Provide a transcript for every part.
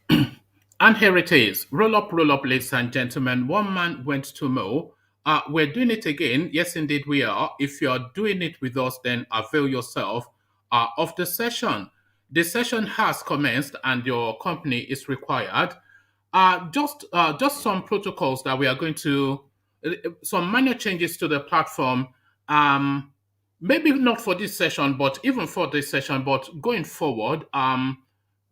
And here it is. Roll up, ladies and gentlemen. One man went to mow. We're doing it again. Yes, indeed, we are. If you're doing it with us, then avail yourself of the session. The session has commenced, and your company is required. Just some protocols that we are going to, some minor changes to the platform. Um, Maybe not for this session, but even for this session, but going forward,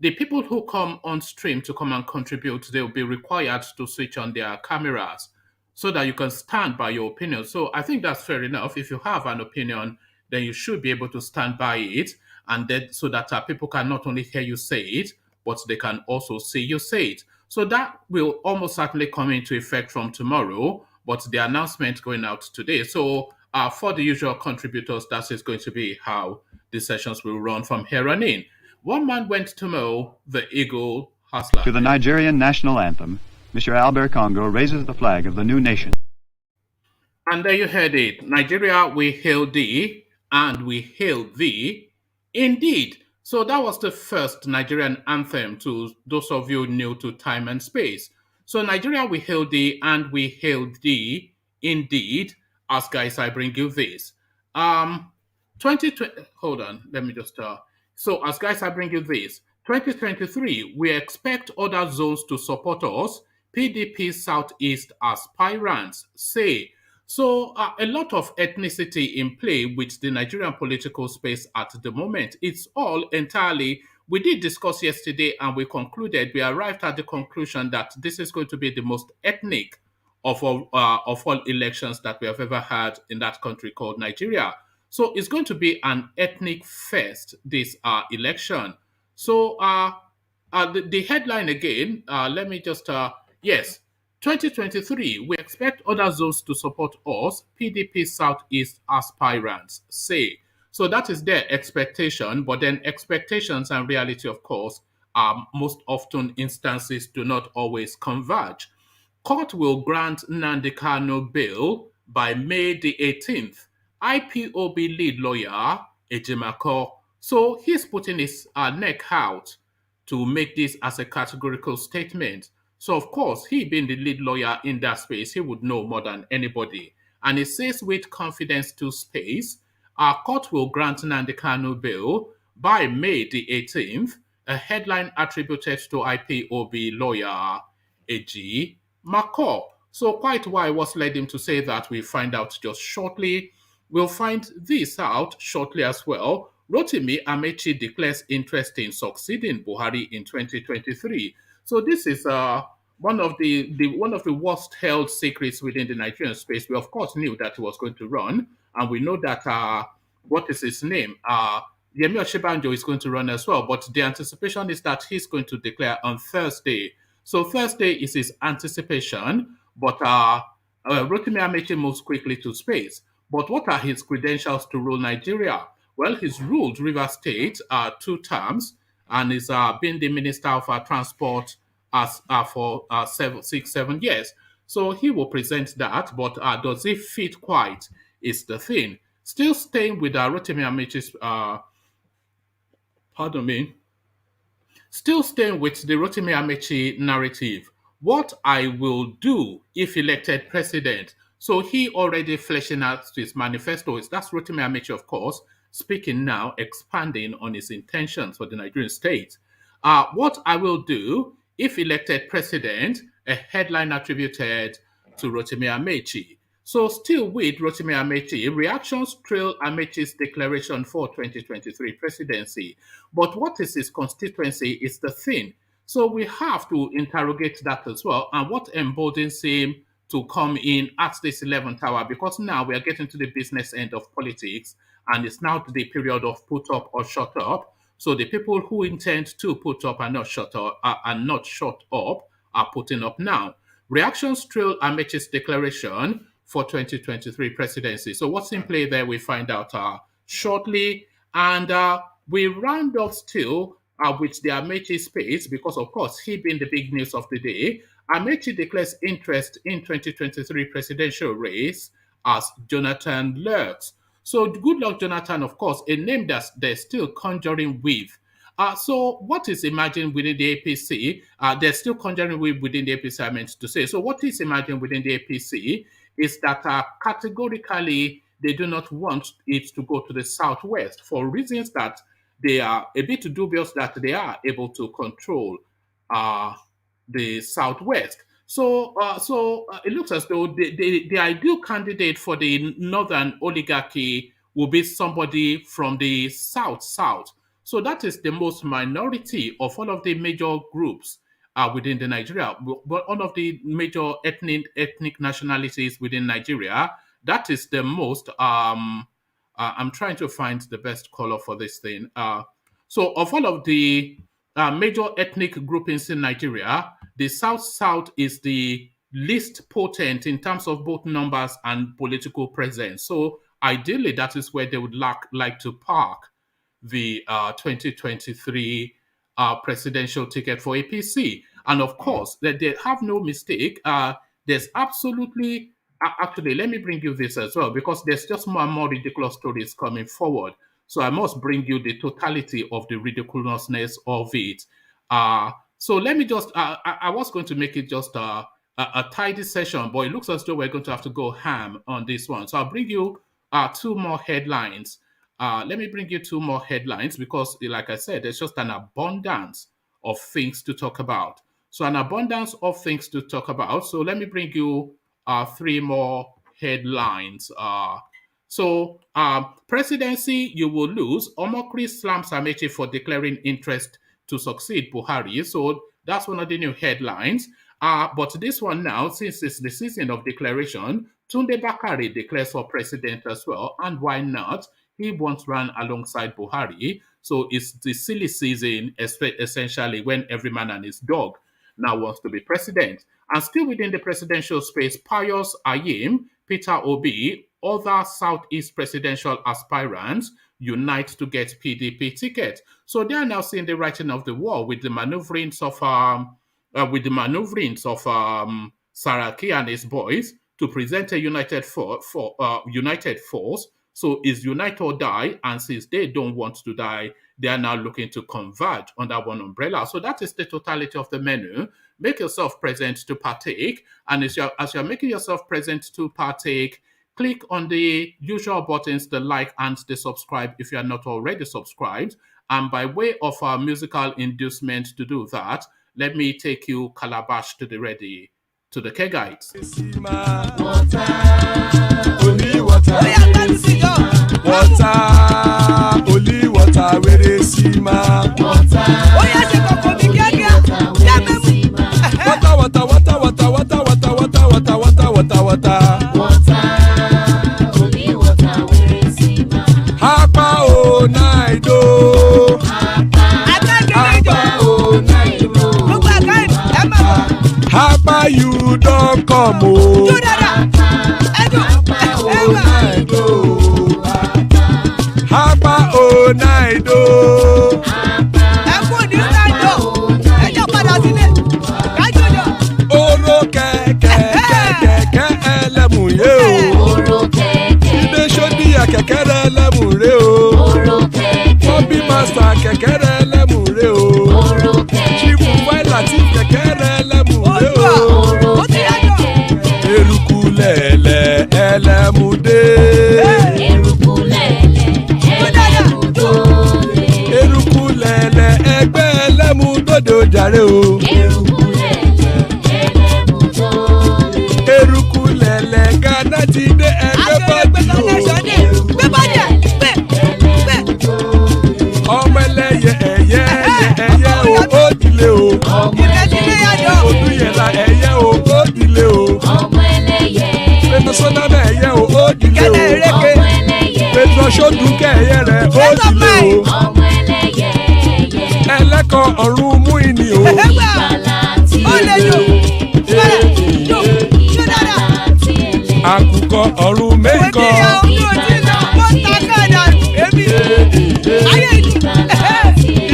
the people who come on stream to come and contribute, they'll be required to switch on their cameras so that you can stand by your opinion. So I think that's fair enough. If you have an opinion, then you should be able to stand by it, and then so that people can not only hear you say it, but they can also see you say it. So that will almost certainly come into effect from tomorrow, but the announcement going out today. So for the usual contributors, that is going to be how the sessions will run from here on in. One man went to mow, the eagle has landed. To the Nigerian national anthem, Mr. Albert Congo raises the flag of the new nation. And there you heard it. Nigeria, we hail thee, and we hail thee indeed. So that was the first Nigerian anthem to those of you new to time and space. So Nigeria, we hail thee, and we hail thee indeed. As guys, I bring you this. 2020, hold on, let me just so as guys, I bring you this. 2023, we expect other zones to support us. PDP Southeast aspirants say. So a lot of ethnicity in play with the Nigerian political space at the moment. It's all entirely, we did discuss yesterday and we concluded, we arrived at the conclusion that this is going to be the most ethnic of all elections that we have ever had in that country called Nigeria. So it's going to be an ethnic fest, this election. So the headline again, let me just, yes, 2023, we expect other zones to support us, PDP Southeast aspirants say. So that is their expectation, but then expectations and reality, of course, most often instances do not always converge. Court will grant Nnamdi Kanu bail by May the 18th. IPOB lead lawyer Ejimakor, so he's putting his neck out to make this as a categorical statement. So, of course, he being the lead lawyer in that space, he would know more than anybody. And he says with confidence to space, our court will grant Nnamdi Kanu bail by May the 18th, a headline attributed to IPOB lawyer Ejimakor. So, quite why was led him to say that, we find out just shortly. We'll find this out shortly as well. Rotimi Amaechi declares interest in succeeding Buhari in 2023. So this is one of the worst held secrets within the Nigerian space. We of course knew that he was going to run, and we know that what is his name? Yemi Oshibanjo is going to run as well. But the anticipation is that he's going to declare on Thursday. So Thursday is his anticipation, but Rotimi Amaechi moves quickly to space. But what are his credentials to rule Nigeria? Well, he's ruled Rivers State 2 terms and is been the Minister of Transport for 7 years. So he will present that, but does he fit quite is the thing. Still staying with Rotimi Amaechi's, pardon me, still staying with the Rotimi Amaechi narrative. What I will do if elected president. So he already fleshing out his manifesto. That's Rotimi Amaechi, of course, speaking now, expanding on his intentions for the Nigerian state. What I will do if elected president, a headline attributed to Rotimi Amaechi. So still with Rotimi Amaechi, reactions trail Amaechi's declaration for 2023 presidency. But what is his constituency is the thing. So we have to interrogate that as well. And what emboldens him to come in at this 11th hour, because now we are getting to the business end of politics, and it's now the period of put up or shut up. So the people who intend to put up and not shut up are putting up now. Reactions trail Amaechi's declaration for 2023 presidency. So what's in play there, we find out shortly. And we round off still with the Amaechi space, because of course he being the big news of the day. Amaechi declares interest in 2023 presidential race as Jonathan lurks. So good luck, Jonathan, of course, a name that they're still conjuring with. So what is emerging within the APC? There's still conjuring within the APC, I meant to say. So what is emerging within the APC is that categorically they do not want it to go to the southwest for reasons that they are a bit dubious that they are able to control the southwest. So it looks as though the ideal candidate for the northern oligarchy will be somebody from the south. So that is the most minority of all of the major groups within the Nigeria, but all of the major ethnic nationalities within Nigeria. That is the most. I'm trying to find the best color for this thing. So of all of the major ethnic groupings in Nigeria, the South is the least potent in terms of both numbers and political presence. So ideally, that is where they would like to park the 2023 presidential ticket for APC. And of course, that they have no mistake. There's absolutely, actually, let me bring you this as well, because there's just more and more ridiculous stories coming forward. So I must bring you the totality of the ridiculousness of it. So let me just, I was going to make it just a tidy session, but it looks as though we're going to have to go ham on this one. So I'll bring you two more headlines. Let me bring you two more headlines because, like I said, there's just an abundance of things to talk about. So an abundance of things to talk about. So let me bring you three more headlines. Presidency, you will lose. Omokri slams Amaechi for declaring interest to succeed Buhari. So that's one of the new headlines. But this one now, since it's the season of declaration, Tunde Bakare declares for president as well. And why not? He once ran alongside Buhari. So it's the silly season, essentially, when every man and his dog now wants to be president. And still within the presidential space, Pius Ayim, Peter Obi, other Southeast presidential aspirants unite to get PDP ticket. So they are now seeing the writing of the wall with the maneuverings of Saraki and his boys to present a united force. So is unite or die, and since they don't want to die, they are now looking to converge under one umbrella. So that is the totality of the menu. Make yourself present to partake, and as you're making yourself present to partake, click on the usual buttons, the like and the subscribe if you are not already subscribed. And by way of our musical inducement to do that, let me take you calabash to the ready, to the kegites. Only water, where they see my water. Oh yes, Hapa o naido. Hapa you don't come o. Hapa o naido. Oro kẹ̀kẹ́ ẹlẹ́mù yé o. Ilé sọ́dí kẹ̀kẹ́ ẹlẹ́mù ré o. Bobby master kẹ̀kẹ́ ẹlẹ́mù ré o. Chifu Waila ti kẹ̀kẹ́ ẹlẹ́mù ré o. Eruku lẹ̀lẹ̀ ẹlẹ́mù dé. Eruku lẹ̀lẹ̀ ẹgbẹ́ ẹlẹ́mù dòde ojàre o. Eruku lẹ̀lẹ̀ Ghana ti dé ẹgbẹ́ bọ́dì o. Ọmọ ẹlẹ́yẹ ẹ̀yẹ o ó dìlé o. Odúyẹ̀lá ẹ̀yẹ o ó dìlé o. Pẹ̀tọ́sọ́nàmẹ̀ ẹ̀yẹ o ó dìlé o. Pẹ̀tọ́sọ́dúnkẹ́ ẹ̀yẹ rẹ̀ ó dìlé o. Ẹlẹ́kọ̀ ọ̀run mú ìní o. Àkùkọ ọ̀run mẹ́kọ̀.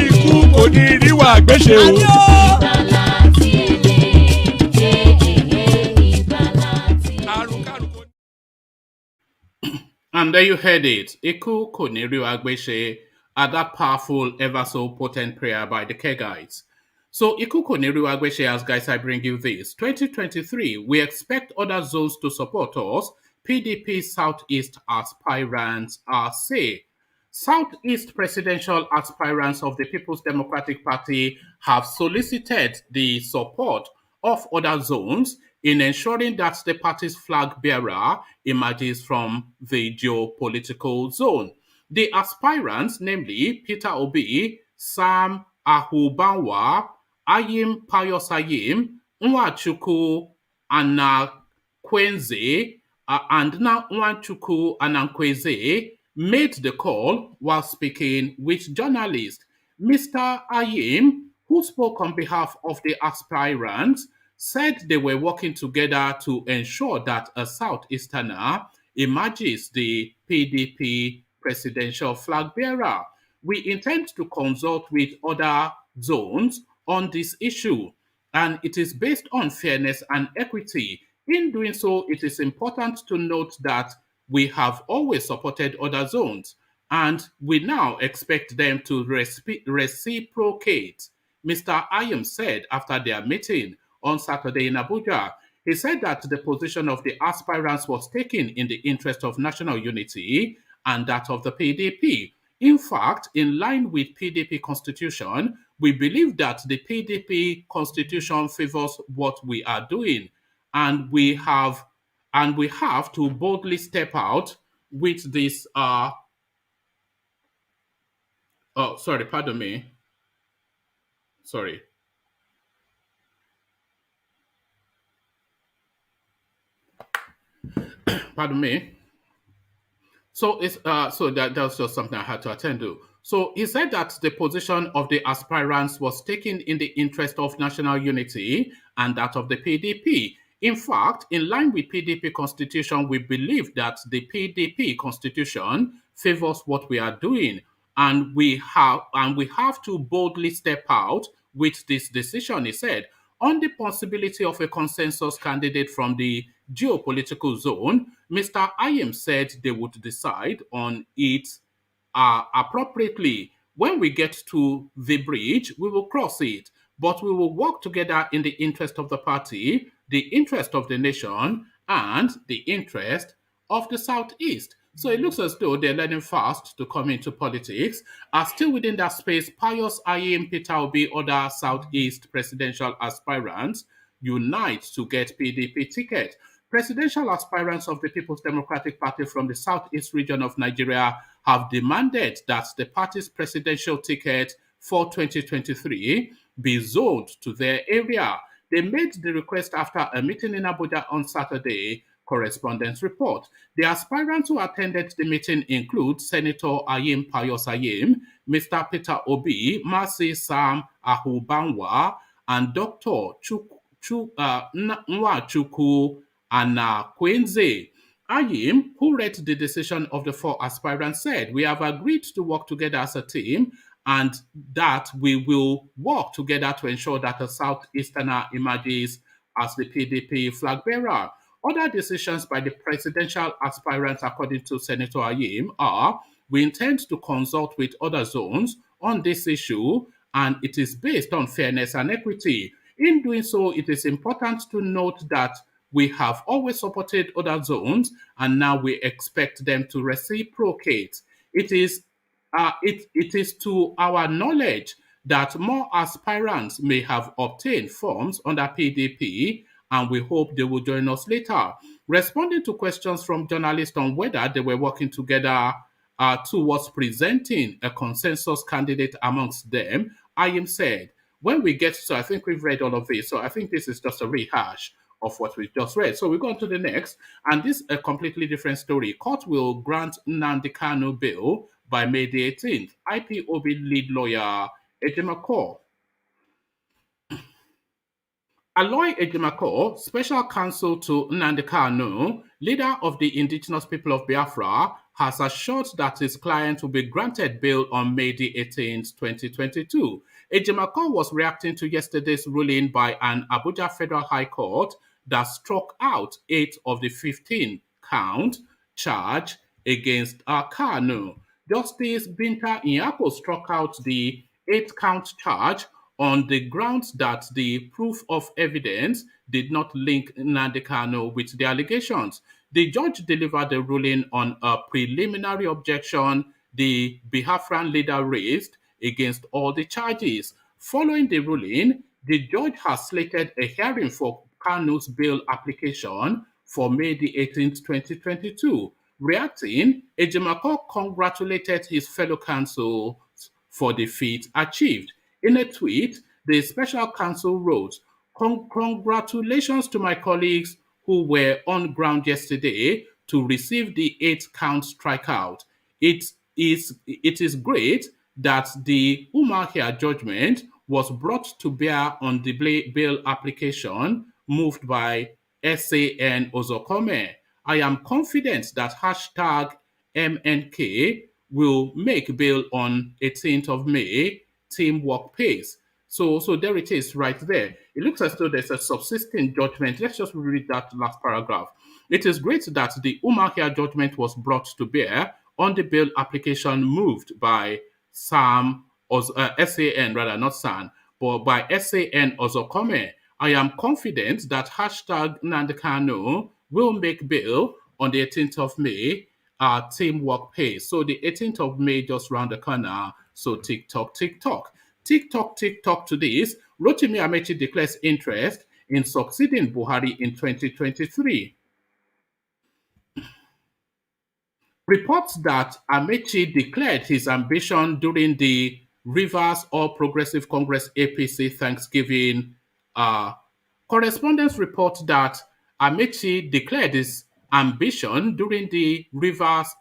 Ikú kò ní ríwà gbéṣe o. And there you heard it. Ikú kò ní rí wa gbéṣe. that powerful, ever so potent prayer by the Kegites. So Ikuko Neriwagweshe, as guys, I bring you this. 2023, we expect other zones to support us. PDP Southeast aspirants say. Southeast presidential aspirants of the People's Democratic Party have solicited the support of other zones in ensuring that the party's flag bearer emerges from the geopolitical zone. The aspirants, namely Peter Obi, Sam Ahubanwa, Ayim Payosayim, Nwachukwu Anakwenze, and now Nwachukwu Anakwenze, made the call while speaking with journalists. Mr. Ayim, who spoke on behalf of the aspirants, said they were working together to ensure that a Southeasterner emerges the PDP presidential flag bearer. We intend to consult with other zones on this issue, and it is based on fairness and equity. In doing so, it is important to note that we have always supported other zones, and we now expect them to reciprocate, Mr. Ayim said after their meeting on Saturday in Abuja. He said that the position of the aspirants was taken in the interest of national unity and that of the PDP. In fact, in line with PDP constitution, we believe that the PDP constitution favors what we are doing, and we have to boldly step out with this sorry, pardon me. Sorry. Pardon me. So that's just something I had to attend to. So he said that the position of the aspirants was taken in the interest of national unity and that of the PDP. In fact, in line with PDP constitution, we believe that the PDP constitution favors what we are doing, and we have to boldly step out with this decision, he said. On the possibility of a consensus candidate from the geopolitical zone, Mr. Ayim said they would decide on it appropriately. When we get to the bridge, we will cross it, but we will work together in the interest of the party, the interest of the nation, and the interest of the Southeast. So it looks as though they're learning fast to come into politics. Still within that space, Pius Ayim, Peter Obi, other Southeast presidential aspirants unite to get PDP ticket. Presidential aspirants of the People's Democratic Party from the Southeast region of Nigeria have demanded that the party's presidential ticket for 2023 be zoned to their area. They made the request after a meeting in Abuja on Saturday. Correspondence report. The aspirants who attended the meeting include Senator Ayim Payos Ayim, Mr. Peter Obi, Mercy Sam Ahubanwa, and Dr. Nwachukwu Anakwenze. Ayim, who read the decision of the four aspirants, said, "We have agreed to work together as a team and that we will work together to ensure that a Southeasterner emerges as the PDP flag bearer." Other decisions by the presidential aspirants, according to Senator Ayim, are: we intend to consult with other zones on this issue, and it is based on fairness and equity. In doing so, it is important to note that we have always supported other zones, and now we expect them to reciprocate. It is to our knowledge that more aspirants may have obtained forms under PDP, and we hope they will join us later. Responding to questions from journalists on whether they were working together towards presenting a consensus candidate amongst them, Ayim said, when we get to, I think we've read all of this, so I think this is just a rehash of what we just read. So we go on to the next, and this is a completely different story. Court will grant Nnamdi Kanu bail by May the 18th. IPOB lead lawyer Ejimakor. Aloy Ejimakor, special counsel to Nnamdi Kanu, leader of the indigenous people of Biafra, has assured that his client will be granted bail on May the 18th, 2022. Ejimakor was reacting to yesterday's ruling by an Abuja Federal High Court that struck out 8 of the 15 count charge against Kanu. Justice Binta Nyako struck out the 8-count charge on the grounds that the proof of evidence did not link Nnamdi Kanu with the allegations. The judge delivered a ruling on a preliminary objection the Biafran leader raised against all the charges. Following the ruling, the judge has slated a hearing for Kanu's bail application for May the 18th, 2022. Reacting, Ejimakor congratulated his fellow counsels for the feat achieved. In a tweet, the special counsel wrote, Congratulations to my colleagues who were on ground yesterday to receive the 8-count strikeout. It is great that the Umuahia judgment was brought to bear on the bail application moved by SAN Ozokome. I am confident that hashtag MNK will make bail on 18th of May, teamwork pays. So there it is right there. It looks as though there's a subsisting judgment. Let's just read that last paragraph. It is great that the Umuahia judgment was brought to bear on the bail application moved by SAN, rather not SAN, but by SAN Ozokome. I am confident that hashtag Nnamdi Kanu will make bail on the 18th of May. Teamwork pays. So the 18th of May just round the corner. So TikTok to this. Rotimi Amaechi declares interest in succeeding Buhari in 2023. Reports that Amaechi declared his ambition during the Rivers All Progressive Congress APC Thanksgiving. Correspondents report that Amaechi declared his ambition during the Rivers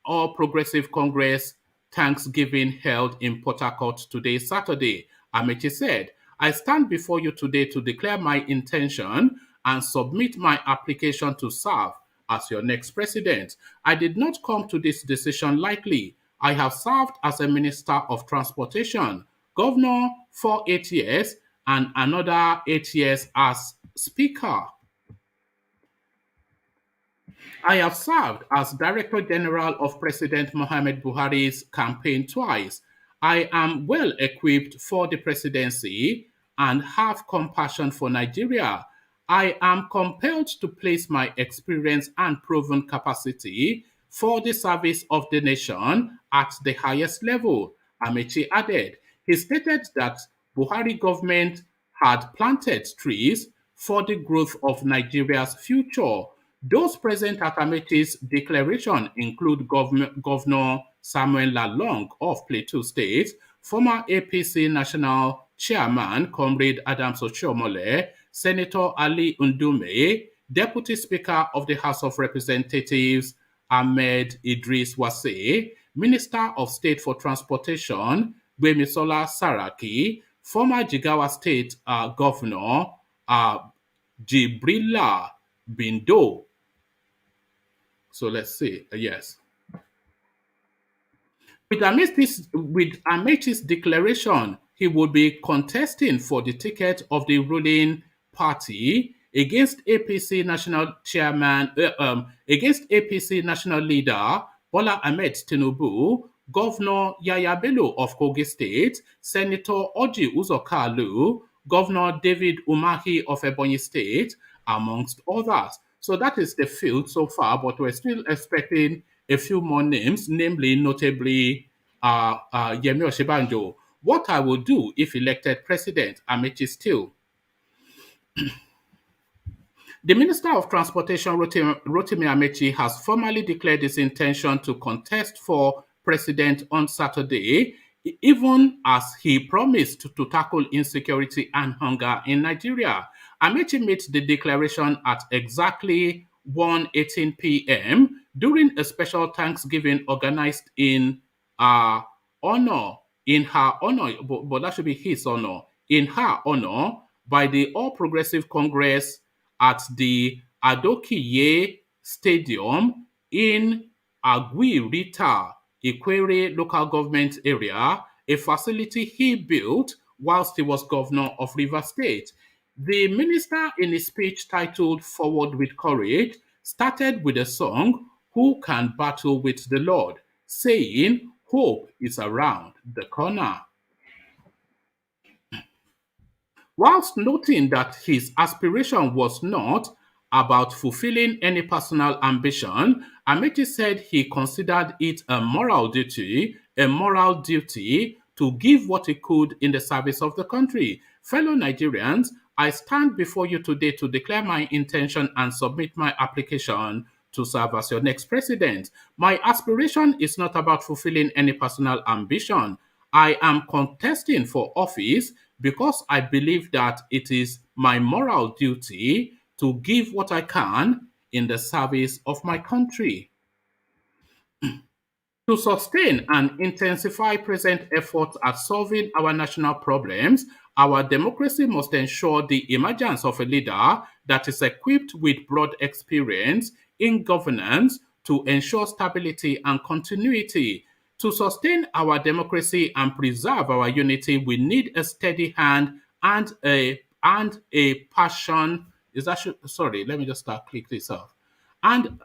All Progressive Congress Thanksgiving held in Port Harcourt today, Saturday. Amaechi said, I stand before you today to declare my intention and submit my application to serve as your next president. I did not come to this decision lightly. I have served as a Minister of Transportation, Governor for 8 years, and another 8 years as Speaker. I have served as Director General of President Muhammad Buhari's campaign twice. I am well equipped for the presidency and have compassion for Nigeria. I am compelled to place my experience and proven capacity for the service of the nation at the highest level, Amaechi added. He stated that Buhari government had planted trees for the growth of Nigeria's future. Those present at Amaechi's declaration include Governor Samuel Lalong of Plateau State, former APC National Chairman Comrade Adams Oshiomhole, Senator Ali Ndume, Deputy Speaker of the House of Representatives Ahmed Idris Wase, Minister of State for Transportation Gbemisola Saraki, former Jigawa State Governor Jibrila Bindo. So let's see. Yes. With Amaechi's declaration, he would be contesting for the ticket of the ruling party against APC national national leader Bola Ahmed Tinubu, Governor Yaya Bello of Kogi State, Senator Orji Uzor Kalu, Governor David Umahi of Ebonyi State, amongst others. So that is the field so far, but we're still expecting a few more names, namely, notably, Yemi Osinbajo. What I will do if elected president, Amaechi still. The Minister of Transportation, Rotimi Amaechi, has formally declared his intention to contest for president on Saturday, even as he promised to tackle insecurity and hunger in Nigeria. Amaechi made the declaration at exactly 1:18 p.m. during a special Thanksgiving organized in her honor, but that should be his honor, in her honor by the All Progressive Congress at the Adokiye Stadium in Agui-Rita, Ikwere local government area, a facility he built whilst he was governor of Rivers State. The minister, in a speech titled Forward with Courage, started with a song, Who Can Battle with the Lord? saying hope is around the corner. Whilst noting that his aspiration was not about fulfilling any personal ambition, Amaechi said he considered it a moral duty to give what he could in the service of the country. Fellow Nigerians, I stand before you today to declare my intention and submit my application to serve as your next president. My aspiration is not about fulfilling any personal ambition. I am contesting for office because I believe that it is my moral duty to give what I can in the service of my country. To sustain and intensify present efforts at solving our national problems, our democracy must ensure the emergence of a leader that is equipped with broad experience in governance to ensure stability and continuity. To sustain our democracy and preserve our unity, we need a steady hand and a passion. Sorry, let me just click this off. And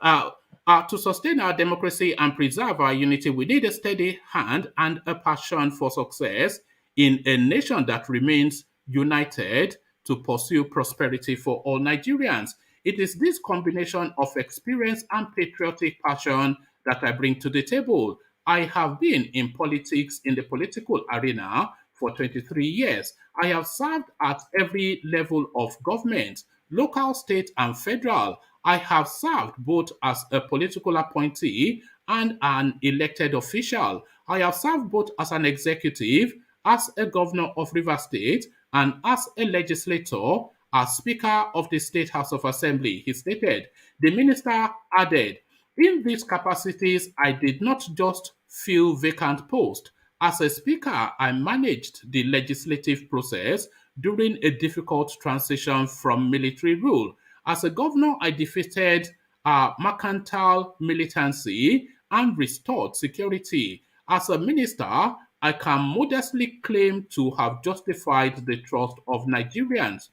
to sustain our democracy and preserve our unity, we need a steady hand and a passion for success in a nation that remains united to pursue prosperity for all Nigerians. It is this combination of experience and patriotic passion that I bring to the table. I have been in politics, in the political arena, for 23 years. I have served at every level of government, local, state, and federal. I have served both as a political appointee and an elected official. I have served both as an executive, as a governor of Rivers State, and as a legislator, as Speaker of the State House of Assembly, he stated. The minister added, in these capacities, I did not just fill vacant posts. As a speaker, I managed the legislative process during a difficult transition from military rule. As a governor, I defeated mercantile militancy and restored security. As a minister, I can modestly claim to have justified the trust of Nigerians.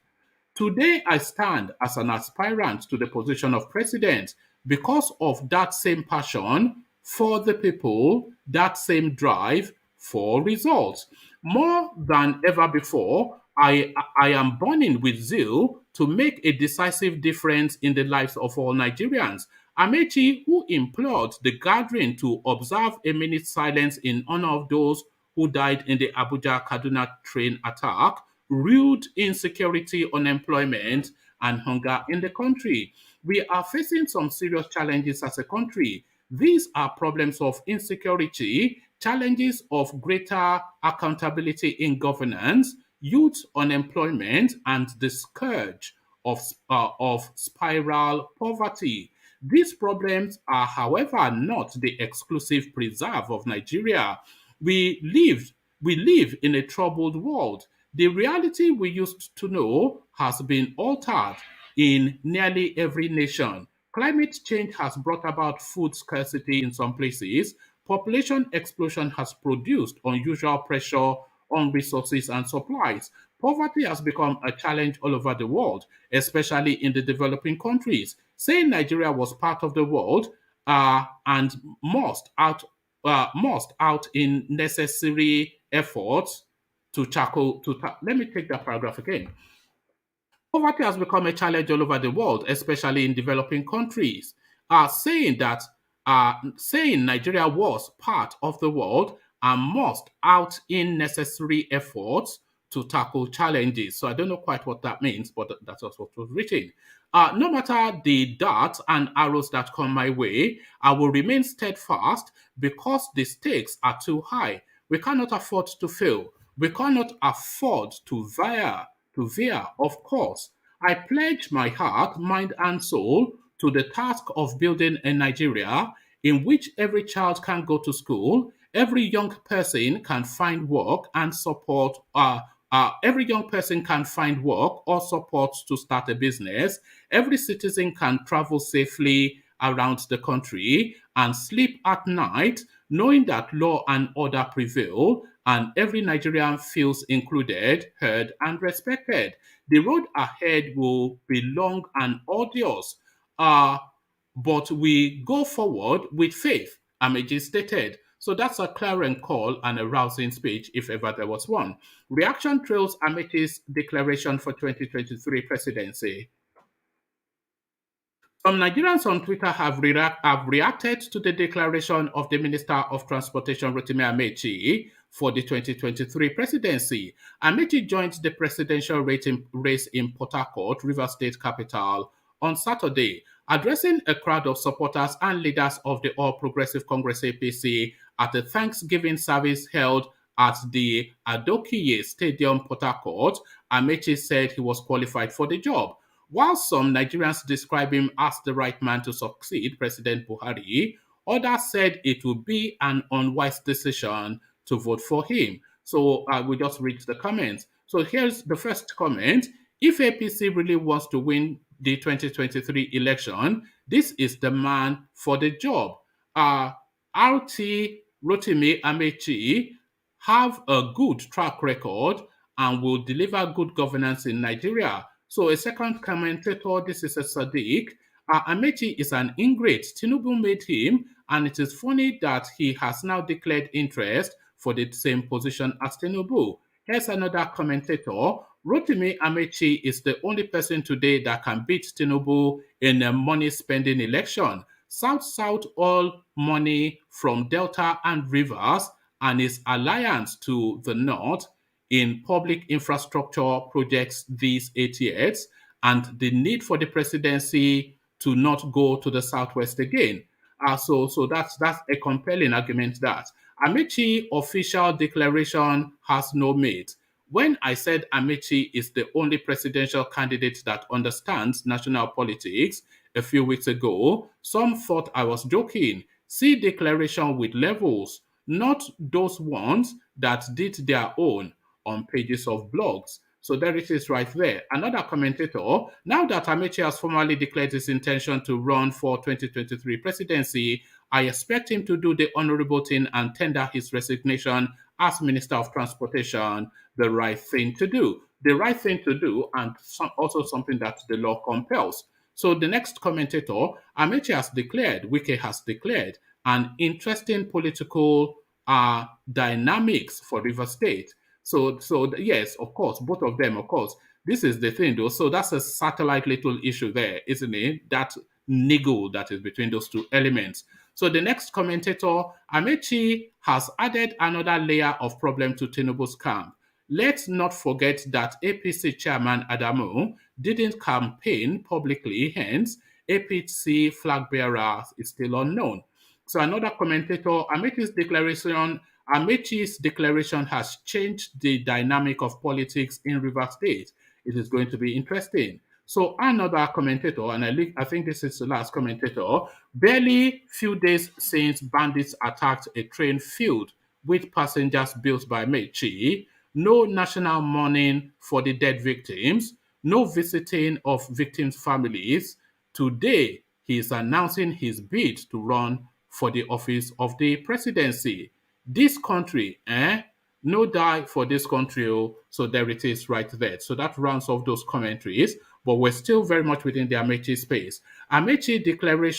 Today, I stand as an aspirant to the position of president because of that same passion for the people, that same drive for results. More than ever before, I am burning with zeal to make a decisive difference in the lives of all Nigerians. Amaechi, who implored the gathering to observe a minute's silence in honor of those who died in the Abuja-Kaduna train attack, ruled insecurity, unemployment, and hunger in the country. We are facing some serious challenges as a country. These are problems of insecurity, challenges of greater accountability in governance, youth unemployment, and the scourge of spiral poverty. These problems are, however, not the exclusive preserve of Nigeria. We live in a troubled world. The reality we used to know has been altered in nearly every nation. Climate change has brought about food scarcity in some places. Population explosion has produced unusual pressure on resources and supplies. Poverty has become a challenge all over the world, especially in the developing countries. Saying Nigeria was part of the world and must out in necessary efforts to tackle. Let me take that paragraph again. Poverty has become a challenge all over the world, especially in developing countries. Saying Nigeria was part of the world and must out in necessary efforts to tackle challenges. So I don't know quite what that means, but that's what was written. No matter the darts and arrows that come my way, I will remain steadfast because the stakes are too high. We cannot afford to fail. We cannot afford to veer, of course. I pledge my heart, mind, and soul to the task of building a Nigeria in which every child can go to school, every young person can find work and support. Every young person can find work or support to start a business. Every citizen can travel safely around the country and sleep at night, knowing that law and order prevail and every Nigerian feels included, heard, and respected. The road ahead will be long and arduous, but we go forward with faith, Amaechi stated. So that's a clarion call and a rousing speech, if ever there was one. Reaction trails Amaechi's declaration for 2023 presidency. Some Nigerians on Twitter have reacted to the declaration of the Minister of Transportation, Rotimi Amaechi, for the 2023 presidency. Amaechi joined the presidential race in Port Harcourt, Rivers State capital, on Saturday, addressing a crowd of supporters and leaders of the All Progressive Congress APC at a Thanksgiving service held at the Adokiye Stadium, Port Harcourt. Amaechi said he was qualified for the job. While some Nigerians describe him as the right man to succeed President Buhari, others said it would be an unwise decision to vote for him. So we just read the comments. So here's the first comment. If APC really wants to win the 2023 election, this is the man for the job. RT Rotimi Amaechi have a good track record and will deliver good governance in Nigeria. So a second commentator, this is a Sadiq. Amaechi is an ingrate. Tinubu made him, and it is funny that he has now declared interest for the same position as Tinubu. Here's another commentator. Rotimi Amaechi is the only person today that can beat Tinubu in a money-spending election. South-South all money from Delta and Rivers, and his alliance to the North in public infrastructure projects these 8 years, and the need for the presidency to not go to the Southwest again. So that's a compelling argument that Amaechi official declaration has no mate. When I said Amaechi is the only presidential candidate that understands national politics a few weeks ago, some thought I was joking. See declaration with levels, not those ones that did their own on pages of blogs. So there it is right there. Another commentator, now that Amaechi has formally declared his intention to run for 2023 presidency, I expect him to do the honorable thing and tender his resignation as Minister of Transportation, the right thing to do. The right thing to do, and also something that the law compels. So the next commentator, Amaechi has declared, Wike has declared, an interesting political dynamics for Rivers State. So yes, of course, both of them, of course. This is the thing, though. So that's a satellite little issue there, isn't it? That niggle that is between those two elements. So the next commentator, Amaechi has added another layer of problem to Tinubu's camp. Let's not forget that APC chairman Adamu didn't campaign publicly, hence APC flag bearer is still unknown. So another commentator, Amaechi's declaration has changed the dynamic of politics in Rivers State. It is going to be interesting. So another commentator, and I think this is the last commentator, barely few days since bandits attacked a train filled with passengers built by Amaechi, no national mourning for the dead victims, no visiting of victims' families. Today, he is announcing his bid to run for the office of the presidency. This country, no die for this country. So there it is right there. So that rounds off those commentaries, but we're still very much within the Amaechi space. Amaechi declares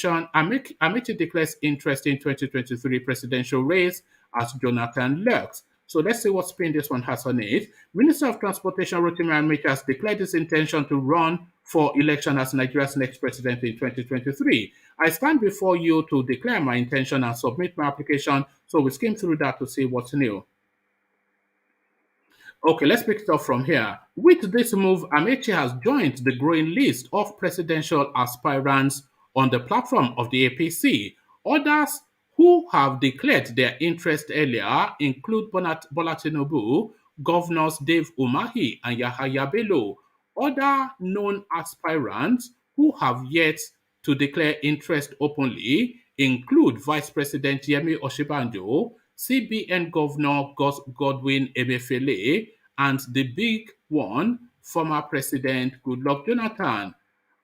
interest in 2023 presidential race as Jonathan lurks. So let's see what spin this one has on it. Minister of Transportation Rotimi Amaechi has declared his intention to run for election as Nigeria's next president in 2023. I stand before you to declare my intention and submit my application. So we skim through that to see what's new. Okay, let's pick it up from here. With this move, Amaechi has joined the growing list of presidential aspirants on the platform of the APC. Others who have declared their interest earlier include Bola Tinubu, Governors Dave Umahi and Yahaya Bello. Other known aspirants who have yet to declare interest openly include Vice President Yemi Osinbajo, CBN Governor Godwin Emefiele, and the big one, former President Goodluck Jonathan.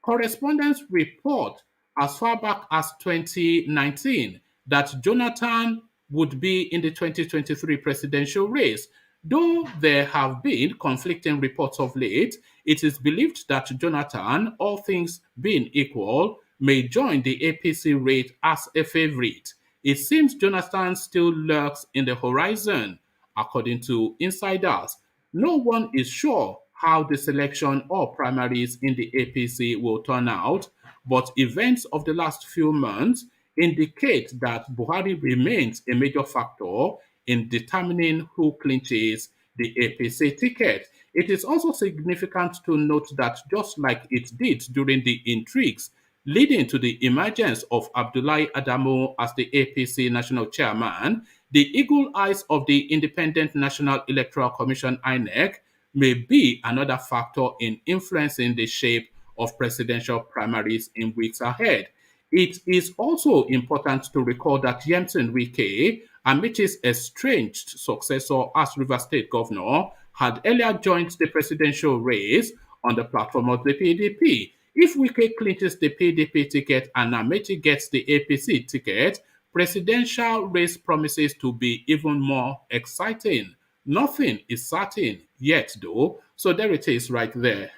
Correspondents report as far back as 2019 that Jonathan would be in the 2023 presidential race. Though there have been conflicting reports of late, it is believed that Jonathan, all things being equal, may join the APC race as a favorite. It seems Jonathan still lurks in the horizon, according to insiders. No one is sure how the selection or primaries in the APC will turn out, but events of the last few months indicate that Buhari remains a major factor in determining who clinches the APC ticket. It is also significant to note that just like it did during the intrigues leading to the emergence of Abdullahi Adamu as the APC national chairman, the eagle eyes of the Independent National Electoral Commission (INEC) may be another factor in influencing the shape of presidential primaries in weeks ahead. It is also important to recall that Yemson Wike, Amaechi's estranged successor as Rivers State governor, had earlier joined the presidential race on the platform of the PDP. If Wike clinches the PDP ticket and Amaechi gets the APC ticket, presidential race promises to be even more exciting. Nothing is certain yet, though. So there it is right there.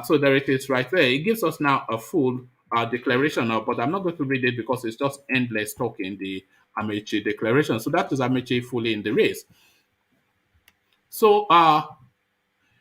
So there it is right there. It gives us now a full declaration, but I'm not going to read it because it's just endless talking, the Amaechi declaration. So that is Amaechi fully in the race. So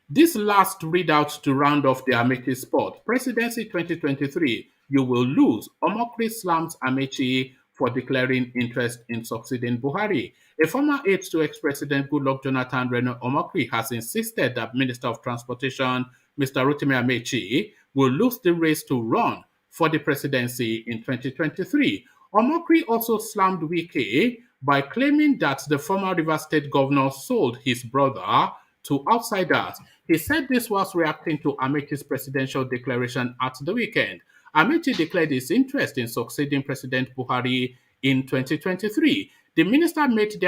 this last readout to round off the Amaechi spot. Presidency 2023, you will lose. Omokri slams Amaechi for declaring interest in succeeding Buhari. A former aide to ex-president Goodluck Jonathan, Reno Omokri, has insisted that Minister of Transportation, Mr. Rotimi Amaechi, will lose the race to run for the presidency in 2023. Omokri also slammed Wike by claiming that the former Rivers State governor sold his brother to outsiders. He said this was reacting to Amaechi's presidential declaration at the weekend. Amaechi declared his interest in succeeding President Buhari in 2023. The minister made the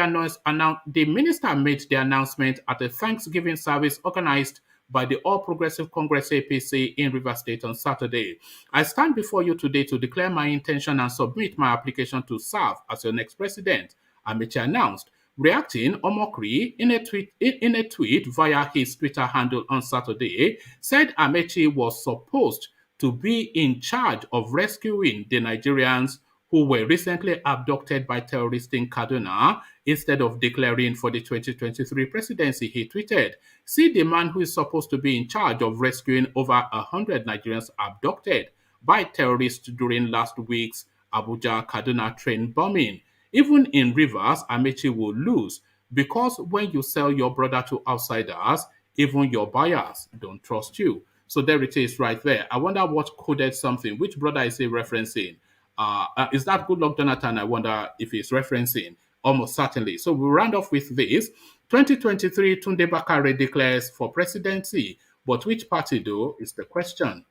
announcement at a Thanksgiving service organized by the All Progressive Congress APC in Rivers State on Saturday. I stand before you today to declare my intention and submit my application to serve as your next president, Amaechi announced. Reacting, Omokri, in a tweet via his Twitter handle on Saturday, said Amaechi was supposed to be in charge of rescuing the Nigerians who were recently abducted by terrorists in Kaduna instead of declaring for the 2023 presidency. He tweeted, "See the man who is supposed to be in charge of rescuing over 100 Nigerians abducted by terrorists during last week's Abuja-Kaduna train bombing. Even in Rivers, Amaechi will lose because when you sell your brother to outsiders, even your buyers don't trust you." So there it is right there. I wonder what coded something. Which brother is he referencing? Is that Goodluck Jonathan? I wonder if he's referencing. Almost certainly. So we'll round off with this. 2023, Tunde Bakare declares for presidency. But which party, though, is the question.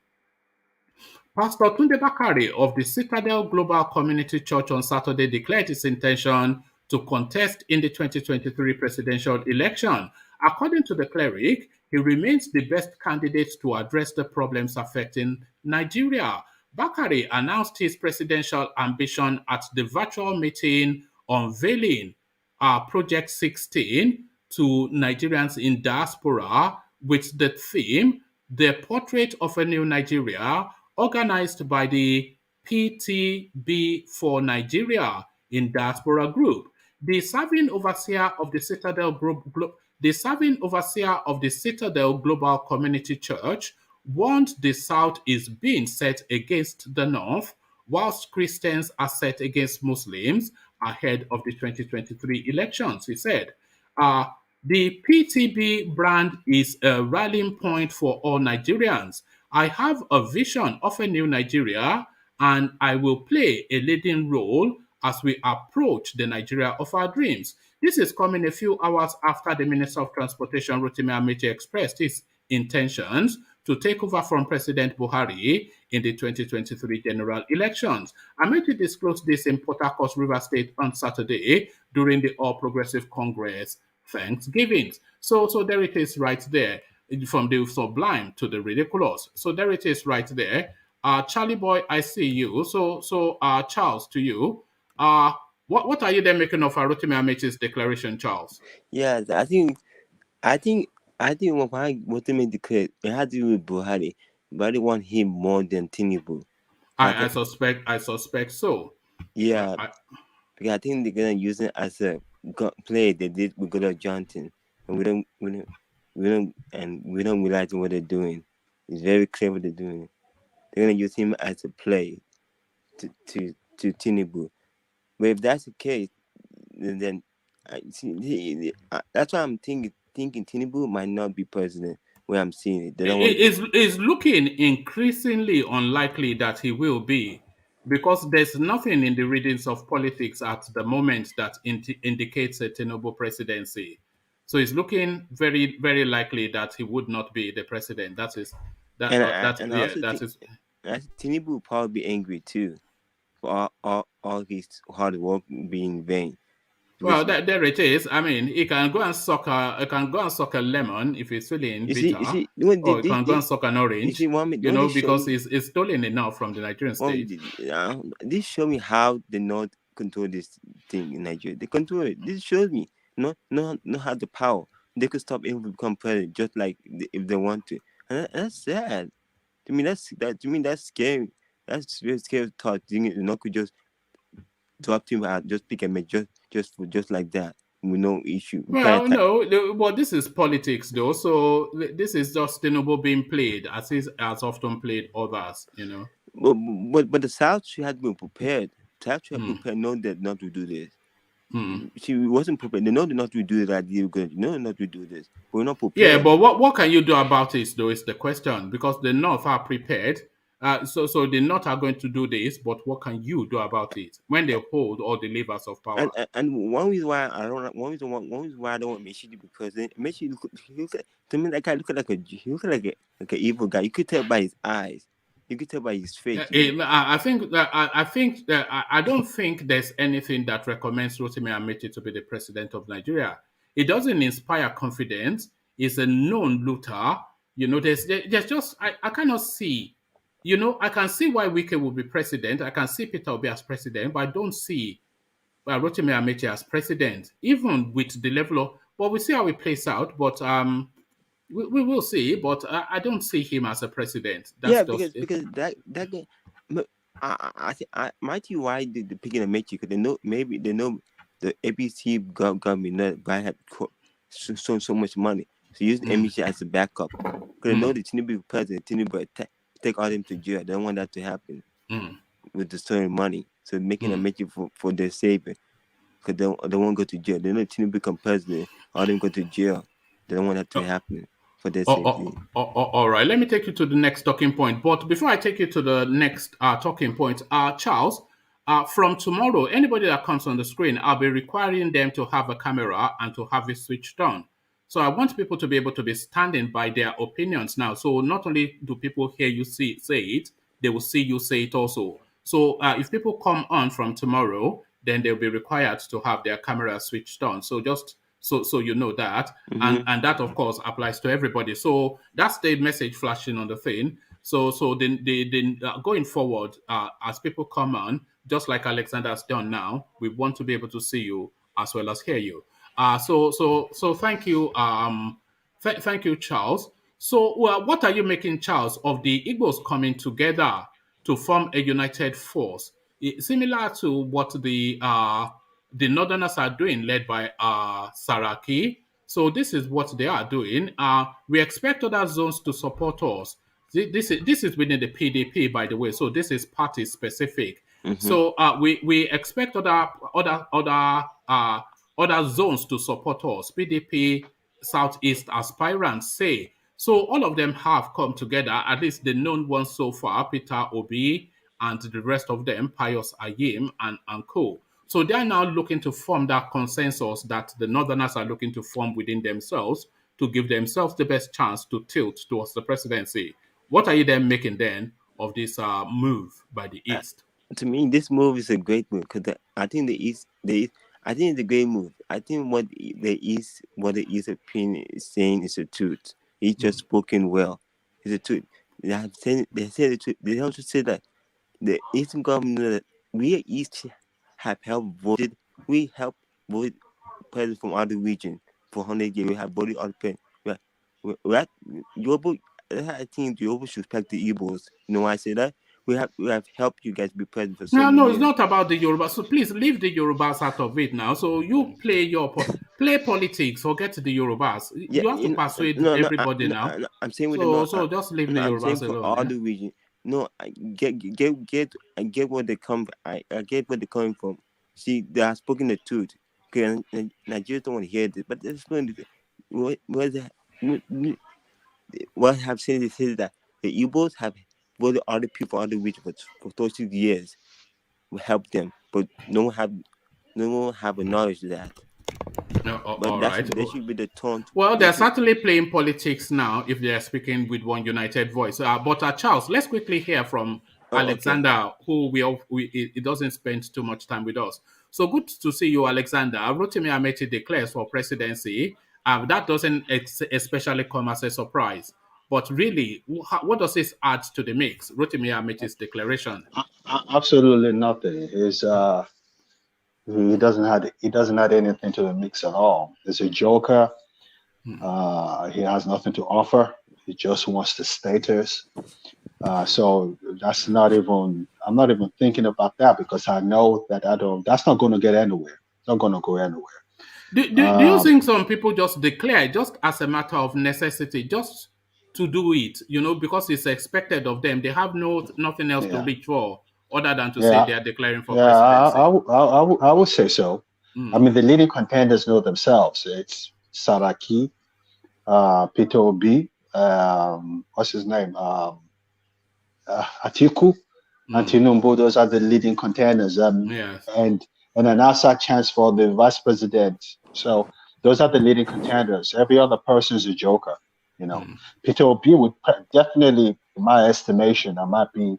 Pastor Tunde Bakare of the Citadel Global Community Church on Saturday declared his intention to contest in the 2023 presidential election. According to the cleric, he remains the best candidate to address the problems affecting Nigeria. Bakare announced his presidential ambition at the virtual meeting unveiling Project 16 to Nigerians in diaspora with the theme, The Portrait of a New Nigeria, organized by the PTB for Nigeria in Diaspora Group. The serving overseer of the Citadel Global Community Church warned the South is being set against the North, whilst Christians are set against Muslims ahead of the 2023 elections. He said, the PTB brand is a rallying point for all Nigerians. I have a vision of a new Nigeria, and I will play a leading role as we approach the Nigeria of our dreams. This is coming a few hours after the Minister of Transportation, Rotimi Amaechi, expressed his intentions to take over from President Buhari in the 2023 general elections. Amaechi disclosed this in Port Harcourt, Rivers State on Saturday during the All Progressive Congress Thanksgiving. So there it is right there, from the sublime to the ridiculous. So there it is right there. Charlie boy, I see you. So Charles, to you. What are you then making of Rotimi Amaechi's declaration, Charles? Yeah, I think what they made declared, it had to do with Buhari. Buhari want him more than Tinubu. I suspect so. Yeah, I, because I think they're gonna use it as a play they did with Goodluck Johnson, and we don't realize what they're doing. It's very clear what they're doing. They're gonna use him as a play to Tinubu. But if that's the case, then I see, that's why I'm thinking Tinubu might not be president. Where I'm seeing it, they don't want. it's looking increasingly unlikely that he will be, because there's nothing in the readings of politics at the moment that indicates a Tinubu presidency. So it's looking very, very likely that he would not be the president. That is And I also that think is. Tinubu will probably be angry too for all his hard work being in vain. Well, Because there it is. I mean, he can go and suck a lemon if he's feeling you bitter, see, when or he can go and this, suck an you see, orange, when they show because me, he's stolen enough from the Nigerian state. this show me how the North control this thing in Nigeria. They control it. This shows me not have the power. They could stop him from become president just like if they want to, and that's sad. To me, to me that's scary. That's very scary thought. You know, could just drop him out, just pick a man, just like that with no issue. We can't Well, attack. no, but this is politics, though. So this is just Tinubu being played as is has often played others. But the South should have been prepared. South should have Hmm. prepared, know that not to do this. Hmm. She wasn't prepared. They know not to do that. They were going to know not to do this. We're not Yeah, prepared. but what can you do about it, though, is the question, because the North are prepared. So the North are going to do this, but what can you do about it when they hold all the levers of power? And one reason why I don't one reason why I don't want Messi to be president. Messi to me that guy look like like an evil guy. You could tell by his eyes. You could tell by his face. I don't think there's anything that recommends Rotimi Amaechi to be the president of Nigeria. It doesn't inspire confidence. He's a known looter. There's just I cannot see. I can see why Wike will be president. I can see Peter Obi as president, but I don't see Rotimi Amaechi as president, even with the level of. But we see how it plays out. But we will see. But I don't see him as a president. That's Yeah, just it. because that guy, but I think I might see why they picking a Messi because they know the APC government not buy have so much money, so use Messi as a backup because they know the Tinubu president Tinubu take all them to jail. They don't want that to happen with the stolen money, so making a Messi for their saving because they won't go to jail. They know Tinubu become president, all them go to jail. They don't want that to happen for their safety. All right. Let me take you to the next talking point. But before I take you to the next talking point, Charles, from tomorrow, anybody that comes on the screen, I'll be requiring them to have a camera and to have it switched on. So I want people to be able to be standing by their opinions now. So not only do people hear you say it, they will see you say it also. So if people come on from tomorrow, then they'll be required to have their camera switched on. So just so you know that, and that of course applies to everybody. So that's the message flashing on the thing. So then going forward, as people come on, just like Alexander's done now, we want to be able to see you as well as hear you. So thank you, thank you, Charles. So what are you making, Charles, of the Igbos coming together to form a united force, similar to what the Northerners are doing, led by Saraki? So this is what they are doing. We expect other zones to support us. This is within the PDP, by the way. So this is party specific. So we expect other zones to support us. PDP Southeast aspirants say. So all of them have come together, at least the known ones so far, Peter Obi and the rest of them, Pius Ayim and co. So they are now looking to form that consensus that the Northerners are looking to form within themselves to give themselves the best chance to tilt towards the presidency. What are you then making then of this move by the East? To me, this move is a great move because I think I think it's a great move. I think what the East opinion is saying is the truth. He's just spoken well. It's the truth. They say the truth. They also say that the Eastern government, we East have helped voted. We help vote presidents from other region for 100 years. We have voted other presidents. I think Yoruba should respect the Igbos. You know why I say that? we have helped you guys be president for so No, many no, years. it's not about the Yorubas. So please leave the Yorubas out of it now. So you play politics. Forget the Yorubas. Yeah, You have to persuade no, everybody now. I'm saying with So just leave the I'm saying Yorubas for alone. all Yeah? the region. No, I get where they come. I get where they're coming from. See, they are speaking the truth. Okay, Nigerians don't want to hear this, but that's what I've seen is that the Igbos have voted other people, other region for 30 years, will help them, but no one have acknowledged that. But All right. that should be the tone. Well, they're certainly playing politics now if they're speaking with one united voice. But Charles, let's quickly hear from Okay. Alexander, who he doesn't spend too much time with us. So good to see you, Alexander. Rotimi Amaechi declares for presidency. That doesn't especially come as a surprise. But really, what does this add to the mix? Rotimi Amaechi's declaration. Absolutely nothing. He doesn't add anything to the mix at all. He's a joker. He has nothing to offer. He just wants the status. So that's not even. I'm not even thinking about that because I know that that's not going to get anywhere. It's not going to go anywhere. Do you think some people just declare just as a matter of necessity, just to do it? Because it's expected of them. They have nothing else to reach for other than to say they are declaring for presidency. I would say so. I mean, the leading contenders know themselves. It's Saraki, Peter Obi, what's his name? Atiku, and Tinubu. Those are the leading contenders. Yes. And an outside chance for the vice president. So those are the leading contenders. Every other person is a joker. Peter Obi would definitely, in my estimation, I might be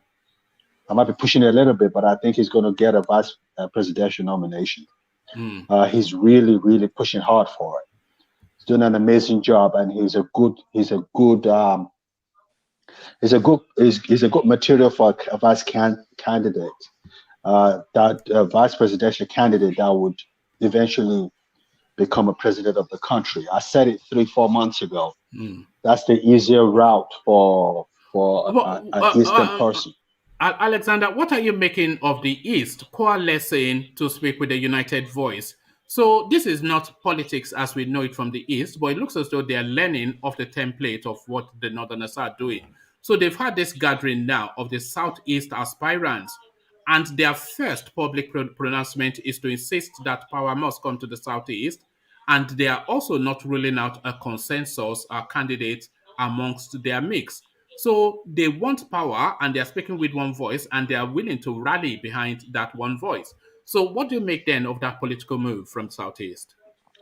pushing it a little bit, but I think he's going to get a vice presidential nomination. He's really, really pushing hard for it. He's doing an amazing job, and he's a good material for a vice candidate. That vice presidential candidate that would eventually become a president of the country. I said it 3-4 months ago. That's the easier route for an Eastern person. Alexander, what are you making of the East coalescing to speak with a united voice? So this is not politics as we know it from the East, but it looks as though they are learning off the template of what the Northerners are doing. So they've had this gathering now of the Southeast aspirants, and their first public pronouncement is to insist that power must come to the Southeast, and they are also not ruling out a consensus candidate amongst their mix. So they want power, and they're speaking with one voice, and they are willing to rally behind that one voice. So what do you make then of that political move from Southeast?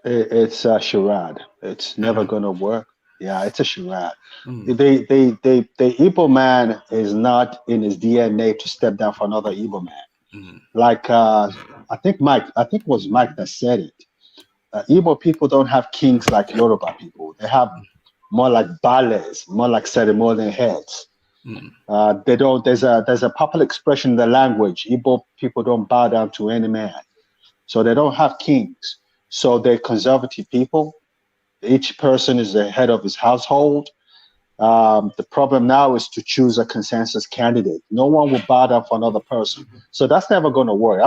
It's a charade. It's never going to work. Yeah, it's a charade. The Igbo man is not in his DNA to step down for another Igbo man. Like I think it was Mike that said it. Igbo people don't have kings like Yoruba people. They have more like ballets, more like ceremonial heads. They don't. There's a popular expression in the language. Igbo people don't bow down to any man, so they don't have kings. So they're conservative people. Each person is the head of his household. The problem now is to choose a consensus candidate. No one will bow down for another person. So that's never going to work.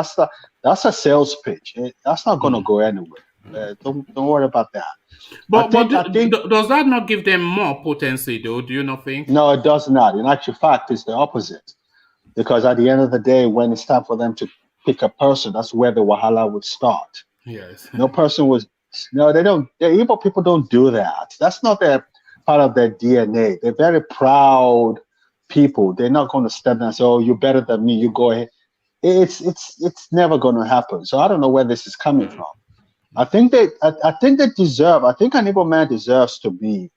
That's a sales pitch. That's not going to go anywhere. Don't worry about that. But does that not give them more potency, though? Do you not think? No, it does not. In actual fact, it's the opposite. Because at the end of the day, when it's time for them to pick a person, that's where the wahala would start. Yes. No person was. No, they don't. The Igbo people don't do that. That's not part of their DNA. They're very proud people. They're not going to step down and say, "Oh, you're better than me. You go ahead." It's never going to happen. So I don't know where this is coming from. I think they deserve. I think an Igbo man deserves to be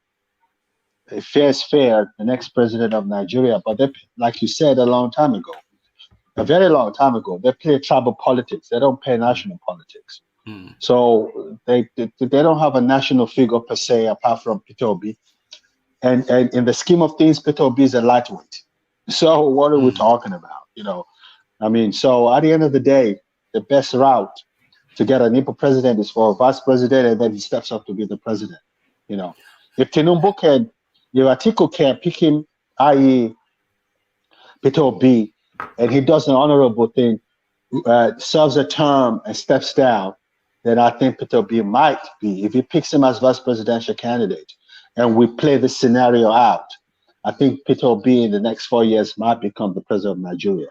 fair is fair, the next president of Nigeria. But they, like you said a very long time ago, they play tribal politics. They don't play national politics. So they don't have a national figure per se apart from Peter Obi. And in the scheme of things, Peter Obi is a lightweight. So what are we talking about? I mean, so at the end of the day, the best route to get an Igbo president is for a vice president, and then he steps up to be the president. If Tinubu can, if Atiku can pick him, i.e. Peter Obi, and he does an honorable thing, serves a term and steps down, then I think Peter Obi might be, if he picks him as vice presidential candidate, and we play this scenario out, I think Peter Obi in the next 4 years might become the president of Nigeria.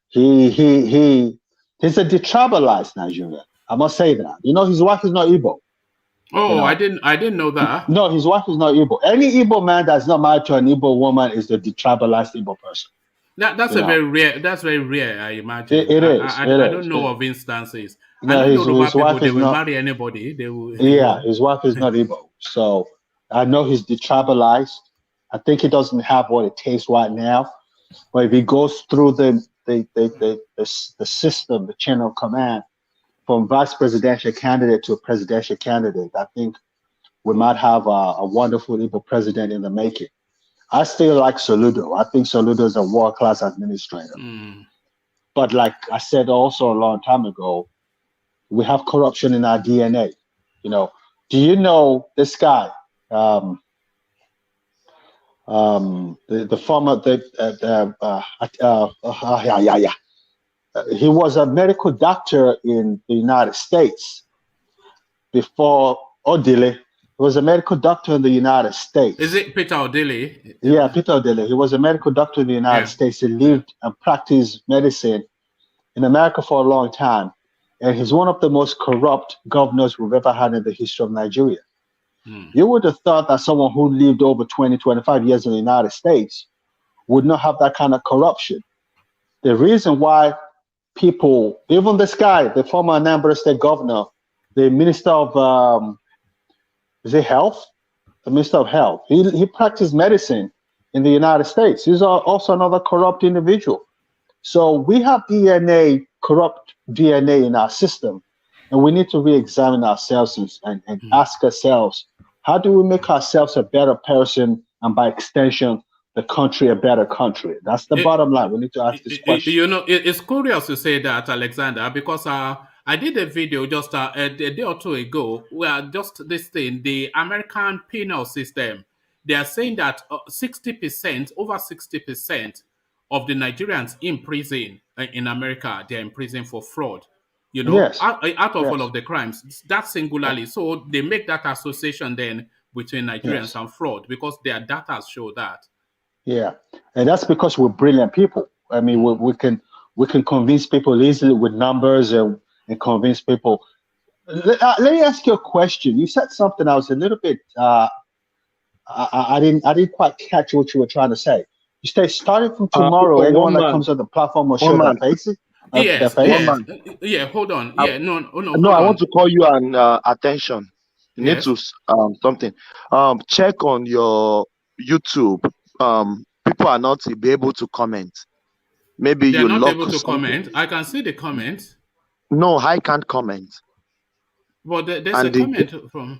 He's a detribalized Nigerian. I must say that. You know, his wife is not Igbo. Oh, you know? I didn't know that. No, his wife is not Igbo. Any Igbo man that's not married to an Igbo woman is the detribalized Igbo person. That's very rare. That's very rare, I imagine. It is. I don't know of instances. No, I don't know his people, wife they is will not, marry anybody. They will. Yeah, his wife is not Igbo. So I know he's detribalized. I think he doesn't have what it takes right now. But if he goes through the system, the chain of command, from vice presidential candidate to a presidential candidate, I think we might have a wonderful Igbo president in the making. I still like Soludo. I think Soludo is a world-class administrator. But like I said also a long time ago, we have corruption in our DNA. You know, do you know this guy? The former, he was a medical doctor in the United States before Odile. He was a medical doctor in the United States. Is it Peter Odile? Yeah, Peter Odile. He was a medical doctor in the United States. He lived and practiced medicine in America for a long time. And he's one of the most corrupt governors we've ever had in the history of Nigeria. You would have thought that someone who lived over 20, 25 years in the United States would not have that kind of corruption. The reason why people, even this guy, the former Anambra State governor, the minister of, is it health? The minister of health. He practiced medicine in the United States. He's also another corrupt individual. So we have DNA, corrupt DNA in our system, and we need to re-examine ourselves and ask ourselves, how do we make ourselves a better person, and by extension, the country a better country? That's the bottom line. We need to ask this question. You know, it's curious to say that, Alexander, because I did a video just a day or two ago where just this thing, the American penal system, they are saying that 60%, over 60% of the Nigerians in prison in America, they're in prison for fraud. You know, out of all of the crimes, that's singularly. So they make that association then between Nigerians and fraud because their data show that. Yeah, and that's because we're brilliant people. I mean, we can convince people easily with numbers and convince people. Let me ask you a question. You said something I was a little bit. I didn't quite catch what you were trying to say. You say starting from tomorrow, anyone that comes on the platform will show their faces. Yes. Yeah, hold on. Yeah, no. I want to call you an attention. You need to something. Check on your YouTube. People are not be able to comment. Maybe they're you not lock able to comment. I can see the comments. No, I can't comment. But there's a comment from.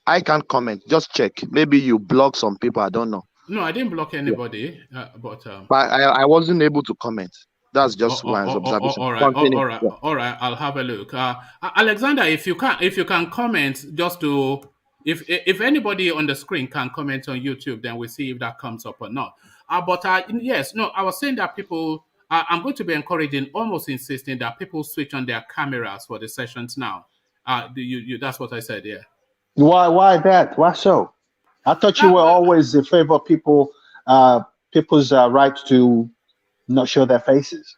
I can't comment. Just check. Maybe you block some people. I don't know. No, I didn't block anybody. But I wasn't able to comment. That's just my observation. All right. I'll have a look. Alexander, if you can comment, just to if anybody on the screen can comment on YouTube, then we'll see if that comes up or not. But yes, no, I was saying that people. I'm going to be encouraging, almost insisting that people switch on their cameras for the sessions now. That's what I said. Yeah. Why that? Why so? I thought you were always in favor of people's right to not show their faces.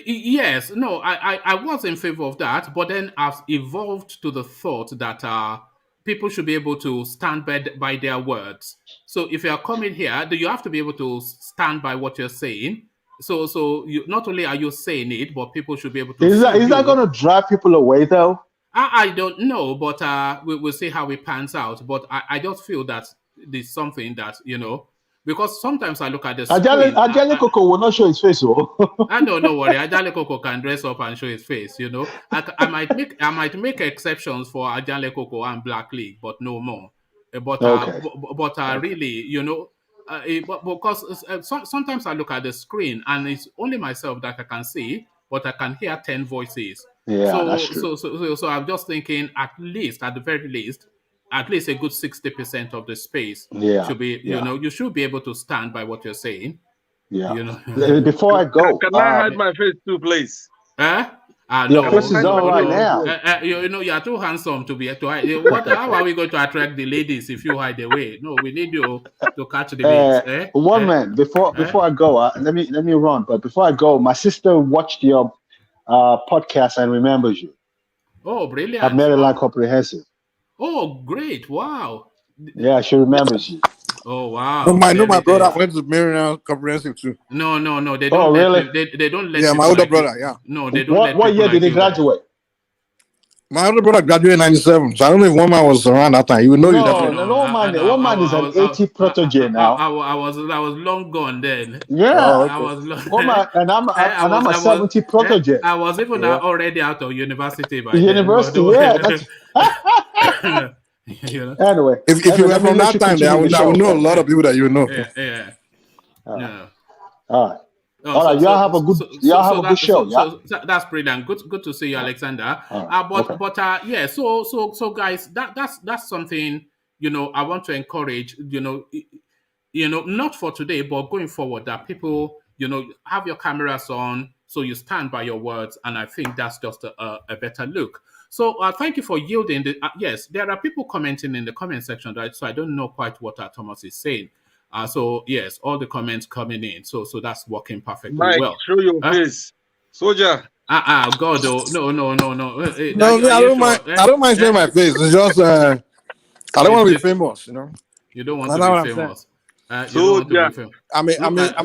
Yes, no, I was in favor of that, but then I've evolved to the thought that people should be able to stand by their words. So if you are coming here, you have to be able to stand by what you're saying. So you not only are you saying it, but people should be able to. Is that going to drive people away though? I don't know, but we'll see how it pans out. But I just feel that there's something that, because sometimes I look at the screen. Ajale Koko will not show his face. No worry. Ajale Koko can dress up and show his face. I might make exceptions for Ajale Koko and Black League, but no more. But really, because sometimes I look at the screen and it's only myself that I can see, but I can hear 10 voices. Yeah, that's true. So I'm just thinking, at the very least, at least a good 60% of the space should be, you should be able to stand by what you're saying. Yeah. You know. Before I go, Can I hide my face too, please? your No, face is on right now. you know, you are too handsome to hide. How are we going to attract the ladies if you hide away? No, we need you to catch the babes. One man, before I go, let me run. But before I go, my sister watched your podcast and remembers you. Oh, brilliant! At Maryland Comprehensive. Oh, great! Wow. Yeah, she remembers you. Oh wow! No, my brother went to Maryland Comprehensive too. No, they don't. Really? They don't let. Yeah, my older brother. Yeah. No, they don't let. What year did he graduate? My older brother graduated in '97, so I don't know if one man was around that time. You would know you definitely. No, one man is an 80 protege now. I was long gone then. Yeah, I was long. One man, and I'm a 70 protege. I was even already out of university by university, then. That's you know? Anyway, if you were from that time, I would know a lot of people that you know. Yeah. All right. All right, y'all have a good show. So that's brilliant. Good to see you, Alexander. So guys, that's something, you know, I want to encourage, you know, not for today, but going forward, that people, you know, have your cameras on, so you stand by your words, and I think that's just a better look. So thank you for yielding. Yes, there are people commenting in the comment section, right? So I don't know quite what Thomas is saying. So yes, all the comments coming in. So that's working perfectly well. Show your face, soldier. God, no. No, I don't mind. I don't mind showing my face. It's just I don't want to be famous, you know. You don't want to be famous. I'm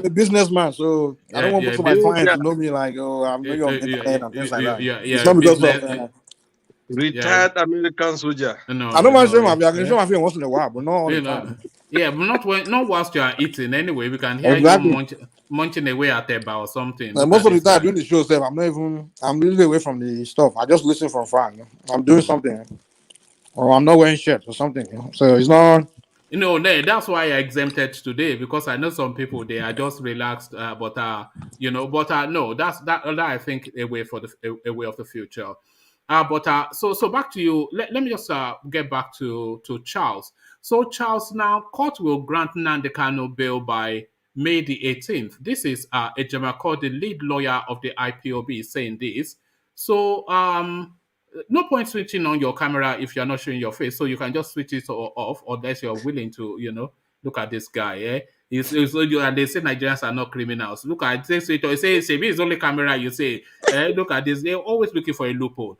a businessman, so I don't want my clients to know me like, oh, I'm really on internet and things like that. It's not because of retired American soldier. No, I don't mind showing my face. I can show my face once in a while, but not all the time. Yeah, but not whilst you are eating. Anyway, we can hear you munching away at a bar or something. Most of the time doing the show, I'm really away from the stuff. I just listen from far. You know? I'm doing something, or I'm not wearing shirts or something. You know? So it's not. You know, that's why I exempted today, because I know some people, they are just relaxed, no, that I think a way of the future. So back to you. Let me just get back to Charles. So Charles, now court will grant Nnamdi Kanu bail by May the 18th. This is Ejimakor, the lead lawyer of the IPOB, saying this. So no point switching on your camera if you're not showing your face. So you can just switch it off, unless you're willing to, you know, look at this guy. And they say Nigerians are not criminals. Look at this. It says it's only camera. You say, look at this. They're always looking for a loophole.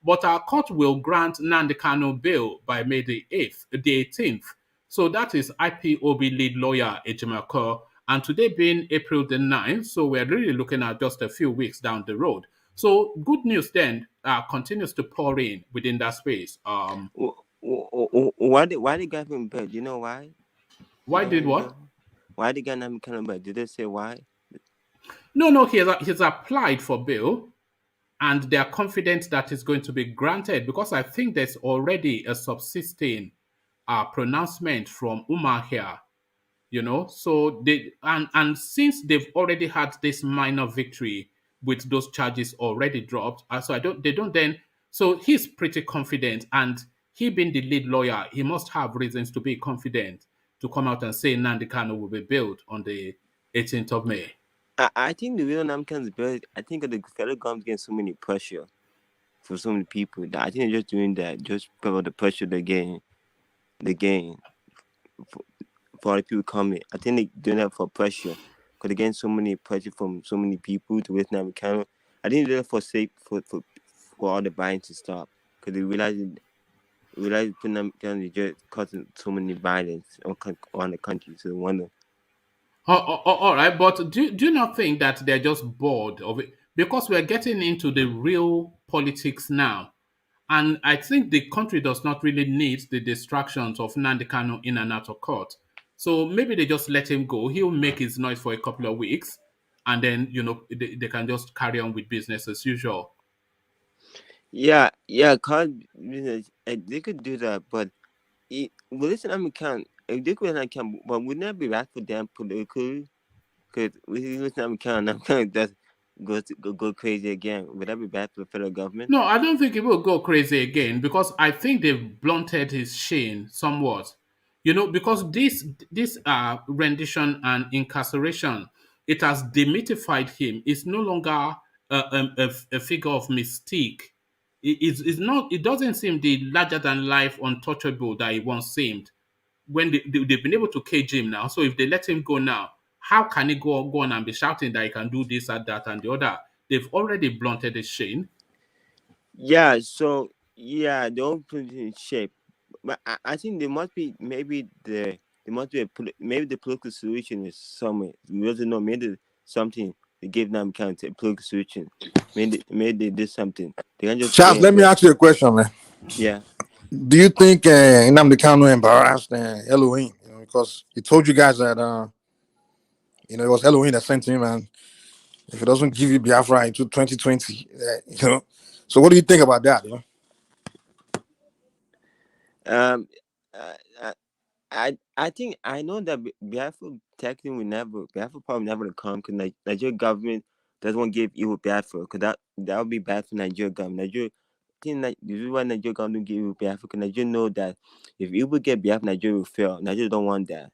But our court will grant Nnamdi Kanu bail by May the 18th. So that is IPOB lead lawyer Ejimakor. And today being April the 9th, so we're really looking at just a few weeks down the road. So good news then continues to pour in within that space. Why they got him bail? Do you know why? Why did what? Why they got him bail? Did they say why? No, he's applied for bail. And they are confident that it's going to be granted, because I think there's already a subsisting pronouncement from Umar here, you know. So and since they've already had this minor victory with those charges already dropped, so he's pretty confident, and he being the lead lawyer, he must have reasons to be confident to come out and say Nnamdi Kanu will be bailed on the 18th of May. I think the real Nnamdi Kanu's bail, I think the federal government getting so many pressure for so many people that I think they're just doing that just because of the pressure they gain for the people coming. I think they're doing that for pressure because they're getting so many pressure from so many people to with Nnamdi Kanu. I think they're for all the violence to stop, because they realize putting Nnamdi Kanu just causing so many violence on the country. So they wonder. All right, but do you not think that they're just bored of it? Because we're getting into the real politics now. And I think the country does not really need the distractions of Nnamdi Kanu in and out of court. So maybe they just let him go. He'll make his noise for a couple of weeks, and then, you know, they can just carry on with business as usual. Yeah, cause they could do that, but listen, if they could but wouldn't that be right for them politically? Because I'm kind of just go crazy again. Would that be bad for the federal government? No, I don't think it will go crazy again, because I think they've blunted his shame somewhat. You know, because this rendition and incarceration, it has demythified him. It's no longer a figure of mystique. It's not. It doesn't seem the larger than life untouchable that he once seemed. When they've been able to cage him now, so if they let him go now, how can he go on and be shouting that he can do this and that and the other? They've already blunted his chin. Yeah. So yeah, they don't put it in shape. But I think there must be maybe the political solution is somewhere. We also know maybe something they gave Nnamdi Kanu a political solution. Maybe they did something. They can just Charles, let me ask you a question, man. Yeah. Do you think Nnamdi Kanu embarrassed Elohim? Because he told you guys that it was Elohim that sent him, and if he doesn't give you Biafra into 2020, So what do you think about that? I think I know that Biafra technically Biafra probably never will come because Nigeria government doesn't want to give evil Biafra because that would be bad for Nigeria government. I think this is why Nigeria government give evil Biafra because Nigeria know that if evil get Biafra, Nigeria will fail. Nigeria don't want that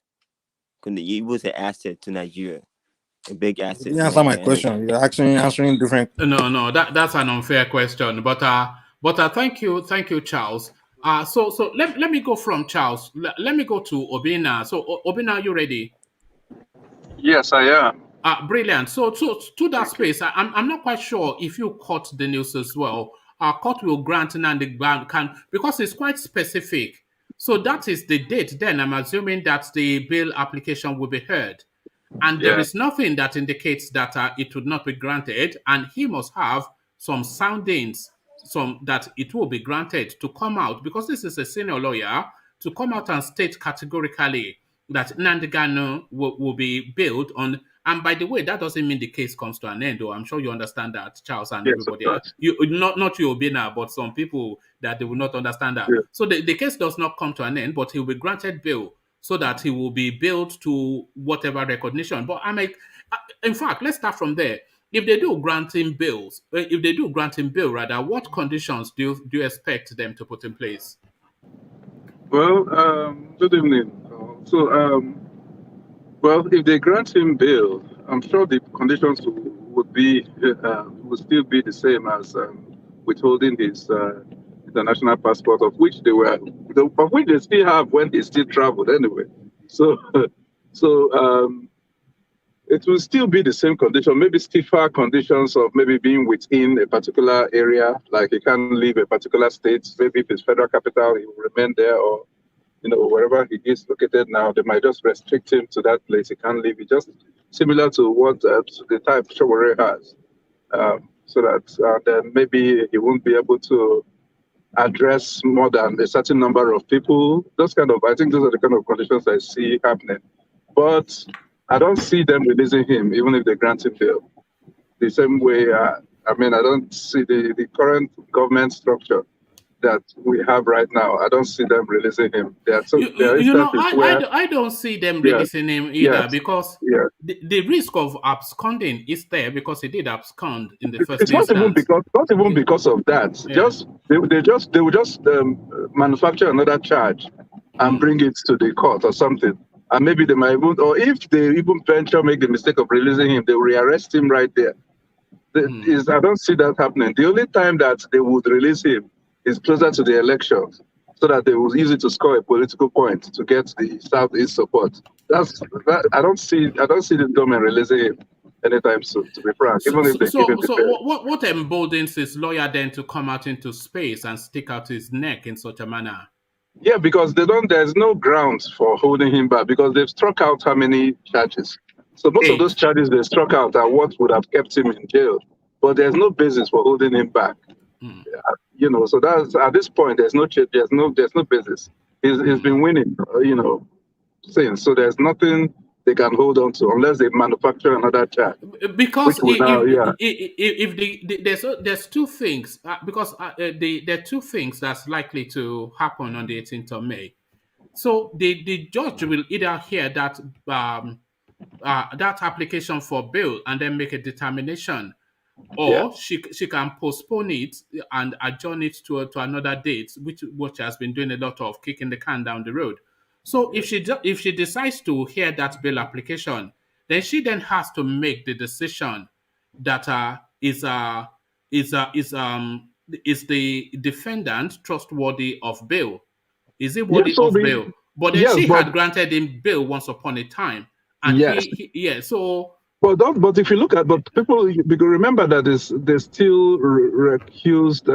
because the evil is an asset to Nigeria, a big asset. You answer my question. You're actually answering different. No, that's an unfair question. But thank you, Charles. So let me go from Charles. Let me go to Obina. So Obina, are you ready? Yes, I am. Brilliant. So to that space, I'm not quite sure if you caught the news as well. Court will grant Nnamdi Kanu because it's quite specific. So that is the date. Then I'm assuming that the bail application will be heard. And there is nothing that indicates that it would not be granted, and he must have some soundings, that it will be granted to come out, because this is a senior lawyer, to come out and state categorically that Nnamdi Kanu will be bailed on. And by the way, that doesn't mean the case comes to an end, though. I'm sure you understand that, Charles, and everybody else. Not you, Obina, but some people that they will not understand that. Yeah. So the case does not come to an end, but he will be granted bail, so that he will be billed to whatever recognition. But in fact, let's start from there. If they do grant him bail, what conditions do you expect them to put in place? Well, good evening. Well, if they grant him bail, I'm sure the conditions would still be the same as withholding his international passport, of which they still have when he still traveled anyway. So it will still be the same condition, maybe stiffer conditions of maybe being within a particular area, like he can't leave a particular state. Maybe if it's federal capital, he will remain there, or wherever he is located now, they might just restrict him to that place. He can't leave. It's just similar to what the type Showore has, so that then maybe he won't be able to address more than a certain number of people. I think those are the kind of conditions I see happening. But I don't see them releasing him, even if they grant him bail. The same way, I don't see the current government structure that we have right now. I don't see them releasing him. I don't see them releasing him either, because the risk of absconding is there, because he did abscond in the first instance. Not even because of that. Yeah. They will just manufacture another charge and bring it to the court or something. And maybe they might even, or if they even venture make the mistake of releasing him, they will rearrest him right there. I don't see that happening. The only time that they would release him is closer to the elections, so that they will use it to score a political point to get the Southeast support. I don't see the government releasing him anytime soon, to be frank. Even if they give him what emboldens his lawyer then to come out into space and stick out his neck in such a manner? Yeah, because there's no grounds for holding him back, because they've struck out how many charges. So most of those charges they struck out are what would have kept him in jail. But there's no basis for holding him back. So that's, at this point, there's no basis. He's been winning, since. So there's nothing they can hold on to unless they manufacture another charge. Because there's two things, because there are two things that's likely to happen on the 18th of May. So the judge will either hear that that application for bail and then make a determination, or she can postpone it and adjourn it to another date, which has been doing a lot of kicking the can down the road. So if she decides to hear that bail application, then she then has to make the decision that is the defendant trustworthy of bail? Is he Yes, worthy of bail? But then yes, she but had granted him bail once upon a time, and yes. so. But if you look at, but people, because remember that they still recused,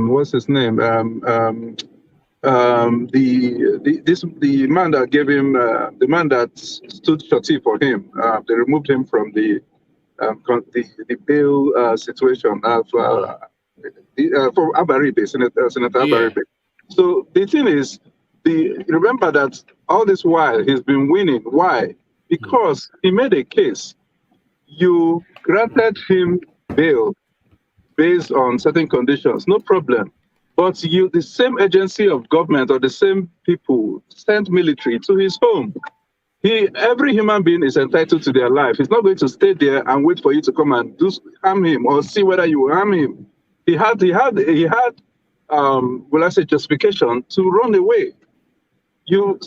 what's his name? The man that gave him, the man that stood shorty for him, they removed him from the bail situation for Abaribe, Senator Abaribe. So the thing is, remember that all this while he's been winning. Why? Because he made a case. You granted him bail based on certain conditions, no problem. But the same agency of government or the same people sent military to his home. Every human being is entitled to their life. He's not going to stay there and wait for you to come and harm him or see whether you will harm him. He had will I say, justification to run away. So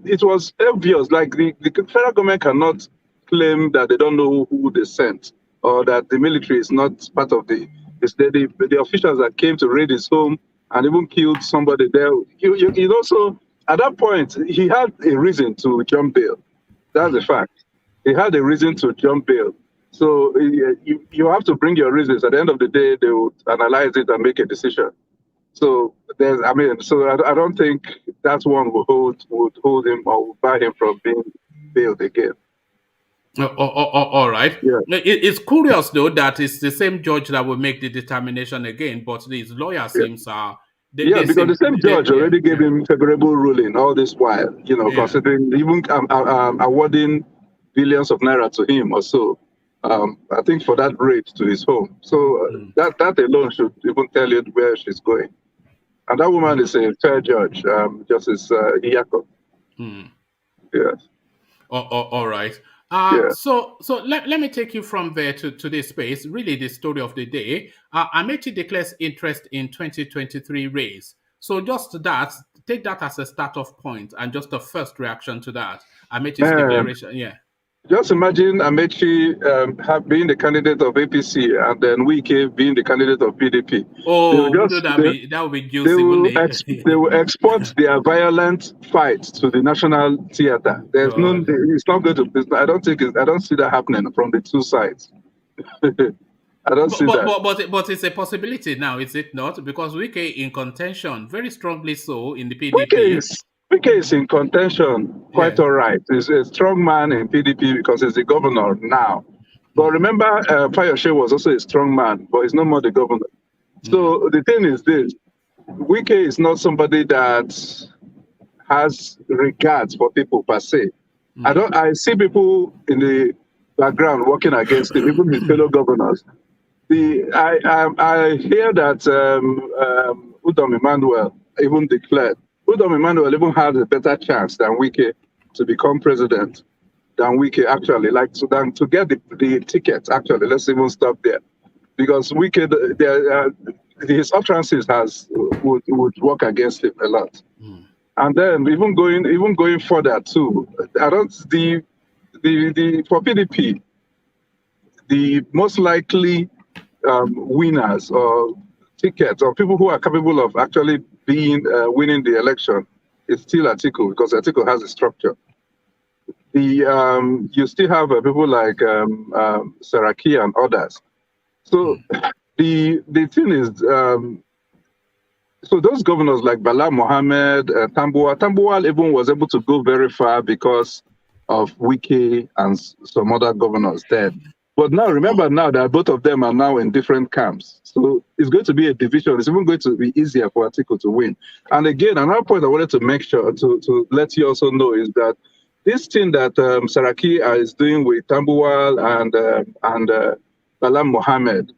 it was obvious. Like the federal government cannot claim that they don't know who they sent, or that the military is not part of the officials that came to raid his home and even killed somebody there. He also, at that point, he had a reason to jump bail. That's a fact. He had a reason to jump bail. So you have to bring your reasons. At the end of the day, they would analyze it and make a decision. So I don't think that one would hold him or would bar him from being bailed again. All right. Yeah. It's curious though that it's the same judge that will make the determination again, but his lawyer seems because the same judge already gave him favorable ruling all this while. Considering even awarding billions of naira to him or so. I think for that raid to his home. So that alone should even tell you where she's going. And that woman is a fair judge, Justice Iyako. Yes. All right. So let me take you from there to this space. Really, the story of the day. Amaechi declares interest in 2023 race. So just that, take that as a start-off point and just a first reaction to that. Amaechi's declaration. Yeah. Just imagine Amaechi being the candidate of APC and then Willbe being the candidate of PDP. Oh, that would be juicy. They will export their violent fight to the national theater. There's it's not going to. I don't see that happening from the two sides. I don't see that. But it's a possibility now, is it not? Because Willbe in contention, very strongly so in the PDP. Willbe is in contention, quite all right. He's a strong man in PDP because he's the governor now. But remember, Fayose was also a strong man, but he's no more the governor. So the thing is this, Willbe is not somebody that has regards for people per se. I see people in the background working against him, even his fellow governors. I hear that Udom Emmanuel even declared. Udom Emmanuel even had a better chance than Willbe to become president than Willbe actually, to get the ticket. Actually, let's even stop there, because Willbe, his utterances would work against him a lot. And then even going further too, for PDP, the most likely winners or tickets or people who are capable of actually winning the election is still Atiku, because Atiku has a structure. You still have people like Saraki and others. So the thing is, so those governors like Bala Mohammed, Tambuwal even was able to go very far because of Willbe and some other governors then. But now, remember now that both of them are now in different camps. So it's going to be a division. It's even going to be easier for Atiku to win. And again, another point I wanted to make sure to let you also know is that this thing that Saraki is doing with Tambuwal and Bala Mohammed,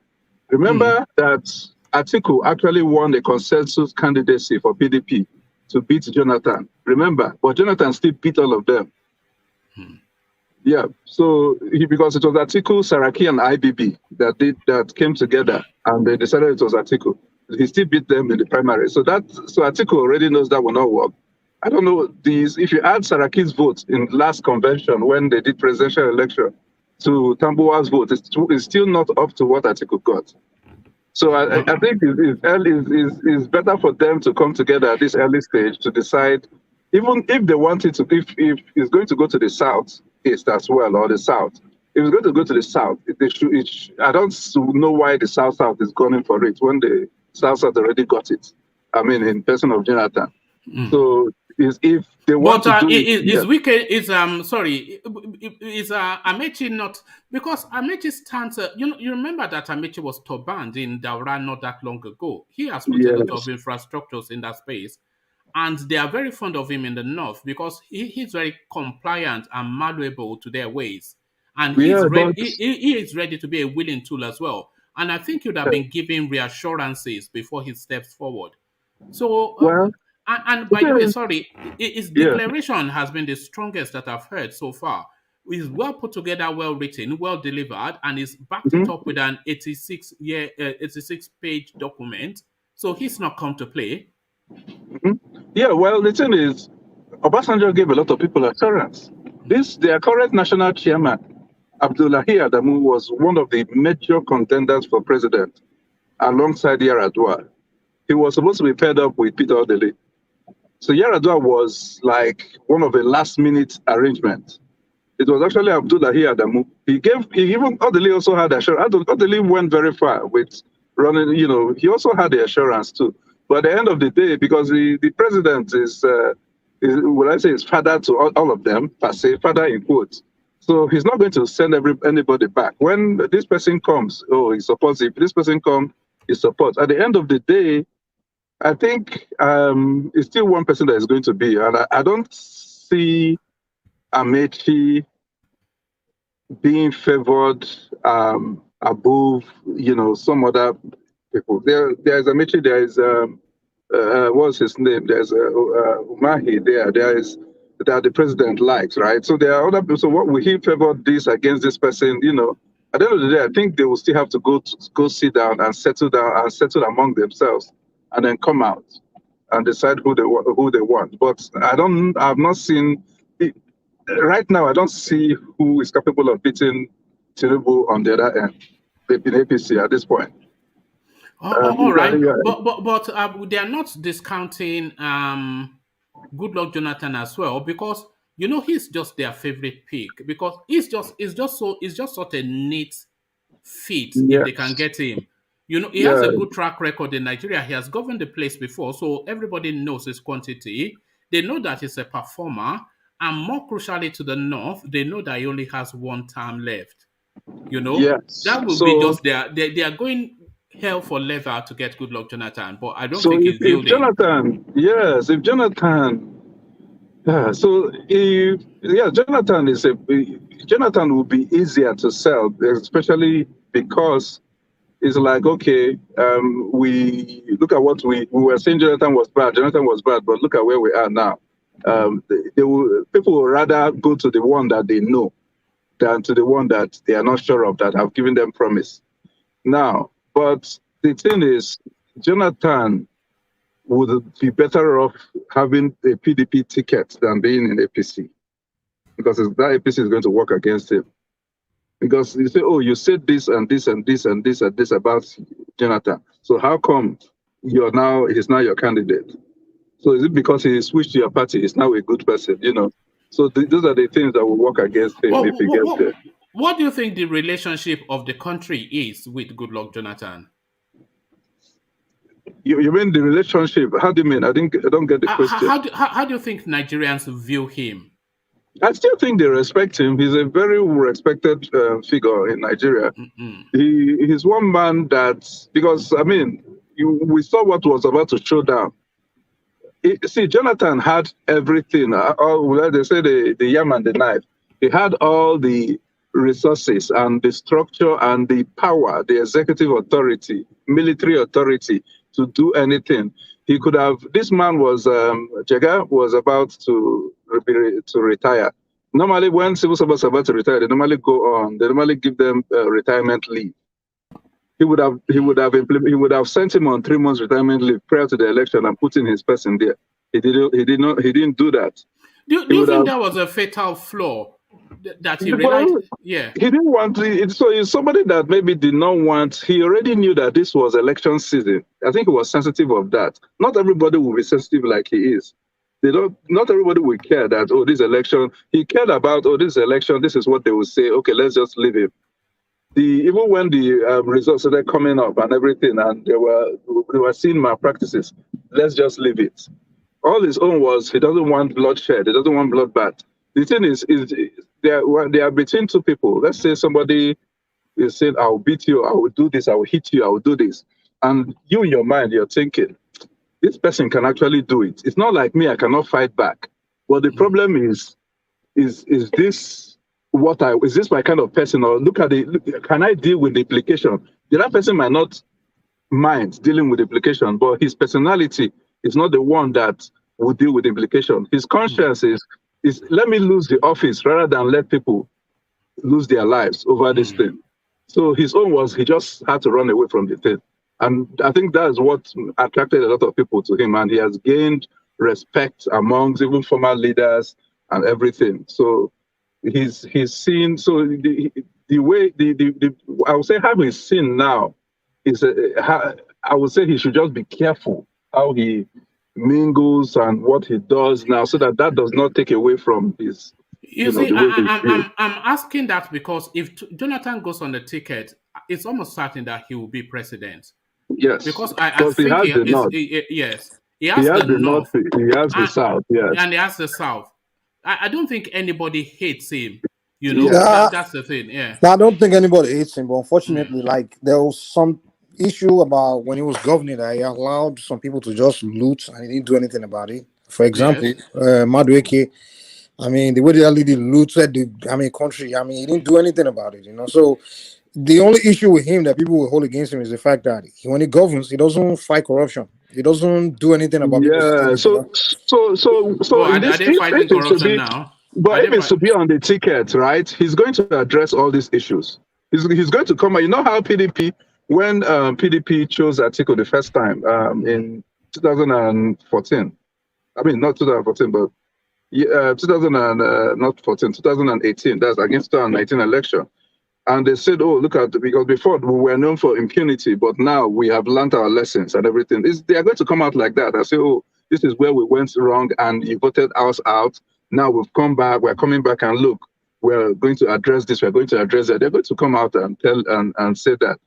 remember that Atiku actually won a consensus candidacy for PDP to beat Jonathan. Remember, but Jonathan still beat all of them. Yeah, so because it was Atiku, Saraki, and IBB that came together, and they decided it was Atiku. He still beat them in the primary. So Atiku already knows that will not work. I don't know if you add Saraki's vote in last convention when they did presidential election, to Tambuwa's vote. It's still not up to what Atiku got. So I think it's better for them to come together at this early stage to decide, even if they wanted to, if it's going to go to the southeast as well, or the south. If it's going to go to the south, I don't know why the south is going for it when the south already got it. I mean, in person of Jonathan. So if they want to do is Amaechi not, because Amaechi stands, you remember that Amaechi was top banned in Daura not that long ago. He has put a lot of infrastructures in that space, and they are very fond of him in the north because he's very compliant and malleable to their ways, and he is ready to be a willing tool as well. And I think you'd have been giving reassurances before he steps forward. So and by the way, sorry, his declaration has been the strongest that I've heard so far. It's well put together, well written, well delivered, and he's backed it up with an 86-page document. So he's not come to play. Yeah, well, the thing is, Obasanjo gave a lot of people assurance. Their current national chairman, Abdullahi Adamu, was one of the major contenders for president alongside Yar'Adua. He was supposed to be paired up with Peter Odili. So Yar'Adua was like one of the last-minute arrangements. It was actually Abdullahi Adamu. Even Odili also had assurance. Odili went very far with running, he also had the assurance too. But at the end of the day, because the president is father to all of them, per se, father in quotes. So he's not going to send anybody back. When this person comes, he supports. If this person comes, he supports. At the end of the day, I think it's still one person that is going to be, and I don't see Amaechi being favored above, some other people. There's Amaechi. There is what's his name? There's Umahi. That the president likes, right? So there are other people. So what will he favor this against this person? At the end of the day, I think they will still have to go sit down and settle among themselves, and then come out and decide who they want. But I've not seen right now. I don't see who is capable of beating Tinubu on the other end in APC at this point. All right, but they are not discounting Goodluck Jonathan as well, because he's just their favorite pick, because it's just such a neat fit if they can get him. He has a good track record in Nigeria. He has governed the place before, so everybody knows his quantity. They know that he's a performer, and more crucially to the north, they know that he only has one term left. That will be just they are going hell for leather to get Goodluck Jonathan, but I don't think he's building. Jonathan will be easier to sell, especially because it's like, okay, we look at what we were saying. Jonathan was bad, but look at where we are now. People will rather go to the one that they know than to the one that they are not sure of, that have given them promise. Now, but the thing is, Jonathan would be better off having a PDP ticket than being in APC, because that APC is going to work against him. Because you say, you said this and this and this and this and this about Jonathan. So how come he's now your candidate? So is it because he switched to your party? He's now a good person, So those are the things that will work against him if he gets there. What do you think the relationship of the country is with Goodluck Jonathan? You mean the relationship? How do you mean? I don't get the question. How do you think Nigerians view him? I still think they respect him. He's a very respected figure in Nigeria. He's one man because we saw what was about to show down. Jonathan had everything. They say the yam and the knife. He had all the resources and the structure and the power, the executive authority, military authority to do anything. He could have. This man was Jega was about to retire. Normally, when civil servants are about to retire, they normally go on. They normally give them retirement leave. He would have sent him on 3 months retirement leave prior to the election and put in his person there. He didn't do that. Do you think that was a fatal flaw? that he realized, yeah. He didn't want to, so he's somebody that maybe did not want, he already knew that this was election season. I think he was sensitive of that. Not everybody will be sensitive like he is. Not everybody will care that, oh, this election, he cared about, oh, this election, this is what they will say, okay, let's just leave him. Even when the results started coming up and everything, and they were seeing malpractices, let's just leave it. All his own was, he doesn't want bloodshed, he doesn't want bloodbath. The thing is they are between two people. Let's say somebody is saying, I'll beat you, I will do this, I will hit you, I will do this. And you in your mind, you're thinking, this person can actually do it. It's not like me, I cannot fight back. But the problem is this my kind of person? Or can I deal with the implication? The other person might not mind dealing with the implication, but his personality is not the one that will deal with the implication. His conscience is let me lose the office rather than let people lose their lives over this thing. So his own was, he just had to run away from the thing. And I think that's what attracted a lot of people to him. And he has gained respect amongst even former leaders and everything. So he's seen, so the way, I would say how he's seen now is, I would say he should just be careful how he mingles and what he does now, so that does not take away from his. You see, I'm asking that because if Jonathan goes on the ticket, it's almost certain that he will be president. Yes, because I think yes, he has the north, he has the south, yes, and he has the south. I don't think anybody hates him. You know, that's the thing. Yeah, I don't think anybody hates him, but unfortunately, like there was some issue about when he was governing that he allowed some people to just loot and he didn't do anything about it. For example, Madueke, I mean, the way the lady looted the country, he didn't do anything about it, you know. So the only issue with him that people will hold against him is the fact that when he governs, he doesn't fight corruption. He doesn't do anything about it. Yeah, so in this, are they fighting corruption now? But if it's to be on the ticket, right, he's going to address all these issues. He's going to come. You know how PDP, when PDP chose Atiku the first time in 2014, I mean not 2014, but 2018. That's against 2019 election. And they said, oh, look at, because before we were known for impunity, but now we have learned our lessons and everything. They are going to come out like that and say, oh, this is where we went wrong and you voted us out. Now we've come back, we're coming back and look, we're going to address this, we're going to address that. They're going to come out and tell and say that.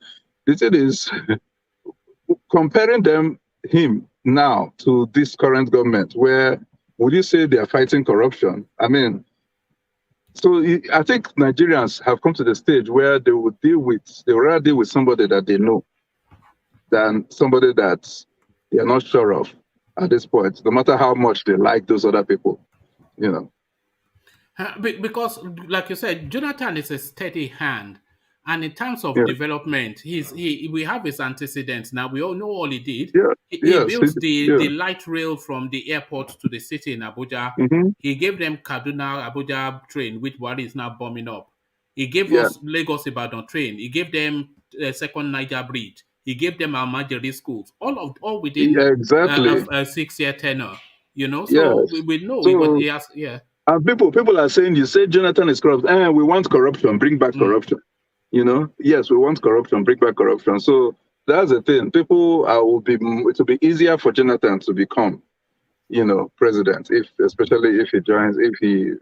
The thing is, comparing him now to this current government, where would you say they are fighting corruption? I mean, so I think Nigerians have come to the stage where they would rather deal with somebody that they know than somebody that they are not sure of at this point, no matter how much they like those other people, you know. Because, like you said, Jonathan is a steady hand. And in terms of development, we have his antecedents now. We all know all he did. He built the light rail from the airport to the city in Abuja. He gave them Kaduna-Abuja train, which Buhari is now bombing up. He gave us Lagos-Ibadan train. He gave them second Niger bridge. He gave them Almajiri schools. All within a 6-year tenure. You know, so we know what he has. Yeah. And people are saying, you say Jonathan is corrupt. We want corruption. Bring back corruption. You know, yes, we want corruption, bring back corruption. So that's the thing. It will be easier for Jonathan to become, you know, president, especially if he joins, if the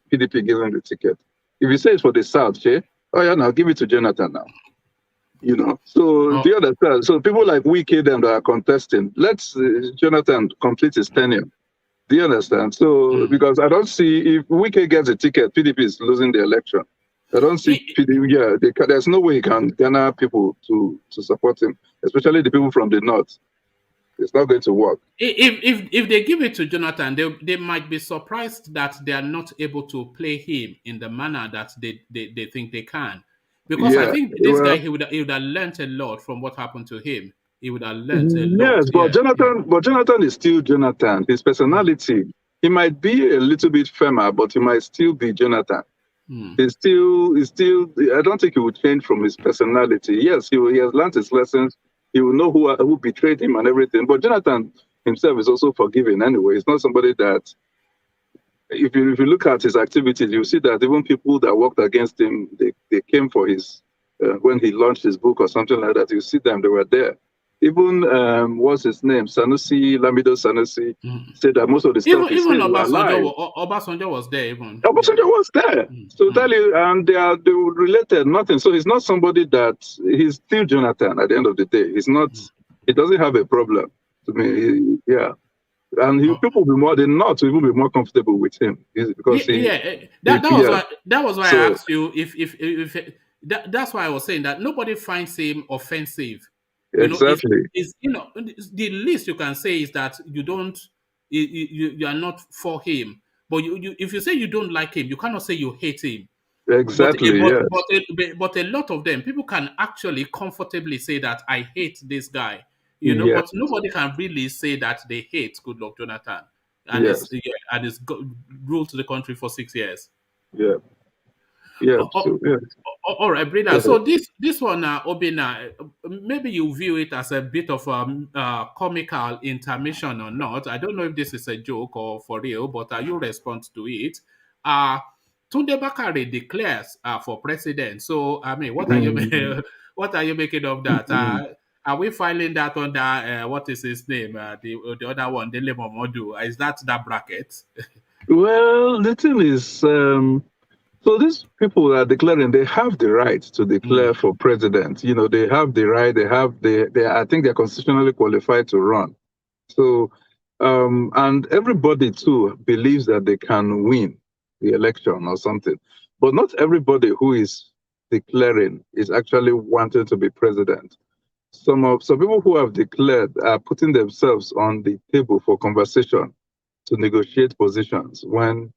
PDP gives him the ticket. If he says for the South, now give it to Jonathan now. You know, so do you understand? So people like Wike them that are contesting, let's Jonathan complete his tenure. Do you understand? So because I don't see, if Wike gets a ticket, PDP is losing the election. I don't see there's no way he can garner people to support him, especially the people from the north. It's not going to work. If they give it to Jonathan, they might be surprised that they are not able to play him in the manner that they think they can. Because I think this guy, he would have learned a lot from what happened to him. He would have learned a lot. Yes, but Jonathan is still Jonathan. His personality, he might be a little bit firmer, but he might still be Jonathan. He's still. I don't think he would change from his personality. Yes, he has learned his lessons. He will know who betrayed him and everything. But Jonathan himself is also forgiving anyway. He's not somebody that if you look at his activities, you see that even people that worked against him, they came for his when he launched his book or something like that. You see them, they were there. Even what's his name, Sanusi Lamido Sanusi, said that most of the stuff he said were lies. Obasanjo was there even. Obasanjo was there. So tell you, and they were related, nothing. So he's not somebody that he's still Jonathan at the end of the day. He's not. He doesn't have a problem. To me, yeah. And people will be more than not to even be more comfortable with him because that was why I asked you if that's why I was saying that nobody finds him offensive. Exactly. The least you can say is that you are not for him. But if you say you don't like him, you cannot say you hate him. Exactly. But a lot of them, people can actually comfortably say that I hate this guy. But nobody can really say that they hate Goodluck Jonathan and his ruled the country for 6 years. Yeah. All right, Brida. So this one, Obina, maybe you view it as a bit of a comical intermission or not. I don't know if this is a joke or for real, but you respond to it. Tunde Bakare declares for president. So, I mean, what are you making of that? Are we filing that under what is his name? The other one, Dele Momodu. Is that bracket? Well, the thing is, so these people are declaring they have the right to declare for president. They have the right. I think they're constitutionally qualified to run. So, and everybody too believes that they can win the election or something. But not everybody who is declaring is actually wanting to be president. Some people who have declared are putting themselves on the table for conversation to negotiate positions when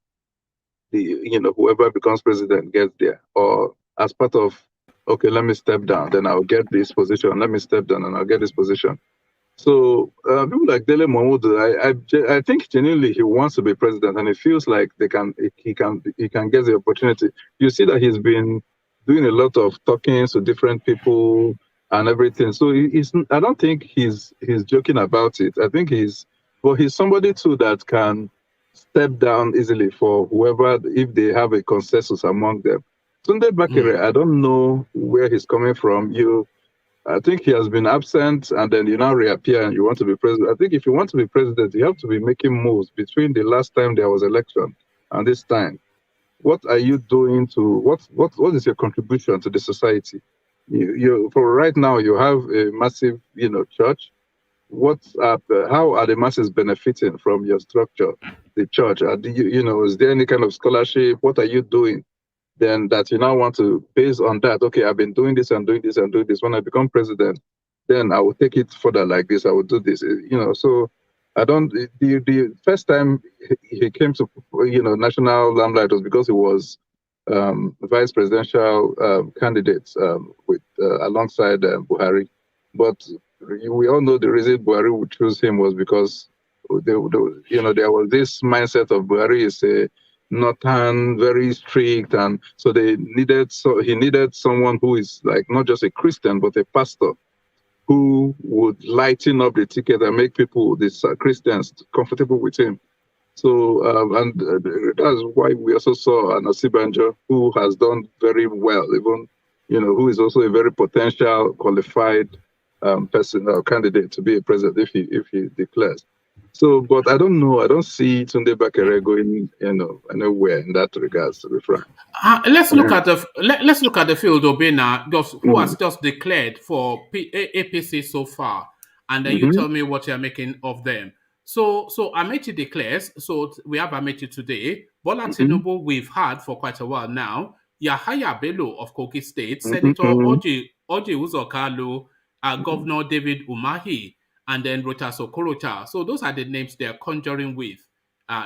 whoever becomes president gets there, or as part of, okay, let me step down, then I'll get this position. Let me step down and I'll get this position. So people like Dele Momodu, I think genuinely he wants to be president, and it feels like he can get the opportunity. You see that he's been doing a lot of talking to different people and everything. So I don't think he's joking about it. I think he's somebody too that can step down easily for whoever, if they have a consensus among them. Tunde Bakare, I don't know where he's coming from. I think he has been absent and then you now reappear and you want to be president. I think if you want to be president, you have to be making moves between the last time there was election and this time. What are you doing what is your contribution to the society? For right now, you have a massive, church. How are the masses benefiting from your structure, the church? Is there any kind of scholarship? What are you doing? Then that you now want to, based on that, okay, I've been doing this and doing this and doing this. When I become president, then I will take it further like this. I will do this, So I don't. The first time he came to, national limelight was because he was vice presidential candidate alongside Buhari, but we all know the reason Buhari would choose him was because there was this mindset of Buhari is a northern, very strict, and so he needed someone who is like not just a Christian but a pastor who would lighten up the ticket and make people, these Christians, comfortable with him. So that's why we also saw an Osibanjo who has done very well, even who is also a very potential, qualified person or candidate to be a president if he declares. So, but I don't know. I don't see Tunde Bakare going, anywhere in that regards. To be frank. Let's look at the field, Obina, who has just declared for APC so far, and then you tell me what you're making of them. So Amaechi declares. So we have Amaechi today. Bola Tinubu we've had for quite a while now. Yahaya Bello of Kogi State, Senator Oji Uzokalu, Governor David Umahi, and then Rotaso Okorocha. So those are the names they are conjuring with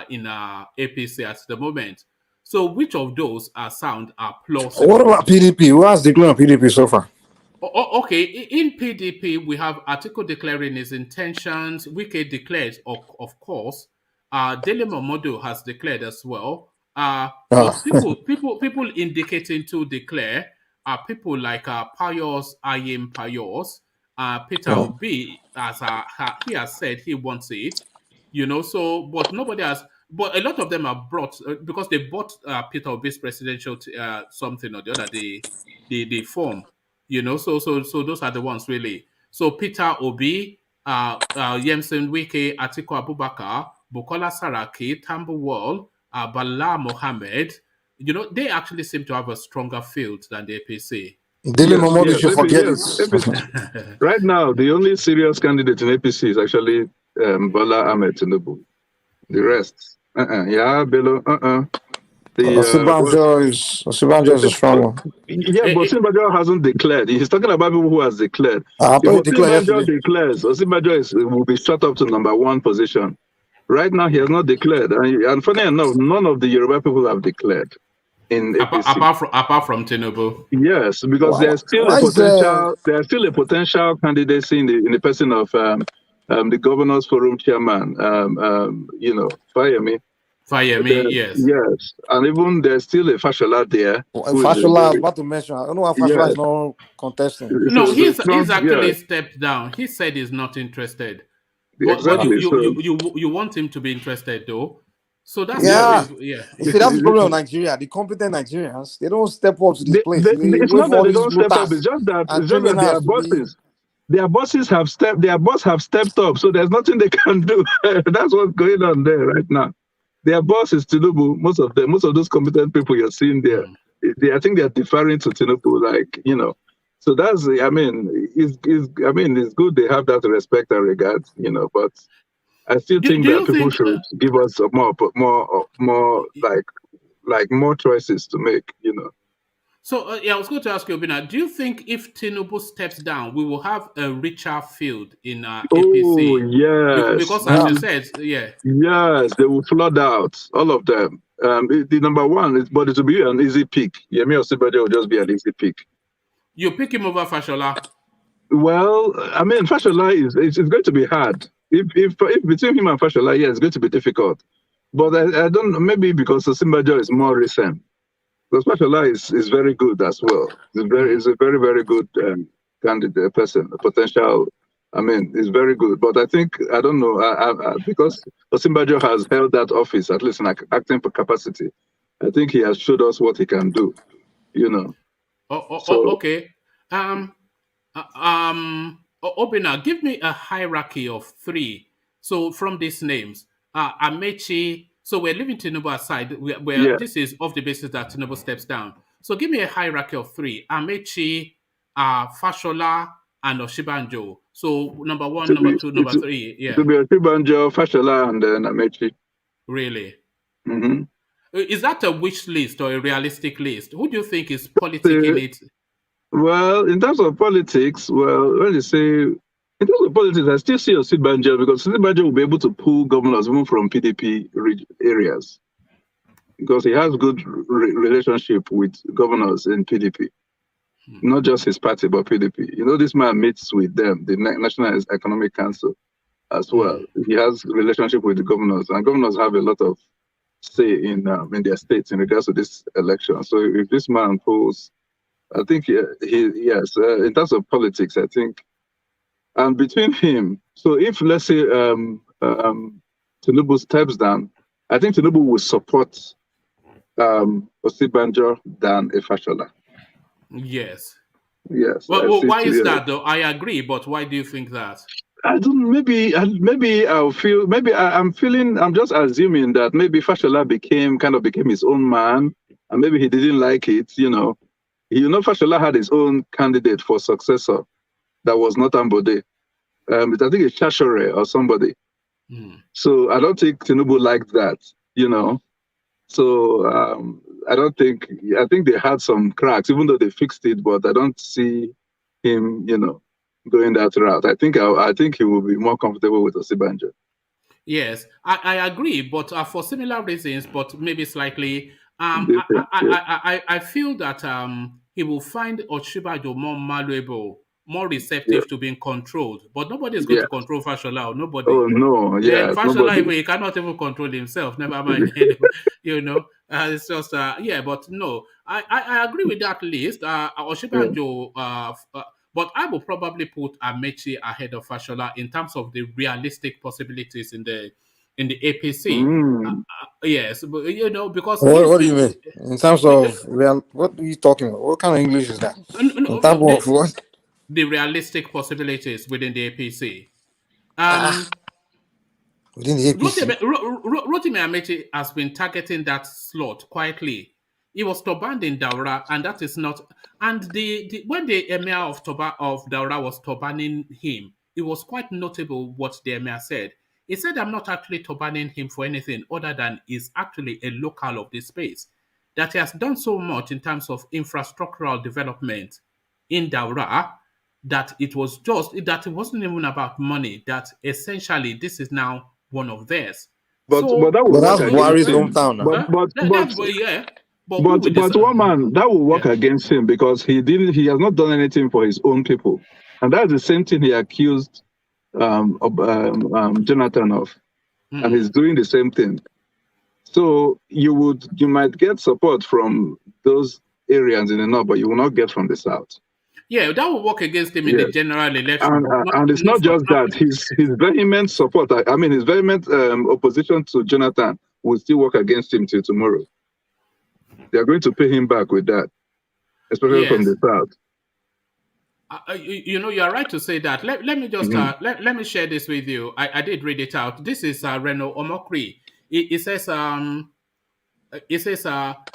in APC at the moment. So which of those are plausible? What about PDP? Who has declared PDP so far? Okay, in PDP, we have Atiku declaring his intentions. Wike declared, of course. Dele Momodu has declared as well. But people indicating to declare are people like Pius Ayim Pius. Peter Obi, he has said he wants it. So, but nobody has. But a lot of them are brought because they bought Peter Obi's presidential something or the other. The form, So those are the ones really. So Peter Obi, Yemsen Wike, Atiku Abubakar, Bukola Saraki, Tambuwal, Bala Mohammed. They actually seem to have a stronger field than the APC. Daily Momodu should forget it. Right now, the only serious candidate in APC is actually Bola Ahmed Tinubu. The rest, yeah, Bello, Osibanjo is a strong one. Yeah, but Osibanjo hasn't declared. He's talking about people who has declared. I thought he declared Osibanjo declares, Osibanjo will be shot up to number 1 position. Right now, he has not declared. And funny enough, none of the Yoruba people have declared. Apart from Tinubu. Yes, because there's still a potential candidacy in the person of the Governors Forum chairman, Fayemi. Yes. Yes, and even there's still a Fashola there. Fashola, I was about to mention. I don't know why Fashola is not contesting. No, he's actually stepped down. He said he's not interested. Exactly. But you want him to be interested though. So that's You see, that's the problem of Nigeria. The competent Nigerians, they don't step up to this place. It's not that they don't step up. It's just that their bosses. Their bosses have stepped up, so there's nothing they can do. That's what's going on there right now. Their boss is Tinubu. Most of those competent people you're seeing there, I think they're deferring to Tinubu, So that's, it's good they have that respect and regard, but I still think that people should give us more more choices to make, So I was going to ask you, Obina, do you think if Tinubu steps down, we will have a richer field in APC? Oh, yes. Because as you said, Yes, they will flood out, all of them. The number one is, but it will be an easy pick. Yemi Osinbajo will just be an easy pick. You pick him over Fashola? Well, Fashola it's going to be hard. If between him and Fashola, it's going to be difficult. But I don't know, maybe because Osinbajo is more recent. Because Fashola is very good as well. He's a very, very good candidate person, potential. He's very good. But I think, I don't know, because Osinbajo has held that office, at least in acting capacity, I think he has showed us what he can do, Okay. Obina, give me a hierarchy of 3. So from these names, Amaechi. So we're leaving Tinubu aside. This is off the basis that Tinubu steps down. So give me a hierarchy of 3: Amaechi, Fashola, and Osinbajo. So number 1, number 2, number 3. Yeah. It will be Osinbajo, Fashola, and then Amaechi. Really? Mm-hmm. Is that a wish list or a realistic list? Who do you think is politicking in it? Well, in terms of politics, in terms of politics, I still see Osinbajo because Osinbajo will be able to pull governors even from PDP areas because he has good relationship with governors in PDP, not just his party, but PDP. This man meets with them, the National Economic Council, as well. He has relationship with the governors, and governors have a lot of say in their states in regards to this election. So if this man pulls, I think in terms of politics, I think. And between him, so if let's say Tinubu steps down, I think Tinubu will support Osinbajo than Fashola. Yes. Yes. Well, why is that though? I agree, but why do you think that? I don't. Maybe I'm just assuming that maybe Fashola became his own man, and maybe he didn't like it. Fashola had his own candidate for successor that was not Ambode. I think it's Shashore or somebody. So I don't think Tinubu liked that, So I think they had some cracks, even though they fixed it, but I don't see him, going that route. I think he will be more comfortable with Osinbajo. Yes, I agree, but for similar reasons, but maybe slightly. I feel that he will find Osinbajo more malleable, more receptive to being controlled. But nobody is going to control Fashola, or nobody. Oh no, yeah. Fashola, he cannot even control himself. Never mind, it's just but no, I agree with that list. Osinbajo, but I will probably put Amaechi ahead of Fashola in terms of the realistic possibilities in the in the APC. Yes, but because What do you mean? In terms of what are you talking about? What kind of English is that? In terms of what? the realistic possibilities within the APC. Within the APC. Rotimi Amaechi has been targeting that slot quietly. He was turbaned in Daura, and that is not. And when the emir of Daura was turbaning him, it was quite notable what the emir said. He said, "I'm not actually turbaning him for anything other than he's actually a local of this space. That he has done so much in terms of infrastructural development in Daura that it wasn't even about money. That essentially this is now one of theirs." But that But will that's work against Buhari's him. hometown now. But one man that will work against him because he has not done anything for his own people, and that's the same thing he accused Jonathan of, and he's doing the same thing. So you might get support from those areas in the north, but you will not get from the south. Yeah, that will work against him in the general election. And it's not just that. His vehement support, his vehement opposition to Jonathan will still work against him till tomorrow. They are going to pay him back with that, especially from the south. You are right to say that. Let me just let me share this with you. I did read it out. This is Reno Omokri. It says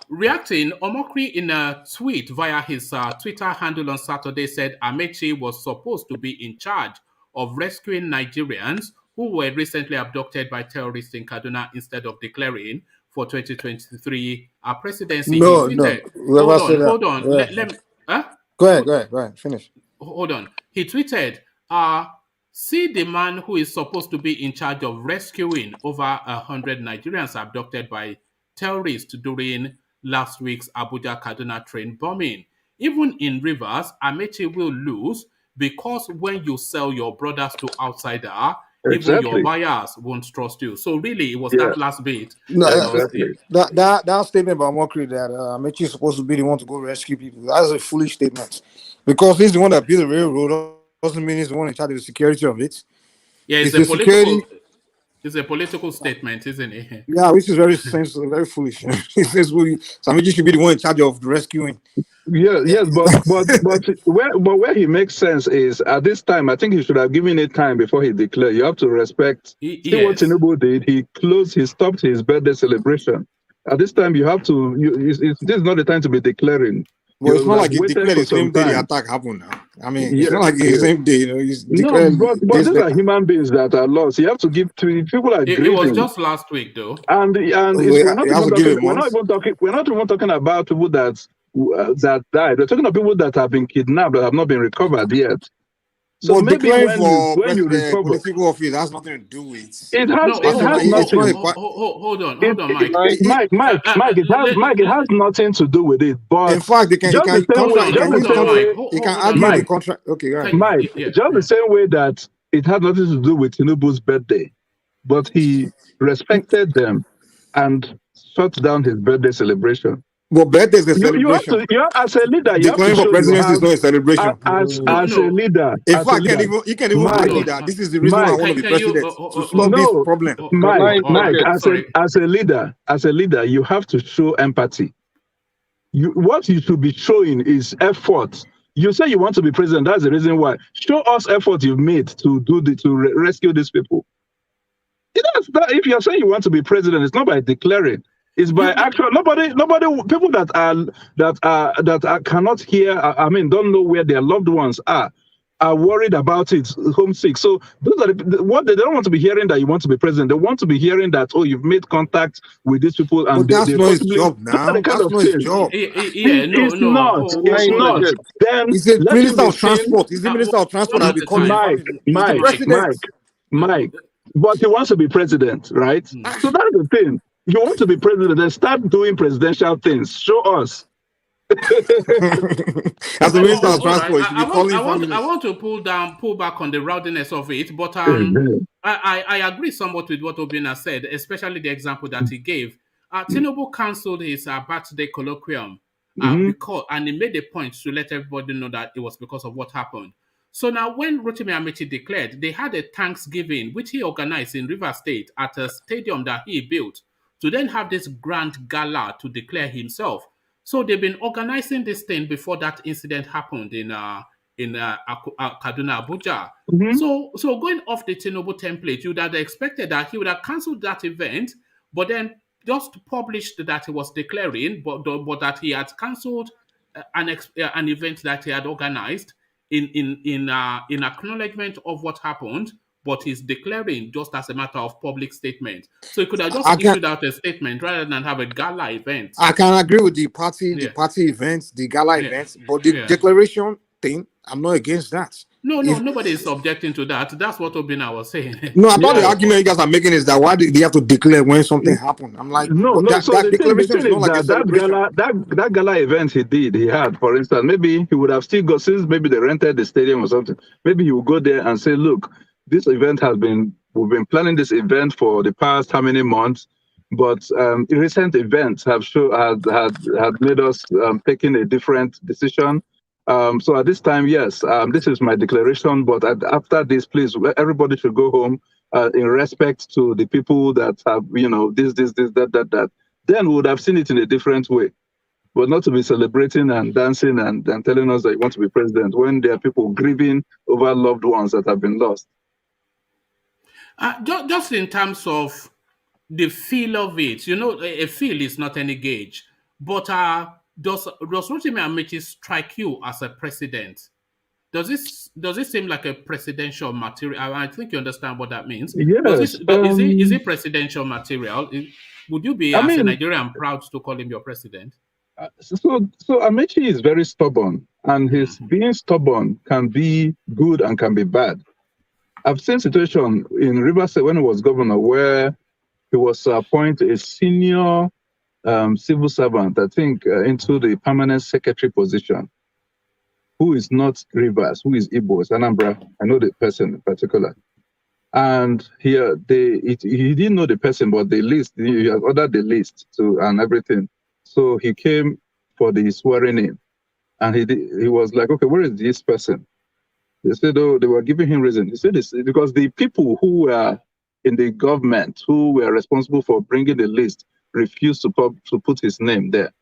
reacting, Omokri in a tweet via his Twitter handle on Saturday said Amaechi was supposed to be in charge of rescuing Nigerians who were recently abducted by terrorists in Kaduna instead of declaring for 2023 presidency. No. Hold on. Yeah. Go ahead. Finish. Hold on. He tweeted, see the man who is supposed to be in charge of rescuing over 100 Nigerians abducted by terrorists during last week's Abuja-Kaduna train bombing. Even in Rivers, Amaechi will lose because when you sell your brothers to outsider, even your buyers won't trust you. So really, it was that last bit. That statement by Mokri that Amaechi is supposed to be the one to go rescue people. That's a foolish statement. Because he's the one that built the railroad doesn't mean he's the one in charge of the security of it. Yeah, it's a political statement, isn't it? Yeah, which is very sensitive, very foolish. He says Amaechi should be the one in charge of rescuing. Yes, but where he makes sense is at this time. I think he should have given it time before he declared. You have to respect. See what Tinubu did. He stopped his birthday celebration. At this time, you have to. This is not the time to be declaring. Well, it's not like he declared the same day the attack happened now. I mean, it's not like the same day, he's declared. No, but these are human beings that are lost. You have to give to people are grieving. It was just last week, though. And we're not even talking about people that died. We're talking about people that have been kidnapped that have not been recovered yet. So well, maybe when you recover, political office has nothing to do with it. Has nothing. Hold on, Mike. It has nothing to do with it. But in fact, he can argue the contract. Okay, right. Mike, the same way that it had nothing to do with Tinubu's birthday, but he respected them and shut down his birthday celebration. Well, birthday is a celebration. As a leader, declaring for presidency is not a celebration. As a leader, in fact, you can even argue that this is the reason why I want to be president to solve this problem. Mike, as a leader, you have to show empathy. What you should be showing is effort. You say you want to be president. That's the reason why. Show us effort you've made to rescue these people. If you're saying you want to be president, it's not by declaring. It's by actual nobody. People that cannot hear. Don't know where their loved ones are worried about it, homesick. So those are what they don't want to be hearing that you want to be president. They want to be hearing that you've made contact with these people and that's not his job now. That's not his job. It's not. Then he's a minister of transport. He's the minister of transport. I'll be calling Mike. But he wants to be president, right? So that's the thing. You want to be president, then start doing presidential things. Show us. As the minister of transport, I want to pull back on the rowdiness of it, but I agree somewhat with what Obina said, especially the example that he gave. Tinubu cancelled his birthday colloquium and he made a point to let everybody know that it was because of what happened. So now when Rotimi Amaechi declared, they had a Thanksgiving, which he organized in River State at a stadium that he built, to then have this grand gala to declare himself. So they've been organizing this thing before that incident happened in Kaduna, Abuja. Mhm. So going off the Tinubu template, you'd have expected that he would have cancelled that event, but then just published that he was declaring, but that he had cancelled an event that he had organized in acknowledgement of what happened, but he's declaring just as a matter of public statement. So he could have just issued out a statement rather than have a gala event. I can agree with the party events, the gala events, but the declaration thing, I'm not against that. No, nobody is objecting to that. That's what Obina was saying. No, I thought the argument you guys are making is that why do they have to declare when something happened? I'm like, no. So that the declaration thing is not like a celebration. that gala event he had, for instance, maybe he would have still got, since maybe they rented the stadium or something. Maybe he would go there and say, look, this event we've been planning this event for the past how many months, but recent events have had made us taking a different decision. So at this time, yes, this is my declaration. But after this, please, everybody should go home in respect to the people that have, this, that. Then we would have seen it in a different way. But not to be celebrating and dancing and telling us that you want to be president when there are people grieving over loved ones that have been lost. Just in terms of the feel of it, a feel is not any gauge. But does Rotimi Amaechi strike you as a president? Does it seem like a presidential material? I think you understand what that means. Yes. Is it presidential material? Would you be, as a Nigerian, proud to call him your president? So Amaechi is very stubborn, and his being stubborn can be good and can be bad. I've seen situation in Rivers State when he was governor where he was appointed a senior civil servant, I think, into the permanent secretary position, who is not Rivers, who is Igbo, it's Anambra. I know the person in particular. And here he didn't know the person, but the list, he had ordered the list and everything. So he came for the swearing in, and he was like, okay, where is this person? They said, oh, they were giving him reason. He said this because the people who were in the government who were responsible for bringing the list refused to put his name there.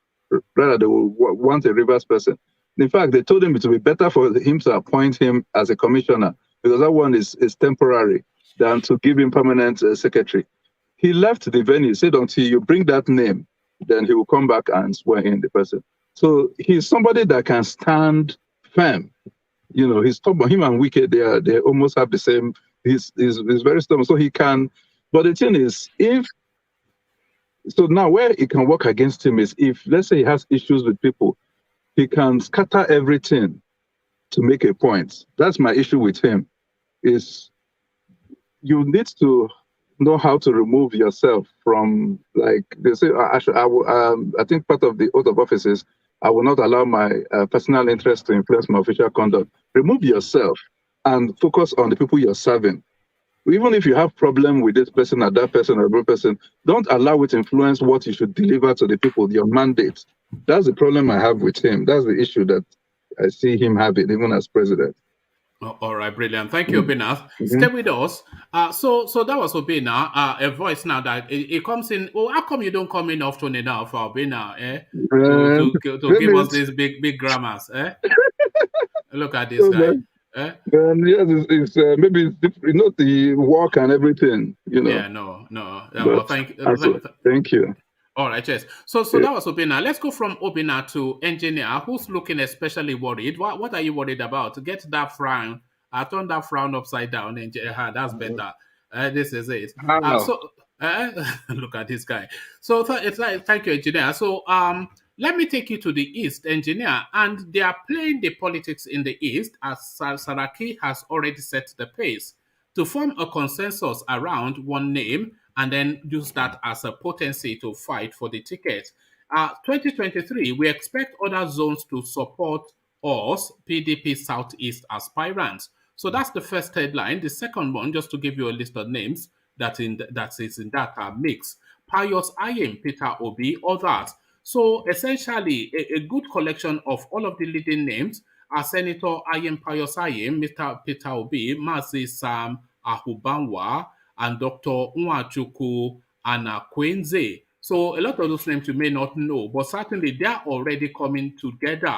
Rather, they would want a Rivers person. In fact, they told him it would be better for him to appoint him as a commissioner, because that one is temporary, than to give him permanent secretary. He left the venue, said until you bring that name, then he will come back and swear in the person. So he's somebody that can stand firm. He's stubborn. Him and Wike, they almost have the same. He's very stubborn, so he can. But the thing is, now where it can work against him is if, let's say, he has issues with people, he can scatter everything to make a point. That's my issue with him. Is you need to know how to remove yourself from, like they say. I think part of the oath of office is, I will not allow my personal interest to influence my official conduct. Remove yourself and focus on the people you're serving. Even if you have problem with this person or that person or that person, don't allow it to influence what you should deliver to the people, your mandate. That's the problem I have with him. That's the issue that I see him having, even as president. All right, brilliant. Thank you, Obina. Stay with us. So that was Obina, a voice now that it comes in. Oh, how come you don't come in often enough, Obina, to give us these big grammars? Look at this guy. Yes, it's maybe it's different, the work and everything, Yeah, no. Well, thank you. All right, yes. So that was Obina. Let's go from Obina to engineer, who's looking especially worried. What are you worried about? Get that frown. Turn that frown upside down, engineer. That's better. This is it. Look at this guy. So thank you, engineer. So let me take you to the East, engineer, and they are playing the politics in the East as Saraki has already set the pace to form a consensus around one name and then use that as a potency to fight for the ticket. 2023, we expect other zones to support us, PDP Southeast aspirants. So that's the first headline. The second one, just to give you a list of names that is in that mix. Pius Ayem, Peter Obi, others. So essentially, a good collection of all of the leading names. Senator Ayem Payosayem, Mr. Peter Obi, Mazi Sam Ahubanwa, and Dr. Nwachukwu Anakwenze. So a lot of those names you may not know, but certainly they are already coming together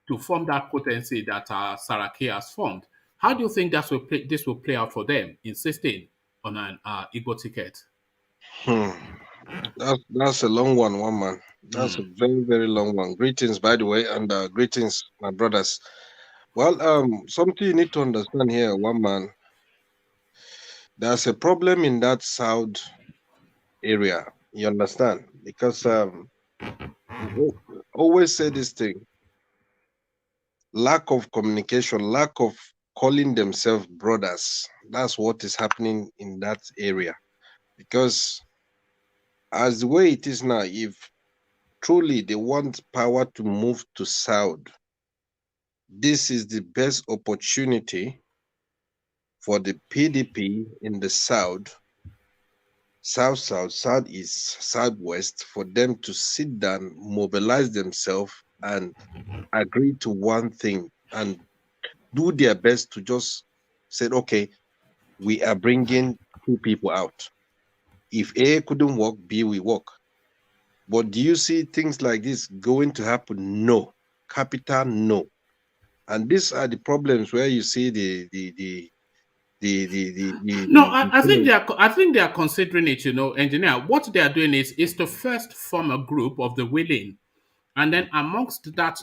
to form that potency that Saraki has formed. How do you think this will play out for them, insisting on an Igbo ticket? That's a long one man. That's a very, very long one. Greetings, by the way, and greetings, my brothers. Well, something you need to understand here, one man. There's a problem in that South area. You understand? Because always say this thing: lack of communication, lack of calling themselves brothers. That's what is happening in that area. Because as the way it is now, if truly they want power to move to South, this is the best opportunity for the PDP in the South, Southeast, Southwest, for them to sit down, mobilize themselves, and agree to one thing and do their best to just say, okay, we are bringing two people out. If A couldn't work, B will work. But do you see things like this going to happen? No. Capital, no. And these are the problems where you see I think they are considering it, engineer. What they are doing is to first form a group of the willing, and then amongst that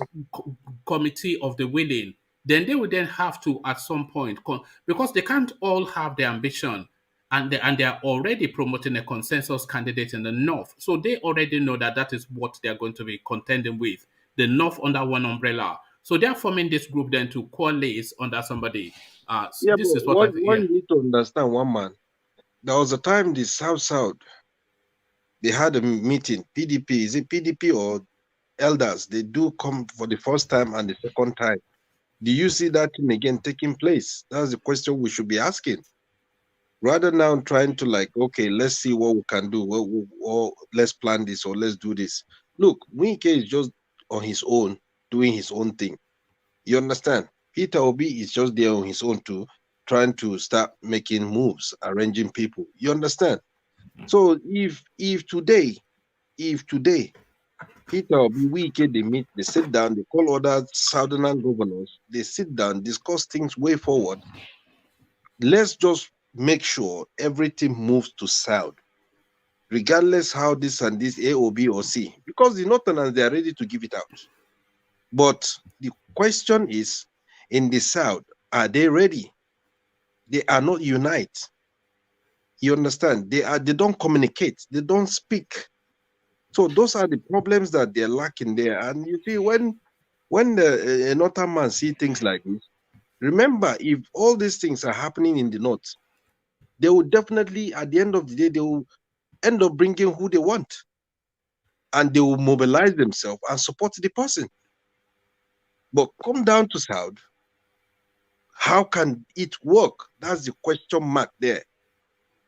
committee of the willing, then they would then have to at some point, because they can't all have the ambition, and they are already promoting a consensus candidate in the North. So they already know that is what they are going to be contending with, the North under one umbrella. So they are forming this group then to coalesce under somebody. This is what you need to understand, one man. There was a time the South, they had a meeting. PDP, is it PDP or elders? They do come for the first time and the second time. Do you see that thing again taking place? That's the question we should be asking. Rather now trying to okay, let's see what we can do. Or let's plan this or let's do this. Look, Wike is just on his own, doing his own thing. You understand? Peter Obi is just there on his own too, trying to start making moves, arranging people. You understand? So if today, Peter Obi, Wike, they meet, they sit down, they call other southern governors, they sit down, discuss things way forward. Let's just make sure everything moves to South, regardless how this and this A or B or C, because the Northerners, they are ready to give it out. But the question is, in the South, are they ready? They are not unite. You understand? They don't communicate. They don't speak. So those are the problems that they're lacking there. And you see, when a Northern man see things like this, remember, if all these things are happening in the North, they will definitely, at the end of the day, they will end up bringing who they want. And they will mobilize themselves and support the person. But come down to South, how can it work? That's the question mark there.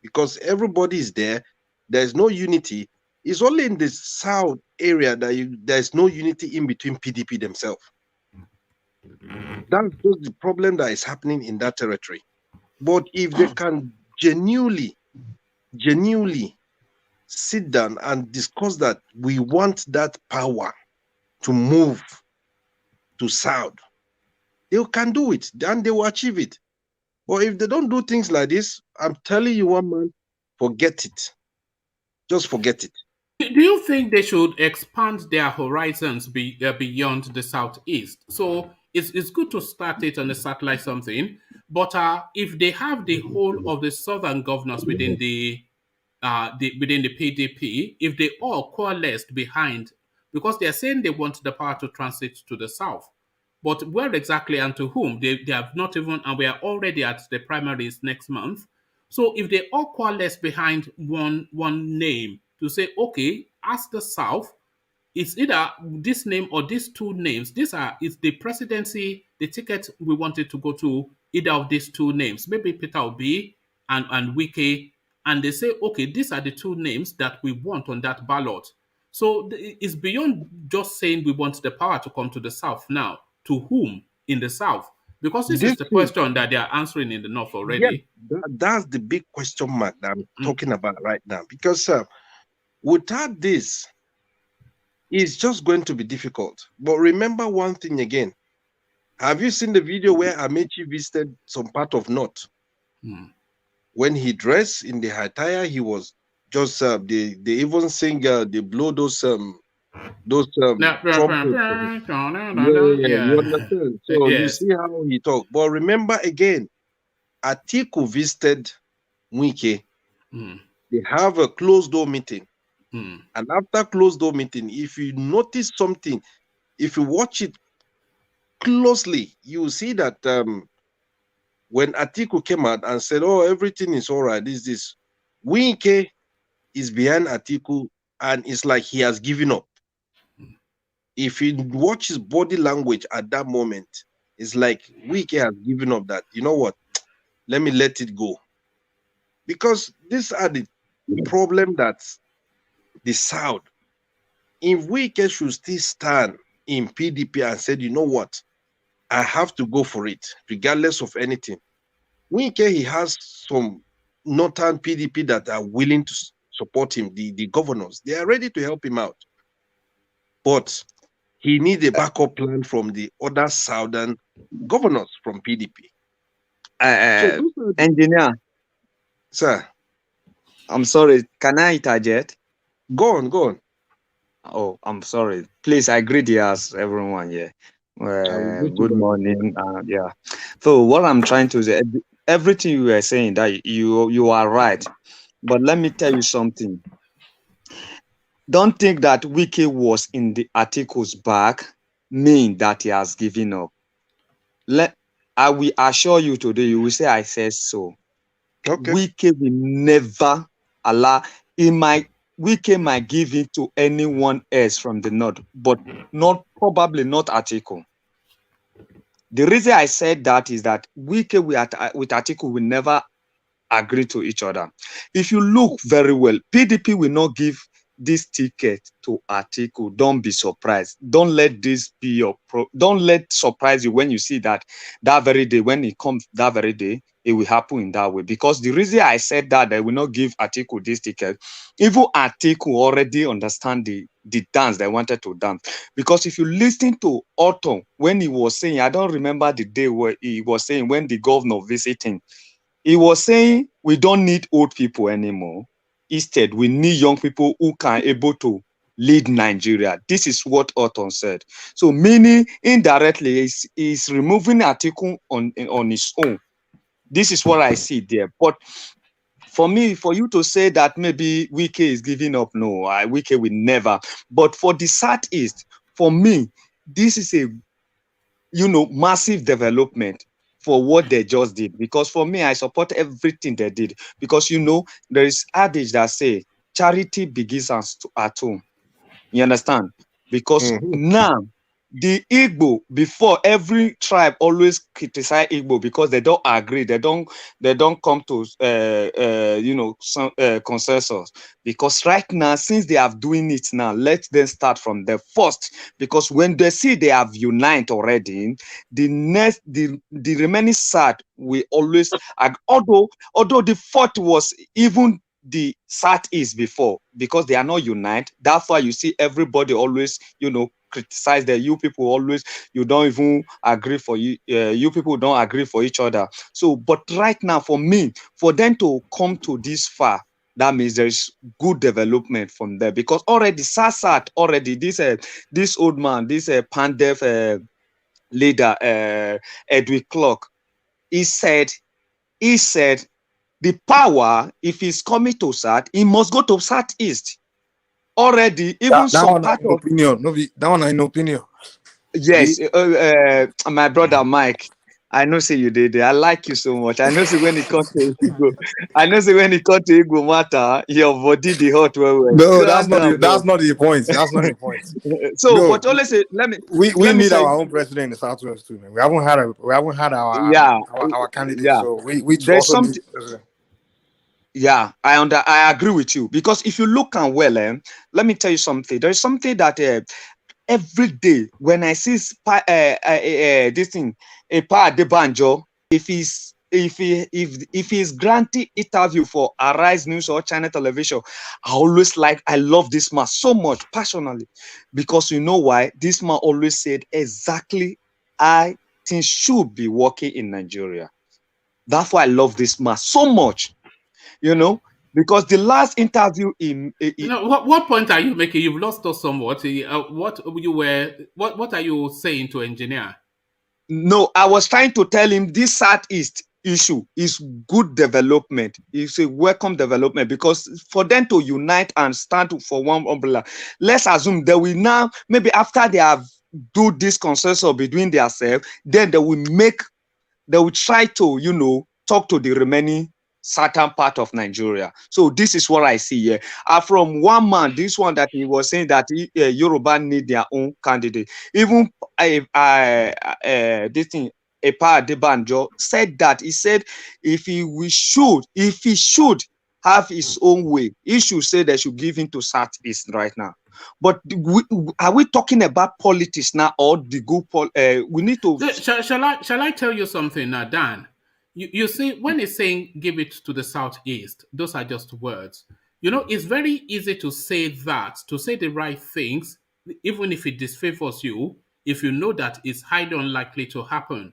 Because everybody is there. There's no unity. It's only in the South area that there's no unity in between PDP themselves. That's just the problem that is happening in that territory. But if they can genuinely sit down and discuss that we want that power to move to South, they can do it, then they will achieve it. But if they don't do things like this, I'm telling you, one man, forget it. Just forget it. Do you think they should expand their horizons beyond the Southeast? So it's good to start it on a satellite something, but if they have the whole of the southern governors within the PDP, if they all coalesced behind, because they're saying they want the power to transit to the south, but where exactly and to whom, they have not even, and we are already at the primaries next month. So if they all coalesce behind one name to say, okay, as the South, it's either this name or these two names. It's the presidency, the ticket we wanted to go to either of these two names, maybe Peter Obi and Wike, and they say, okay, these are the two names that we want on that ballot. So it's beyond just saying we want the power to come to the South now. To whom? in the South? Because this is This the is, question that they are answering in the North yeah, already. that's the big question mark that I'm talking about right now. Because without this, it's just going to be difficult. But remember one thing again. Have you seen the video where Amaechi visited some part of North? When he dressed in the attire, he was just they even sing they blow those trumpets. Yeah, you understand. So you Yes. see how he talk. But remember again, Atiku visited Wike. They have a closed door meeting. And after closed door meeting, if you notice something, if you watch it closely, you see that when Atiku came out and said, "Oh, everything is all right," this Wike is behind Atiku, and it's like he has given up. If you watch his body language at that moment, it's like Wike has given up. That, you know what, let me let it go, because these are the problem that the South. If Wike should still stand in PDP and said, "You know what, I have to go for it, regardless of anything," Wike, he has some northern PDP that are willing to support him, the governors. They are ready to help him out. But he needs a backup plan from the other southern governors from PDP. Engineer. Sir. I'm sorry. Can I interject? Go on. Oh, I'm sorry. Please, I greet you as everyone here. Good morning. Yeah. So what I'm trying to say, everything you were saying, that you are right. But let me tell you something. Don't think that Wike was in the article's back mean that he has given up. I will assure you today, you will say I said so. Okay. Wike will never allow. Wike might give it to anyone else from the North, but probably not Atiku. The reason I said that is that Wike with Atiku will never agree to each other. If you look very well, PDP will not give this ticket to Atiku. Don't be surprised. Don't let this be your don't let surprise you when you see that very day, when it comes that very day, it will happen in that way. Because the reason I said that they will not give Atiku this ticket, even Atiku already understand the dance they wanted to dance. Because if you listen to Otto when he was saying, I don't remember the day where he was saying when the governor visiting, he was saying we don't need old people anymore. Instead, we need young people who can able to lead Nigeria. This is what Otton said. So meaning indirectly is removing Atiku on his own. This is what I see there. But for me, for you to say that maybe Wike is giving up, no, Wike will never. But for the Southeast, for me, this is a massive development for what they just did. Because for me, I support everything they did. Because there is adage that say charity begins at home. You understand? Because now the Igbo, before, every tribe always criticize Igbo because they don't agree. They don't come to consensus. Because right now, since they have doing it now, let them start from the first. Because when they see they have united already, the remaining side will always, although the fourth was even the Southeast before, because they are not united. That's why you see everybody always, criticize that you people always, you don't even agree for you people don't agree for each other. So, but right now, for me, for them to come to this far, that means there's good development from there. Because already SASAT, already this old man, this Pandef leader, Edwin Clark, he said the power, if he's coming to South, he must go to Southeast. Already, even some part of opinion. No, that one I no opinion. Yes, my brother Mike. I know say you did. I like you so much. I know say when it comes to Igbo, matter, your body the hot well. No, that's not the point. That's not the point. So, no, but only say we need our own president in the Southwest too, man. We haven't had our candidate. Yeah. So we also need president. Yeah, I agree with you, because if you look and well, let me tell you something. There's something that every day when I see this thing, a part the banjo, if he's granting interview for Arise News or Channel Television, I love this man so much passionately, because you know why? This man always said exactly I think should be working in Nigeria. That's why I love this man so much, you know, because the last interview what point are you making? You've lost us somewhat. What are you saying to engineer? No, I was trying to tell him this Southeast issue is good development. It's a welcome development, because for them to unite and stand for one umbrella, let's assume that we now, maybe after they have do this consensus between themselves, then they will try to, you know, talk to the remaining certain part of Nigeria. So this is what I see here. From one man, this one that he was saying that Yoruba need their own candidate. Even this thing, Epa Adebanjo said that. He said if he should have his own way, he should say they should give him to Southeast right now. But are we talking about politics now, or the good? We need to. Shall I tell you something now, Dan? You see, when he's saying give it to the Southeast, those are just words. You know, it's very easy to say the right things, even if it disfavors you, if you know that it's highly unlikely to happen.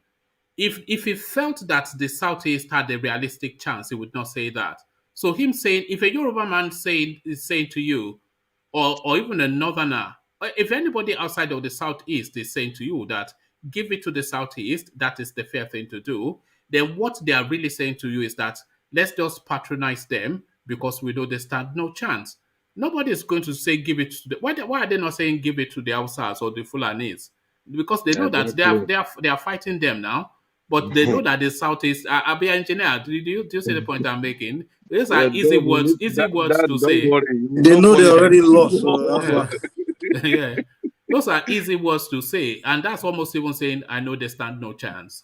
If he felt that the Southeast had a realistic chance, he would not say that. So him saying, if a Yoruba man is saying to you, or even a Northerner, if anybody outside of the Southeast is saying to you that give it to the Southeast, that is the fair thing to do, then what they are really saying to you is that let's just patronize them because we know they stand no chance. Nobody is going to say give it to why are they not saying give it to the Hausas or the Fulanis? Because they know that they are fighting them now, but they know that the Southeast. I'll be an engineer. Do you see the point I'm making? These are easy words to say. They know they already lost. So yeah. Those are easy words to say, and that's almost even saying I know they stand no chance.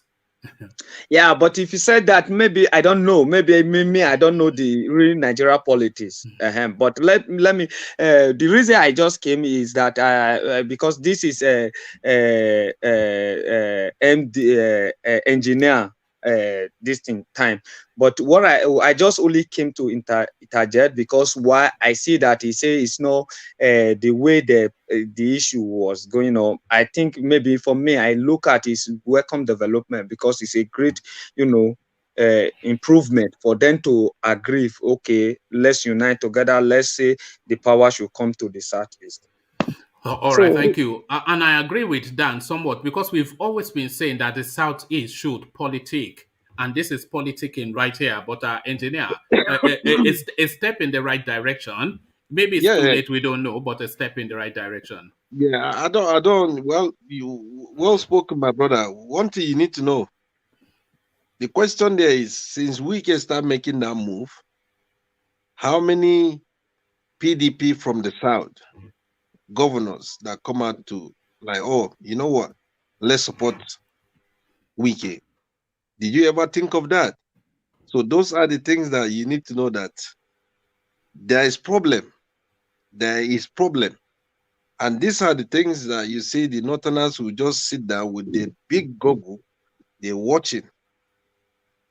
Yeah, but if you said that, maybe I don't know. Maybe me, I don't know the real Nigeria politics. But let me. The reason I just came is that because this is MD engineer this thing time. But what I just only came to interject because why I see that he say it's not the way the issue was going on. I think maybe for me, I look at his welcome development because it's a great, you know, improvement for them to agree. Okay, let's unite together. Let's say the power should come to the Southeast. All right, thank you. And I agree with Dan somewhat because we've always been saying that the Southeast should politic. And this is politicking right here. But engineer, it's a step in the right direction. Maybe it's too late, we don't know, but a step in the right direction. Yeah, I don't. Well, you well spoken, my brother. One thing you need to know. The question there is, since we can start making that move, how many PDP from the South governors that come out to like, oh, you know what? Let's support Wike. Did you ever think of that? So those are the things that you need to know, that there is problem. There is problem. And these are the things that you see the Northerners will just sit down with the big goggle, they're watching.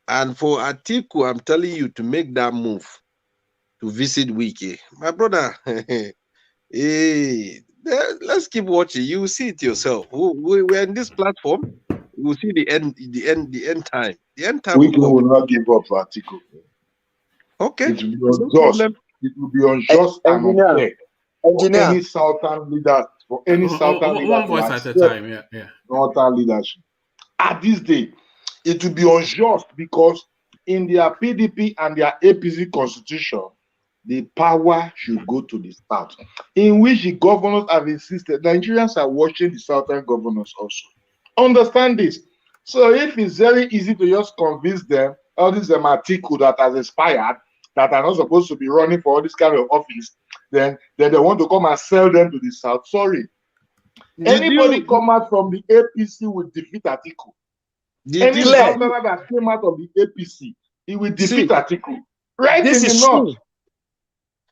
And for Atiku, I'm telling you to make that move to visit Wike. My brother, hey, let's keep watching. You will see it yourself. We're in this platform. You will see the end time. The end time will not give up for Atiku. Okay. It will be unjust. It will be unjust and unfair. For any Southern leader, one voice at a time, yeah. Northern leadership. At this day, it will be unjust because in their PDP and their APC constitution, the power should go to the South, in which the governors have insisted. Nigerians are watching the Southern governors also. Understand this. So if it's very easy to just convince them, all this Atiku that has expired, that are not supposed to be running for all this kind of office, then they want to come and sell them to the South. Sorry. Anybody come out from the APC will defeat Atiku. Any Southerner that came out of the APC, he will defeat Atiku. Right in the north.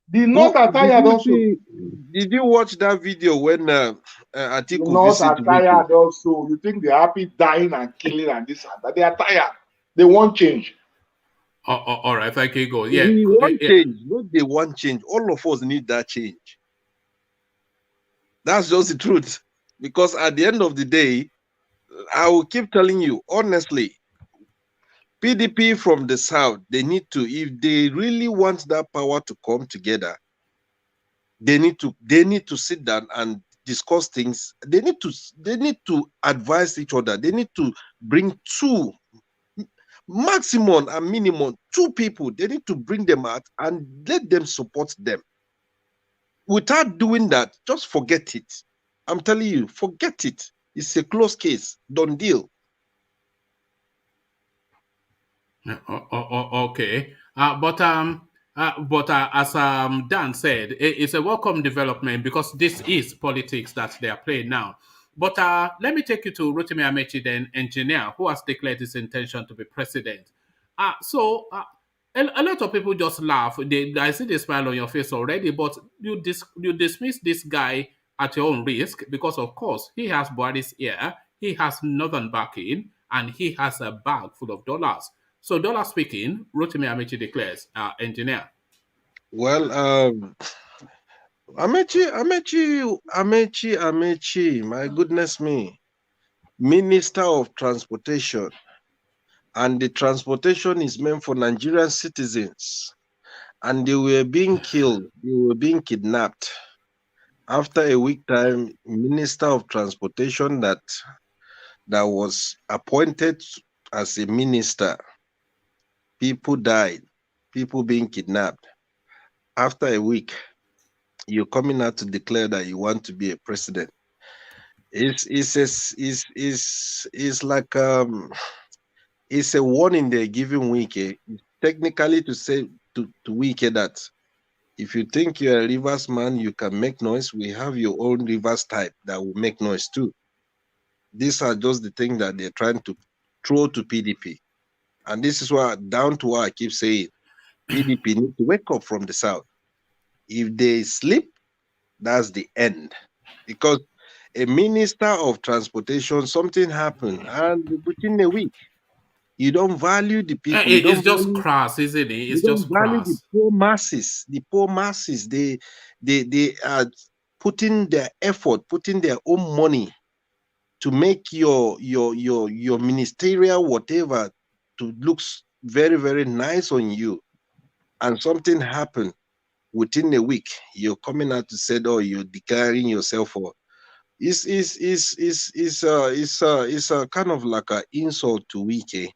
The North are tired also. Did you watch that video when The Atiku North visit are Wike? tired also. You think they're happy dying and killing and this and that? They are tired. They want change. All right, thank you, go. Yeah, We want change. Not they want change. All of us need that change. That's just the truth. Because at the end of the day, I will keep telling you, honestly, PDP from the South, they need to, if they really want that power to come together, they need to sit down and discuss things. They need to advise each other. They need to bring two, maximum and minimum, two people. They need to bring them out and let them support them. Without doing that, just forget it. I'm telling you, forget it. It's a closed case. Don't deal. Okay. But as Dan said, it's a welcome development because this is politics that they are playing now. But let me take you to Rotimi Amaechi, then engineer, who has declared his intention to be president. A lot of people just laugh. I see the smile on your face already, but you dismiss this guy at your own risk because, of course, he has Buhari's ear, he has northern backing, and he has a bag full of dollars. So, dollar speaking, Rotimi Amaechi declares, engineer. Well, Amaechi, my goodness me, Minister of Transportation, and the transportation is meant for Nigerian citizens, and they were being killed, they were being kidnapped. After a week time, Minister of Transportation that was appointed as a minister, people died, people being kidnapped. After a week, you're coming out to declare that you want to be a president. It's like it's a warning they're giving Wike, technically to say to Wike that if you think you're a Rivers man, you can make noise. We have your own Rivers type that will make noise too. These are just the things that they're trying to throw to PDP. And this is why, down to what I keep saying, PDP need to wake up from the South. If they sleep, that's the end. Because a minister of transportation, something happened, and within a week, you don't value the people. It's just crass, isn't it? It's just value crass. the poor masses. The poor masses, they are putting their effort, putting their own money to make your ministerial whatever to look very, very nice on you. And something happened within a week. You're coming out to say, oh, you're declaring yourself for. It's a kind of like an insult to Wike.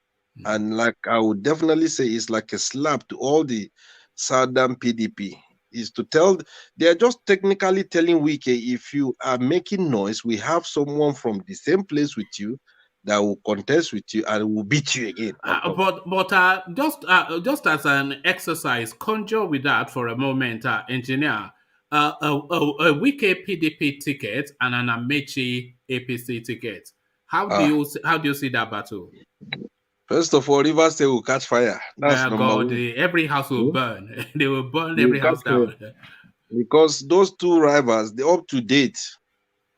And like I would definitely say it's like a slap to all the Southern PDP. Is to tell, they are just technically telling Wike, if you are making noise, we have someone from the same place with you that will contest with you and will beat you again. Just as an exercise, conjure with that for a moment, engineer. A Wike PDP ticket and an Amaechi APC ticket. How do you see that battle? First of all, Rivers State will catch fire. That's number one. Every house will burn. They will burn every house down. Because those two rivals, they're up to date.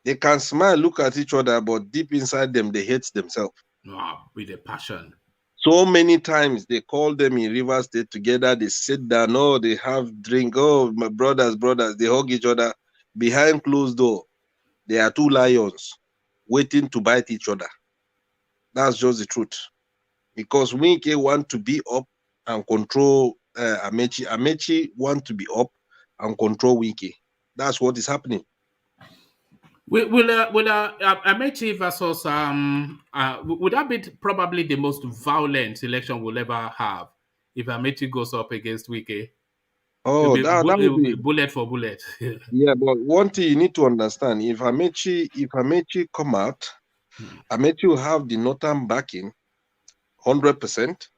They can smile, look at each other, but deep inside them, they hate themselves. Wow, with a passion. So many times they call them in Rivers State together, they sit down, oh, they have drink, oh, my brothers, they hug each other. Behind closed door, there are two lions waiting to bite each other. That's just the truth. Because Wike want to be up and control Amaechi. Amaechi want to be up and control Wike. That's what is happening. Will Amaechi versus would that be probably the most violent election we'll ever have if Amaechi goes up against Wike? Oh, that would be bullet for bullet. Yeah, but one thing you need to understand: if Amaechi come out, Amaechi will have the northern backing, 100%.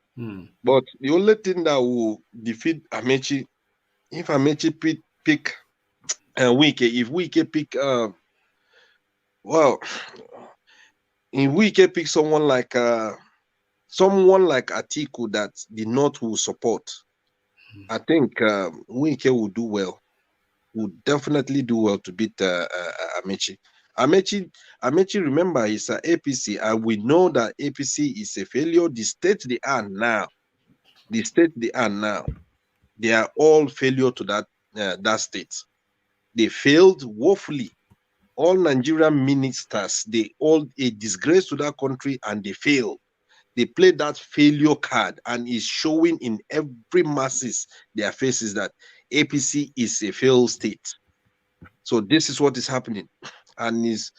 But the only thing that will defeat Amaechi, if Amaechi pick Wike, if Wike pick if Wike pick someone like Atiku that the North will support, I think Wike will do well. Will definitely do well to beat Amaechi. Amaechi, remember, he's an APC, and we know that APC is a failure. The state they are now, they are all failure to that state. They failed woefully. All Nigerian ministers, they all a disgrace to that country, and they failed. They played that failure card, and it's showing in every masses their faces that APC is a failed state. So this is what is happening, and it's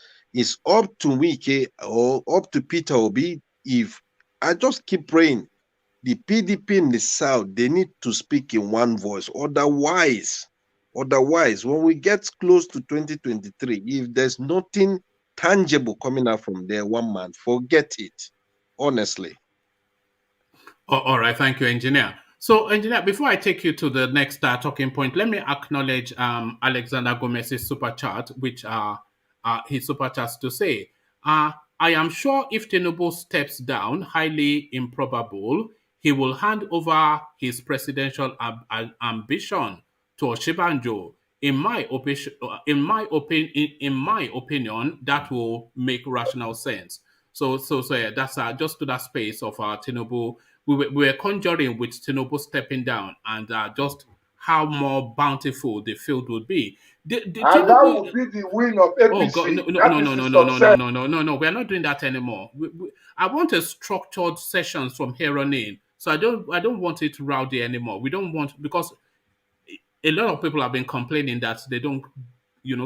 up to Wike or up to Peter Obi. If I just keep praying, the PDP in the South, they need to speak in one voice. Otherwise, when we get close to 2023, if there's nothing tangible coming out from there, one man, forget it. Honestly. All right, thank you, engineer. So, engineer, before I take you to the next talking point, let me acknowledge Alexander Gomez's super chat, which his super chats to say, I am sure if Tinubu steps down, highly improbable, he will hand over his presidential ambition to Oshibanjo. In my opinion, that will make rational sense. So yeah, that's just to that space of Tinubu. We were conjuring with Tinubu stepping down, and just how more bountiful the field would be. The And Tinubu, that will be the win of APC. oh God, no, That is the success. no. We are not doing that anymore. I want a structured sessions from here on in. So I don't want it rowdy anymore. We don't want, because a lot of people have been complaining that they don't,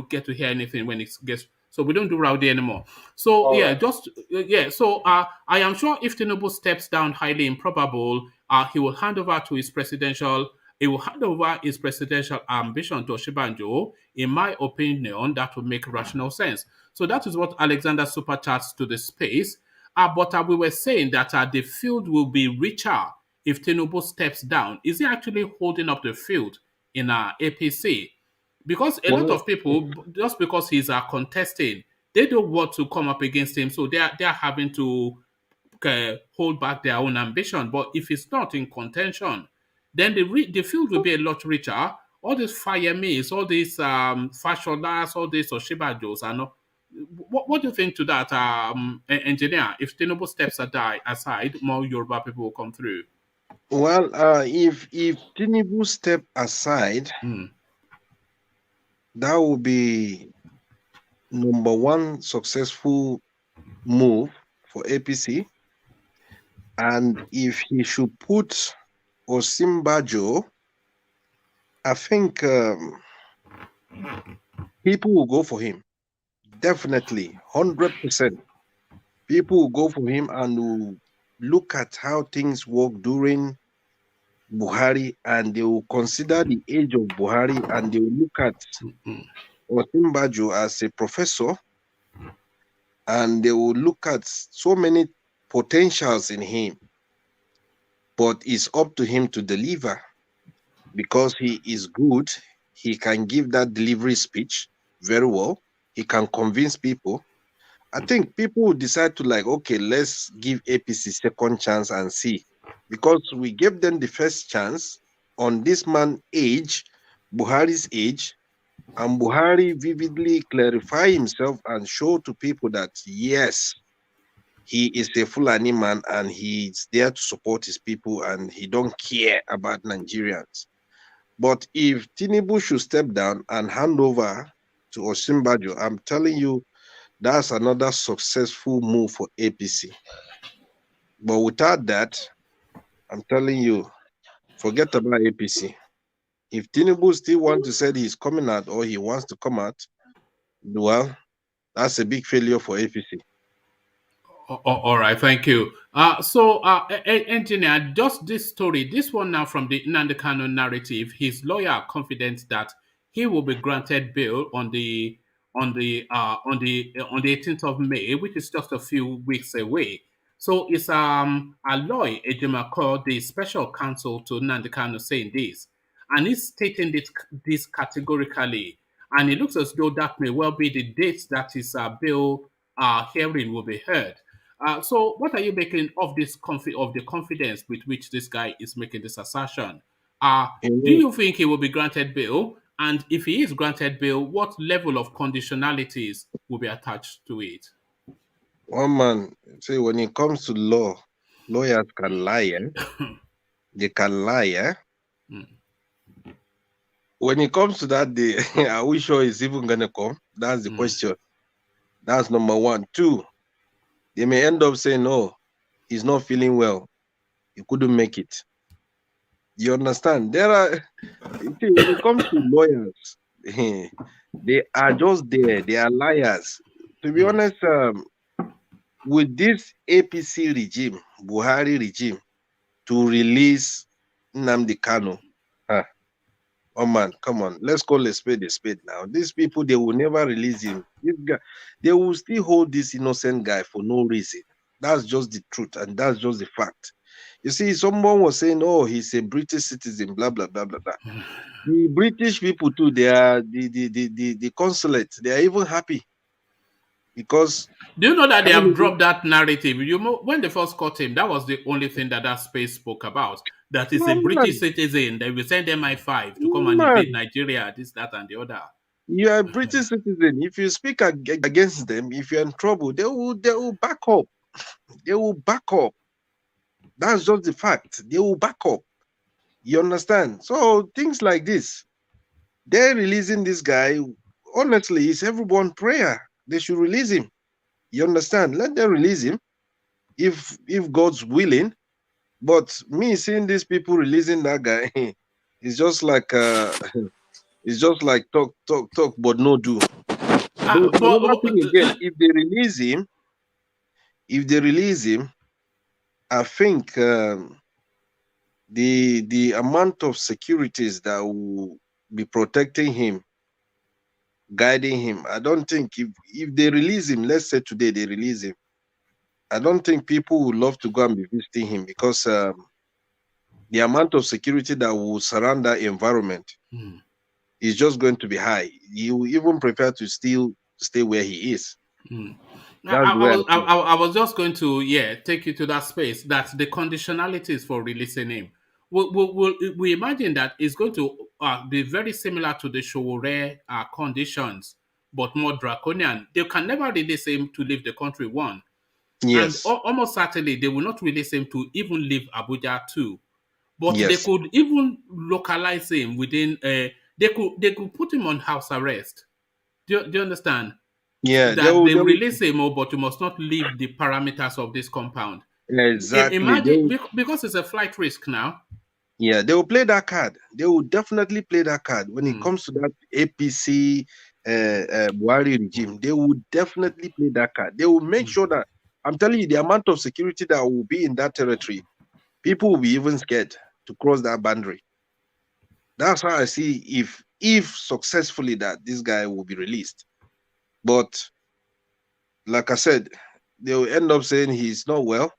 get to hear anything when it gets. So we don't do rowdy anymore. So All yeah, right. just yeah. So I am sure if Tinubu steps down, highly improbable, he will hand over to his presidential. He will hand over his presidential ambition to Oshibanjo. In my opinion, that would make rational sense. So that is what Alexander super chats to the space. But we were saying that the field will be richer if Tinubu steps down. Is he actually holding up the field in APC? Because a lot Well, of people, just because he's contesting, they don't want to come up against him, so they're having to hold back their own ambition. But if it's not in contention, then the field will be a lot richer. All these fire me's, all these fashioners, all these Oshibajos, and what do you think to that, engineer? If Tinubu steps aside, more Yoruba people will come through. well, if Tinubu step aside, that will be number one successful move for APC. And if he should put Osimbajo, I think people will go for him. Definitely, 100%. People will go for him and will look at how things work during Buhari, and they will consider the age of Buhari, and they will look at Osimbajo as a professor, and they will look at so many potentials in him. But it's up to him to deliver, because he is good. He can give that delivery speech very well. He can convince people. I think people will decide to okay, let's give APC second chance and see. Because we gave them the first chance on this man's age, Buhari's age, and Buhari vividly clarify himself and show to people that, yes, he is a Fulani man and he's there to support his people and he don't care about Nigerians. But if Tinubu should step down and hand over to Osimbajo, I'm telling you, that's another successful move for APC. But without that, I'm telling you, forget about APC. If Tinubu still wants to say he's coming out or he wants to come out, well, that's a big failure for APC. All right, thank you. Engineer, just this story, this one now from the Nnamdi Kanu narrative, his lawyer are confident that he will be granted bail on the 18th of May, which is just a few weeks away. So it's Aloy Ejimakor, the special counsel to Nnamdi Kanu, saying this, and he's stating this categorically, and it looks as though that may well be the date that his bail hearing will be heard. So what are you making of this of the confidence with which this guy is making this assertion? Do you think he will be granted bail? And if he is granted bail, what level of conditionalities will be attached to it? One man, see, when it comes to law, lawyers can lie. They can lie. When it comes to that day, are we sure he's even going to come? That's the question. That's number one. Two, they may end up saying, no, he's not feeling well. He couldn't make it. You understand? There are, see, when it comes to lawyers, they are just there. They are liars. To be honest, with this APC regime, Buhari regime, to release Nnamdi Kanu, oh man, come on, let's call a spade now. These people, they will never release him. This guy, they will still hold this innocent guy for no reason. That's just the truth, and that's just the fact. You see, someone was saying, oh, he's a British citizen, blah, blah, blah, blah, blah. The British people too, they are the consulate, they are even happy. Because do you know that they have dropped that narrative? You know, when they first caught him, that was the only thing that space spoke about. That is a British citizen. They will send MI5 to come and invade Nigeria, this, that, and the other. You are a British citizen. If you speak against them, if you're in trouble, they will back up. They will back up. That's just the fact. They will back up. You understand? So things like this, they're releasing this guy. Honestly, it's everyone's prayer. They should release him. You understand? Let them release him if God's willing. But me seeing these people releasing that guy, it's just like it's just like talk, but no do. Another thing again, if they release him, I think the amount of securities that will be protecting him, guiding him, I don't think if they release him, let's say today they release him, I don't think people would love to go and be visiting him because the amount of security that will surround that environment is just going to be high. You will even prefer to still stay where he is. I was just going to take you to that space. That's the conditionalities for releasing him. We imagine that it's going to be very similar to the Showore conditions, but more draconian. They can never release him to leave the country, one. Yes. And almost certainly they will not release him to even leave Abuja too. But they could even localize him within they could put him on house arrest. Do you understand? Yeah, that they will release him, but you must not leave the parameters of this compound. Exactly. Imagine, because it's a flight risk now. Yeah, they will play that card. They will definitely play that card when it comes to that APC Buhari regime. They will definitely play that card. They will make sure that, I'm telling you, the amount of security that will be in that territory, people will be even scared to cross that boundary. That's how I see if successfully that this guy will be released. But like I said, they will end up saying he's not well,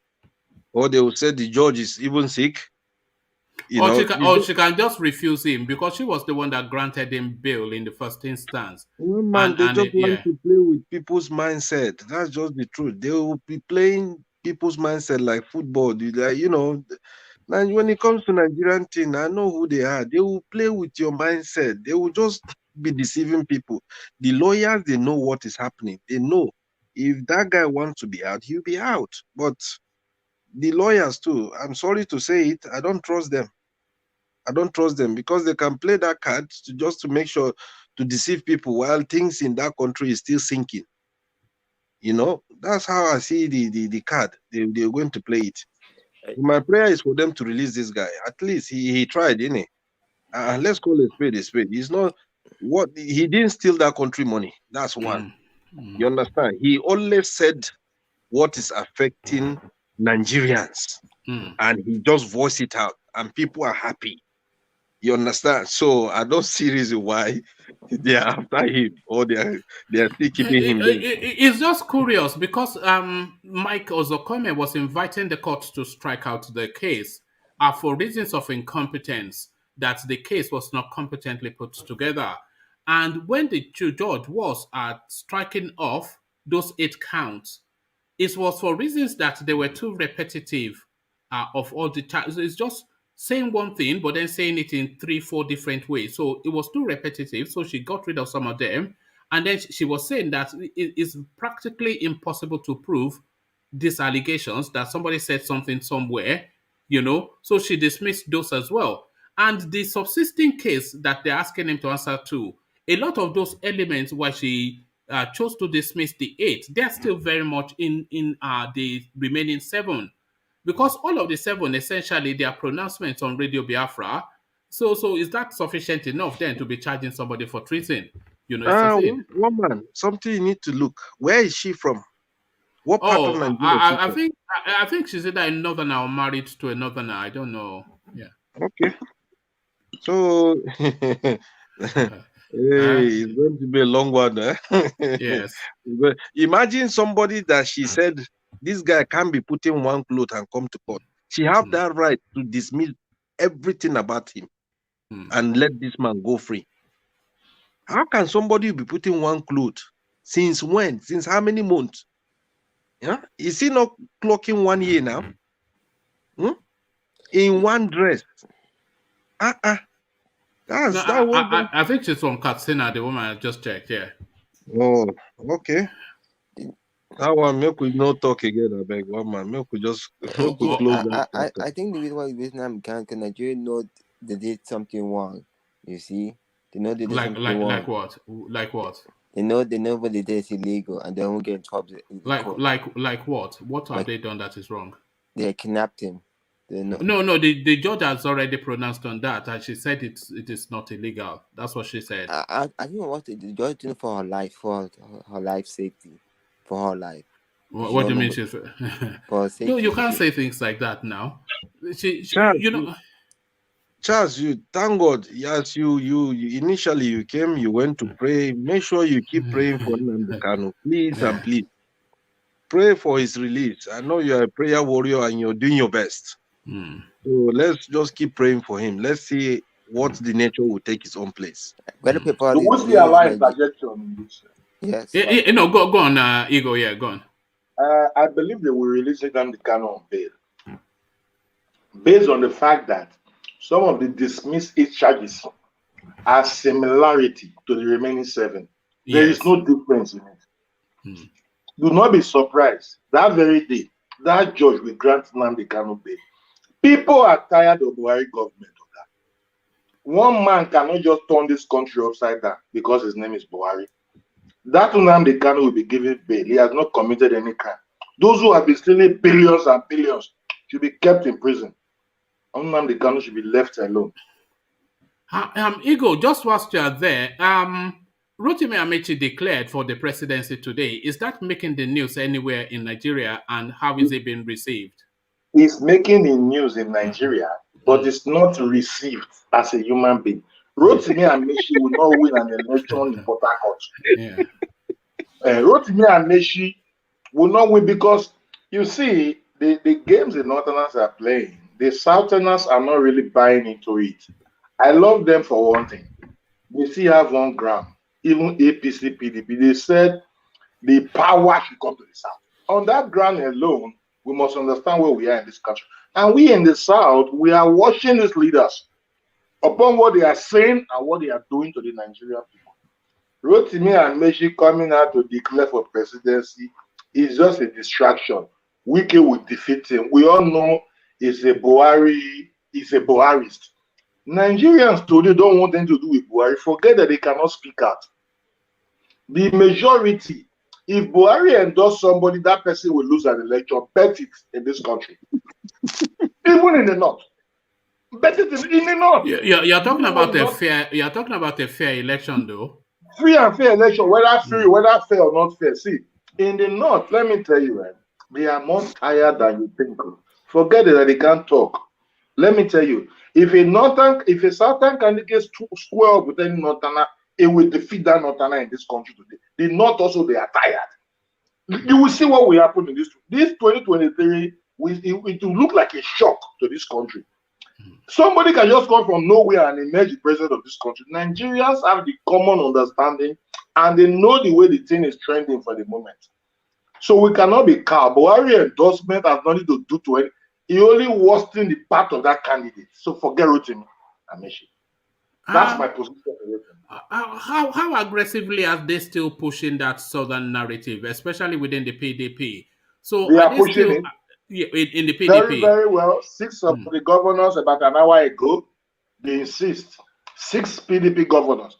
or they will say the judge is even sick. She can just refuse him because she was the one that granted him bail in the first instance. Man, they just want to play with people's mindset. That's just the truth. They will be playing people's mindset like football. Now when it comes to Nigerian team, I know who they are. They will play with your mindset. They will just be deceiving people. The lawyers, they know what is happening. They know if that guy wants to be out, he'll be out. But the lawyers too, I'm sorry to say it, I don't trust them. I don't trust them because they can play that card just to make sure to deceive people while things in that country is still sinking. That's how I see the card. They're going to play it. My prayer is for them to release this guy. At least he tried, innit? Let's call it a spade. He's not he didn't steal that country money. That's one. You understand? He only said what is affecting Nigerians, and he just voiced it out, and people are happy. You understand? So I don't see reason why they are after him or they are still keeping him there. It's just curious because Mike Ozokome was inviting the court to strike out the case for reasons of incompetence, that the case was not competently put together. And when the judge was striking off those 8 counts, it was for reasons that they were too repetitive of all the time. It's just saying one thing, but then saying it in 3-4 different ways. So it was too repetitive. So she got rid of some of them. And then she was saying that it is practically impossible to prove these allegations that somebody said something somewhere, So she dismissed those as well. And the subsisting case that they're asking him to answer to, a lot of those elements why she chose to dismiss the 8, they're still very much in the remaining 7. Because all of the 7, essentially, they are pronouncements on Radio Biafra. So is that sufficient enough then to be charging somebody for treason? It's the thing. Woman, something you need to look. Where is she from? What part of Nigeria? I think she's either a northerner or married to a northerner. I don't know. Yeah. Okay. So it's going to be a long one. Yes. Imagine somebody that she said this guy can't be put in one cloth and come to court. She have that right to dismiss everything about him and let this man go free. How can somebody be put in one cloth? Since when? Since how many months? Yeah, is he not clocking 1 year now? In one dress. I think she's from Katsina, the woman I just checked, yeah. Oh, okay. That one, milk will not talk again, I beg. One man, milk will just close that. I think the reason why Vietnam can't, because Nigeria know they did something wrong. You see? They know they did something wrong. Like what? Like what? They know what they did is illegal and they won't get in trouble. Like what? What have they done that is wrong? They kidnapped him. No, the judge has already pronounced on that, and she said it is not illegal. That's what she said. I think what the judge doing for her life, for her life safety, for her life. What do you mean she's for safety? No, you can't say things like that now. Charles, you thank God. Yes, you initially you came, you went to pray. Make sure you keep praying for Nnamdi Kanu, please and please. Pray for his release. I know you're a prayer warrior and you're doing your best. So let's just keep praying for him. Let's see what the nature will take its own place. So what's the alliance trajectory on this? Yes. Go on, Igor. Yeah, go on. I believe they will release Nnamdi Kanu on bail, based on the fact that some of the dismissed 8 charges are similarity to the remaining 7. There is no difference in it. Do not be surprised. That very day, that judge will grant Nnamdi Kanu bail. People are tired of Buhari government of that. One man cannot just turn this country upside down because his name is Buhari. That Nnamdi Kanu will be given bail. He has not committed any crime. Those who have been stealing billions and billions should be kept in prison. Nnamdi Kanu should be left alone. Igor, just whilst you are there, Rotimi Amaechi declared for the presidency today. Is that making the news anywhere in Nigeria, and how is it being received? It's making the news in Nigeria, but it's not received as a human being. Rotimi Amaechi will not win an election in Port Harcourt. Yeah. Rotimi Amaechi will not win because, you see, the games the Northerners are playing, the Southerners are not really buying into it. I love them for one thing. They still have one ground. Even APC, PDP, they said the power should come to the South. On that ground alone, we must understand where we are in this country. And we in the South, we are watching these leaders upon what they are saying and what they are doing to the Nigerian people. Rotimi Amaechi coming out to declare for presidency is just a distraction. Wike will defeat him. We all know he's a Buharist. Nigerians today don't want anything to do with Buhari. Forget that they cannot speak out. The majority, if Buhari endorses somebody, that person will lose an election. Bet it in this country. Even in the north. Bet it in the north. You're talking about a fair. You're talking about a fair election, though. Free and fair election, whether free, whether fair or not fair. See, in the north, let me tell you, they are more tired than you think. Forget it that they can't talk. Let me tell you, if a southern candidate square up with any northerner, it will defeat that northerner in this country today. The north also, they are tired. You will see what will happen in this 2023. It will look like a shock to this country. Somebody can just come from nowhere and emerge the president of this country. Nigerians have the common understanding and they know the way the thing is trending for the moment. So we cannot be calm. Buhari endorsement has nothing to do to it. He only worsened the part of that candidate. So forget Rotimi Amaechi. That's my position. How aggressively are they still pushing that southern narrative, especially within the PDP? So They are are they pushing still it in the very, PDP? very well. 6 of the governors about an hour ago, they insist. 6 PDP governors,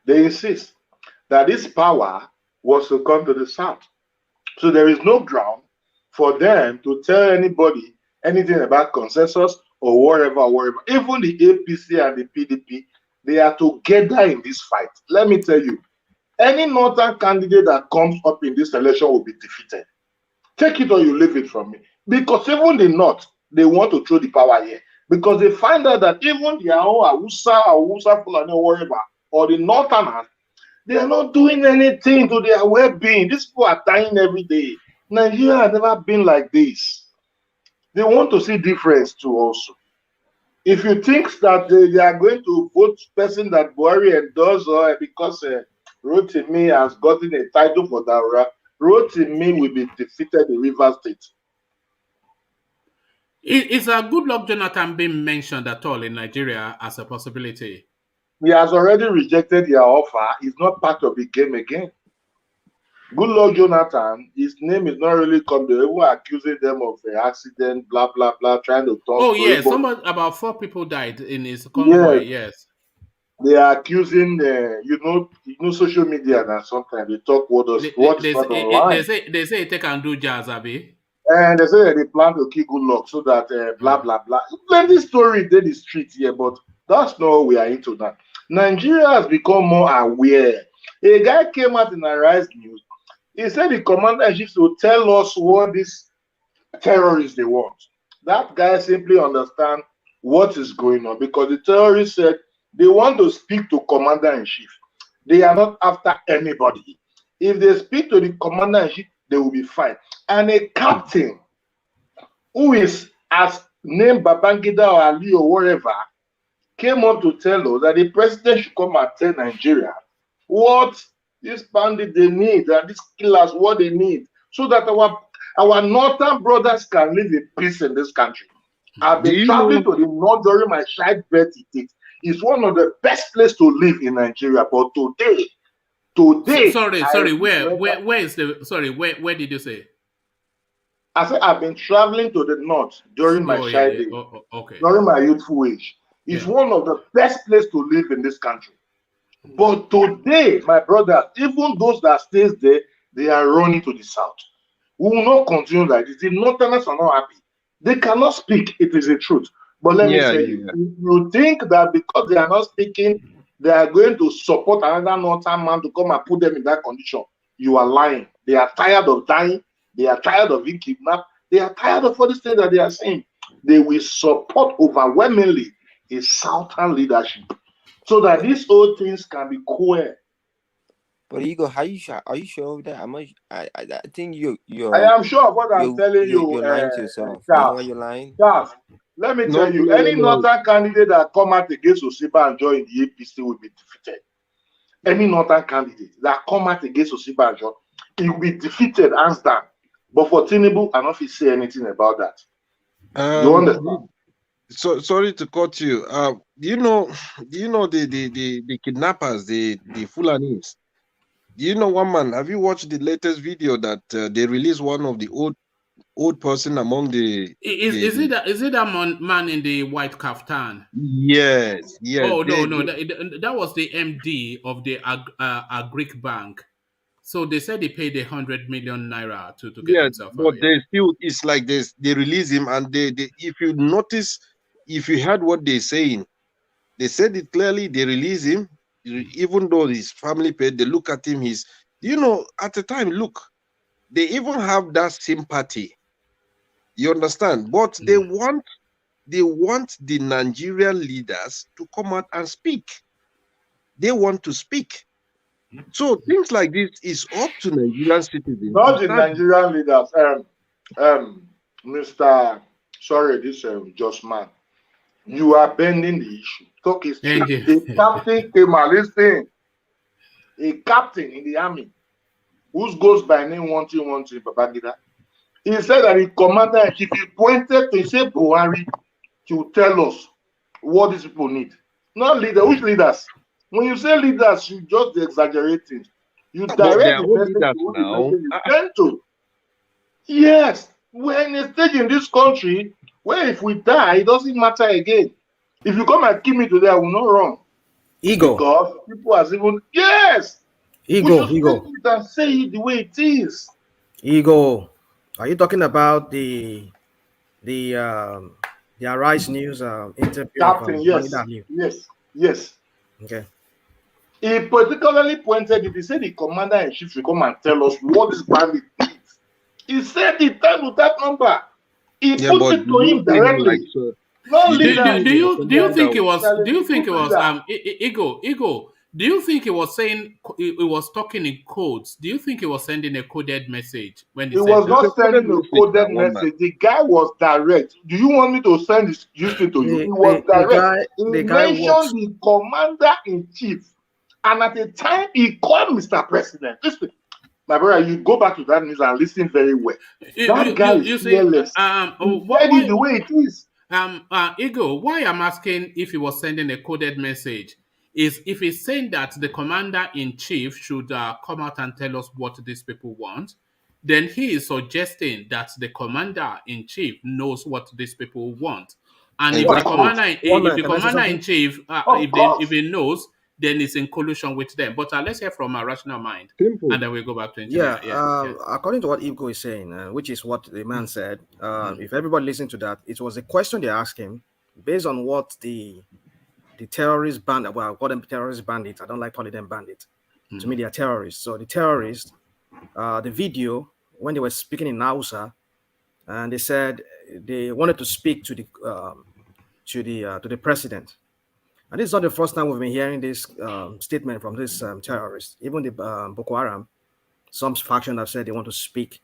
they insist that this power was to come to the south. So there is no ground for them to tell anybody anything about consensus or whatever. Even the APC and the PDP, they are together in this fight. Let me tell you, any northern candidate that comes up in this election will be defeated. Take it or you leave it from me. Because even the North, they want to throw the power here. Because they find out that even the Hausa, Fulani, or whatever, or the Northerners, they are not doing anything to their well-being. These people are dying every day. Nigeria has never been like this. They want to see difference too also. If you think that they are going to vote person that Buhari endorsed or because Rotimi has gotten a title for Daura, Rotimi will be defeated in Rivers State. Is a Goodluck Jonathan being mentioned at all in Nigeria as a possibility? He has already rejected their offer. He's not part of the game again. Goodluck Jonathan, his name is not really come. They were accusing them of an accident, blah, blah, blah, trying to talk. Oh, yes. About 4 people died in his convoy, yes. They are accusing, you know, social media and sometimes they talk what is not online. They say they can do jazz, Abi. And they say they plan to kill Goodluck so that blah, blah, blah. Plenty story did the street here, but that's not what we are into now. Nigeria has become more aware. A guy came out in Arise News. He said the commander-in-chief should tell us what these terrorists they want. That guy simply understands what is going on because the terrorists said they want to speak to commander-in-chief. They are not after anybody. If they speak to the commander-in-chief, they will be fine. And a captain who is as named Babangida or Ali or whatever came up to tell us that the president should come and tell Nigeria what these bandits they need and these killers what they need so that our northern brothers can live in peace in this country. I've been traveling to the north during my childbirth. It's one of the best places to live in Nigeria. But today, sorry, where did you say? I said I've been traveling to the north during my childhood, okay. During my youthful age. It's one of the best places to live in this country. But today, my brother, even those that stays there, they are running to the south. We will not continue like this. The northerners are not happy. They cannot speak. It is the truth. But let me say, you think that because they are not speaking, they are going to support another northern man to come and put them in that condition. You are lying. They are tired of dying. They are tired of being kidnapped. They are tired of all these things that they are saying. They will support overwhelmingly a southern leadership so that these old things can be queer. But Igor, are you sure of that? I think you're. I am sure of what I'm telling you. You're lying to yourself. You know why you're lying? Charles, let me tell you, any northern candidate that come out against Osiba and join the APC will be defeated. Any northern candidate that come out against Osiba and join, he will be defeated, hands down. But for Tinubu, I don't say anything about that. You understand? So sorry to cut you. Do you know the kidnappers, the Fulanis? Do you know one man? Have you watched the latest video that they released? One of the old person among the is it that man in the white kaftan? Yes. Oh no, that was the MD of the Agric Bank. So they said they paid 100 million naira to get himself but out. They still, it's like this. They release him, and they if you notice, if you heard what they're saying, they said it clearly. They release him, even though his family paid. They look at him. At the time, look, they even have that sympathy. You understand? But they want the Nigerian leaders to come out and speak. They want to speak. So things like this is up to Nigerian citizens. Not the Nigerian leaders. This just man. You are bending the issue. Talk is true. A captain came out. Listen. A captain in the army who goes by name wanting Babangida He said that the commander-in-chief, he pointed to say Buhari to tell us what these people need. Not leaders. Which leaders? When you say leaders, you just exaggerate things. You direct the message to who the message is sent to. Yes, we're in a stage in this country where if we die, it doesn't matter again. If you come and kill me today, I will not run. Ego. Because people are even, yes. Ego. We should speak it and say it the way it is. Ego. Are you talking about the Arise News interview? Captain, yes. Okay. He particularly pointed it. He said the commander-in-chief should come and tell us what this bandit did. He said he turned with that number. He put it to him directly. Do you think it was Ego? Do you think he was saying he was talking in codes? Do you think he was sending a coded message when he said was that? not sending a coded message? The guy was direct. Do you want me to send this thing to you? He was direct. He mentioned the commander-in-chief, and at the time he called Mr. President. Listen, my brother, you go back to that news and listen very well. That guy is fearless. Why the way it is? Ego, why I'm asking if he was sending a coded message is if he's saying that the commander-in-chief should come out and tell us what these people want, then he is suggesting that the commander-in-chief knows what these people want. And if the commander-in-chief, if he knows, then it's in collusion with them. But let's hear from a rational mind, and then we'll go back to engineer. According to what Ego is saying, which is what the man said, if everybody listened to that, it was a question they asked him based on what the terrorist bandit, well, I call them terrorist bandits. I don't like calling them bandits. To me, they are terrorists. So the terrorists, the video, when they were speaking in Hausa, and they said they wanted to speak to the president. And this is not the first time we've been hearing this statement from this terrorist. Even the Boko Haram, some faction have said they want to speak.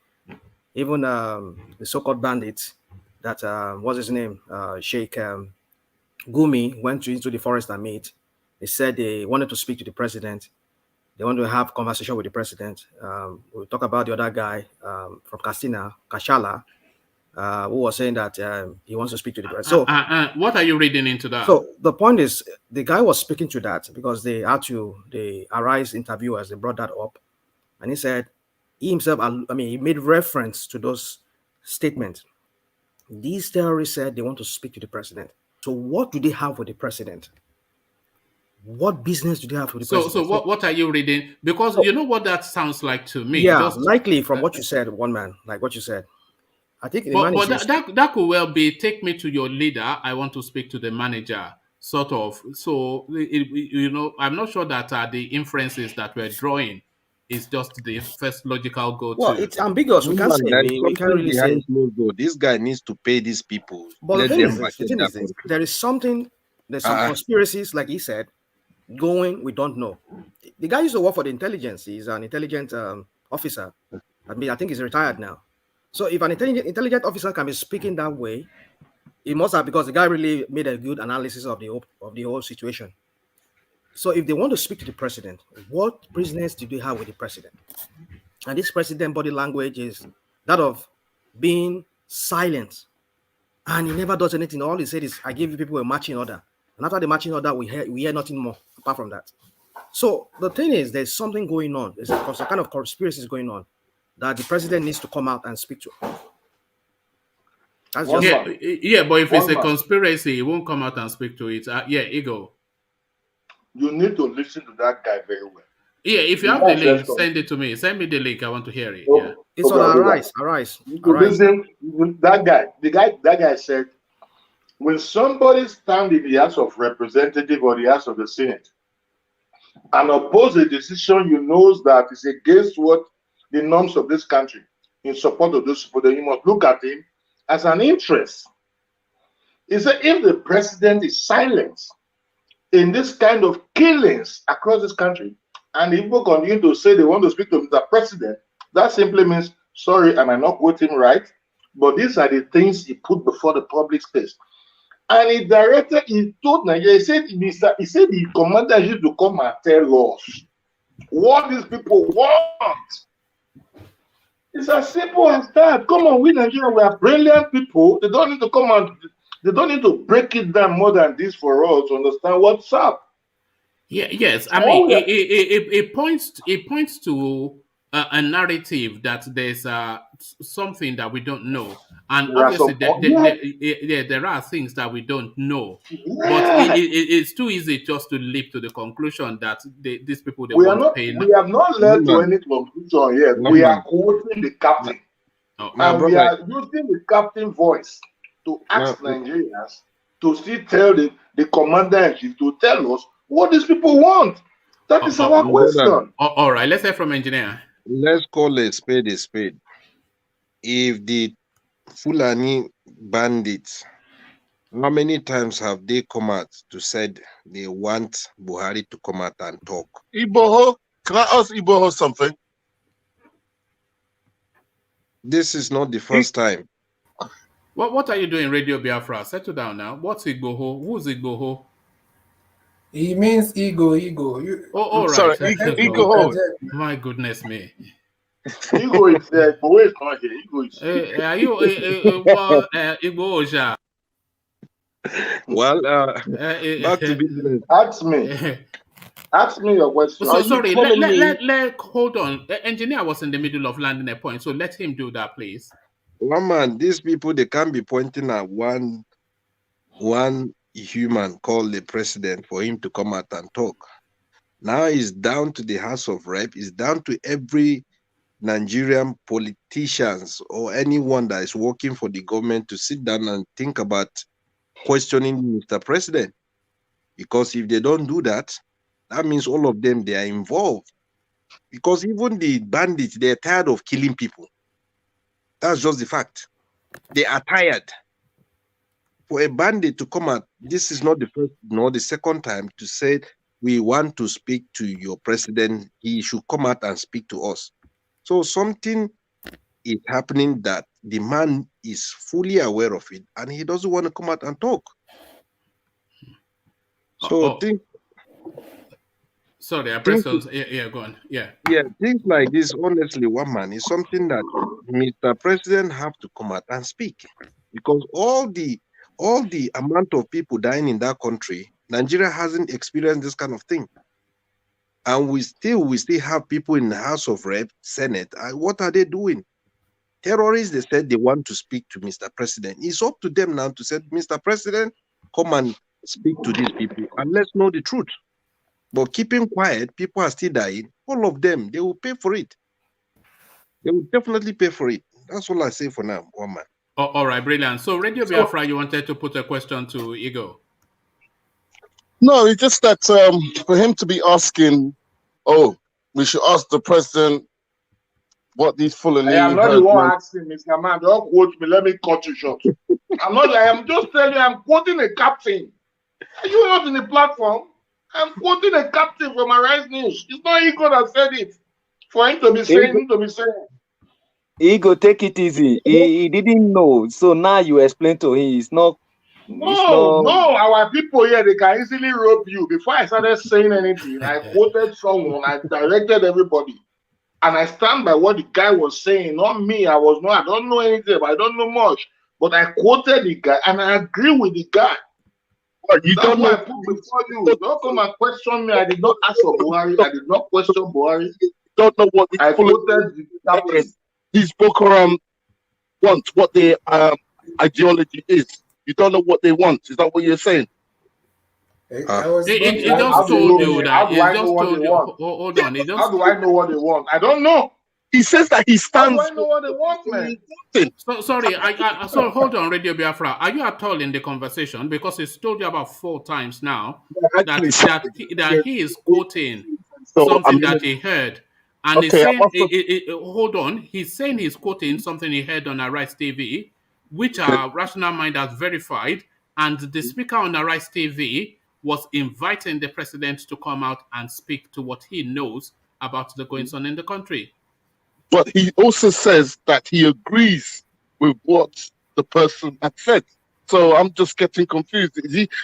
Even the so-called bandits that, what's his name, Sheikh Gumi went into the forest and meet. They said they wanted to speak to the president. They want to have conversation with the president. We'll talk about the other guy from Katsina, Kashala, who was saying that he wants to speak to the president. So, what are you reading into that? So the point is, the guy was speaking to that because they had to, the Arise interviewers, they brought that up. And he said, he himself, he made reference to those statements. These terrorists said they want to speak to the president. So what do they have with the president? What business do they have with the president? So what are you reading? Because you know what that sounds like to me. Yeah, likely from what you said, one man, like what you said. I think that could well be, take me to your leader. I want to speak to the manager, sort of. So, I'm not sure that the inferences that we're drawing is just the first logical go-to. Well, it's ambiguous. We can't say. We can't really say. This guy needs to pay these people. But the thing is, there is something, there's some conspiracies, like he said, going, we don't know. The guy used to work for the intelligence. He's an intelligent officer. I think he's retired now. So if an intelligent officer can be speaking that way, it must have, because the guy really made a good analysis of the whole situation. So if they want to speak to the president, what business do they have with the president? And this president body language is that of being silent. And he never does anything. All he said is, I give you people a marching order. And after the marching order, we hear nothing more apart from that. So the thing is, there's something going on. There's a kind of conspiracy going on that the president needs to come out and speak to. That's just but if it's a conspiracy, he won't come out and speak to it. Ego. You need to listen to that guy very well. Yeah, if you have the link, send it to me. Send me the link. I want to hear it. Okay. It's on Arise. Listen, that guy said, when somebody stand in the House of Representatives or the House of the Senate and oppose a decision you know that is against what the norms of this country in support of those people, then you must look at him as an interest. He said, if the president is silent in this kind of killings across this country, and people continue to say they want to speak to Mr. President, that simply means, sorry, I might not quote him right, but these are the things he put before the public space. And he told Nigeria, he said the commander used to come and tell us what these people want. It's as simple as that. Come on, we Nigerians, we are brilliant people. They don't need to come and they don't need to break it down more than this for us to understand what's up. Yeah, yes. I mean, it points to a narrative that there's something that we don't know, and obviously there are things that we don't know. But it's too easy just to leap to the conclusion that these people we have not led to any conclusion yet. We are quoting the captain, and we are using the captain voice to ask Nigerians to still tell the commander-in-chief to tell us what these people want. That is our question. All right, let's hear from engineer. Let's call a spade a spade. If the Fulani bandits, how many times have they come out to said they want Buhari to come out and talk? Iboho, can I ask Iboho something? This is not the first time. What are you doing, Radio Biafra? Settle down now. What's Igboho? Who's Igboho? He means ego. All right. Sorry, ego. My goodness me. Ego is there, but wait, not here. Ego is are you Igbo? Well, back to business. Ask me your question. So, sorry, let hold on. The engineer was in the middle of landing a point, so let him do that, please. One man, these people, they can't be pointing at one human called the president for him to come out and talk. Now it's down to the House of Rep. It's down to every Nigerian politicians or anyone that is working for the government to sit down and think about questioning Mr. President. Because if they don't do that, that means all of them, they are involved. Because even the bandits, they're tired of killing people. That's just the fact. They are tired. For a bandit to come out, this is not the first nor the second time to say, we want to speak to your president. He should come out and speak to us. So something is happening that the man is fully aware of it, and he doesn't want to come out and talk. So sorry, I pressed those. Yeah, go on. Yeah, things like this, honestly, one man, is something that Mr. President have to come out and speak, because all the amount of people dying in that country, Nigeria hasn't experienced this kind of thing. And we still have people in the House of Rep, Senate. What are they doing? Terrorists, they said they want to speak to Mr. President. It's up to them now to say, Mr. President, come and speak to these people and let's know the truth. But keeping quiet, people are still dying. All of them, they will pay for it. They will definitely pay for it. That's all I say for now, one man. All right, brilliant. So Radio Biafra, you wanted to put a question to Ego? No, it's just that for him to be asking, we should ask the president what these Fulani. I am not the one asking, Mr. Man. Don't quote me. Let me cut you short. I'm just telling you, I'm quoting a captain. Are you not in the platform? I'm quoting a captain from Arise News. It's not Ego that said it. For him to be saying, Ego, take it easy. He didn't know. So now you explain to him. No, our people here, they can easily rope you. Before I started saying anything, I quoted someone, I directed everybody. And I stand by what the guy was saying, not me. I don't know anything, but I don't know much. But I quoted the guy, and I agree with the guy. But you don't know. I put before you. Don't come and question me. I did not ask for Buhari. I did not question Buhari. You don't know what I quoted the captain. These Boko Haram want, what their ideology is. You don't know what they want. Is that what you're saying? It just told you that. It just told you. Hold on. How do I know what they want? I don't know. He says that he stands. How do I know what they want, man? So, sorry, so hold on, Radio Biafra. Are you at all in the conversation? Because he's told you about 4 times now that he is quoting something that he heard. And he's saying, hold on, he's saying he's quoting something he heard on Arise TV, which our Rational Mind has verified. And the speaker on Arise TV was inviting the president to come out and speak to what he knows about the goings on in the country. But he also says that he agrees with what the person had said. So I'm just getting confused.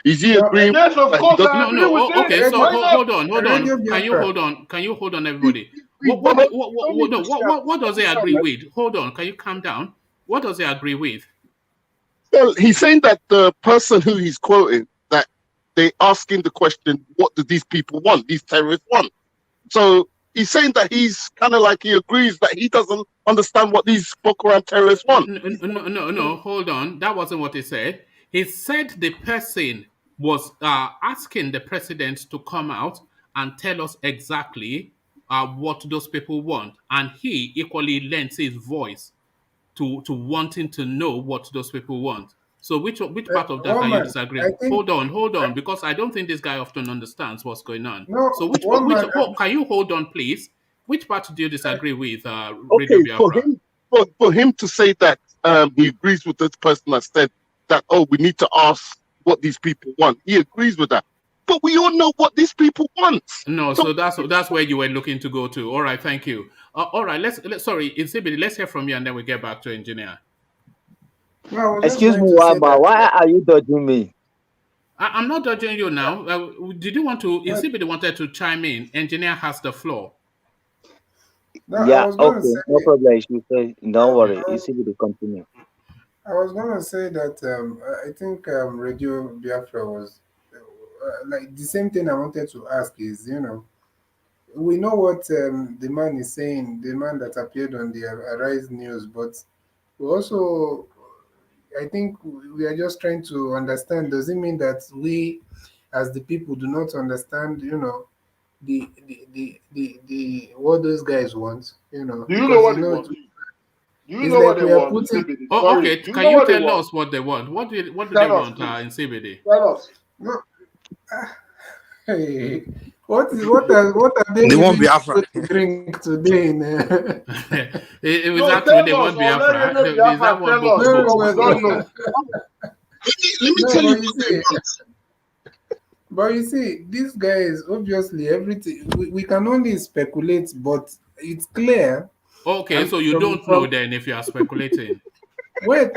Is he agreeing? Yes, of course. No. Okay. So hold on. Can you hold on, everybody? What does he agree with? Hold on, can you calm down? What does he agree with? Well, he's saying that the person who he's quoting, that they asking the question, what do these people want? These terrorists want. So he's saying that he's kind of like, he agrees that he doesn't understand what these Boko Haram terrorists want. No, hold on. That wasn't what he said. He said the person was asking the president to come out and tell us exactly what those people want. And he equally lends his voice to wanting to know what those people want. So which part of that can you disagree on? Hold on, because I don't think this guy often understands what's going on. No, so can you hold on, please? Which part do you disagree with, Radio Okay, Biafra? for him to say that he agrees with this person that said that, oh, we need to ask what these people want. He agrees with that. But we all know what these people want. No, so that's where you were looking to go to. All right, thank you. All right, let's sorry, Insibidi, let's hear from you and then we get back to engineer. No, excuse me, Wamba, why are you dodging me? I'm not dodging you now. Did you want to? Insibidi wanted to chime in. Engineer has the floor. No, yeah, okay, no problem. You say, don't worry. Insibidi, continue. I was going to say that I think Radio Biafra was like the same thing I wanted to ask is, we know what the man is saying, the man that appeared on the Arise News, but we also, I think we are just trying to understand, does it mean that we as the people do not understand, the what those guys want, Do you know what they want? Do you know what they want? Okay, can you tell us what they want? What do they want in CBD? Tell us. No. Hey, what are they? They won't be Biafra. Drink today. It was actually they won't be Biafra. Is that what Let me tell you. But you see, these guys, obviously, everything we can only speculate, but it's clear. Okay, so you don't know then if you are speculating. Wait.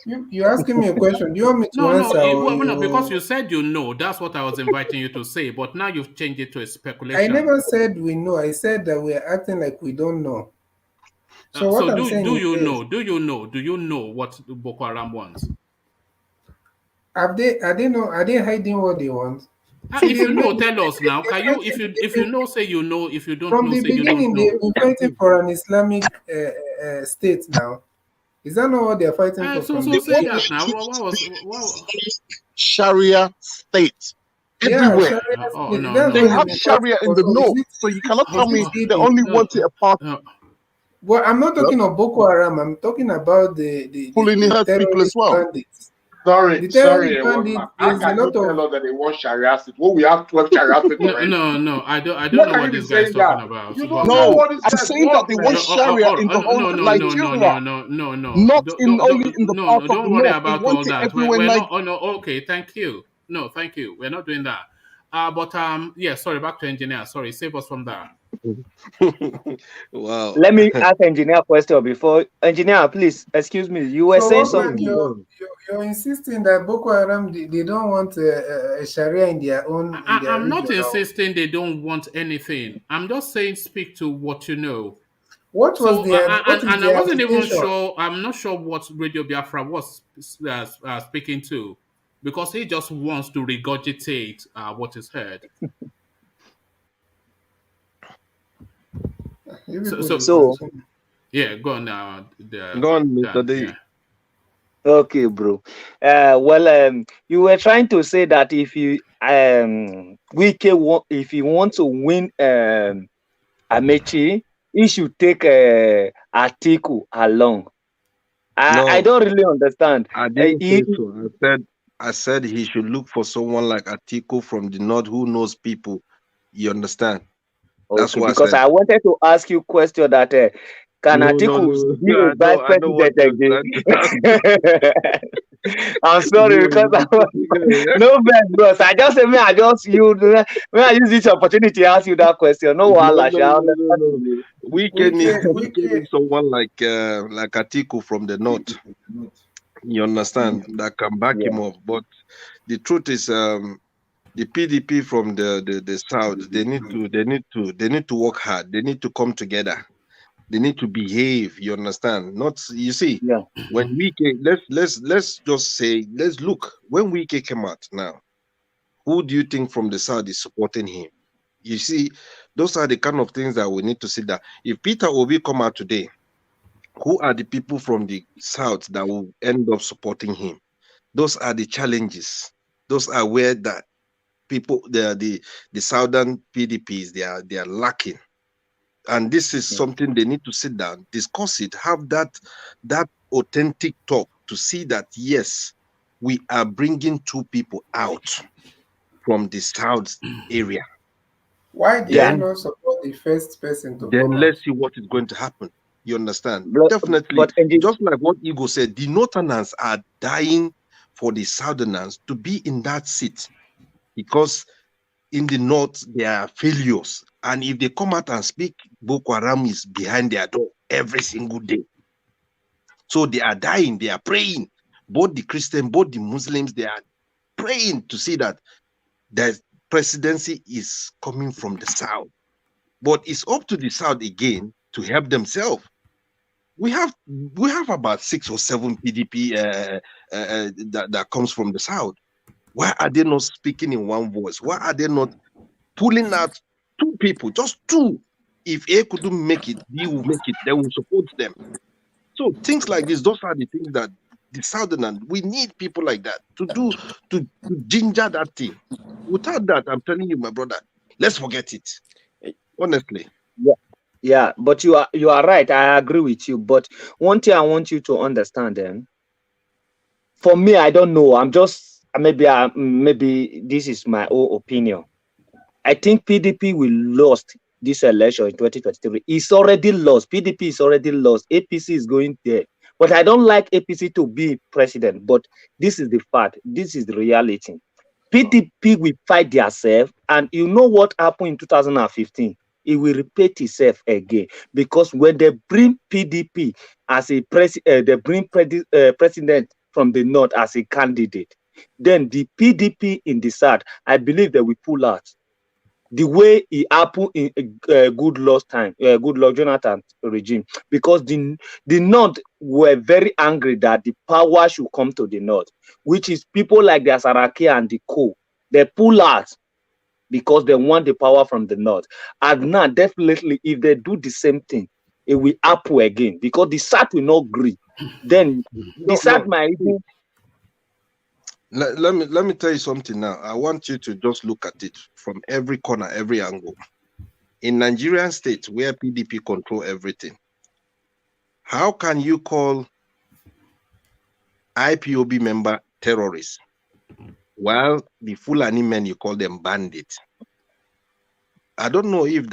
You're asking me a question. Do you want me to answer? No, because you said you know. That's what I was inviting you to say. But now you've changed it to a speculation. I never said we know. I said that we're acting like we don't know. So what I'm saying do you know what Boko Haram wants? Are they hiding what they want? If you know, tell us now. Can you? If you know, say you know. If you don't know, say you don't know. From the beginning, they've been fighting for an Islamic state now. Is that not what they're fighting for? So say that now. What Sharia state everywhere. Sharia they have Sharia in the north, so you cannot tell me they only want it apart. Well, I'm not talking of Boko Haram. I'm talking about the people as well. Bandits. Sorry. How can you tell us that they want Sharia state? Well, we have 12 Sharia states already. No, I don't know what this guy is talking about. You don't know what this I'm saying that they want Sharia in the whole Nigeria. No. Not only in the part of the north. Don't worry about all that. Okay, thank you. No, thank you. We're not doing that. Sorry, back to engineer. Sorry, save us from that. Wow. Let me ask engineer a question before. Engineer, please, excuse me. You were saying something. You're insisting that Boko Haram, they don't want a Sharia in their own. I'm not insisting they don't want anything. I'm just saying speak to what you know. What was I wasn't even sure. I'm not sure what Radio Biafra was speaking to, because he just wants to regurgitate what is heard. Yeah, go on now. Go on, Mr. D. Okay, bro. You were trying to say that if you if you want to win Amaechi, he should take Atiku along. I don't really understand. I didn't say so. I said he should look for someone like Atiku from the north who knows people. You understand? That's okay, because I wanted to ask you a question that can Atiku be a vice president again? I'm sorry because no bad bros. I just use this opportunity to ask you that question. No. We can need someone like Atiku from the north. You understand, that can back him up. But the truth is, the the PDP from the south, they need to work hard. They need to come together. They need to behave. You understand? Not you see. Yeah. When let's just say, let's look. When Wike came out now, who do you think from the south is supporting him? You see, those are the kind of things that we need to sit down. If Peter Obi come out today, who are the people from the south that will end up supporting him? Those are the challenges. Those are where that people, the southern PDPs, they are lacking. And this is something they need to sit down, discuss it, have that authentic talk to see that yes, we are bringing two people out from the south area. Why did you not support the first person to then come out? let's see what is going to happen. You understand? Definitely, but just like what Igor said, the Northerners are dying for the Southerners to be in that seat, because in the North there are failures, and if they come out and speak, Boko Haram is behind their door every single day. So they are dying, they are praying. Both the Christian, both the Muslims, they are praying to see that the presidency is coming from the South. But it's up to the South again to help themselves. We have about 6 or 7 PDP that comes from the South. Why are they not speaking in one voice? Why are they not pulling out 2 people, just 2? If A couldn't make it, B will make it. They will support them. So things like this, those are the things that the Southern, we need people like that to ginger that thing. Without that, I'm telling you, my brother, let's forget it. Honestly. Yeah, but you are right. I agree with you. But one thing I want you to understand, then, for me, I don't know. I'm just maybe this is my own opinion. I think PDP will lost this election in 2023. It's already lost. PDP is already lost. APC is going there. But I don't like APC to be president. But this is the fact. This is the reality. PDP will fight themselves, and you know what happened in 2015. It will repeat itself again, because when they bring PDP as a president from the north as a candidate, then the PDP in the south, I believe they will pull out. The way it happened in Goodluck Jonathan regime, because the north were very angry that the power should come to the north, which is people like the Asaraki and the Co. They pull out because they want the power from the north. And now, definitely, if they do the same thing, it will happen again, because the South will not agree. Then the South might even... Let me tell you something now. I want you to just look at it from every corner, every angle. In Nigerian states where PDP control everything, how can you call IPOB member terrorists, while the Fulani men, you call them bandits? I don't know if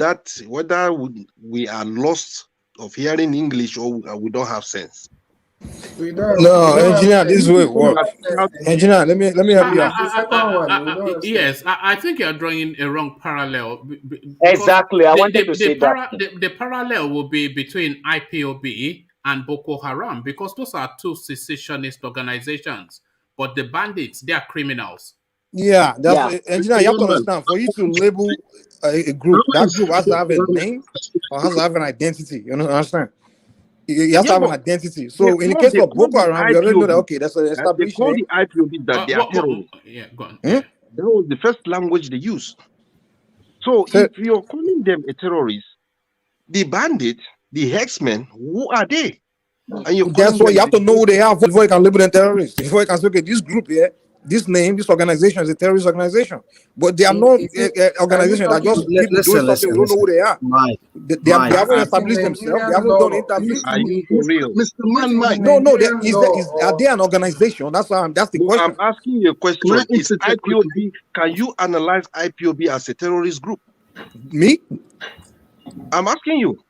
whether we are lost of hearing English or we don't have sense. No, engineer, this is way it works. Engineer, let me help you out. Yes, I think you're drawing a wrong parallel. Exactly, I wanted to say that. The parallel will be between IPOB and Boko Haram, because those are 2 secessionist organizations. But the bandits, they are criminals. Yeah, engineer, you have to understand, for you to label a group, that group has to have a name or has to have an identity. You understand? You have to have an identity. So in the case of Boko Haram, you already know that, okay, that's an established name. They call the IPOB that they are terrorists. Yeah, go on. That was the first language they used. So if you're calling them a terrorist, the bandit, the herdsmen, who are they? And that's why you have to know who they are before you can label them terrorists. Before you can say, okay, this group here, this name, this organization is a terrorist organization. But they are not organization that just people doing something, we don't know who they are. They haven't established themselves, they haven't done interviews. Are you for real? Mr. Man, No, are they an organization? That's the question. I'm asking you a question. Is IPOB, can you analyze IPOB as a terrorist group? Me? I'm asking you.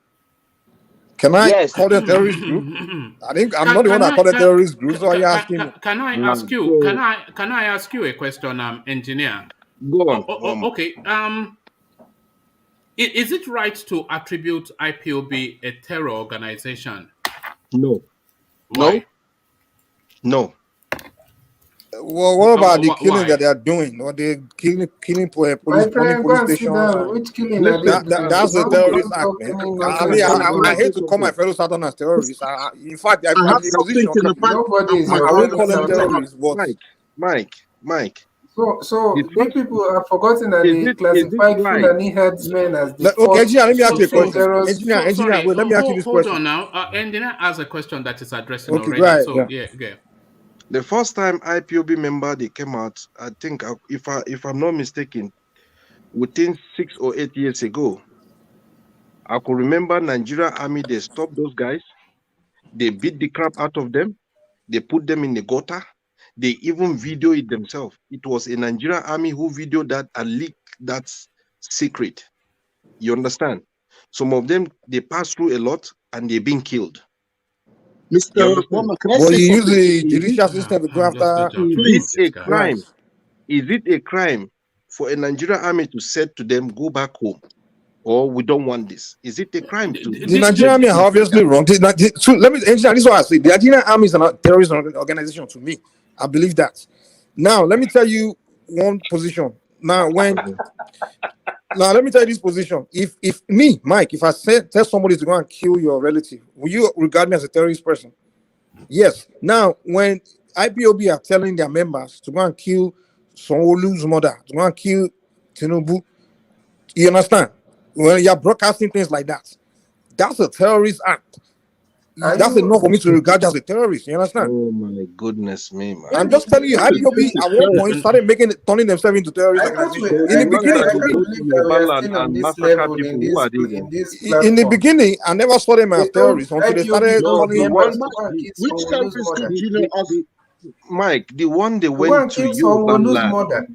Can I call them terrorist group? I think I'm not the one that called them terrorist group. So are you asking me? Can I ask you? Can I ask you a question, engineer? Go on. Okay. Is it right to attribute IPOB a terror organization? No. Why? No. Well, what about the killing that they are doing? Or they killing police, My burning friend, go police and sit stations? down. Which killing are they doing? That's a Don't terrorist act, talk man. any I nonsense mean, about I hate to terrorism. call my fellow Southerners terrorists. In fact, I I'm have in a something position. in the back Nobody of is my your I won't fellow call them Southerner. terrorists, but Mike. So The you first, people have forgotten that is they it classified right? Fulani herdsmen as the okay, fourth engineer, let me ask you a most question. dangerous. Engineer, Sorry, wait, let me ask you this hold question. on now. Engineer has a question that is addressing Okay, go already. ahead. So Yeah. yeah. The first time IPOB member they came out, I think, if I'm not mistaken, within 6 or 8 years ago, I could remember Nigeria Army. They stopped those guys. They beat the crap out of them. They put them in the gutter. They even video it themselves. It was a Nigerian Army who videoed that and leaked that secret. You understand? Some of them, they passed through a lot and they've been killed. Mr. Obama, can I Well, say you use something? the judicial system to go after. Is it a crime? Right. Is it a crime for a Nigerian Army to say to them, go back home, or we don't want this? Is it a crime to? The Nigerian Army are obviously wrong. So let me, engineer, this is what I say. The Nigerian Army is a terrorist organization to me. I believe that. Now, let me tell you one position. Now, let me tell you this position. If me, Mike, if I tell somebody to go and kill your relative, will you regard me as a terrorist person? Yes. Now, when IPOB are telling their members to go and kill Sanwo-Olu's mother, to go and kill Tinubu, you understand? When you're broadcasting things like that, that's a terrorist act. That's enough for me to regard you as a terrorist. You understand? Oh my goodness me, man! I'm just telling you, IPOB at one point started turning themselves into terrorist organization. In the beginning, I can't believe that we are still on this level in this platform. in the beginning, I never saw them as terrorists until they started calling. Which terrorist group do you know of? Mike, the one they Go went and to kill Yoruba Sanwo-Olu's land. mother.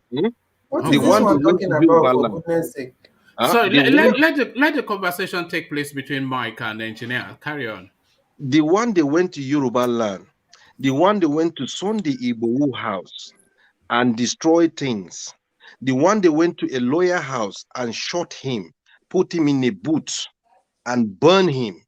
What The is this one one they went talking to about, Yoruba for land. goodness sake? Sorry, The let the conversation take place between Mike and the engineer. Carry on. The one they went to Yoruba land, the one they went to Sunday Igboho house and destroyed things, the one they went to a lawyer house and shot him, put him in a boot and burn him.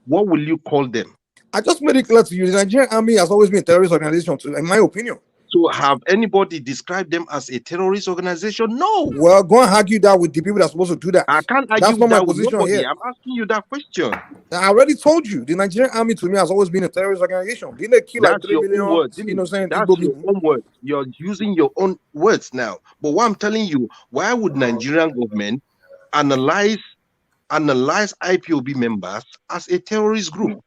What will you call them? I just made it clear to you, the Nigerian Army has always been a terrorist organization, too, in my opinion. So have anybody described them as a terrorist organization? No. Well, go and argue that with the people that are supposed to do that. I can't argue That's not my that with position nobody. here. I'm asking you that question. I already told you, the Nigerian Army to me has always been a terrorist organization. Didn't they kill like That's 3 your million own words. innocent That's Igbo your people? own words. You're using your own words now. But what I'm telling you, why would Nigerian government analyze IPOB members as a terrorist group?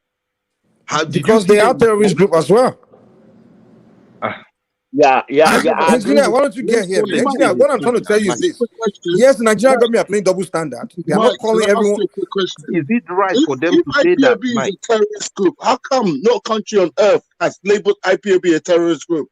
Because they are terrorist group as well. Yeah, I agree. Engineer, why don't you get here, man? Engineer, what I'm trying to tell you is this. Yes, the Nigerian government are playing double standard. They are not calling everyone. Is it right for them If to say that, IPOB is Mike? a terrorist group, how come no country on earth has labeled IPOB a terrorist group?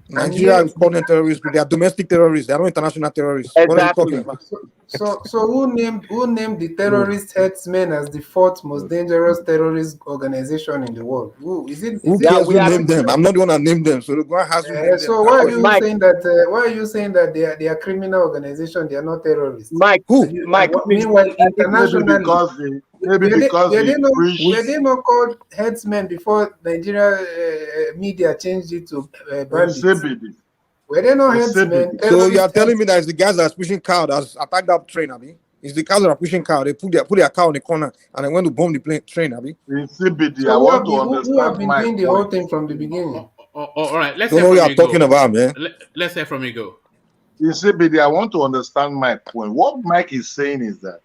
Nigeria is calling them terrorists, but they are domestic terrorists. They are not international terrorists. What are you talking about? So who named the terrorist herdsmen as the fourth most dangerous terrorist organization in the world? Who is it? Who cares who named them? I'm not the one that named them. So the guy has who named them. So why are you saying that? Why are you saying that they are criminal organization? They are not terrorists. Mike, who? Mike. Meanwhile, internationally, Maybe because were they not called herdsmen before Nigeria media changed it to bandits? Were they not herdsmen? So you are telling me that it's the guys that are pushing cow that's attacked that train, Abi? It's the cows that are pushing cow. They put their cow in the corner and they went to bomb the train, Abi? So who have been doing the whole thing from the beginning? All right, let's don't know what you are talking about, man. Let's hear from you. Go. You see, BD, I want to understand my point. What Mike is saying is that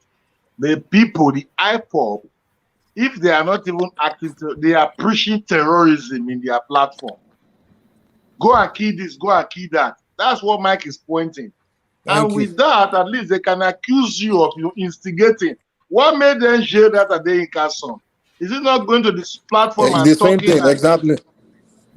the people, the IPOB, if they are not even acting, they are pushing terrorism in their platform. Go and kill this, go and kill that. That's what Mike is pointing. And with that, at least they can accuse you of instigating. What made them share that at the Incason? Is it not going to this platform and the same talking? thing, exactly.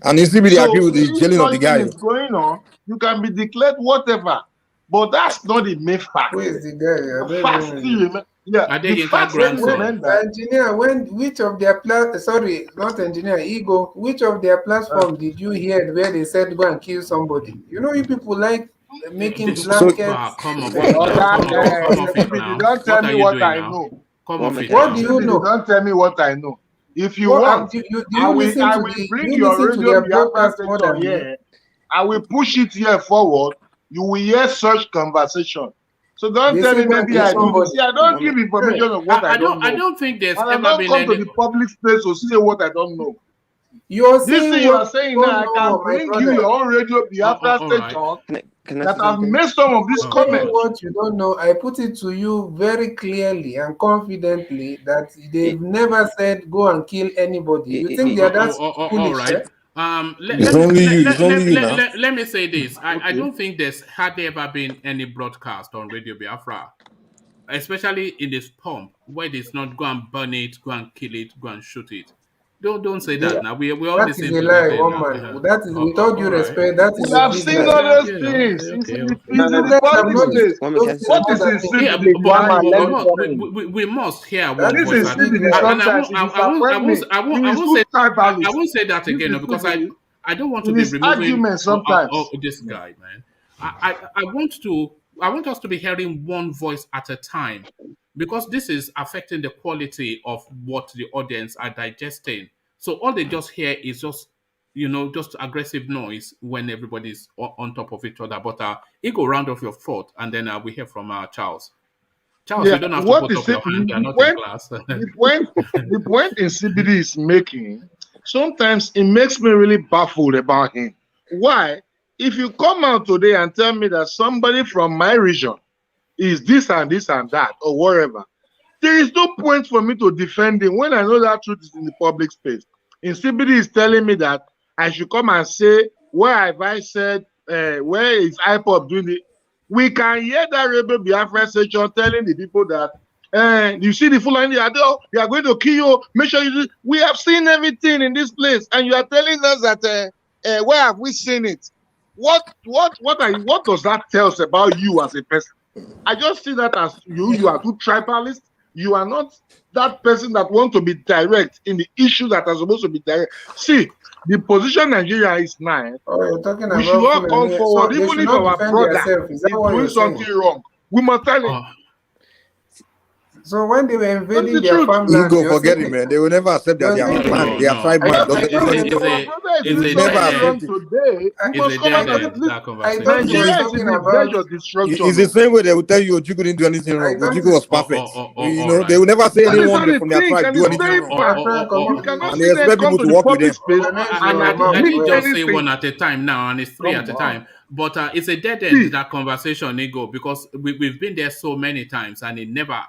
And it's still agree with the jailing of the guy. Is going on, you can be declared whatever, but that's not the main fact. Who is the guy? The fact still remain. Yeah, the fact still remain that. Engineer, which of their not engineer, ego, which of their platform did you hear where they said go and kill somebody? You know, you people like making blankets. Come on, don't tell me what I know. Come on, what do you know? Don't tell me what I know. If you Well, want, do I you will listen to bring you your listen to radio their Biafra broadcast more station than me? here. I will push it here forward. You will hear such conversation. So don't They tell say me go and maybe kill I do this. somebody. See, I don't give information of what I don't I know. don't think there's And I ever don't been come to any. the public space to say what I don't know. You're This saying thing you what are saying you now, I don't can know, my bring you brother. your own radio Biafra all right. station Can I that say have something? made some of these You're saying comments. what you don't know. I put it to you very clearly and confidently that they've never said go and kill anybody. You think they're that All foolish? right. Eh? It's only you. It's only you now. Let me say this. I Okay. don't think there's hardly ever been any broadcast on Radio Biafra, especially in this pump where it's not go and burn it, go and kill it, go and shoot it. Don't say that now. We all That is listen a to the lie, thing one now. man. That is, with all due All right. respect, that is We a have big seen lie. all those You know, things. okay. It's You in the guys have public not space. disclosed What more is than in me. Yeah, CBD? we must hear one This voice is at CBD. and Sometimes he disappoint me. He I is won't too say tribalist. I won't say that This again is because CBD. I don't want to In be his removing argument sometimes. this guy, man. I want us to be hearing one voice at a time because this is affecting the quality of what the audience are digesting. So all they just hear is just just aggressive noise when everybody's on top of each other. But Ego, round off your thought, and then we hear from Charles. Charles, Yeah, you don't have to what put is up it? your hand. You're The not in point, class. the point in CBD is making, sometimes it makes me really baffled about him. Why? If you come out today and tell me that somebody from my region is this and this and that or whatever, there is no point for me to defend him when I know that truth is in the public space. In CBD is telling me that I should come and say, where have I said, where is IPOP doing it? We can hear that Rebel Biafra section telling the people that, you see the Fulani, they are going to kill you, make sure you do. We have seen everything in this place, and you are telling us that, where have we seen it? What does that tell us about you as a person? I just see that as you are too tribalist. You are not that person that want to be direct in the issues that are supposed to be direct. See, the position Nigeria is now, Oh, you're talking we should all about come Fulani. forward, So they even should if not our defend brother themselves. Is that is what doing you're saying? something wrong. We must tell him. So when they were That's invading the their truth. farmland, Ego, you're forget saying it, man. They will never accept that you're their saying man, No, their no. tribe man But doesn't even accept if it. our brother is They doing will never something accept wrong it. today, we It's must a come dead out and end, at least that I conversation. thought he was Nigeria is in talking the verge about. of destruction. It's the same way they will tell you Ojuku didn't do anything I wrong. thought Ojuku he, was perfect. All They right. will never say That is anyone how they from their think, tribe and do it's anything very wrong. far. You Frank, cannot And they see them expect come people to to the work with public them. space and I admit didn't just say anything. one at a time now, and it's three Come at a on. time. But it's a dead end, See, that conversation, Ego, because we've been there so many times, and it never.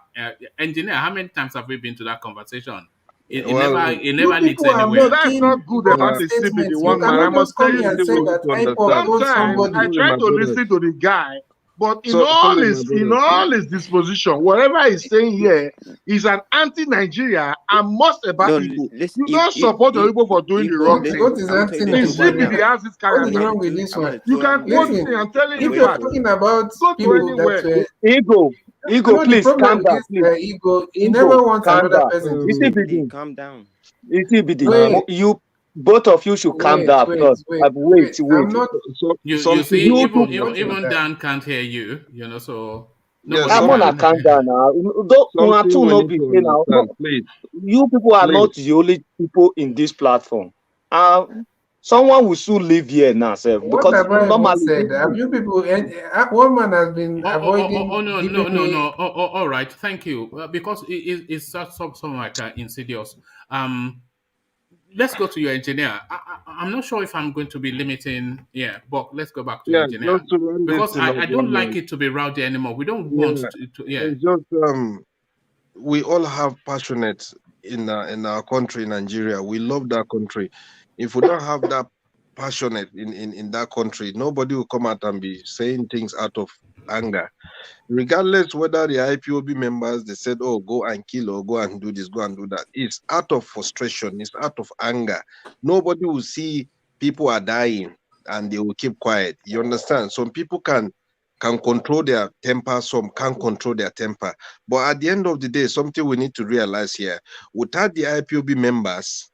Engineer, how many times have we been to that conversation? It Well, you never leads people are so anywhere. that's making not good bold about uh, the CBD statements. You one man. I cannot must just tell come you here the and say truth. you that to IPOP understand. told Sometimes I somebody. Sorry, try my to brother. listen to the guy, but in Sorry, my brother. all his disposition, whatever he's saying here is an anti-Nigeria and most about No, Igbo. listen, You don't support your Igbo for doing the Igbo, wrong What, thing. what is I'm gonna tell you the In truth right anti-Nigeria? CBD, now. has this What kind is of wrong thing. with I'm this gonna one? You throw can out quote Listen, me. I'm telling you if wait, you're facts. talking about Go to people that anywhere. were, Ego, you know, the please problem calm with down, this please. ego, he Ego, never wants calm another down. person to You see, speak. CBD, begin. calm down. You see, begin. Wait, You both of you should calm wait, down wait, first. wait, wait. Wait. I'm not. You Something see, You you two, to understand. even Dan can't hear you. So Yeah, nobody I'm gonna something, can. calm down now. Don't something two we not need be to saying now. No, understand. Please, you people are please. not the only people in this platform. Someone will soon leave here now, sir, What because have I even normally said? Have you people? One man has been No, giving me. all right, thank you. Because it's some like insidious. Let's go to your engineer. I'm not sure if I'm going to be limiting. Yeah, but let's go back to your Yeah, engineer just to run this because thing up I don't one like minute. it to be rowdy anymore. We don't want Yeah, to yeah. it's just we all have passionate in our country, Nigeria. We love that country. If we don't have that passionate in that country, nobody will come out and be saying things out of anger. Regardless whether the IPOB members they said, oh, go and kill or go and do this, go and do that. It's out of frustration, it's out of anger. Nobody will see people are dying and they will keep quiet. You understand? Some people can control their temper, some can't control their temper. But at the end of the day, something we need to realize here, without the IPOB members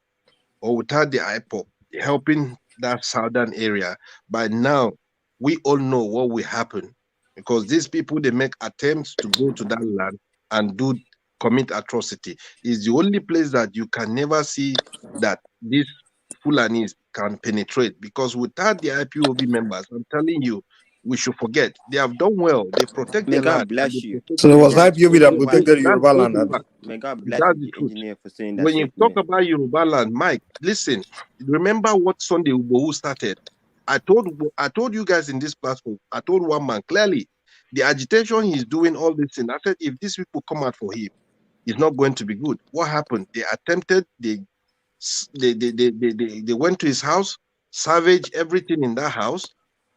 or without the IPOP helping that southern area, by now we all know what will happen. Because these people, they make attempts to go to that land and do commit atrocity. It's the only place that you can never see that these Fulanis can penetrate, because without the IPOB members, I'm telling you, we should forget. They have done well. They protect May their God land and they bless you. protect So their it was people. IPOB that You know why? protected That's Yoruba just land. the Abi. fact. May God bless That's you, the truth. engineer, for saying that When you talk statement. about Yoruba land, Mike, listen, remember what Sunday Igboho started. I told you guys in this platform, I told one man clearly, the agitation he's doing, all this thing. I said, if these people come out for him, it's not going to be good. What happened? They attempted, they went to his house, savaged everything in that house.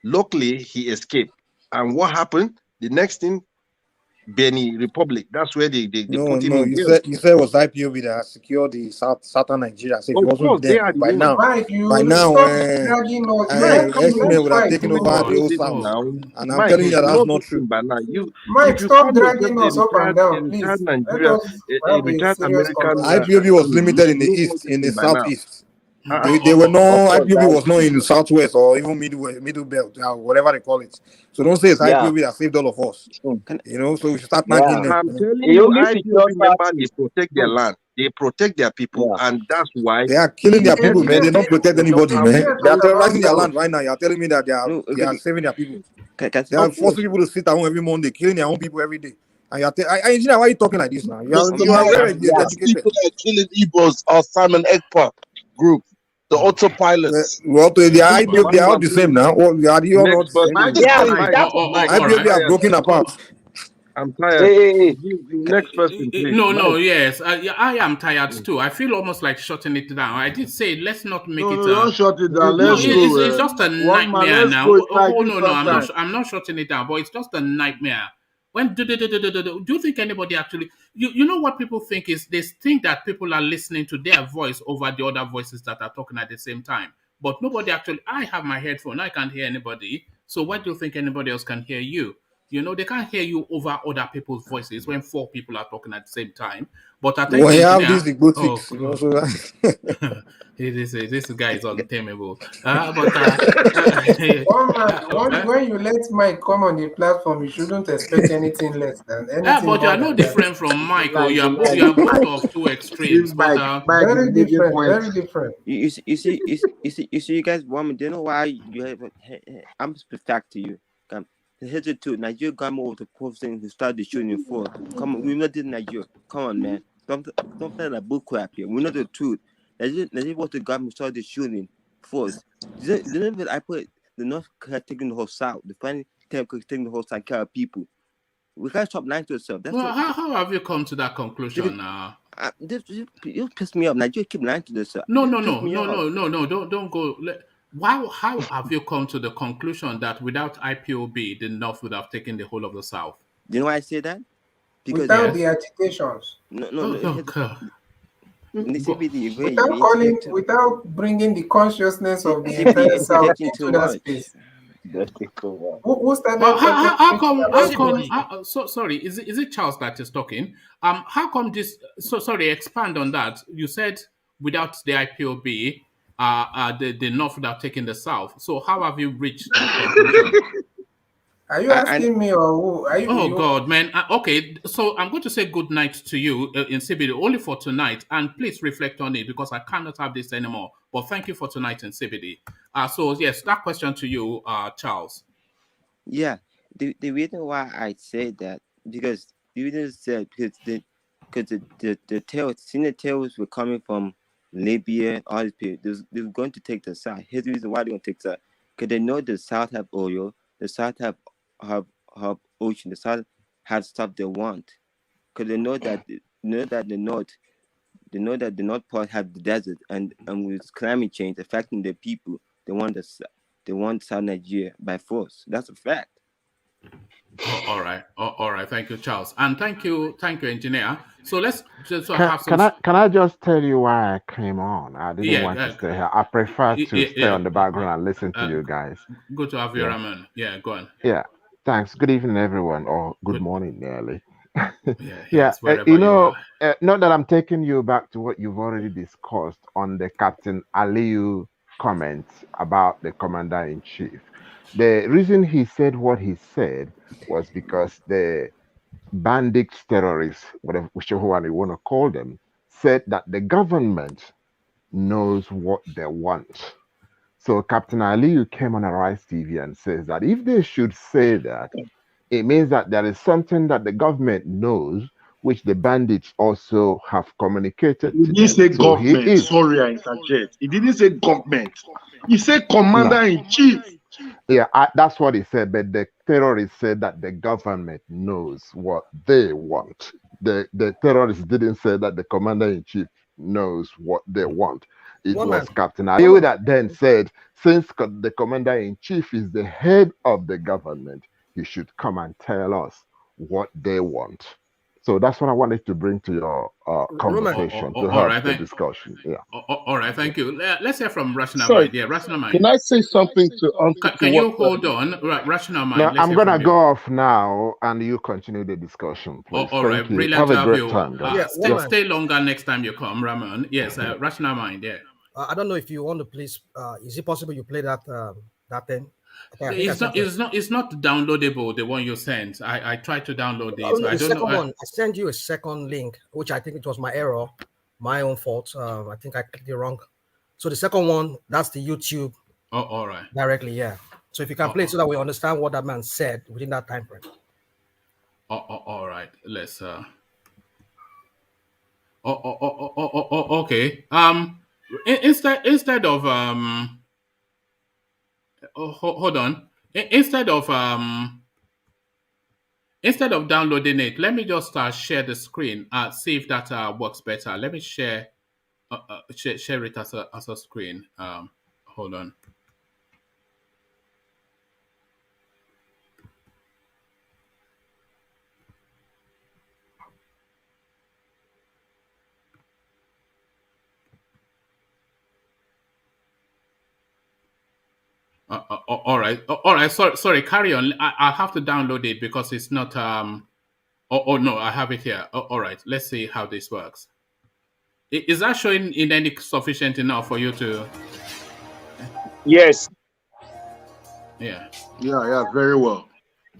Luckily, he escaped. And what happened? The next thing, Benin Republic. That's where they No, put him no, in jail. you said it was IPOB that has secured the southern Nigeria. So if it Of wasn't course, they them, are the by ones. now, Mike, by you now, stop dragging us. X-Men would have Mike, taken You over the know whole this south. thing now. And I'm Mike, telling you that you that's know not this true. thing by now. Mike, If you stop call yourself dragging us up and down, a please. retired Let Nigeria, us a have a retired serious American conversation. IPOB was army, you limited in should the know all east, this in the thing by now. southeast. They were no Of course, IPOB was right? not in the southwest or even middle belt, whatever they call it. So don't say it's Yeah. IPOB that saved all of us. Can, You know, so we should start thanking Yeah. them. I'm telling He you, only IPOB secures members, they Southeast. protect their land. They protect their people. Yeah. And that's why They are killing the their people, man. They headsmen don't protect will just anybody, have man. to They are Talk go. about terrorizing their that. land right now. You are telling me that no, they are saving their people. can, They are Of course. forcing people to sit at home every Monday, killing their own people every day. And you are engineer, why are you talking like this now? Mr. You are Mike, very Yeah. these educated. people that are killing Igbos are Simon Ekpa group, the autopilots. Well, they are Mike, IPOB, they are all the same now. Well, are you all not next the same? Mike person. is Yeah, telling Mike, that's you. Mike. I'm IPOB are tired. broken apart. I'm tired. Hey. Next person, please. No, Mike. yes, I am tired too. I feel almost like shutting it down. I did say let's not make No, it no, don't shut it down. no, Let's go. it's just a One man, nightmare let's now. go. It's like Oh this no, sometimes. I'm not shutting it down, but it's just a nightmare. When do you think anybody actually you know what people think is they think that people are listening to their voice over the other voices that are talking at the same time. But nobody actually I have my headphone, I can't hear anybody. So why do you think anybody else can hear you? You know, they can't hear you over other people's voices when four people are talking at the same time. But I think Well, you have engineer, these exotics, you know, God. so that This guy is untamable. One man, when you let Mike come on the platform, you shouldn't expect anything less than anything But you more are no than that. different from Michael. Like, You are both Mike, of two extremes. this But Mike is Very making different, points. very different. you see, you guys want me. Do you know why you have? I'm just fact to you. Come, hitherto Nigeria got over the person who started shooting for. Come on, we not did Nigeria. Come on, man. Don't play that bull crap here. We know the truth. Nigeria was the government started shooting first. Didn't I put the North taking the whole South, the final time taking the whole South care of people. We can't stop lying to ourselves. That's well, what. how have you come to that conclusion now? You piss me off. Nigeria keep lying to themselves. No. Don't go. How have you come to the conclusion that without IPOB, the North would have taken the whole of the South? Do you know why I say that? Because Without the agitations. Without bringing the consciousness of the entire South into that space. Who started sorry, is it Charles that is talking? How come this? So sorry, expand on that. You said without the IPOB, the North would have taken the South. So how have you reached that conclusion? Are you asking me or who? God, man. Okay, so I'm going to say good night to you in CBD only for tonight, and please reflect on it because I cannot have this anymore. But thank you for tonight in CBD. So yes, that question to you, Charles. Yeah, the reason why I say that because the reason said because the tails, senior tails were coming from Libya and all these people. They were going to take the South. Here's the reason why they're going to take the South because they know the South have oil, the South have ocean, the South have stuff they want because they know that the North part have the desert and with climate change affecting the people, they want South Nigeria by force. That's a fact. All right. Thank you, Charles, and thank you, engineer. So let's just have some. Can I just tell you why I came on? I didn't want to stay here. I prefer to stay on the background and listen to you guys. Good to have you, Raman. Yeah, go on. Yeah, thanks. Good evening, everyone, or good morning, nearly. Yes, wherever you are. Not that I'm taking you back to what you've already discussed on the Captain Aliyu comments about the commander-in-chief. The reason he said what he said was because the bandits, terrorists, whatever, whichever one you want to call them, said that the government knows what they want. So Captain Aliyu came on Arise TV and says that if they should say that, it means that there is something that the government knows, which the bandits also have communicated He to didn't them. say So he government. is. Sorry, I interject. He didn't say government. He said No. commander in chief. Yeah, that's what he said. But the terrorists said that the government knows what they want. The terrorists didn't say that the commander in chief knows what they want. It One was man. Captain Aliyu that then said, since the commander in chief is the head of the government, he should come and tell us what they want. So that's what I wanted to bring to your conversation to All help right, the discussion. Yeah. all right, thank you. Let's hear from Rational Sorry, Mind. Yeah, Rational Mind. can I say something to answer to Can what? you hold on? Rational Mind, Now let's I'm hear gonna from go you. off now, and you continue the discussion, please. All right, Thank you. brilliant Have to a have great you. time, guys. Stay longer next time you come, Ramon. Yes, Rational Mind, yeah. I don't know if you want to please. Is it possible you play that that thing? Okay, I think It's not downloadable. The one you sent. I tried to download it. Oh, no, I the don't second know. one. I sent you a second link, which I think it was my error, my own fault. I think I clicked it wrong. So the second one, that's the YouTube. Oh, all right. Directly, yeah. So if you can play it so that we understand what that man said within that time frame. All right. Let's. Okay. Instead of hold on. Instead of downloading it, let me just share the screen. See if that works better. Let me share share it as a screen. Hold on. All right. Sorry. Carry on. I have to download it because it's not. Oh no, I have it here. All right. Let's see how this works. Is that showing in any sufficient enough for you to? Yes. Yeah. Yeah, very well.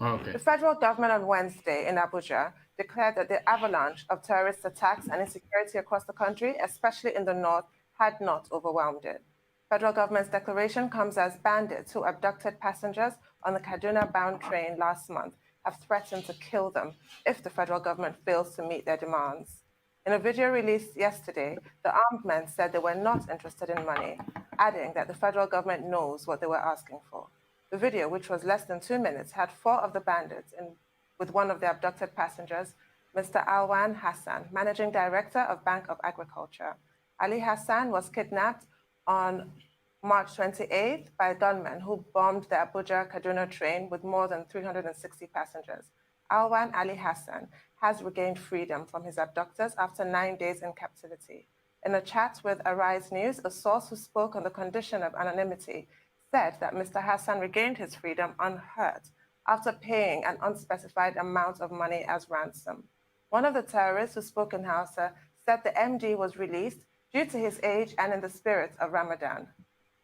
Okay. The federal government on Wednesday in Abuja declared that the avalanche of terrorist attacks and insecurity across the country, especially in the north, had not overwhelmed it. Federal government's declaration comes as bandits who abducted passengers on the Kaduna-bound train last month have threatened to kill them if the federal government fails to meet their demands. In a video released yesterday, the armed men said they were not interested in money, adding that the federal government knows what they were asking for. The video, which was less than 2 minutes, had 4 of the bandits with one of the abducted passengers, Mr. Alwan Hassan, Managing Director of Bank of Agriculture. Ali Hassan was kidnapped on March 28th by gunmen who bombed the Abuja-Kaduna train with more than 360 passengers. Alwan Ali Hassan has regained freedom from his abductors after 9 days in captivity. In a chat with Arise News, a source who spoke on the condition of anonymity said that Mr. Hassan regained his freedom unhurt after paying an unspecified amount of money as ransom. One of the terrorists who spoke in Hausa said the MD was released due to his age and in the spirit of Ramadan.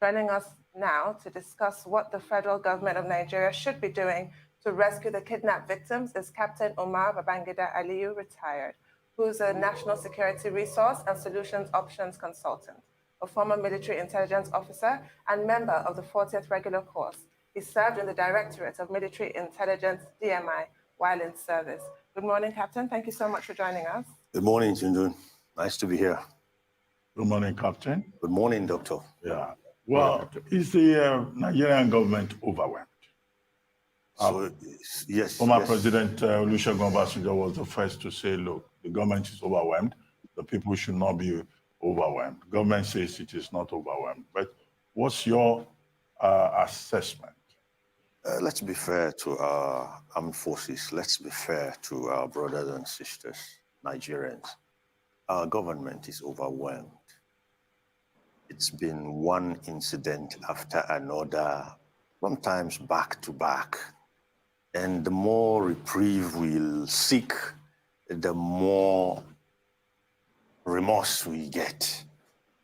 Joining us now to discuss what the federal government of Nigeria should be doing to rescue the kidnapped victims is Captain Omar Babangida Aliyu, retired, who's a national security resource and solutions options consultant, a former military intelligence officer and member of the 40th Regular Course. He served in the Directorate of Military Intelligence, DMI, while in service. Good morning, Captain. Thank you so much for joining us. Good morning, Jindun. Nice to be here. Good morning, Captain. Good morning, Doctor. Yeah. Well, is the Nigerian government overwhelmed? Yes. Former President Olusegun Obasanjo was the first to say, look, the government is overwhelmed. The people should not be overwhelmed. Government says it is not overwhelmed. But what's your assessment? Let's be fair to our armed forces. Let's be fair to our brothers and sisters, Nigerians. Our government is overwhelmed. It's been one incident after another, sometimes back to back. And the more reprieve we'll seek, the more remorse we get.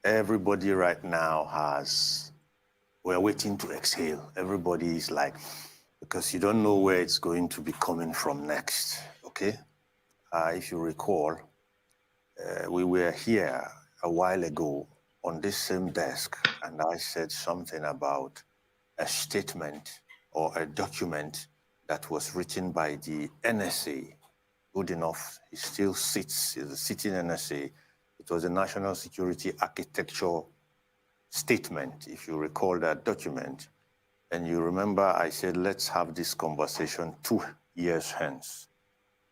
Everybody right now we're waiting to exhale. Everybody is like, because you don't know where it's going to be coming from next. okay? If you recall, we were here a while ago on this same desk, and I said something about a statement or a document that was written by the NSA. Good enough, he still sits, he's a sitting NSA. It was a National Security Architecture Statement, if you recall that document. And you remember I said, let's have this conversation 2 years hence.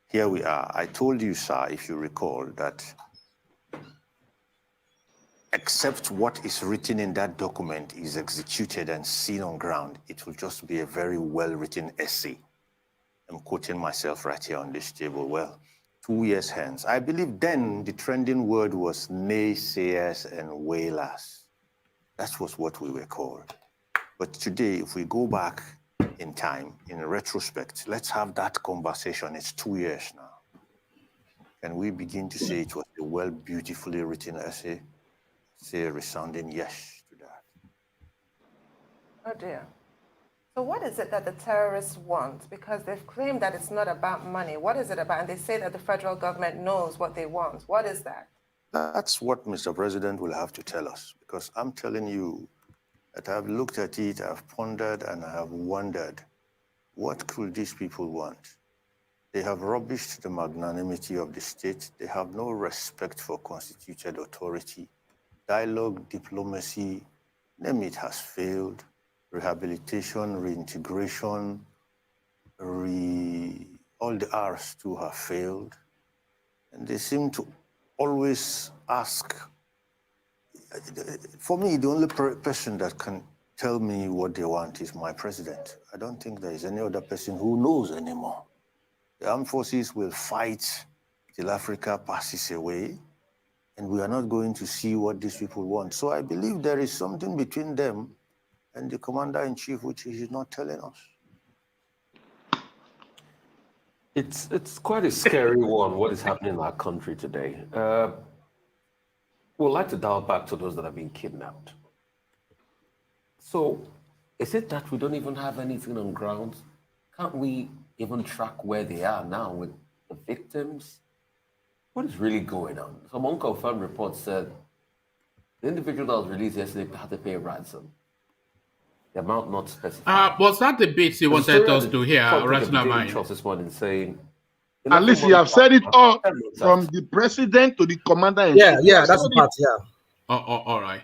Here we are. I told you, sir, if you recall, that except what is written in that document is executed and seen on ground, it will just be a very well-written essay. I'm quoting myself right here on this table. Well, 2 years hence, I believe then the trending word was naysayers and wailers. That was what we were called. But today, if we go back in time, in retrospect, let's have that conversation. It's 2 years now. And we begin to say it was a well, beautifully written essay. Say a resounding yes to that. Oh dear. So what is it that the terrorists want? Because they've claimed that it's not about money. What is it about? And they say that the federal government knows what they want. What is that? That's what Mr. President will have to tell us, because I'm telling you that I've looked at it, I've pondered, and I have wondered, what could these people want? They have rubbished the magnanimity of the state. They have no respect for constituted authority. Dialogue, diplomacy, name it, has failed. Rehabilitation, reintegration, all the R's too have failed. And they seem to always ask. For me, the only person that can tell me what they want is my president. I don't think there is any other person who knows anymore. The armed forces will fight till Africa passes away, and we are not going to see what these people want. So I believe there is something between them and the commander-in-chief, which he is not telling us. It's quite a scary one, what is happening in our country today. We'd like to dial back to those that have been kidnapped. So is it that we don't even have anything on ground? Can't we even track where they are now with the victims? What is really going on? Some unconfirmed reports said the individual that was released yesterday had to pay a ransom. The amount not specified. Was that the bit you wanted us to hear, Rational Mind? This morning saying, at least you have said it all from the president to the commander. Yeah, that's the part, yeah. All right.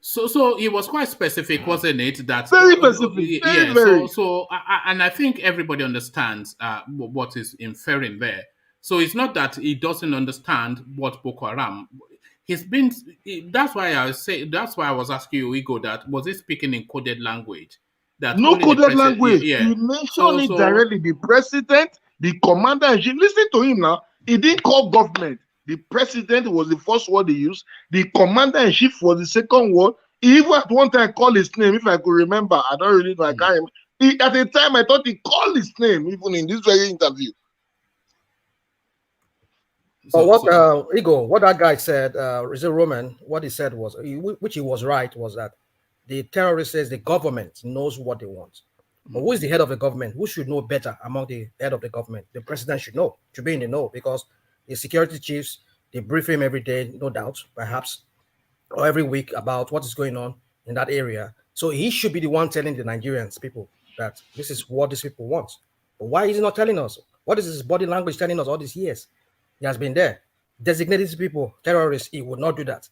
So it was quite specific, wasn't it? That very specific. Very. So and I think everybody understands what is inferring there. So it's not that he doesn't understand what Boko Haram. That's why I was asking you, Igor, that was he speaking in coded language? That no coded language. Yeah. He mentioned it directly. The president, the commander-in-chief. Listen to him now. He didn't call government. The president was the first word he used. The commander-in-chief was the second word. He even at one time called his name, if I could remember. I don't really know. I can't remember. At the time, I thought he called his name, even in this very interview. Igor, what that guy said, is it Roman? What he said was, which he was right, was that the terrorist says the government knows what they want. But who is the head of the government? Who should know better among the head of the government? The president should know, should be in the know, because the security chiefs, they brief him every day, no doubt, perhaps, or every week about what is going on in that area. So he should be the one telling the Nigerians people that this is what these people want. But why is he not telling us? What is his body language telling us all these years? He has been there. Designated these people terrorists. He would not do that.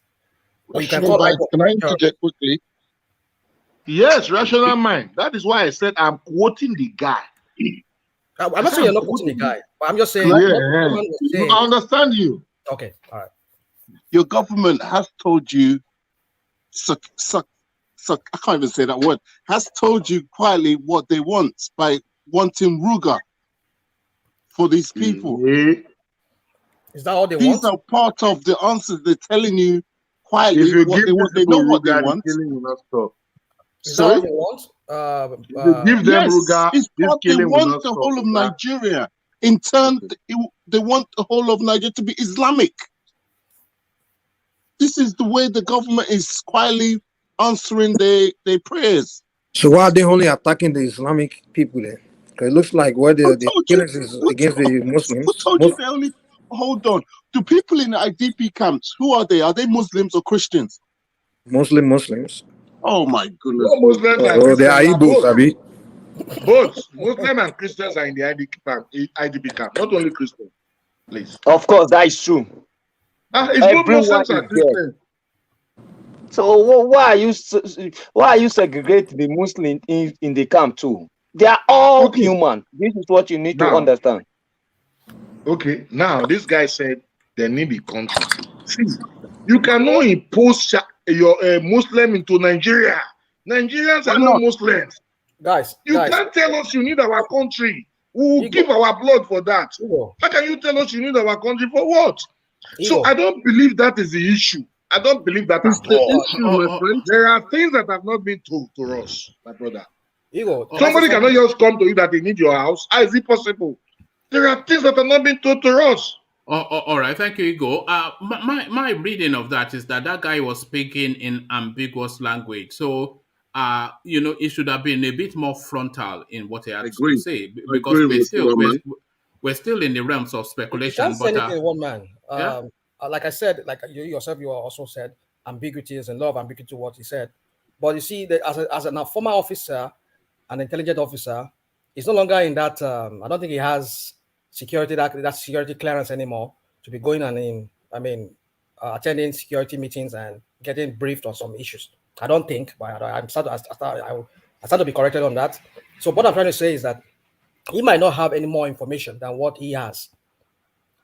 But you can call can I interject quickly? Yes, rational mind. That is why I said I'm quoting the guy. I'm not saying you're not quoting the guy, but I'm just saying. I understand you. Okay, all right. Your government has told you, I can't even say that word, has told you quietly what they want by wanting Ruger for these people. Is that all they want? These are part of the answers. They're telling you quietly what they want. They know what they want. Is that all they want? Give them Ruger. It's part they want the whole of Nigeria. In turn, they want the whole of Nigeria to be Islamic. This is the way the government is quietly answering their prayers. So why are they only attacking the Islamic people then? It looks like where the told you? killings is against the Muslims. Who told you they only? Hold on. Do people in the IDP camps, who are they? Are they Muslims or Christians? Muslims. Oh my goodness. No Muslims and Oh, they are Christians Igbos, both. Abi. Both Muslim and Christians are in the IDP camp, not only Christians. Please. Of course, that is true. It's both Muslims and Christians. So why are you segregate the Muslim in the camp too? They are all human. This is what you need to understand. Okay, now this guy said they need the country. See, you cannot impose your Muslim into Nigeria. Nigerians are not Muslims. Guys, you can't tell us you need our country. We will give our blood for that. How can you tell us you need our country for what? So I don't believe that is the issue. I don't believe that at all. There are things that have not been told to us, my brother. Somebody cannot just come to you that they need your house. How is it possible? There are things that have not been told to us. All right, thank you, Igo. My reading of that is that guy was speaking in ambiguous language. So, it should have been a bit more frontal in what he had to say, because we're still in the realms of speculation. You can't say anything, one man. Like I said, like you yourself, you also said ambiguities and a lot of ambiguity to what he said. But you see, that as a former officer, an intelligent officer, he's no longer in that. I don't think he has that security clearance anymore to be going and attending security meetings and getting briefed on some issues. I don't think, but I start to be corrected on that. So what I'm trying to say is that he might not have any more information than what he has.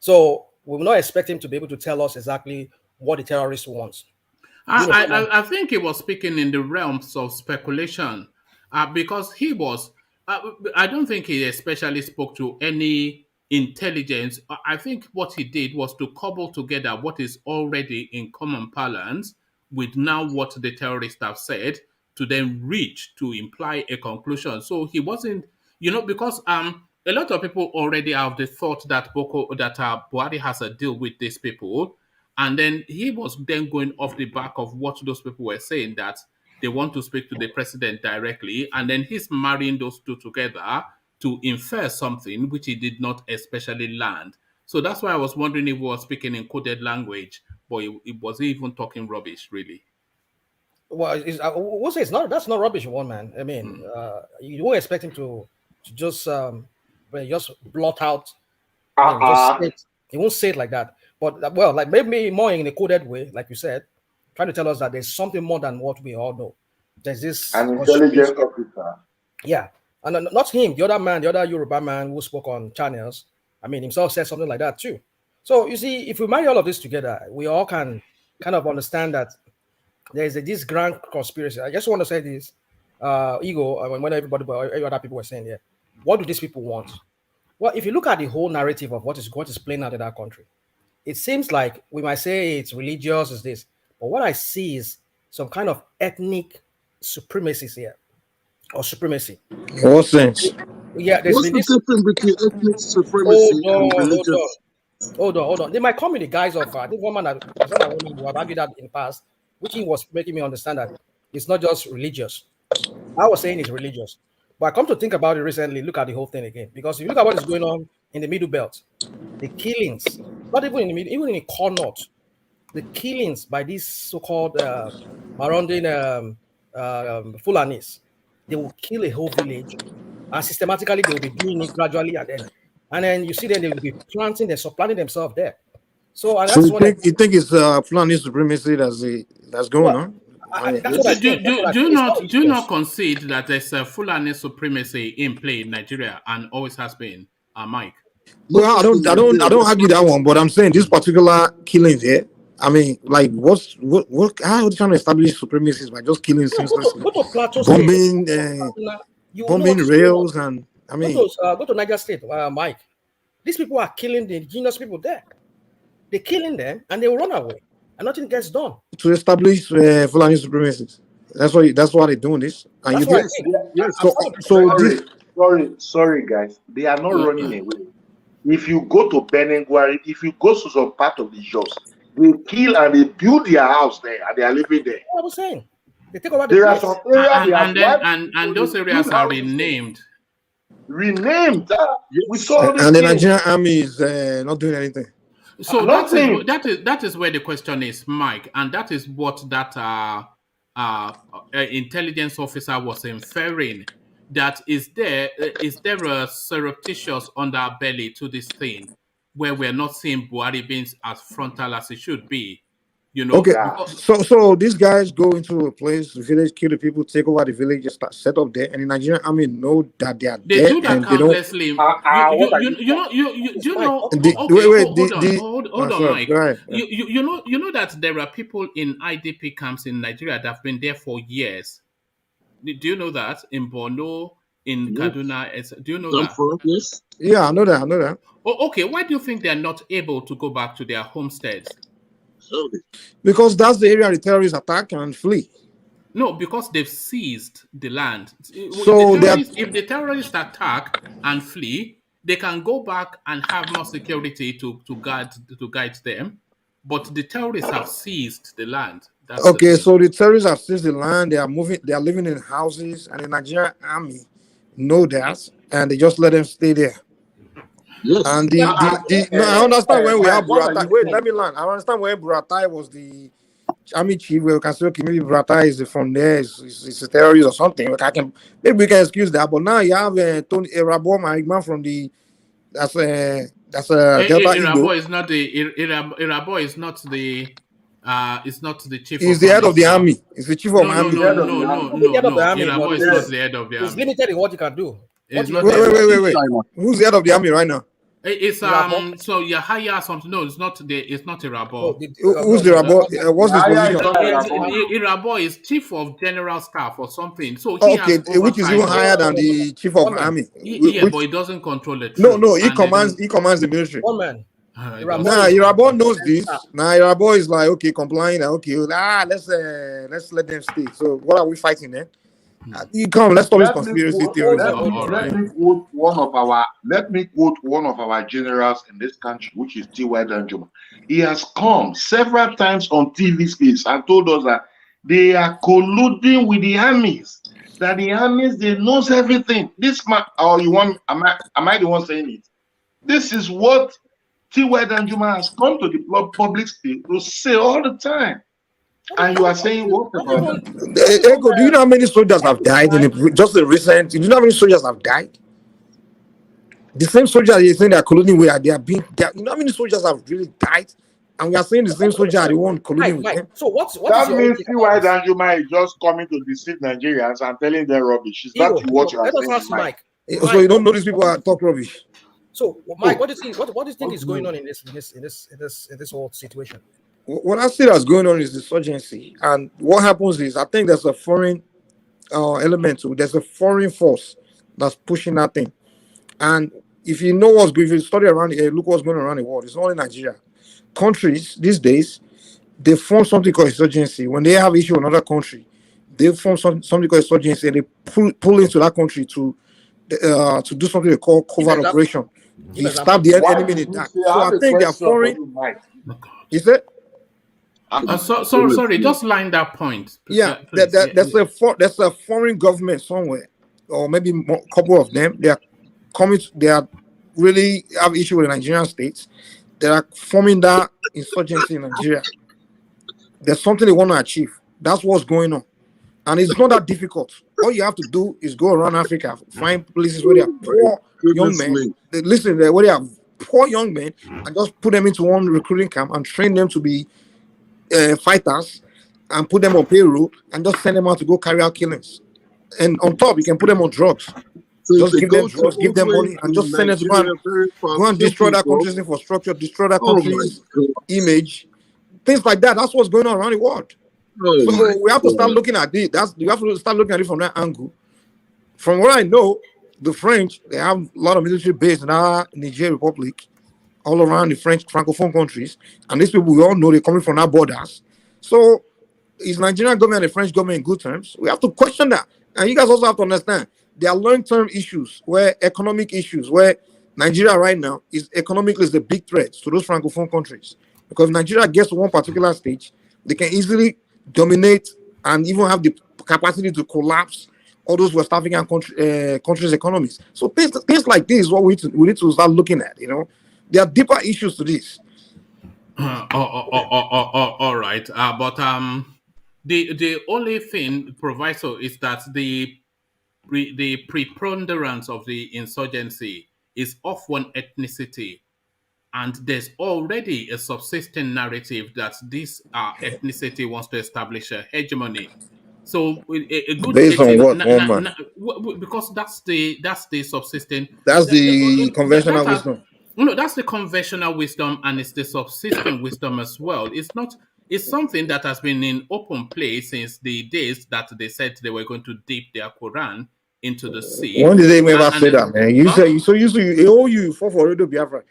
So we will not expect him to be able to tell us exactly what the terrorist wants. I think he was speaking in the realms of speculation, because he was. I don't think he especially spoke to any intelligence. I think what he did was to cobble together what is already in common parlance with now what the terrorists have said, to then reach to imply a conclusion. So he wasn't, because a lot of people already have the thought that Buhari has a deal with these people. And then he was then going off the back of what those people were saying, that they want to speak to the president directly. And then he's marrying those two together to infer something which he did not especially land. So that's why I was wondering if he was speaking in coded language, but it wasn't even talking rubbish, really. Well, we'll say that's not rubbish, one man. I mean, you won't expect him to just blot out. He won't say it like that. But like maybe more in a coded way, like you said, trying to tell us that there's something more than what we all know. There's this an intelligent officer. Yeah, and not him. The other Yoruba man who spoke on channels. I mean, himself said something like that too. So you see, if we marry all of this together, we all can kind of understand that there is this grand conspiracy. I just want to say this, when every other people were saying, yeah, what do these people want? Well, if you look at the whole narrative of what is playing out in that country, it seems like we might say it's religious, is this, but what I see is some kind of ethnic supremacy here, or supremacy. What sense? Yeah, what's the difference between ethnic supremacy and religious? Hold on. They might come with the guise of, I think one man who have argued that in the past, which he was making me understand that it's not just religious. I was saying it's religious. But I come to think about it recently, look at the whole thing again. Because if you look at what is going on in the Middle Belt, the killings, not even in the middle, even in the core north, the killings by these so-called Marondin Fulanis, they will kill a whole village, and systematically they will be doing it gradually, and then you see them, they will be supplanting themselves there. So, and that's you think it's Fulani supremacy that's going on? Do not concede that there's a Fulani supremacy in play in Nigeria and always has been, Mike. Well, I don't argue that one, but I'm saying this particular killings here. I mean, like, how are you trying to establish supremacy by just killing senselessly, bombing rails, and I mean, go to Niger State, Mike. These people are killing the indigenous people there. They're killing them, and they will run away, and nothing gets done to establish Fulani supremacy. That's why they're doing this. And sorry, guys, they are not running away. If you go to Benengwari, if you go to some part of the Jos, they kill and they build their house there, and they are living there. What I was saying, they take over there are some areas and those areas are renamed. renamed. We saw this And the thing. Nigerian army is not doing anything. So Nothing. that is where the question is, Mike, and that is what that intelligence officer was inferring. That is there a surreptitious underbelly to this thing where we're not seeing Buhari being as frontal as it should be, you know? Okay, Because so these guys go into a place, the village, kill the people, take over the village, just start set up there, and the Nigerian army know that they are they there do that and they don't. countlessly. You know. Hold on, Sorry, Mike. go ahead. You know that there are people in IDP camps in Nigeria that have been there for years. Do you know that in Borno, in Kaduna? Do you know that? Yes. Yeah, I know that. Oh, okay. Why do you think they're not able to go back to their homesteads? Because that's the area the terrorists attack and flee. No, because they've seized the land. So if the terrorists attack and flee, they can go back and have more security to guide them. But the terrorists have seized the land. Okay, so the terrorists have seized the land. They are moving. They are living in houses, and the Nigerian army know that, and they just let them stay there. Yes. And I understand when we have Buratai. Wait, let me learn. I understand when Buratai was the army chief. We can say, okay, maybe Buratai is from there. It's a terrorist or something. Maybe we can excuse that. But now you have Tony Rabo, my man from the that's a Delta Igbo. Irabo is not the. It's not the chief. He's the head of the army. He's the chief of army. No. Irabo is not the head of the army. He's limited in what he can do. Wait. Who's the head of the army right now? It's so Yahaya something. No, it's not Irabo. Who's the Irabo? What's his position? Irabo is chief of general staff or something. So which is even higher than the chief of army. But he doesn't control it. No, he commands the military. One man. Irabo knows this. Now Irabo is like, okay, complying. Okay, let's let them stay. So what are we fighting then? You come. Let's always conspiracy theories. Let me quote one of our generals in this country, which is T.Y. Danjuma. He has come several times on TV space and told us that they are colluding with the armies. That the armies, they knows everything. This man, am I the one saying it? This is what T.Y. Danjuma has come to the public space to say all the time. And you are saying what about that? Ego, do you know how many soldiers have died just in recent? Do you know how many soldiers have died? The same soldiers you're saying they're colluding with, you know how many soldiers have really died? And we are saying the same soldier are the one colluding with them. So what that means T.Y. Danjuma is just coming to deceive Nigerians and telling them rubbish. Is that what you are saying, Mike? So you don't know these people are talk rubbish. So Mike, what do you think is going on in this whole situation? What I see that's going on is insurgency, and what happens is I think there's a foreign element to it. There's a foreign force that's pushing that thing. And if you know what's going, if you study around here, look what's going on around the world. It's not in Nigeria. Countries these days, they form something called insurgency. When they have issue with another country, they form something called insurgency, and they pull into that country to do something they call covert operation. You stab the enemy in the dark. So I think they are foreign. Is it? Sorry, just line that point. Yeah, there's a foreign government somewhere, or maybe a couple of them. They are coming. They are really have issue with the Nigerian states. They are forming that insurgency in Nigeria. There's something they want to achieve. That's what's going on, and it's not that difficult. All you have to do is go around Africa, find places where there are poor young men. Where they have poor young men, and just put them into one recruiting camp and train them to be fighters and put them on payroll and just send them out to go carry out killings. And on top, you can put them on drugs. So just give them drugs, give them money, and just send them to go and destroy that country's infrastructure, destroy that country's image, things like that. That's what's going on around the world. So we have to start looking at it. You have to start looking at it from that angle. From what I know, the French, they have a lot of military base in our Niger Republic, all around the French Francophone countries, and these people, we all know they're coming from our borders. So is Nigerian government and the French government in good terms? We have to question that. And you guys also have to understand there are long-term issues, economic issues, where Nigeria right now is economically the big threat to those Francophone countries. Because if Nigeria gets to one particular stage, they can easily dominate and even have the capacity to collapse all those West African countries' economies. So things like this is what we need to start looking at. You know, there are deeper issues to this. All right. But the only thing proviso is that the preponderance of the insurgency is of one ethnicity, and there's already a subsisting narrative that this ethnicity wants to establish a hegemony. So a good Based on what, because that's the subsisting. That's the conventional that wisdom. No, that's the conventional wisdom, and it's the subsistent wisdom as well. It's not. It's something that has been in open play since the days that they said they were going to dip their Quran into the sea. When did they ever say that, man? You say you owe you for Radio Biafra.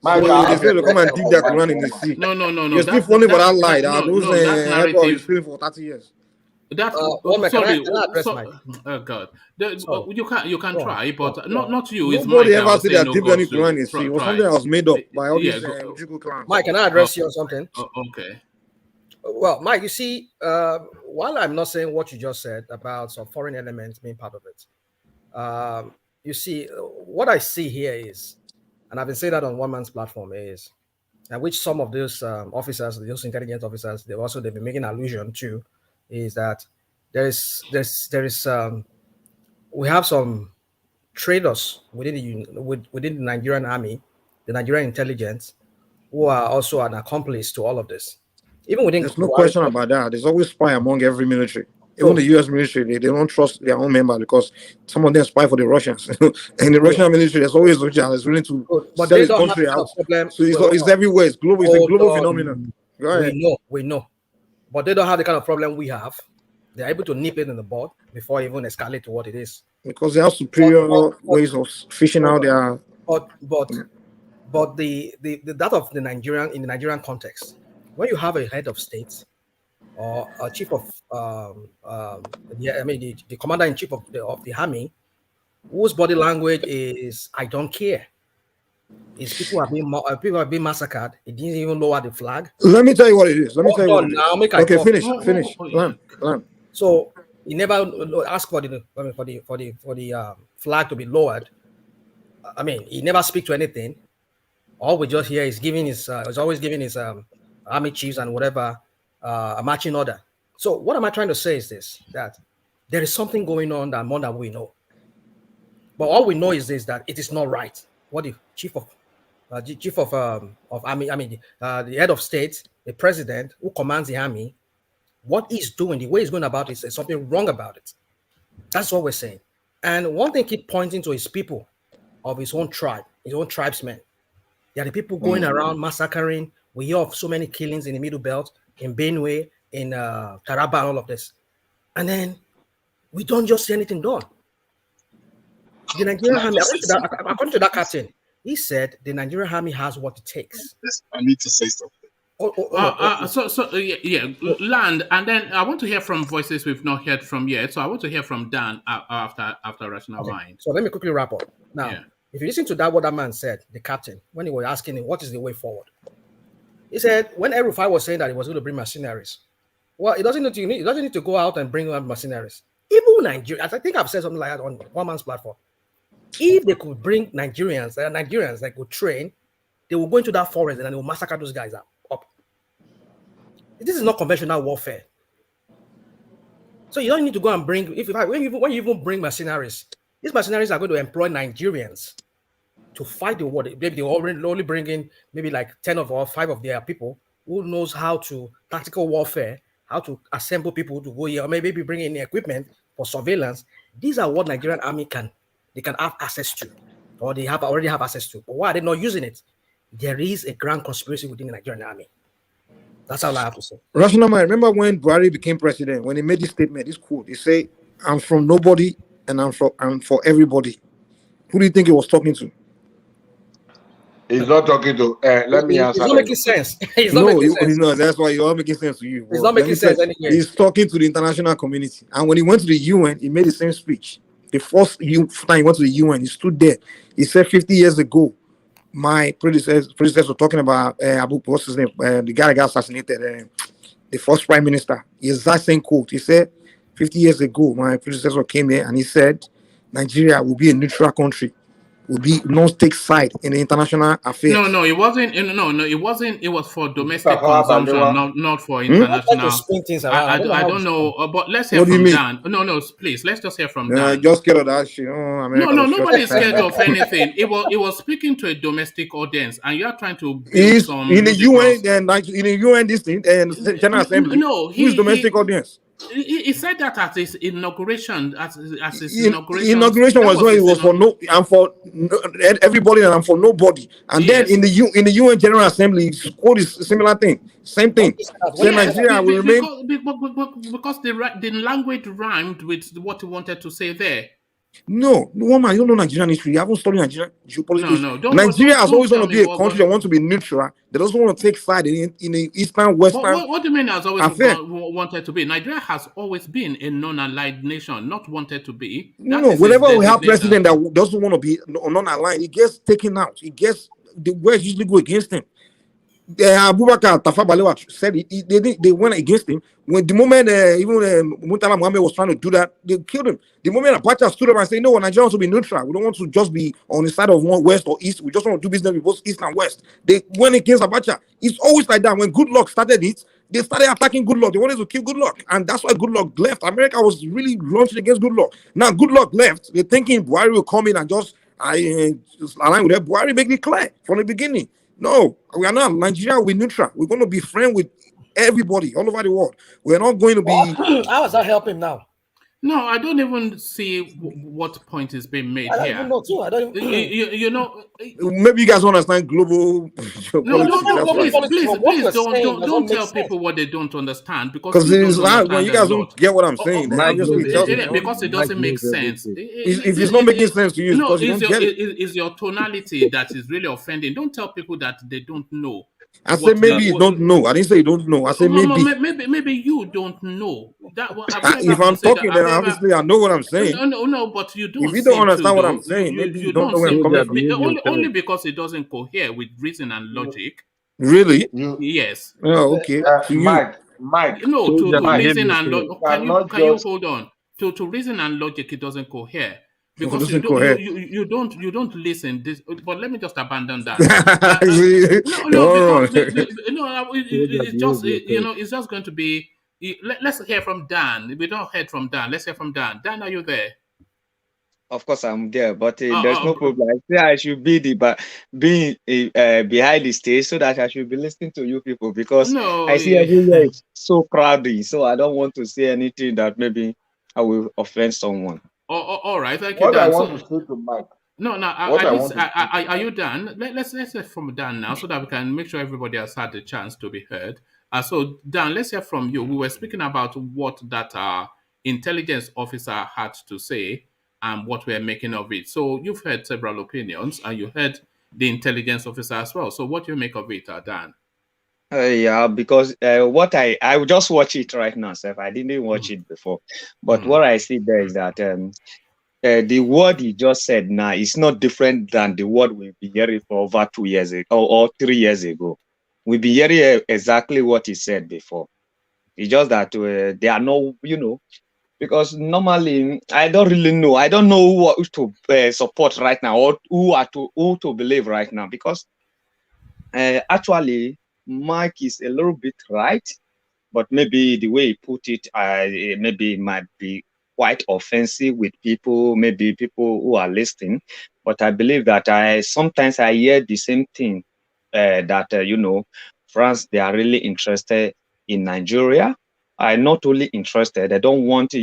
So they say to come and dig their Quran in the sea. No. You're still falling for that lie. That narrative for 30 years. That sorry, oh God, you can try, but not you. It's Nobody Mike ever said that deep any to Quran in sea. It was something that was made up by all these clans. Mike, can I address you on something? Okay. Well, Mike, you see, while I'm not saying what you just said about some foreign elements being part of it, you see, what I see here is, and I've been saying that on one man's platform, is, and which some of those officers, those intelligence officers, they've been making allusion to, is that we have some traders within the Nigerian army, the Nigerian intelligence, who are also an accomplice to all of this. Even within, there's no question about that. There's always spy among every military. Even the U.S. military, they don't trust their own member because some of them spy for the Russians. And the Russian military, there's always Russia that's willing to sell his country out. So it's everywhere. It's global. It's a global phenomenon. We know. But they don't have the kind of problem we have. They're able to nip it in the bud before it even escalate to what it is. Because they have superior ways of fishing out their. But the that of the Nigerian, in the Nigerian context, when you have a head of state or a chief of the commander in chief of the army, whose body language is "I don't care," is people are being massacred. It didn't even lower the flag. Let me tell you what it is. Okay, finish. So he never asked for the flag to be lowered. I mean, he never speak to anything. All we just hear is always giving his army chiefs and whatever a marching order. So what am I trying to say is this: that there is something going on that more than we know. But all we know is this: that it is not right. What the chief of army, the head of state, the president who commands the army, what he's doing, the way he's going about it, there's something wrong about it. That's what we're saying. And one thing keep pointing to his people of his own tribe, his own tribesmen. They are the people going around massacring. We hear of so many killings in the Middle Belt, in Benue, in Taraba, and all of this. And then we don't just see anything done. The Nigerian army, according to that captain, he said the Nigerian army has what it takes. I need to say something. Land, and then I want to hear from voices we've not heard from yet. So I want to hear from Dan after Rational Mind. So let me quickly wrap up. Now, if you listen to what that man said, the captain, when he was asking him what is the way forward, he said when El-Rufai was saying that he was going to bring mercenaries, well, it doesn't need to go out and bring mercenaries. Even Nigeria, I think I've said something like that on one man's platform. If they could bring Nigerians that could train, they will go into that forest and they will massacre those guys up. This is not conventional warfare. So you don't need to go and bring, when you even bring mercenaries, these mercenaries are going to employ Nigerians to fight the war. Maybe they only bring in maybe like 10 or 5 of their people who knows how to tactical warfare, how to assemble people to go here, or maybe bring in equipment for surveillance. These are what Nigerian army can have access to, or they already have access to. But why are they not using it? There is a grand conspiracy within the Nigerian army. That's all I have to say. Rational Mind, remember when Buhari became president, when he made this statement, this quote, he said, "I'm from nobody and I'm for everybody." Who do you think he was talking to? He's not talking to. Let me answer. It's not making sense. No, that's why it's all making sense to you. It's not making sense anyway. He's talking to the international community. And when he went to the UN, he made the same speech. The first time he went to the UN, he stood there. He said 50 years ago, my predecessor talking about what's his name? The guy that got assassinated, the first prime minister. The exact same quote. He said, 50 years ago, my predecessor came here and he said Nigeria will be a neutral country, will not take side in the international affairs. No, it wasn't. No, it wasn't. It was for domestic consumption, not for international. I don't know, but let's hear from Dan. No, please, let's just hear from Dan. Just scared of that shit. No, nobody's scared of anything. It was speaking to a domestic audience, and you are trying to build some in the UN and in the UN this thing and General Assembly. No, who's domestic audience? He said that at his inauguration. As his inauguration. Inauguration was when it was for no and for everybody and for nobody. And then in the UN General Assembly, quote is a similar thing, same thing. So Nigeria will remain because the language rhymed with what he wanted to say there. No, woman, you don't know Nigerian history. You haven't studied Nigerian geopolitics. No, Nigeria has always wanted to be a country that wants to be neutral. That doesn't want to take side in the eastern, western. What do you mean has always wanted to be? Nigeria has always been a non-aligned nation, not wanted to be. Whenever we have president that doesn't want to be non-aligned, he gets taken out. The West usually go against him. Abubakar Tafawa Balewa said they went against him. When the moment even Murtala Mohammed was trying to do that, they killed him. The moment Abacha stood up and said, "No, Nigeria wants to be neutral. We don't want to just be on the side of one west or east. We just want to do business with both east and west." They went against Abacha. It's always like that. When Goodluck started it, they started attacking Goodluck. They wanted to kill Goodluck, and that's why Goodluck left. America was really launching against Goodluck. Now Goodluck left. They're thinking Buhari will come in and just align with that. Buhari make it clear from the beginning. No, we are not. Nigeria will be neutral. We're going to be friends with everybody all over the world. We're not going to be. How does that help him now? No, I don't even see what point is being made here. I don't even know too. I don't even. You know. Maybe you guys don't understand global. Please don't tell people what they don't understand because it's hard when you guys don't get what I'm saying. Because it doesn't make sense. If it's not making sense to you, because you don't get it. It's your tonality that is really offending. Don't tell people that they don't know. I said maybe you don't know. I didn't say you don't know. I said maybe you don't know. If I'm talking, then obviously I know what I'm saying. No, but you don't. If you don't understand what I'm saying, maybe you don't know where I'm coming from. Only because it doesn't cohere with reason and logic. Really? Yes. Oh, okay. Mike. No, to reason and logic. Can you hold on? To reason and logic, it doesn't cohere. Because you don't listen. But let me just abandon that. It's just going to be. Let's hear from Dan. We don't hear from Dan. Let's hear from Dan. Dan, are you there? Of course, I'm there, but there's no problem. I say I should be being behind the stage so that I should be listening to you people because I see everywhere is so crowded. So I don't want to say anything that maybe I will offend someone. All right, thank you, Dan. I want to say to Mike. Are you done? Let's hear from Dan now so that we can make sure everybody has had the chance to be heard. So Dan, let's hear from you. We were speaking about what that intelligence officer had to say and what we're making of it. So you've heard several opinions and you heard the intelligence officer as well. So what do you make of it, Dan? Yeah, because what I will just watch it right now, Seth. I didn't watch it before, but what I see there is that the word he just said now is not different than the word we've been hearing for over 2 years ago or 3 years ago. We've been hearing exactly what he said before. It's just that there are no, because normally I don't really know. I don't know what to support right now or who to believe right now because actually. Mike is a little bit right, but maybe the way he put it, maybe it might be quite offensive with people, maybe people who are listening. But I believe that sometimes I hear the same thing that France, they are really interested in Nigeria. I'm not only interested; I don't want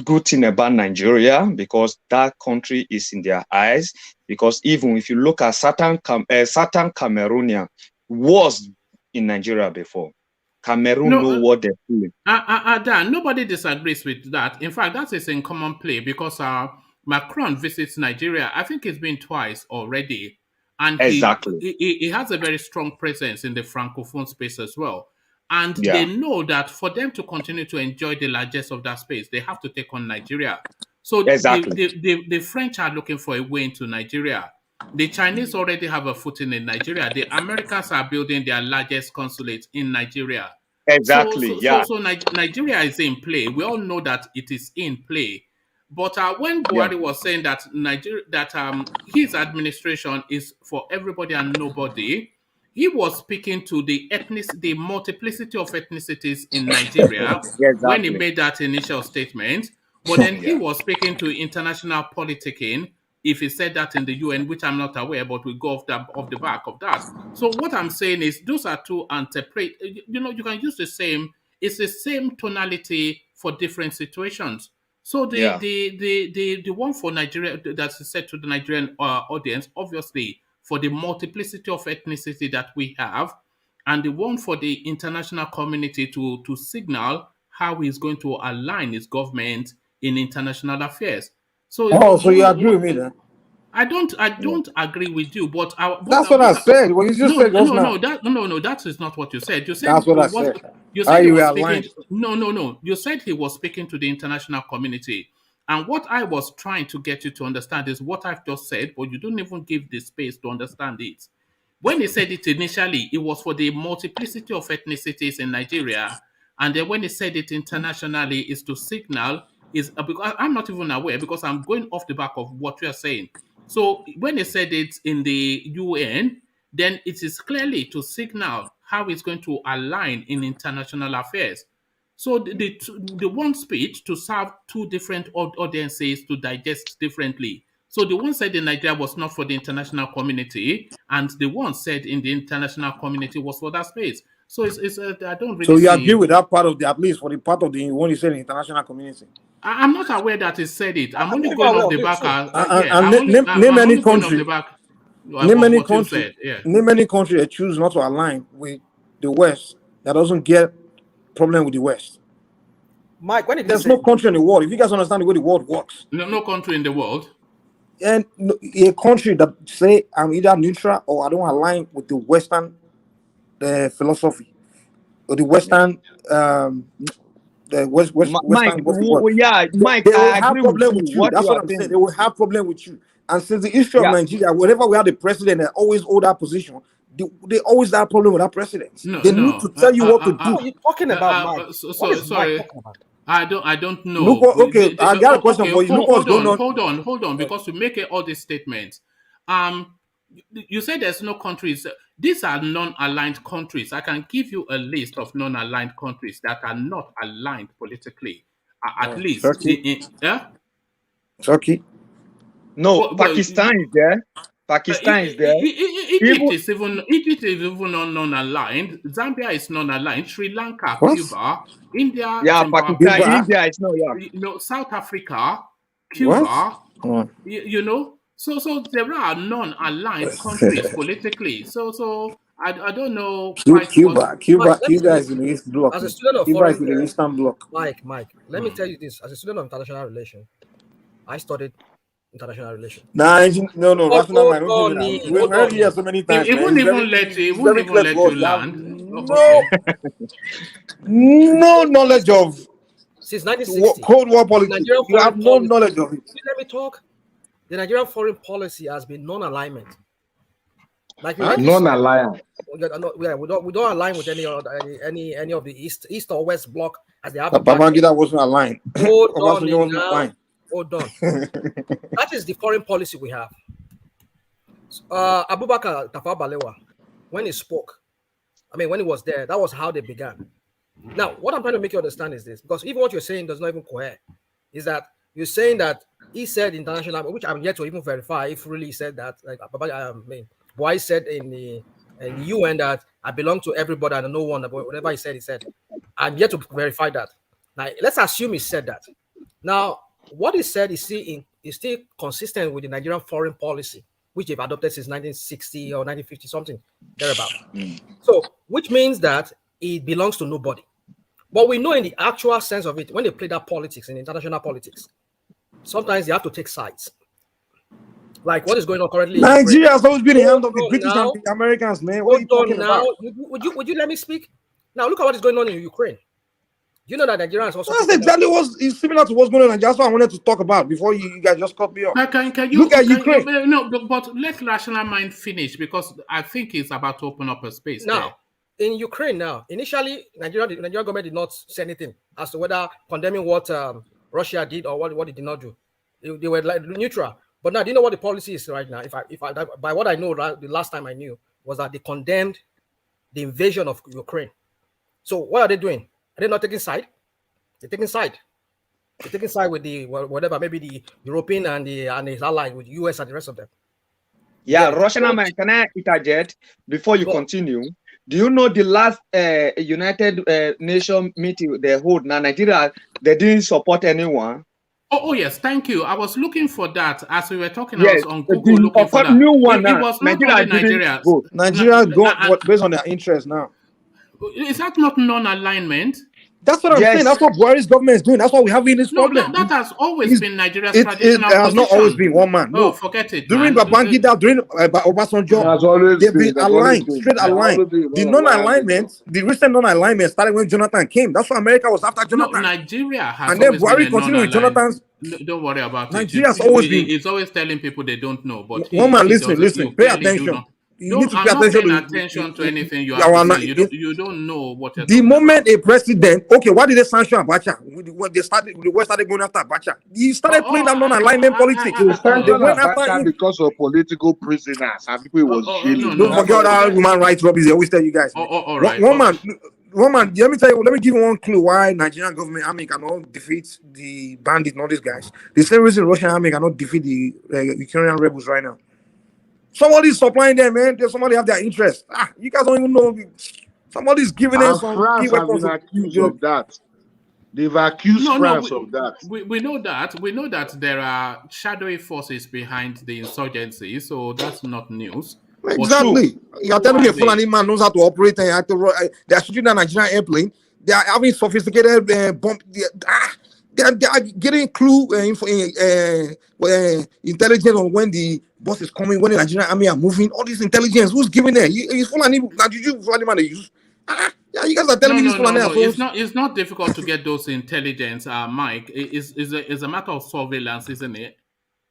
good thing about Nigeria because that country is in their eyes. Because even if you look at certain Cameroonian was in Nigeria before. Cameroon know what they're doing. Dan, nobody disagrees with that. In fact, that is in common play because Macron visits Nigeria. I think it's been twice already. And he has a very strong presence in the Francophone space as well. And they know that for them to continue to enjoy the largesse of that space, they have to take on Nigeria. So the French are looking for a way into Nigeria. The Chinese already have a footing in Nigeria. The Americans are building their largest consulate in Nigeria. Exactly. So Nigeria is in play. We all know that it is in play. But when Buhari was saying that his administration is for everybody and nobody, he was speaking to the multiplicity of ethnicities in Nigeria when he made that initial statement. But then he was speaking to international politicking. If he said that in the UN, which I'm not aware, but we go off the back of that. So what I'm saying is those are two interpret. You can use the same. It's the same tonality for different situations. So the one for Nigeria that's said to the Nigerian audience, obviously for the multiplicity of ethnicity that we have, and the one for the international community to signal how he's going to align his government in international affairs. So so you agree with me then? I don't agree with you, but that's what I said. Well, you just said just now. That is not what you said. You said that's what I said. You said he was speaking. No. You said he was speaking to the international community, and what I was trying to get you to understand is what I've just said, but you don't even give the space to understand it. When he said it initially, it was for the multiplicity of ethnicities in Nigeria, and then when he said it internationally, is to signal because I'm not even aware because I'm going off the back of what you are saying. So when he said it in the UN, then it is clearly to signal how it's going to align in international affairs. So the one speech to serve two different audiences to digest differently. So the one said in Nigeria was not for the international community, and the one said in the international community was for that space. So it's I don't really. So you agree with that part of the, at least for the part of the one you said in the international community? I'm not aware that he said it. I'm only going off the back. Name any country. Name any country. Name any country that choose not to align with the West that doesn't get problem with the West. Mike, when there's no country in the world. If you guys understand the way the world works, no country in the world. And a country that say I'm either neutral or I don't align with the Western philosophy or the Western Western. Mike, Mike, they will have problem with you. That's what I'm saying. They will have problem with you. And since the history of Nigeria, whenever we have the president that always hold that position, they always have problem with that president. They need to tell you what to do. What are you talking about, Mike? Sorry. I don't know. Look, okay, I got a question for you. Hold on, because to make all these statements, you say there's no countries. These are non-aligned countries. I can give you a list of non-aligned countries that are not aligned politically. At least, Turkey. Turkey. No, Pakistan is there. Pakistan is there. Egypt is even non-aligned. Zambia is non-aligned. Sri Lanka, Cuba, India, Zimbabwe, Pakistan, India is not. South Africa, Cuba. So there are non-aligned countries politically. So I don't know. Cuba is in the East Bloc. As a student of Cuba is in the Eastern Bloc. Mike, let me tell you this: as a student of international relations, I studied international relations. No, that's not my opinion. We've heard here so many times. It won't even let you land. No knowledge of since 1960 Cold War politics. You have no knowledge of it. Let me talk. The Nigerian foreign policy has been non-alignment. Like non-alignment. We don't align with any of the East or West bloc as they have. Babangida wasn't aligned. Hold on. That is the foreign policy we have. Abubakar Tafawa Balewa, when he spoke, when he was there, that was how they began. Now, what I'm trying to make you understand is this, because even what you're saying does not even cohere, is that you're saying that he said international, which I'm yet to even verify if really he said that. Like why said in the UN that I belong to everybody and no one, whatever he said. I'm yet to verify that. Now, let's assume he said that. Now, what he said is still consistent with the Nigerian foreign policy, which they've adopted since 1960 or 1950 something thereabout. So, which means that it belongs to nobody. But we know in the actual sense of it, when they play that politics in international politics, sometimes they have to take sides. Like what is going on currently? Nigeria has always been in the hand of the British and the Americans, man. What are you talking about? Would you let me speak? Now look at what is going on in Ukraine. You know that Nigeria is also. That's exactly what's similar to what's going on, and that's what I wanted to talk about before you guys just cut me off. Can you look at Ukraine? But let Rational Mind finish because I think it's about to open up a space. Now, in Ukraine now, initially, the Nigerian government did not say anything as to whether condemning what Russia did or what it did not do. They were like neutral. But now, do you know what the policy is right now? If I by what I know, the last time I knew was that they condemned the invasion of Ukraine. So what are they doing? Are they not taking side? They're taking side. They're taking side with the whatever, maybe the European and his allies with the US and the rest of them. Yeah, Russian American, can I interject before you continue? Do you know the last United Nations meeting they hold now? Nigeria, they didn't support anyone. Oh yes, thank you. I was looking for that as we were talking. Yes, I was on Google looking for that. New one It was not only Nigeria. Nigeria go based on their interest now. Is that not non-alignment? That's what I'm saying. That's what Buhari's government is doing. That's why we're having this problem. That has always been Nigeria's traditional It has not position. always been one man. No, forget it. During Babangida, during Obasanjo, they've been aligned, straight aligned. The non-alignment, the recent non-alignment started when Jonathan came. That's why America was after Jonathan. No, Nigeria has and then always Buhari been a continued with Jonathan's. Don't worry about Nigeria's it. always been. It's always telling people they don't know. But One man, listen, pay attention. You need to pay attention to anything you have to say. You don't know what you're the moment a president, okay, why did they sanction Abacha? When they started going after Abacha, he started playing that non-alignment politics. They sanctioned went after Abacha him because of political prisoners and people was jailing. Don't forget how human rights rubbish they always tell you guys. One man, let me tell you, let me give you one clue why Nigerian government army cannot defeat the bandits, not these guys. The same reason Russian army cannot defeat the Ukrainian rebels right now. Somebody's supplying them, man. Somebody have their interest. You guys don't even know. Somebody's giving them some France key have weapons. been accused of that. They've accused France of that. We know that. We know that there are shadowy forces behind the insurgency, so that's not news. Exactly. You're telling me a Fulani man knows how to operate and how to. They are shooting a Nigerian airplane. They are having sophisticated bomb. They are getting clue intelligence on when the boss is coming, when the Nigerian army are moving. All this intelligence, who's giving it? It's Fulani. Now, did you Fulani man they use? Yeah, you guys are telling me this Fulani. It's not difficult to get those intelligence, Mike. It's a matter of surveillance, isn't it?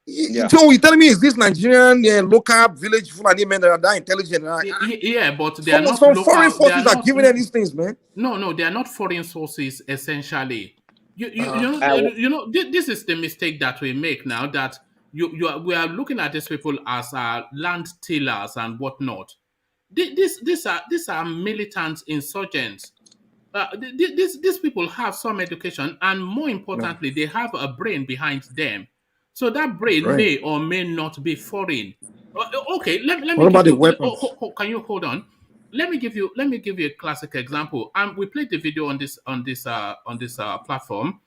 Yeah. So you're telling me is this Nigerian local village Fulani men that are that intelligent? Yeah, but they are not some local. Foreign forces are giving them these things, man. No, they are not foreign sources essentially. You know, this is the mistake that we make now, that we are looking at these people as land tillers and whatnot. These are militant insurgents. These people have some education, and more importantly, they have a brain behind them. So that brain may or may not be foreign. Okay, let me. What about the weapons? Can you hold on? Let me give you a classic example. We played the video on this platform.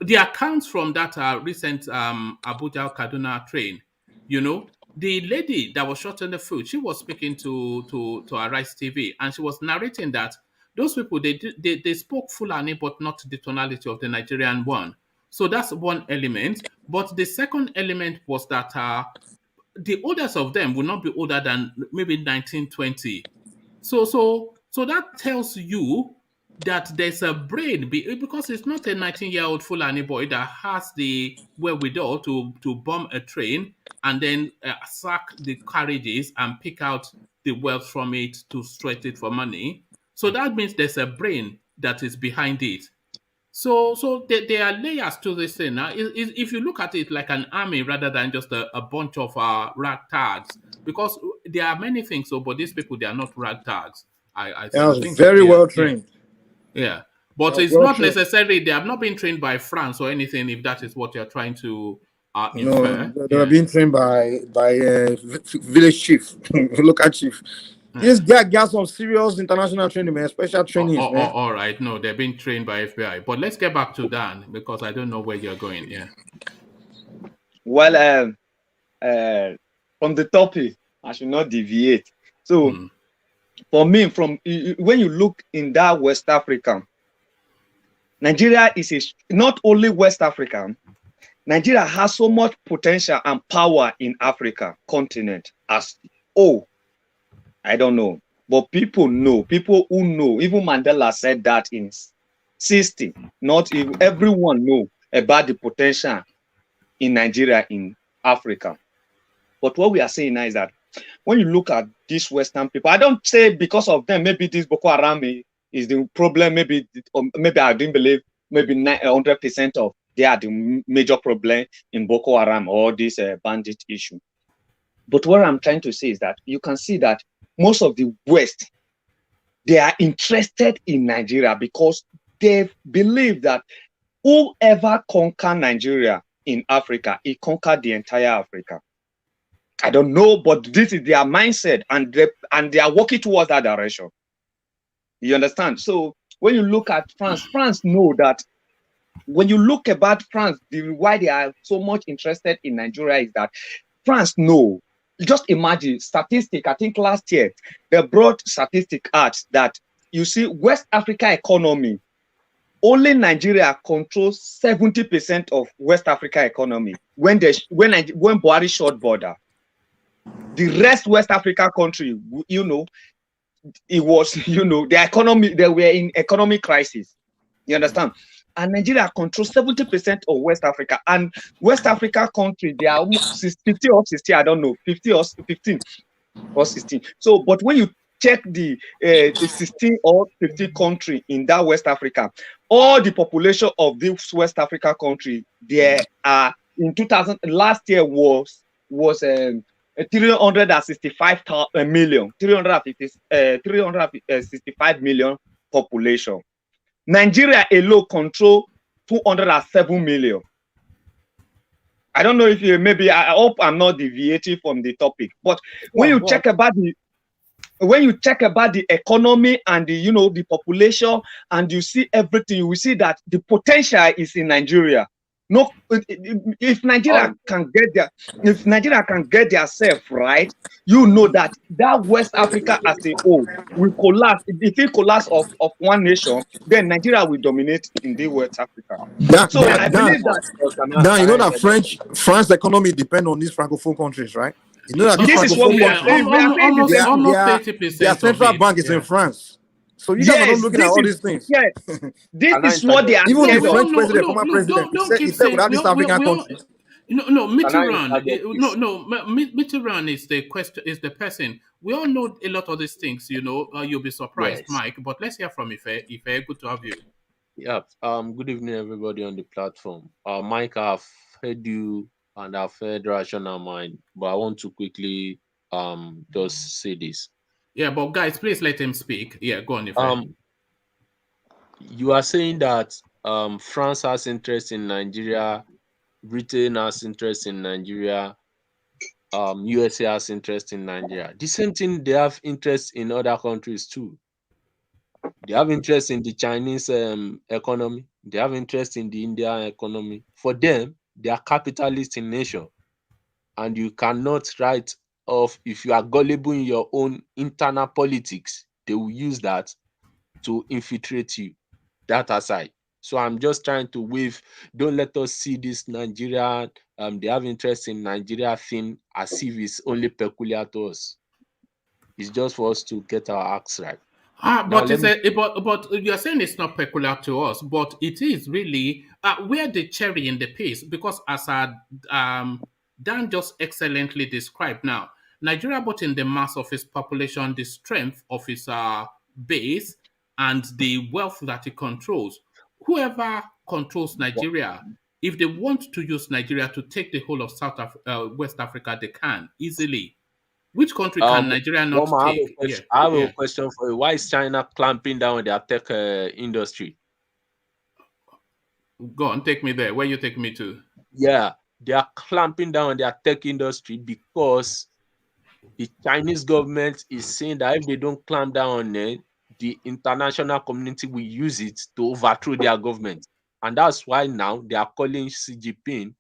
The accounts from that recent Abuja Kaduna train, the lady that was shot in the foot, she was speaking to Arise TV, and she was narrating that those people they spoke Fulani but not the tonality of the Nigerian one. So that's one element. But the second element was that the oldest of them will not be older than maybe 1920. So that tells you that there's a brain, because it's not a 19-year-old Fulani boy that has the wherewithal to bomb a train and then sack the carriages and pick out the wealth from it to stretch it for money. So that means there's a brain that is behind it. So there are layers to this thing. Now, if you look at it like an army rather than just a bunch of ragtags, because there are many things. But these people, they are not ragtags. I think very well trained. Yeah, but it's not necessarily they have not been trained by France or anything. If that is what you're trying to infer, they are being trained by village chief, local chief. This guy got some serious international training, man, special training. All right, no, they're being trained by FBI. But let's get back to Dan, because I don't know where you're going. Yeah. Well, from the topic, I should not deviate. So, for me, when you look in that West Africa, Nigeria is not only West Africa. Nigeria has so much potential and power in Africa continent I don't know, but people know. People who know, even Mandela said that in 60. Not even everyone know about the potential in Nigeria, in Africa. But what we are saying now is that when you look at these Western people, I don't say because of them, maybe this Boko Haram is the problem, maybe I didn't believe maybe 100% of they are the major problem in Boko Haram or this bandit issue. But what I'm trying to say is that you can see that most of the West, they are interested in Nigeria because they believe that whoever conquer Nigeria in Africa, he conquered the entire Africa. I don't know, but this is their mindset, and they are working towards that direction. You understand? So when you look at France, France know that when you look about France, why they are so much interested in Nigeria is that France know. Just imagine statistic. I think last year they brought statistic out that you see West Africa economy, only Nigeria controls 70% of West Africa economy when Buhari short border. The rest West Africa country, you know, it was, you know, the economy, they were in economic crisis. You understand? And Nigeria controls 70% of West Africa. And West Africa country, they are almost 50 or 60, I don't know, 50 or 15 or 16. So, but when you check the 16 or 15 country in that West Africa, all the population of this West Africa country, there are in 2000 last year was 365 million population. Nigeria alone control 207 million. I don't know if you I hope I'm not deviating from the topic, but when you check about the economy and the population, and you see everything, you will see that the potential is in Nigeria. No, if Nigeria can get themselves right, you know that West Africa as a whole will collapse. If it collapse of one nation, then Nigeria will dominate in the West Africa. I believe that. You know that France economy depend on these francophone countries, right? You know that these francophone countries, almost 30%. Their central bank is in France. So you guys are not looking at all these things. Yes, this is what they are. Even the French president, former president, he said without these African countries. Mitterrand is the question, is the person. We all know a lot of these things, you'll be surprised, yes. Mike, but let's hear from Ife. Ife, good to have you. Yeah, good evening, everybody on the platform. Mike, I've heard you and I've heard rational mind, but I want to quickly just say this. Yeah, but guys, please let him speak. Yeah, go on, Ife. You are saying that France has interest in Nigeria, Britain has interest in Nigeria, USA has interest in Nigeria. The same thing, they have interest in other countries too. They have interest in the Chinese economy. They have interest in the Indian economy. For them, they are capitalist in nature. And you cannot write off, if you are gullible in your own internal politics, they will use that to infiltrate you. That aside. So I'm just trying to wave, don't let us see this Nigeria, they have interest in Nigeria thing as if it's only peculiar to us. It's just for us to get our acts right. But you're saying it's not peculiar to us, but it is really we're the cherry in the piece, because as Dan just excellently described now, Nigeria, both in the mass of its population, the strength of its base, and the wealth that it controls. Whoever controls Nigeria, if they want to use Nigeria to take the whole of West Africa, they can easily. Which country can Nigeria not take? I have a question for you. Why is China clamping down on their tech industry? Go on, take me there. Where you take me to? Yeah, they are clamping down on their tech industry because the Chinese government is saying that if they don't clamp down on it, the international community will use it to overthrow their government. And that's why now they are calling Xi Jinping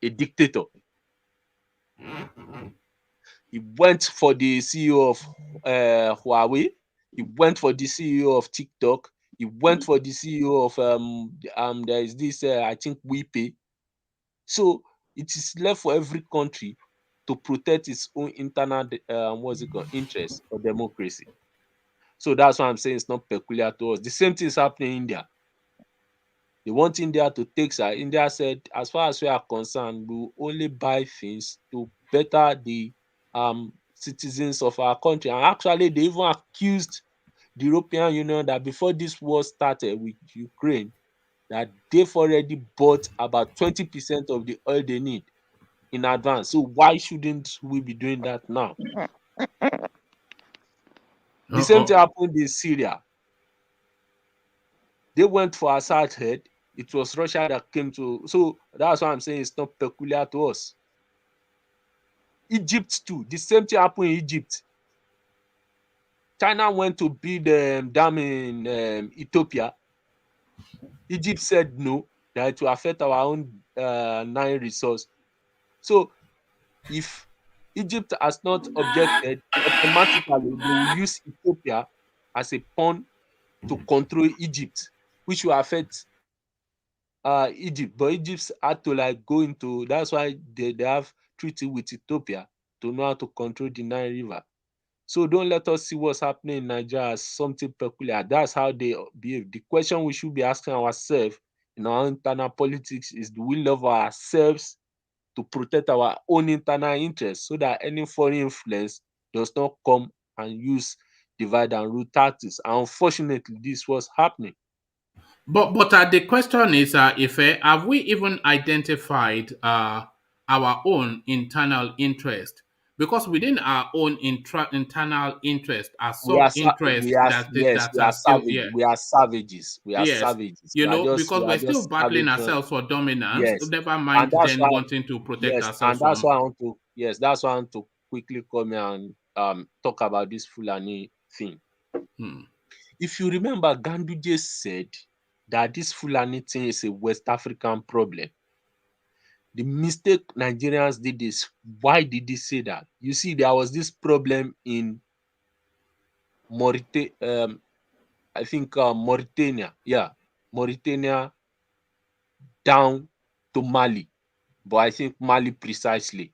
a dictator. He went for the CEO of Huawei. He went for the CEO of TikTok. He went for the CEO of there is this I think Willbe. So it is left for every country to protect its own internal interest or democracy. So that's why I'm saying it's not peculiar to us. The same thing is happening in India. They want India to take side. India said, as far as we are concerned, we will only buy things to better the citizens of our country. And actually, they even accused the European Union that before this war started with Ukraine, that they've already bought about 20% of the oil they need in advance. So why shouldn't we be doing that now? The same thing happened in Syria. They went for Assad head. It was Russia that came to. So that's why I'm saying it's not peculiar to us. Egypt too. The same thing happened in Egypt. China went to build a dam in Ethiopia. Egypt said no, that it will affect our own Nile resource. So if Egypt has not objected, automatically they will use Ethiopia as a pawn to control Egypt, which will affect Egypt. But Egypt had to like go into, that's why they have treaty with Ethiopia to know how to control the Nile River. So don't let us see what's happening in Nigeria as something peculiar. That's how they behave. The question we should be asking ourselves in our internal politics is, do we love ourselves to protect our own internal interests so that any foreign influence does not come and use divide and rule tactics? And unfortunately, this was happening. But the question is, Ife, have we even identified our own internal interest? Because within our own internal interest are some interests that are still here. We are savages. We are Yes, savages. you know, because we we're are still just battling savage. ourselves for dominance. Yes, Never and mind that's then why. wanting to protect Yes, ourselves and that's from. why I want to. Yes, that's why I want to quickly come here and talk about this Fulani thing. If you remember, Ganduje said that this Fulani thing is a West African problem. The mistake Nigerians did is, why did he say that? You see, there was this problem in Mauritania. I think Mauritania. Yeah, Mauritania down to Mali, but I think Mali precisely.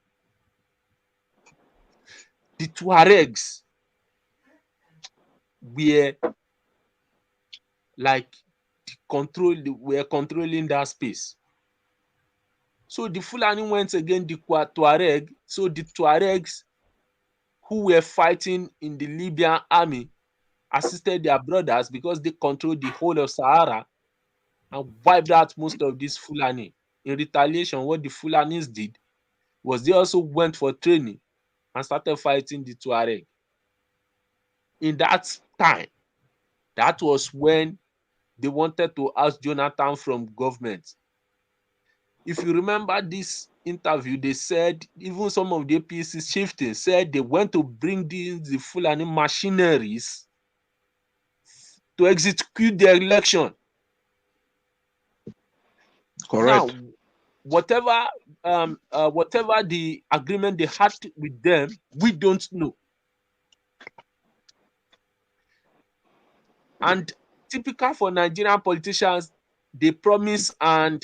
The Tuaregs were like were controlling that space. So the Fulani went against the Tuareg. So the Tuaregs who were fighting in the Libyan army assisted their brothers because they controlled the whole of Sahara and wiped out most of these Fulani. In retaliation, what the Fulanis did was they also went for training and started fighting the Tuareg. In that time, that was when they wanted to ask Jonathan from government. If you remember this interview, they said, even some of the APC shifting said they went to bring the Fulani machineries to execute the election. Correct. Now, whatever the agreement they had with them, we don't know. And typical for Nigerian politicians, they promise and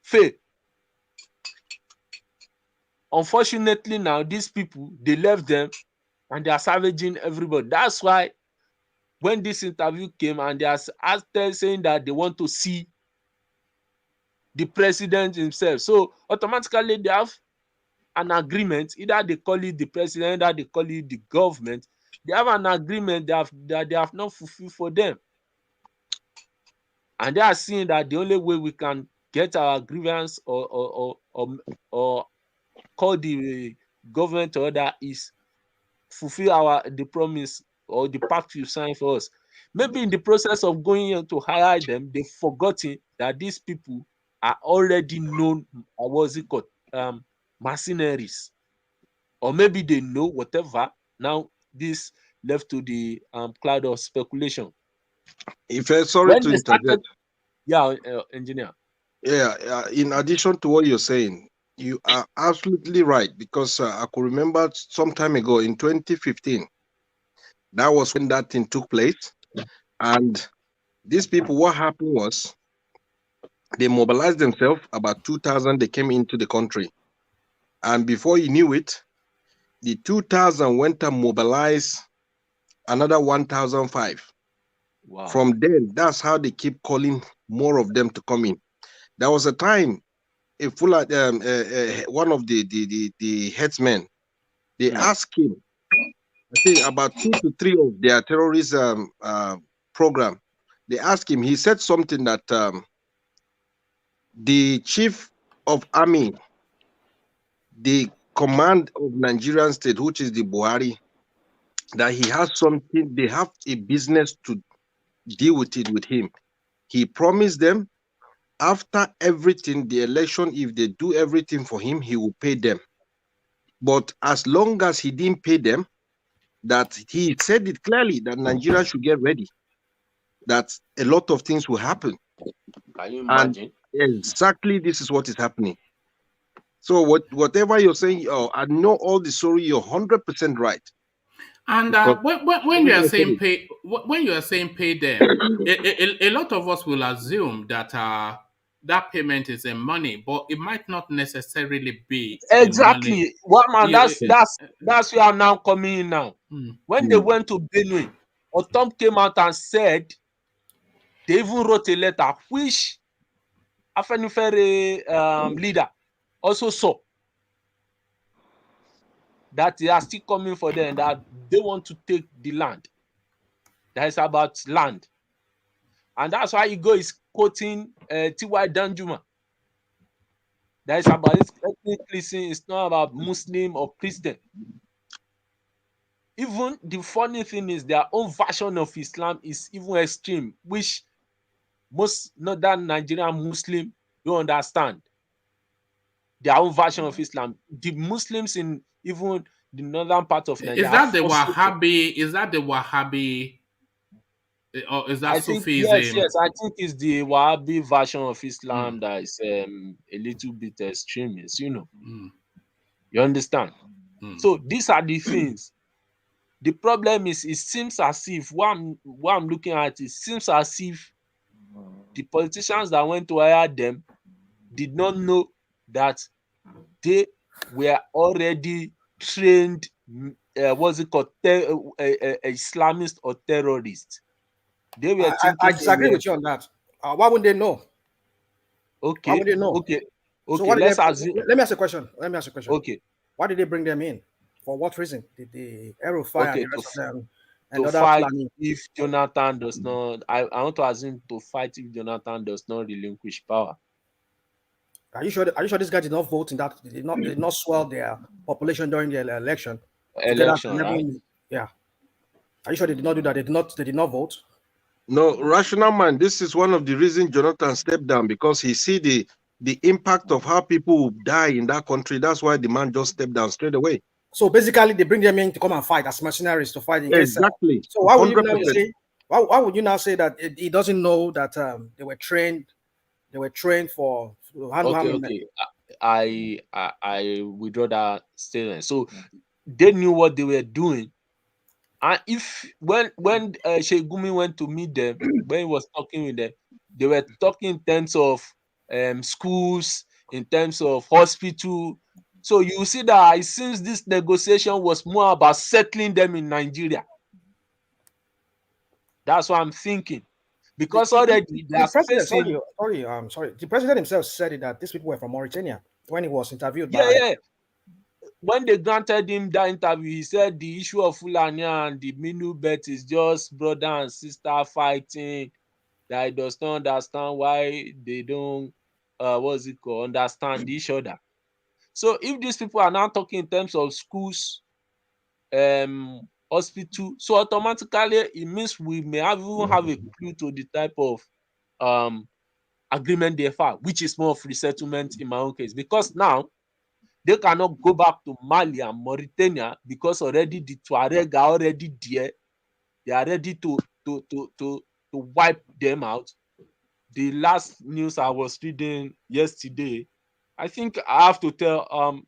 fail. Unfortunately, now these people, they left them and they are savaging everybody. That's why when this interview came and they are saying that they want to see the president himself, so automatically they have an agreement. Either they call it the president, either they call it the government. They have an agreement that they have not fulfilled for them, and they are seeing that the only way we can get our grievance or call the government order is fulfill the promise or the pact you signed for us. Maybe in the process of going in to hire them, they've forgotten that these people are already known, what's it called, mercenaries. Or maybe they know, whatever. Now this left to the cloud of speculation. Sorry When to they interject. started, yeah, engineer. Yeah, in addition to what you're saying, you are absolutely right, because I could remember some time ago in 2015, that was when that thing took place. And these people, what happened was they mobilized themselves, about 2,000, they came into the country. And before you knew it, the 2,000 went and mobilized another 1,005. Wow. From then, that's how they keep calling more of them to come in. There was a time, one of the headsmen They asked him, I think about 2 to 3 of their terrorism program. They asked him, he said something that the chief of army, the command of Nigerian state, which is the Buhari, that he has something, they have a business to deal with it with him. He promised them after everything, the election, if they do everything for him, he will pay them. But as long as he didn't pay them, that he said it clearly that Nigeria should get ready, that a lot of things will happen. Can you imagine? And exactly this is what is happening. So whatever you're saying, I know all the story, you're 100% right. And when you are saying pay, when you are saying pay them, a lot of us will assume that that payment is in money, but it might not necessarily be exactly. in money. Well, man, that's where I'm now coming in now. When they went to Benue, Otom came out and said they even wrote a letter which Afenifere leader also saw that they are still coming for them, that they want to take the land. That is about land. And that's why Igbo is quoting T.Y. Danjuma. That is about ethnic cleansing. It's not about Muslim or Christian. Even the funny thing is their own version of Islam is even extreme, which most northern Nigerian Muslim don't understand. Their own version of Islam. The Muslims in even the northern part of Nigeria. Is that the Wahhabi? Is that the Wahhabi? Or is that Sufism? Yes, I think it's the Wahhabi version of Islam that is a little bit extremist, you know. You understand? So these are the things. The problem is, it seems as if what I'm looking at, it seems as if the politicians that went to hire them did not know that they were already trained, what's it called, Islamist or terrorists. They were thinking. I disagree with you on that. Why wouldn't they know? Okay. Why would they know? Okay. So let me ask a question. Okay. Why did they bring them in? For what reason? Did the Erufai and the rest of them to fight if Jonathan does not? I want to assume to fight if Jonathan does not relinquish power. Are you sure this guy did not vote in that? Did not swell their population during the election? Right? Yeah. Are you sure they did not do that? They did not vote. No, rational man. This is one of the reasons Jonathan stepped down, because he see the impact of how people die in that country. That's why the man just stepped down straight away. So basically, they bring them in to come and fight as mercenaries to fight against. Exactly. So why would you now say? Why would you now say that he doesn't know that they were trained? They were trained for handling. Okay. I withdraw that statement. So they knew what they were doing. And if when Sheikh Gumi went to meet them, when he was talking with them, they were talking in terms of schools, in terms of hospital. So you see that it seems this negotiation was more about settling them in Nigeria. That's what I'm thinking. Because already they are facing. Sorry. The president himself said that these people were from Mauritania when he was interviewed. Yeah. When they granted him that interview, he said the issue of Fulani and the Minu bet is just brother and sister fighting. That he does not understand why they don't understand each other. So if these people are now talking in terms of schools, hospital, so automatically it means we may even have a clue to the type of agreement they have, which is more of resettlement in my own case, because now they cannot go back to Mali and Mauritania because already the Tuareg are already there. They are ready to wipe them out. The last news I was reading yesterday, I think I have to tell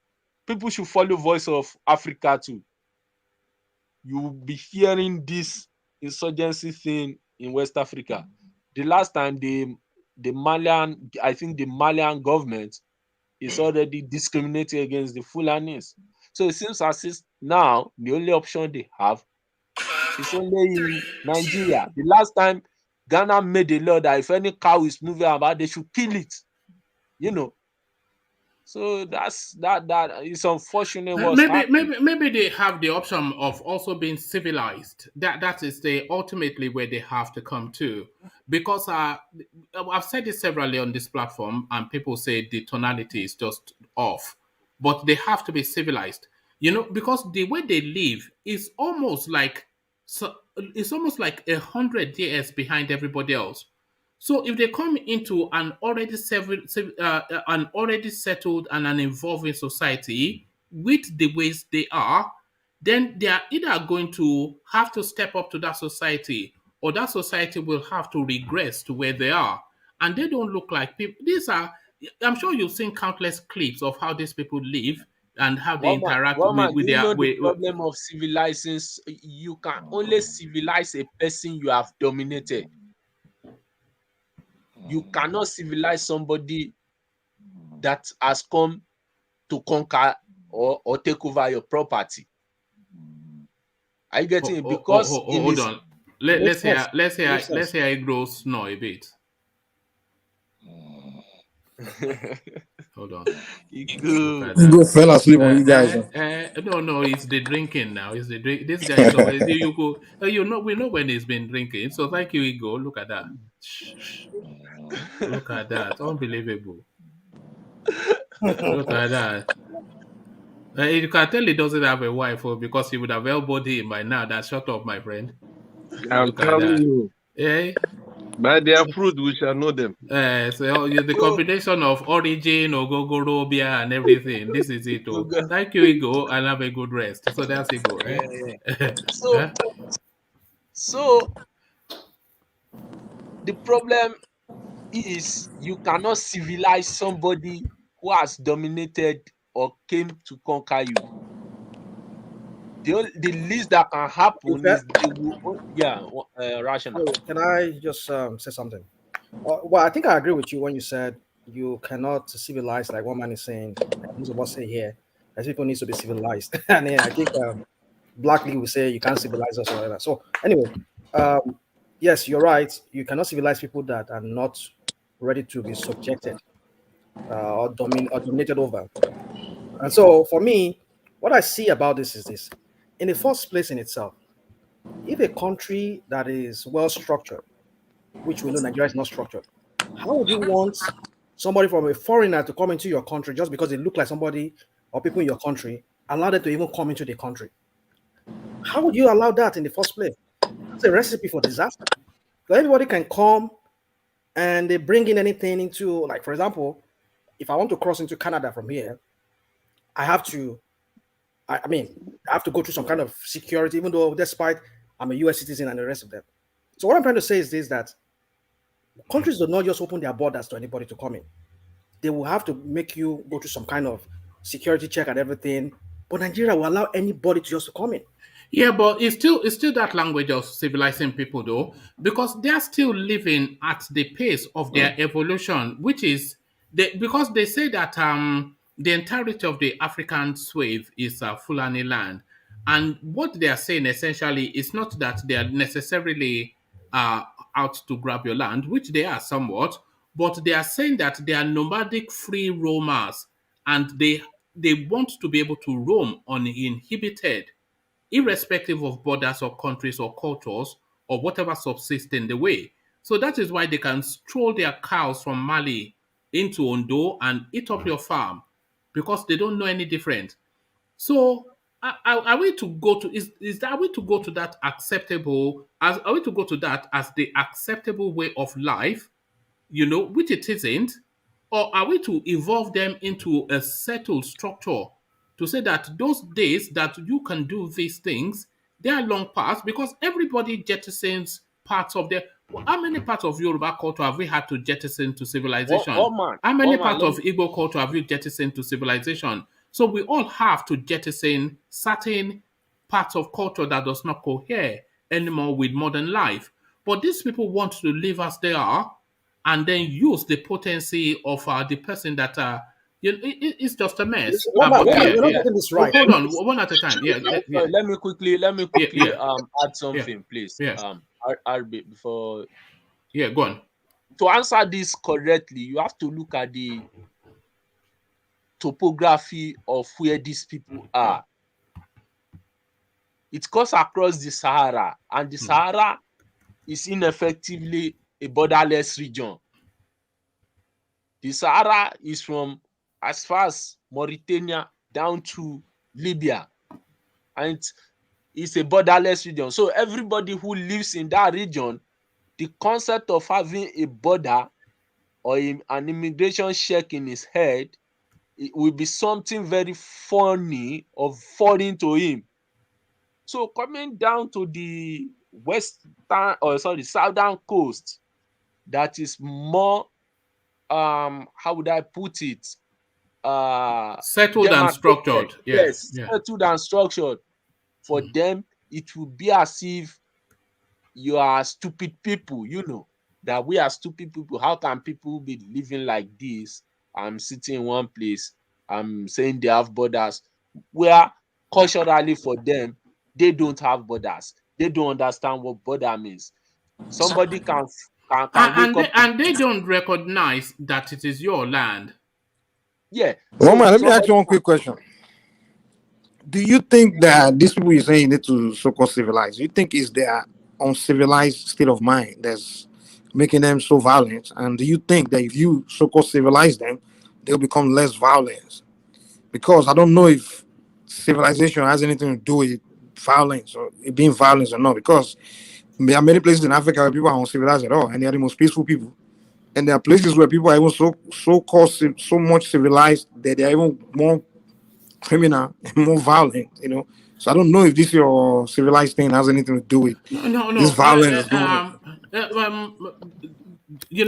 people should follow Voice of Africa too. You will be hearing this insurgency thing in West Africa. The last time the Malian government is already discriminating against the Fulanis. So it seems as if now the only option they have is only in Nigeria. The last time Ghana made a law that if any cow is moving about, they should kill it. You know. So that is unfortunate what's happening. Maybe they have the option of also being civilized. That is the ultimately where they have to come to, because I've said this severally on this platform, and people say the tonality is just off, but they have to be civilized. Because the way they live is almost like it's almost like 100 years behind everybody else. So if they come into an already settled and an evolving society with the ways they are, then they are either going to have to step up to that society, or that society will have to regress to where they are. And they don't look like people. I'm sure you've seen countless clips of how these people live and how they interact Woman, with do you their know the problem of civilizing? You can only civilize a person you have dominated. You cannot civilize somebody that has come to conquer or take over your property. Are you getting it? Because hold on. Let's hear Igro snore a bit. Hold on. Igro fell asleep on you guys. No, it's the drinking now. It's the drink. This guy is always we know when he's been drinking. So thank you, Igor. Look at that. Look at that. Unbelievable. Look at that. You can tell he doesn't have a wife, because he would have elbowed him by now. That's shut up, my friend. I'm telling you. Yeah. By their fruit, we shall know them. So the combination of origin, ogogoro, beer, and everything. This is it. Thank you, Igo, and have a good rest. So that's Igo. So the problem is you cannot civilize somebody who has dominated or came to conquer you. The least that can happen is they will, rational. Can I just say something? Well, I think I agree with you when you said you cannot civilize, like one man is saying, like most of us say here, that people need to be civilized. And then I think Black League will say you can't civilize us or whatever. So anyway, yes, you're right. You cannot civilize people that are not ready to be subjected or dominated over. And so for me, what I see about this is this. In the first place in itself, if a country that is well structured, which we know Nigeria is not structured, how would you want somebody from a foreigner to come into your country just because they look like somebody or people in your country, allow them to even come into the country? How would you allow that in the first place? It's a recipe for disaster. So everybody can come and they bring in anything into, like, for example, if I want to cross into Canada from here, I have to go through some kind of security, even though despite I'm a US citizen and the rest of them. So what I'm trying to say is this, that countries do not just open their borders to anybody to come in. They will have to make you go through some kind of security check and everything. But Nigeria will allow anybody to just come in. Yeah, but it's still that language of civilizing people, though, because they are still living at the pace of their evolution, which is because they say that the entirety of the African swathe is Fulani land, and what they are saying essentially is not that they are necessarily out to grab your land, which they are somewhat, but they are saying that they are nomadic free roamers, and they want to be able to roam uninhibited, irrespective of borders or countries or cultures or whatever subsists in the way. So that is why they can stroll their cows from Mali into Ondo and eat up your farm, because they don't know any different. So are we to go to are we to go to that acceptable are we to go to that as the acceptable way of life, which it isn't? Or are we to evolve them into a settled structure to say that those days that you can do these things, they are long past, because everybody jettisons parts of their. How many parts of Yoruba culture have we had to jettison to civilization? How many parts of Igbo culture have you jettisoned to civilization? So we all have to jettison certain parts of culture that does not cohere anymore with modern life. But these people want to live as they are, and then use the potency of the person that it's just a mess. You're not getting this right. Hold on, one at a time. Let me quickly add something, please. RB, before. Yeah, go on. To answer this correctly, you have to look at topography of where these people are. It cuts across the Sahara, and the Sahara is ineffectively a borderless region. The Sahara is from as far as Mauritania down to Libya, and it's a borderless region. So everybody who lives in that region, the concept of having a border or an immigration check in his head, it will be something very funny or foreign to him. So coming down to the southern coast, that is more how would I put it? Settled and structured. Yes, settled and structured. For them, it will be as if you are stupid people, that we are stupid people. How can people be living like this? I'm sitting in one place, I'm saying they have borders, where culturally for them, they don't have borders. They don't understand what border means. Somebody can wake up and they don't recognize that it is your land. Yeah. Mama, let me ask you one quick question. Do you think that these people you saying you need to so-called civilize? Do you think is their uncivilized state of mind that's making them so violent? And do you think that if you so-called civilize them, they'll become less violent? Because I don't know if civilization has anything to do with violence or it being violence or not. Because there are many places in Africa where people are uncivilized at all, and they are the most peaceful people. And there are places where people are even so-called so much civilized that they are even more criminal and more violent, So I don't know if this your civilized thing has anything to do with this violence that's going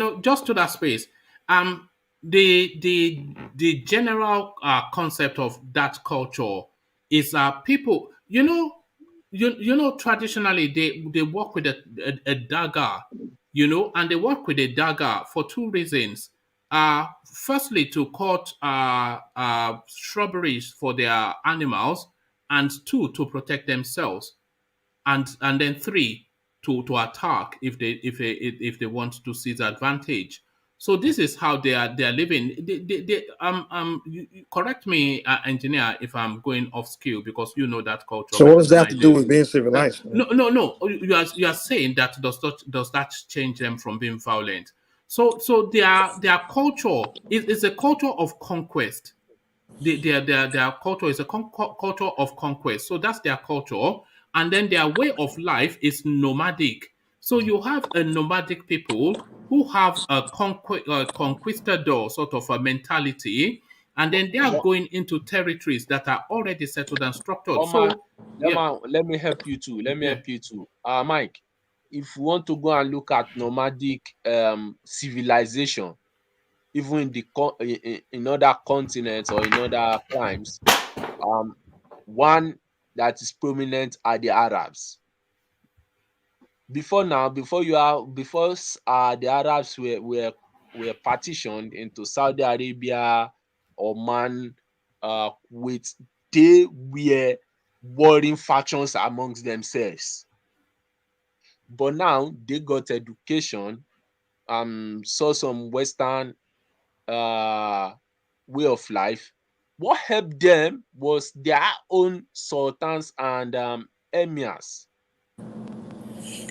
on. Just to that space, the general concept of that culture is people, traditionally they work with a dagger, and they work with a dagger for two reasons. Firstly, to cut shrubberies for their animals, and two, to protect themselves, and then three, to attack if they want to seize advantage. So this is how they are living. You correct me, engineer, if I'm going off skill, because you know that culture. So what does that have to do with being civilized? No. You are saying that does that change them from being violent? So their culture is a culture of conquest. Their culture is a culture of conquest. So that's their culture. And then their way of life is nomadic. So you have a nomadic people who have a conquistador sort of a mentality, and then they are going into territories that are already settled and structured. Let me help you too. Mike, if you want to go and look at nomadic civilization, even in other continents or in other climes, one that is prominent are the Arabs. Before the Arabs were partitioned into Saudi Arabia, Oman, Kuwait, they were warring factions amongst themselves. But now they got education, saw some Western way of life. What helped them was their own sultans and emirs.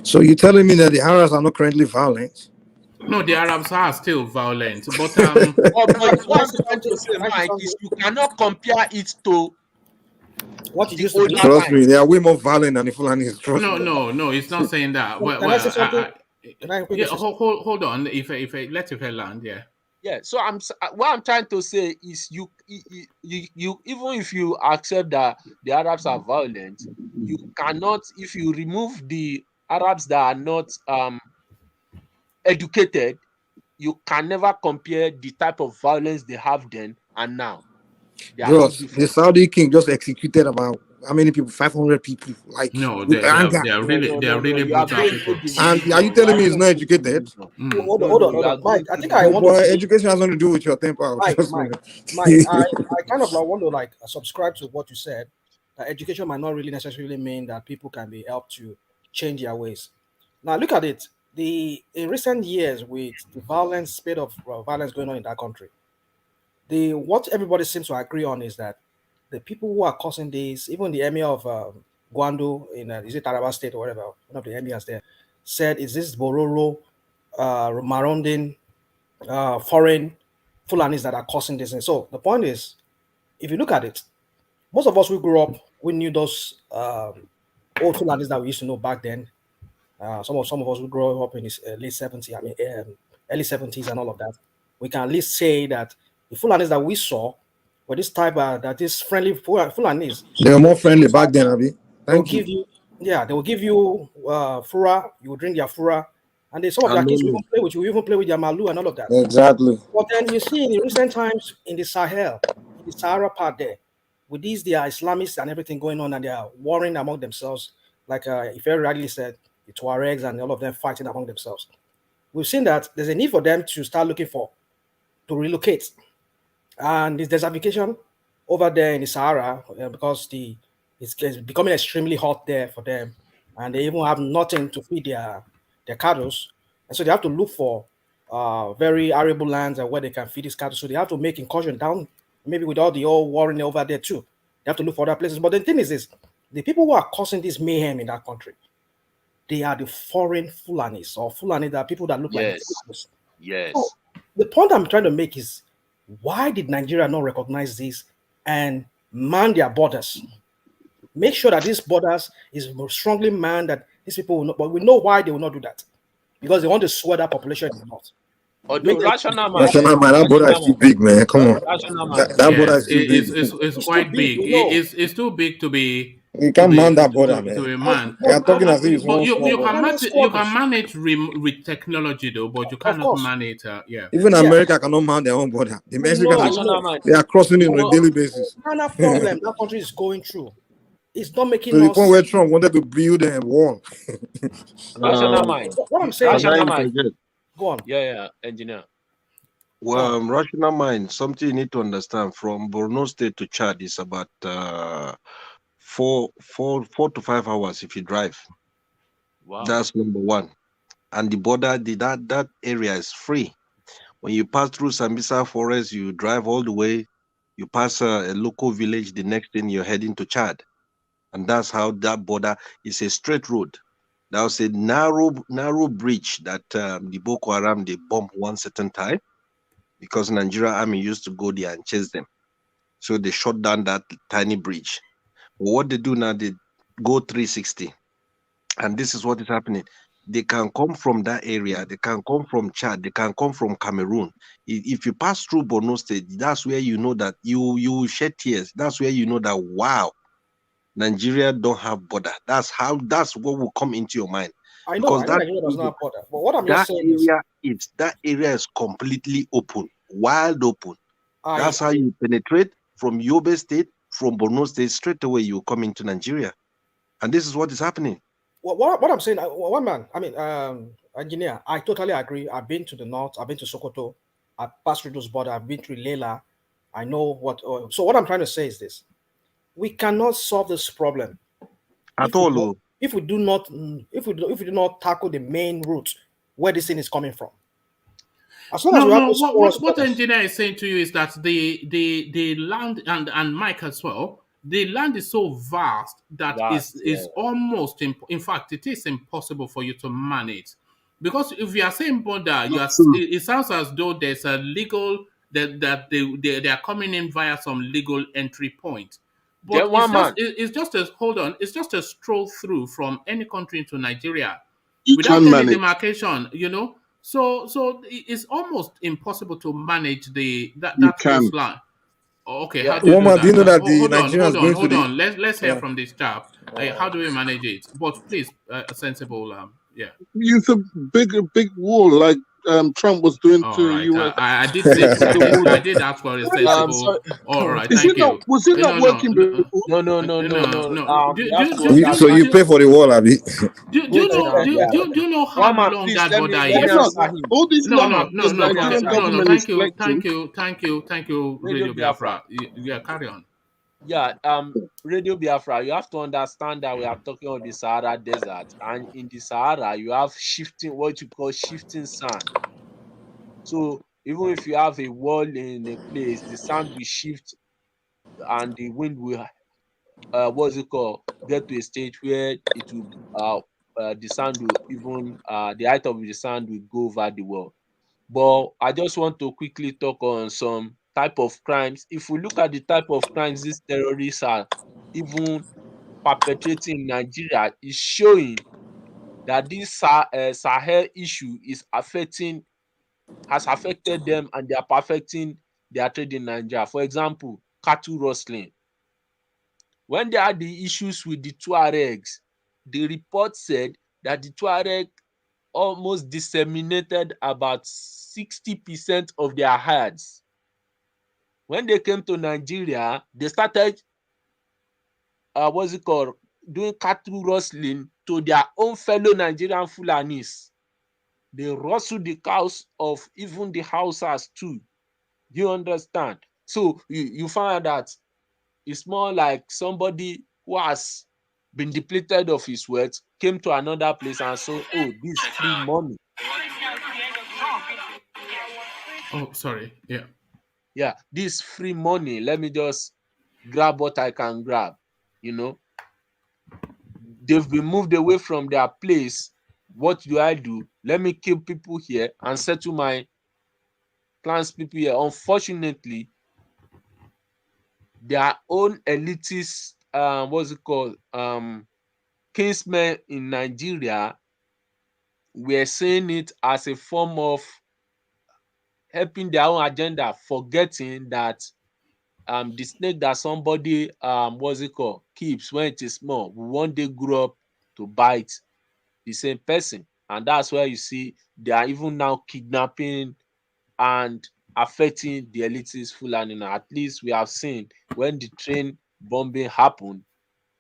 So you're telling me that the Arabs are not currently violent? No, the Arabs are still violent, but what I'm trying to say, Mike, is you cannot compare it to what you used to do. Trust me, they are way more violent than the Fulanis. No, it's not saying that. Can I say something? Hold on. If I land, yeah. Yeah, so what I'm trying to say is you even if you accept that the Arabs are violent, you cannot, if you remove the Arabs that are not educated, you can never compare the type of violence they have then and now. Bros, the Saudi king just executed about how many people? 500 people. Like, no, they are really brutal people. And are you telling me he's not educated? Hold on, Mike. I think I want to say, education has nothing to do with your temper. Mike, I kind of want to subscribe to what you said. That education might not really necessarily mean that people can be helped to change their ways. Now look at it. In recent years, with the spate of violence going on in that country, what everybody seems to agree on is that the people who are causing this, even the emir of Guandu in is it Taraba State or whatever, one of the emirs there, said, "Is this Bororo, Marondin, foreign Fulanis that are causing this?" And so the point is, if you look at it, most of us who grew up, we knew those old Fulanis that we used to know back then. Some of us who grew up in the late 70s, early 70s and all of that, we can at least say that the Fulanis that we saw were this type that is friendly Fulanis. They were more friendly back then, Abi. Thank you. They will give you fura, you will drink their fura, and some of their kids will even play with you, even play with their malu and all of that. Exactly. But then you see in recent times in the Sahel, in the Sahara part there, with these they are Islamists and everything going on, and they are warring among themselves, like if very rightly said, the Tuaregs and all of them fighting among themselves. We've seen that there's a need for them to start looking to relocate. And this desertification over there in the Sahara, because it's becoming extremely hot there for them, and they even have nothing to feed their cattle, and so they have to look for very arable lands and where they can feed these cattle. So they have to make incursion down, maybe with all the old warring over there too. They have to look for other places. But the thing is this: the people who are causing this mayhem in that country, they are the foreign Fulanis or Fulani, that are people that look like Fulanis. Yes. So the point I'm trying to make is, why did Nigeria not recognize this and man their borders? Make sure that these borders is strongly manned, that these people will not, but we know why they will not do that. Because they want to swell that population in the north. Although Rational mind, that border is too big, man. Come on. That border is too big. It's quite big. It's too big to be. You can't man that border, man. To a man. They are talking as if it's But one you small can border. manage with technology though, but you cannot manage. Even America cannot man their own border. The Mexicans, they are crossing it on a daily basis. The kind of problem that country is going through, it's not making To the us. point where Trump wanted to build a wall. Rational mind. What I'm saying, Rational mind. Go on. Yeah, engineer. Well, rational mind, something you need to understand, from Borno State to Chad is about 4 to 5 hours if you drive. Wow. That's number one. And the border, that area is free. When you pass through Sambisa Forest, you drive all the way, you pass a local village, the next thing you're heading to Chad. And that's how that border is a straight road. That was a narrow bridge that the Boko Haram, they bombed one certain time, because Nigeria army used to go there and chase them. So they shut down that tiny bridge. But what they do now, they go 360. And this is what is happening. They can come from that area. They can come from Chad. They can come from Cameroon. If you pass through Borno State, that's where you know that you shed tears. That's where you know that, wow, Nigeria don't have border. That's what will come into your mind. I know Nigeria does not have border. But what I'm just saying that area is completely open, wild open. That's how you penetrate from Yobe State, from Borno State, straight away you come into Nigeria. And this is what is happening. What I'm saying, engineer, I totally agree. I've been to the north, I've been to Sokoto, I've passed through those borders, I've been through Lela. I know what. So what I'm trying to say is this: we cannot solve this problem at all if we do not tackle the main route where this thing is coming from. As long as we have what the engineer is saying to you is that the land and Mike as well, the land is so vast that is almost in fact it is impossible for you to manage, because if you are saying border, it sounds as though there's a legal that they are coming in via some legal entry point. But it's just a stroll through from any country into Nigeria without any demarcation, So it's almost impossible to manage that coastline. Okay, how do you do that? Hold on. Let's hear from this chap. How do we manage it? But please, a sensible, yeah. Use a big wall like Trump was doing to US. I did say I did ask for a sensible. All right, thank you. Was it not working before? No. So you pay for the wall, Abi? Do you know how long that border is? No. Thank you, Radio Biafra. Yeah, carry on. Yeah, Radio Biafra, you have to understand that we are talking of the Sahara Desert, and in the Sahara you have what you call shifting sand. So even if you have a wall in a place, the sand will shift and the wind will get to a stage where it will the sand will even the height of the sand will go over the wall. But I just want to quickly talk on some type of crimes. If we look at the type of crimes these terrorists are even perpetrating in Nigeria, is showing that this Sahel issue has affected them, and they are perfecting their trade in Nigeria. For example, cattle rustling. When they had the issues with the Tuaregs, the report said that the Tuareg almost disseminated about 60% of their herds. When they came to Nigeria, they started doing cattle rustling to their own fellow Nigerian Fulanis. They rustled the cows of even the Hausas too. You understand? So you find that it's more like somebody who has been depleted of his wealth came to another place and saw, oh, this free money. Oh, sorry. Yeah. Yeah, this free money. Let me just grab what I can grab. You know, they've been moved away from their place. What do? Let me kill people here and settle my clans people here. Unfortunately, their own elitist, kinsmen in Nigeria, we're seeing it as a form of helping their own agenda, forgetting that the snake that somebody keeps when it is small will one day grow up to bite the same person. And that's where you see they are even now kidnapping and affecting the elitist Fulani. At least we have seen when the train bombing happened,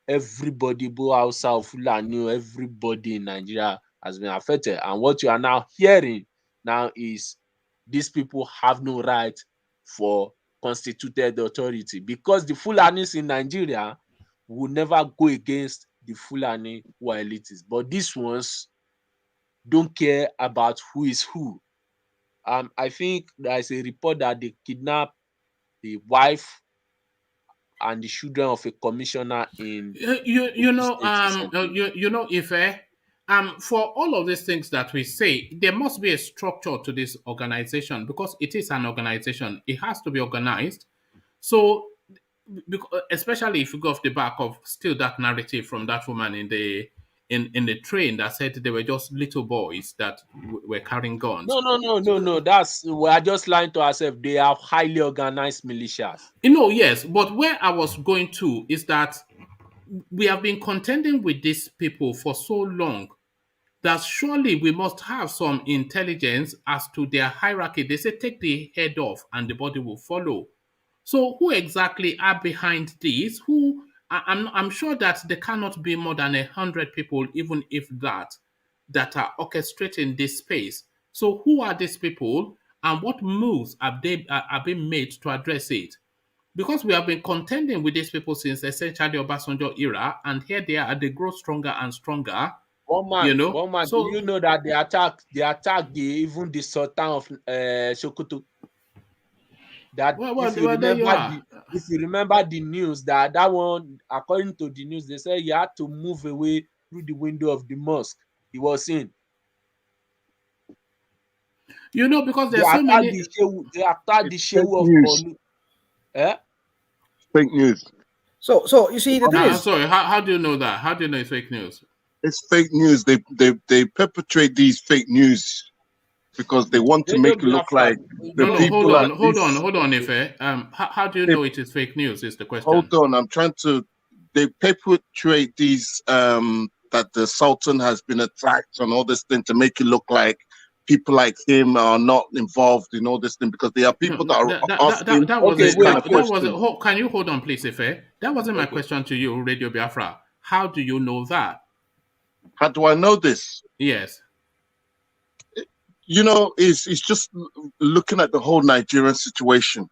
everybody, both outside Fulani, everybody in Nigeria has been affected. And what you are now hearing now is these people have no right for constituted authority, because the Fulanis in Nigeria will never go against the Fulani who are elitists. But these ones don't care about who is who. I think there is a report that they kidnapped the wife and the children of a commissioner in for all of these things that we say, there must be a structure to this organization, because it is an organization. It has to be organized. So, especially if you go off the back of still that narrative from that woman in the train that said they were just little boys that were carrying guns. No. We are just lying to ourselves. They have highly organized militias. Yes, but where I was going to is that we have been contending with these people for so long that surely we must have some intelligence as to their hierarchy. They say take the head off and the body will follow. So who exactly are behind this? I'm sure that there cannot be more than 100 people, even if that are orchestrating this space. So who are these people, and what moves are being made to address it? Because we have been contending with these people since essentially the Obasanjo era, and here they grow stronger and stronger. One man. So, do you know that they attacked even the Sultan of Sokoto? That if you remember the news, that one, according to the news, they said he had to move away through the window of the mosque he was in. Because there's so many. They attacked the Shehu of Bonu. Fake news. So you see the thing is. Sorry, how do you know that? How do you know it's fake news? It's fake news. They perpetrate these fake news because they want to make it look like the people. Hold on, Ife. How do you know it is fake news? Is the question. Hold on, I'm trying to. They perpetrate these that the Sultan has been attacked and all this thing to make it look like people like him are not involved in all this thing, because there are people that are asking. Can you hold on, please, Ife? That wasn't my question to you, Radio Biafra. How do you know that? How do I know this? Yes. It's just looking at the whole Nigerian situation.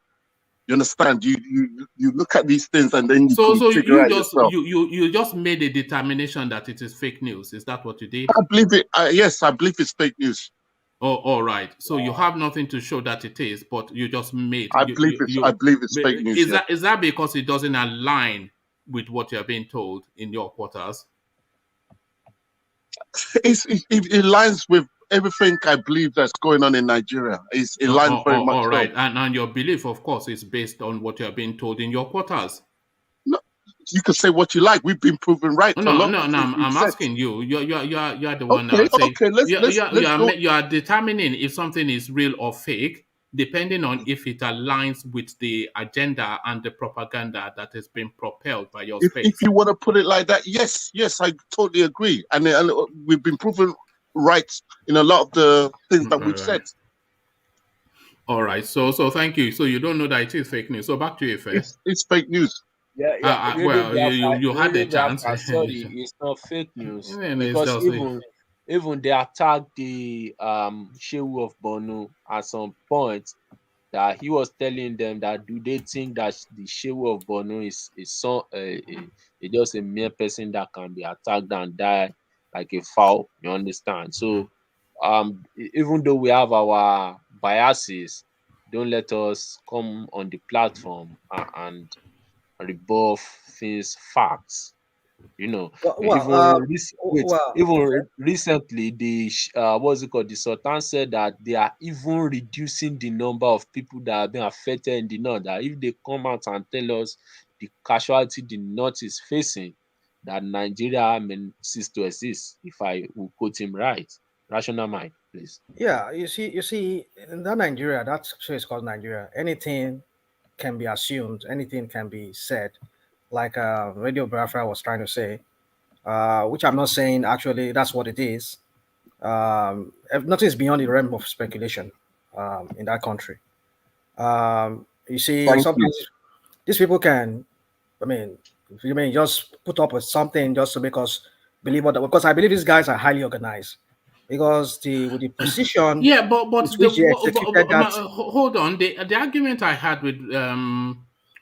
You understand? You look at these things and then you just made a determination that it is fake news. Is that what you did? I believe it. Yes, I believe it's fake news. Oh, all right. So you have nothing to show that it is, but you just made. I believe it's fake news. Is that because it doesn't align with what you're being told in your quarters? It aligns with everything I believe that's going on in Nigeria. It aligns very much. All right. And your belief, of course, is based on what you're being told in your quarters. No, you can say what you like. We've been proven right. No, I'm asking you. You're the one now saying. Okay, you are determining if something is real or fake, depending on if it aligns with the agenda and the propaganda that has been propelled by your space. If you want to put it like that, yes, I totally agree. And we've been proven right in a lot of the things that we've said. All right. So thank you. So you don't know that it is fake news. So back to you, Ife. It's fake news. Yeah. Well, you had a chance. Sorry, it's not fake news. Because even they attacked the Shehu of Borno at some point, that he was telling them that do they think that the Shehu of Borno is just a mere person that can be attacked and die like a fowl, you understand? So even though we have our biases, don't let us come on the platform and rebuff things, facts. Even recently, the what's it called? The Sultan said that they are even reducing the number of people that have been affected in the north. That if they come out and tell us the casualty the north is facing, that Nigeria may cease to exist. If I will quote him right, rational mind, please. Yeah, you see, in that Nigeria, that show is called Nigeria. Anything can be assumed, anything can be said, like Radio Biafra was trying to say, which I'm not saying actually that's what it is. Nothing is beyond the realm of speculation in that country. You see, sometimes these people can, just put up with something just to make us believe what, because I believe these guys are highly organized. Because with the precision, hold on. The argument I had with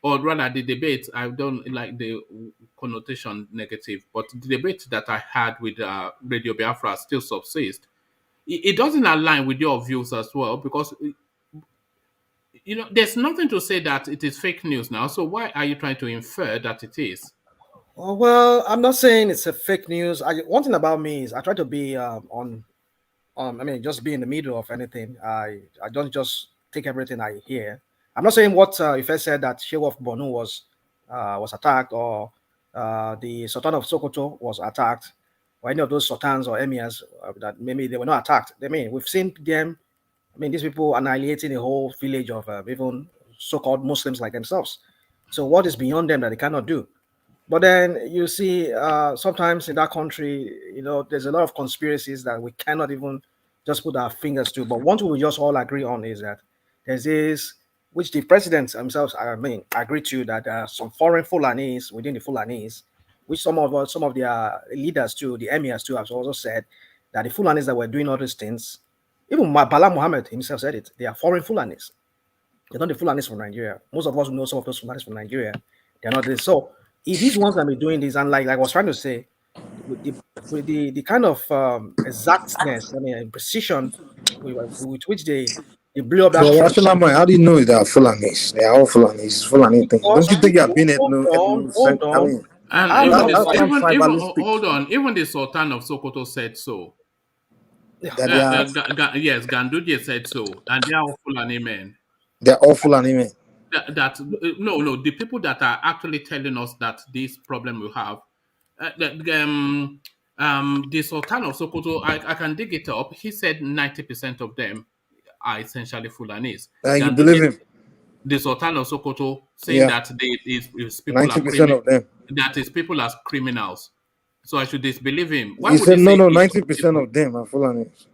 or rather the debate, I don't like the connotation negative, but the debate that I had with Radio Biafra still subsists. It doesn't align with your views as well, because there's nothing to say that it is fake news now. So why are you trying to infer that it is? Well, I'm not saying it's a fake news. One thing about me is I try to be just be in the middle of anything. I don't just take everything I hear. I'm not saying what Ife said, that Shehu of Borno was attacked, or the Sultan of Sokoto was attacked, or any of those sultans or emirs that maybe they were not attacked. We've seen them. These people annihilating a whole village of even so-called Muslims like themselves. So what is beyond them that they cannot do? But then you see, sometimes in that country, there's a lot of conspiracies that we cannot even just put our fingers to. But one thing we just all agree on is that there's this, which the presidents themselves, agree to, that there are some foreign Fulanis within the Fulanis, which some of their leaders too, the emirs too, have also said that the Fulanis that were doing all these things, even Bala Muhammad himself said it, they are foreign Fulanis. They're not the Fulanis from Nigeria. Most of us know some of those Fulanis from Nigeria. They're not this. So if these ones that be doing this, and like I was trying to say, with the kind of exactness, and precision with which they blew up that. So, how do you know they are Fulanis? They are all Fulanis. Fulani thing. Don't you think you have been at hold on. Even the Sultan of Sokoto said so. Yes, Ganduje said so, and they are all Fulani men. They're all Fulani men. No, the people that are actually telling us that this problem we have, the Sultan of Sokoto, I can dig it up. He said 90% of them are essentially Fulanis. You believe him? The Sultan of Sokoto saying that people 90% of them. That is people as criminals. So I should disbelieve him. He said no, 90% of them are Fulanis.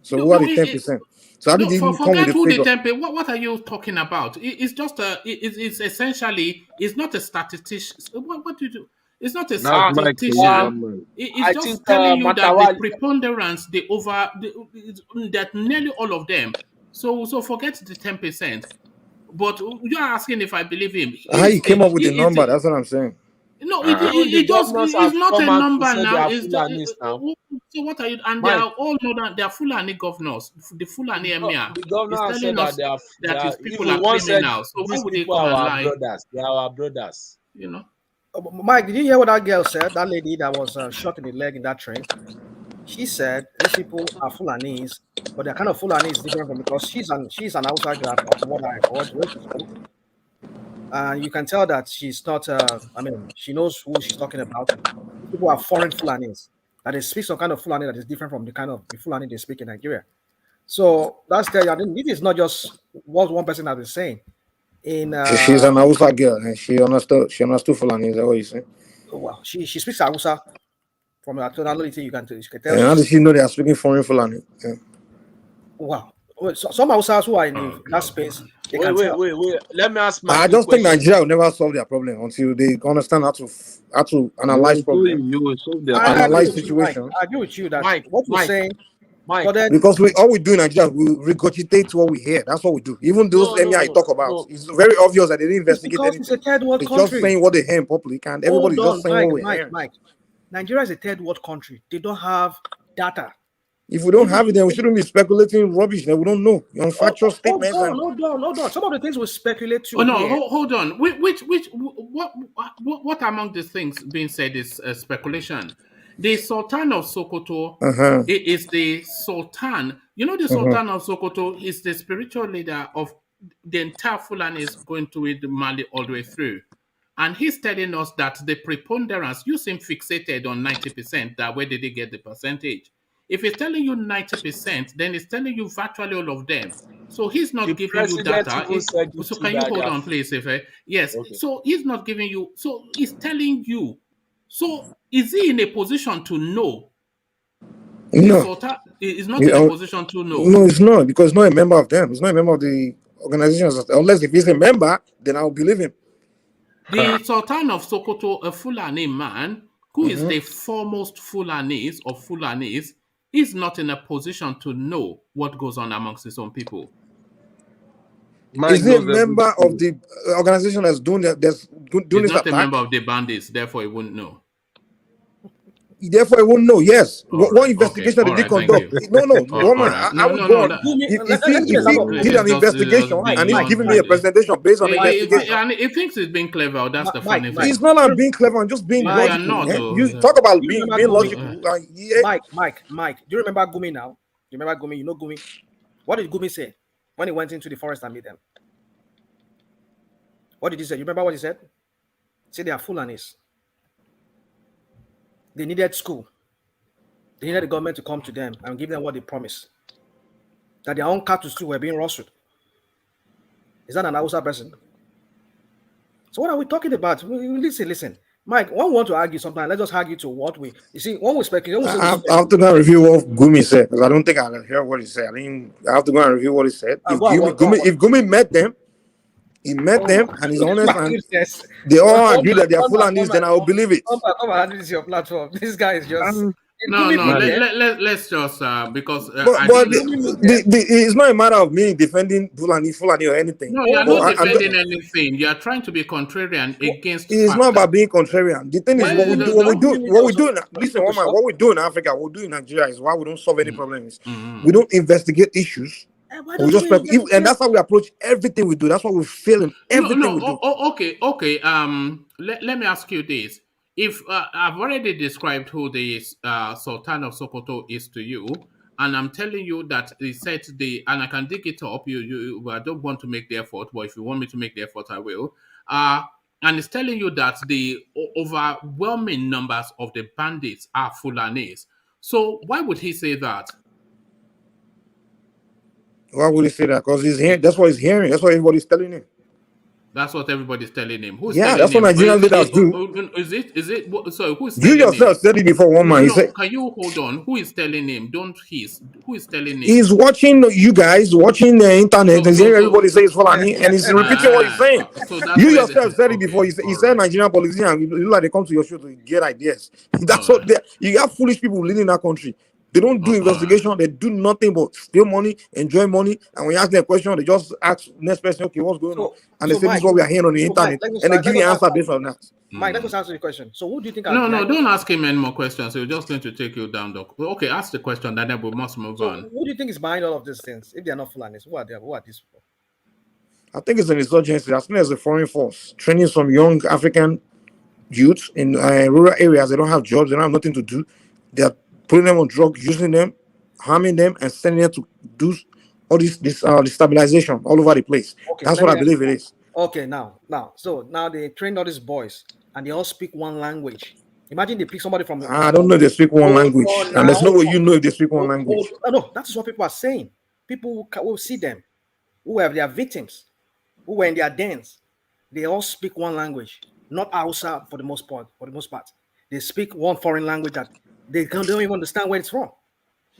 So who are the 10%? So how did he come with the figure? What are you talking about? It's just it's essentially, it's not a statistician. What do you do? It's not a statistician. It's just telling you that the preponderance, that nearly all of them. So forget the 10%. But you're asking if I believe him. How he came up with the number? That's what I'm saying. No, Even the it just governors it's have not come a out to number say they now. are It's just, Fulanis now. so what are you? And they Mike, are all northern. They are Fulani governors. The Fulani emir the governor is has said telling that us they are. that his If people we are once said criminals. So why these would they people come are and our lie? brothers, they are our brothers. You know. Mike, did you hear what that girl said? That lady that was shot in the leg in that train. She said these people are Fulanese, but their kind of Fulani is different from, because she's an outside girl from what I heard when she spoke. You can tell that she's not. I mean, she knows who she's talking about. These people are foreign Fulanis. That they speak some kind of Fulani that is different from the kind of the Fulani they speak in Nigeria. So that's the. I think this is not just what one person has been saying. In She's an Hausa girl, and she understood Fulani. Is that what you say? well, she speaks Hausa from her tonality. You can tell. And how does she know they are speaking foreign Fulani? Yeah. Wow. So, some Hausas who are in that space, they can tell. Wait. Let me ask Mike I a just think question. Nigeria will never solve their problem until they understand how to analyze problem, You will solve their I agree analyze with you, Mike. situation. I agree with you that Mike, what you're saying, Mike. but then Because all we do in Nigeria, we regurgitate what we hear. That's what we do. Even those emir I talk about, it's very obvious that they didn't it's investigate because it's a anything. third world They're just country. saying what they hear in public, and everybody's Hold just on, saying what we hear. Mike. Nigeria is a third world country. They don't have data. If we don't have it, then we shouldn't be speculating rubbish that we don't know. Unfactual statements and Hold on. Some of the things we speculate to Oh no, here. hold on. What among the things being said is speculation? The Sultan of Sokoto is the Sultan. You know, the Sultan of Sokoto is the spiritual leader of the entire Fulanis going to the Mali all the way through. And he's telling us that the preponderance, you seem fixated on 90%, that where did they get the percentage? If he's telling you 90%, then he's telling you virtually all of them. So he's not giving you data. So can you hold on, please, Ife? Yes. Okay. So he's not giving you. So he's telling you. So is he in a position to know? no, Sultan is not in a position to know. No, it's not, because he's not a member of them. He's not a member of the organization. Unless if he's a member, then I'll believe him. The Sultan of Sokoto, a Fulani man who is the foremost Fulanis of Fulanis, is not in a position to know what goes on amongst his own people. Is he a member of the organization that's doing that? That's doing He's this not attack? a member of the bandits, therefore he wouldn't know. Therefore, I won't know. Yes. What investigation did they conduct? No. I would go on. If he did an investigation and he's giving me a presentation based on investigation, and he thinks he's being clever. That's the funny thing. it's not like being clever and just being logical. You talk about being logical. Mike, do you remember Gumi now? You remember Gumi? You know Gumi? What did Gumi say when he went into the forest and met them? What did he say? You remember what he said? He said they are Fulanis. They needed school. They needed the government to come to them and give them what they promised. That their own cattle too were being rustled. Is that an Hausa person? So what are we talking about? Listen. Mike, when we want to argue sometimes, let's just argue to what we... You see, when we speculate... I have to go and review what Gumi said, because I don't think I can hear what he said. I have to go and review what he said. If Gumi met them, he met them and he's honest, and they all agree that they are Fulanis, then I will believe it. This is your platform. This guy is just... Let's just because but it's not a matter of me defending Fulani or anything. No, you're not defending anything. You are trying to be contrarian against. It's not about being contrarian. The thing is, what we do. Listen, what we do in Africa, what we do in Nigeria is why we don't solve any problems. We don't investigate issues. We just and that's how we approach everything we do. That's why we fail in everything we do. Okay. Let me ask you this. If I've already described who the Sultan of Sokoto is to you, and I'm telling you that he said and I can dig it up. I don't want to make the effort, but if you want me to make the effort, I will. And it's telling you that the overwhelming numbers of the bandits are Fulanis. So why would he say that? Why would he say that? Because he's hearing. That's what he's hearing. That's what everybody's telling him. That's what everybody's telling him. Who's telling that's him? What Nigerian leaders do. Is it? So who's telling you yourself said it before one man. Can you hold on? Who is telling him? Who is telling him? He's watching you guys, watching the internet, and hearing everybody say it's Fulani, and he's repeating what he's saying. You yourself said it before. He said Nigerian politicians, you look like they come to your show to get ideas. That's what you have foolish people leading that country. They don't do investigation. They do nothing but steal money, enjoy money. And when you ask them a question, they just ask next person, okay, what's going on? And they say, this is what we are hearing on the internet. And they give you an answer based on that. Mike, let us answer the question. So who do you think? No, don't ask him any more questions. We're just going to take you down. Okay, ask the question, and then we must move on. Who do you think is behind all of these things? If they are not Fulanis, who are they? Who are these people? I think it's an insurgency. As soon as a foreign force training some young African youth in rural areas, they don't have jobs, they don't have nothing to do. They're putting them on drugs, using them, harming them, and sending them to do all this destabilization all over the place. Okay, that's what I believe it is. Okay, now they trained all these boys and they all speak one language. Imagine they pick somebody from. I don't know if they speak one language, and there's no way you know if they speak one language. No, that is what people are saying. People will see them, who have their victims, who were in their dens. They all speak one language, not Hausa for the most part. They speak one foreign language that they don't even understand where it's from.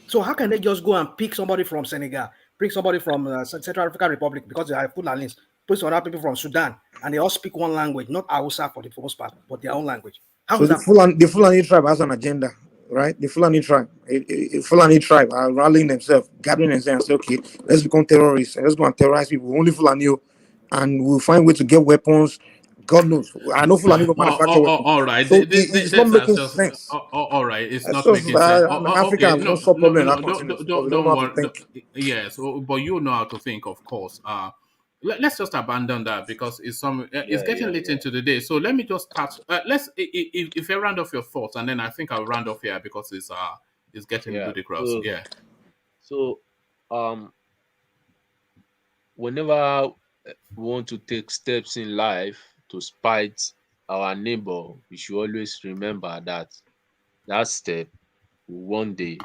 So how can they just go and pick somebody from Senegal, pick somebody from Central African Republic because they are Fulanis, put some other people from Sudan, and they all speak one language, not Hausa for the most part, but their own language? How is that? The Fulani tribe has an agenda, right? The Fulani tribe are rallying themselves, gathering themselves, and say, okay, let's become terrorists and let's go and terrorize people. Only Fulani, and we'll find ways to get weapons. God knows. I know Fulani will manufacture weapons. All right. So it's not making sense. All right. It's not just, making sense. Africa has not solved problem in that continent. Don't worry. Yes, but you know how to think, of course. Let's just abandon that because it's getting late into the day. So let me just start. If you round off your thoughts, and then I think I'll round off here because it's getting ludicrous. So, whenever we want to take steps in life to spite our neighbor, we should always remember that step will one day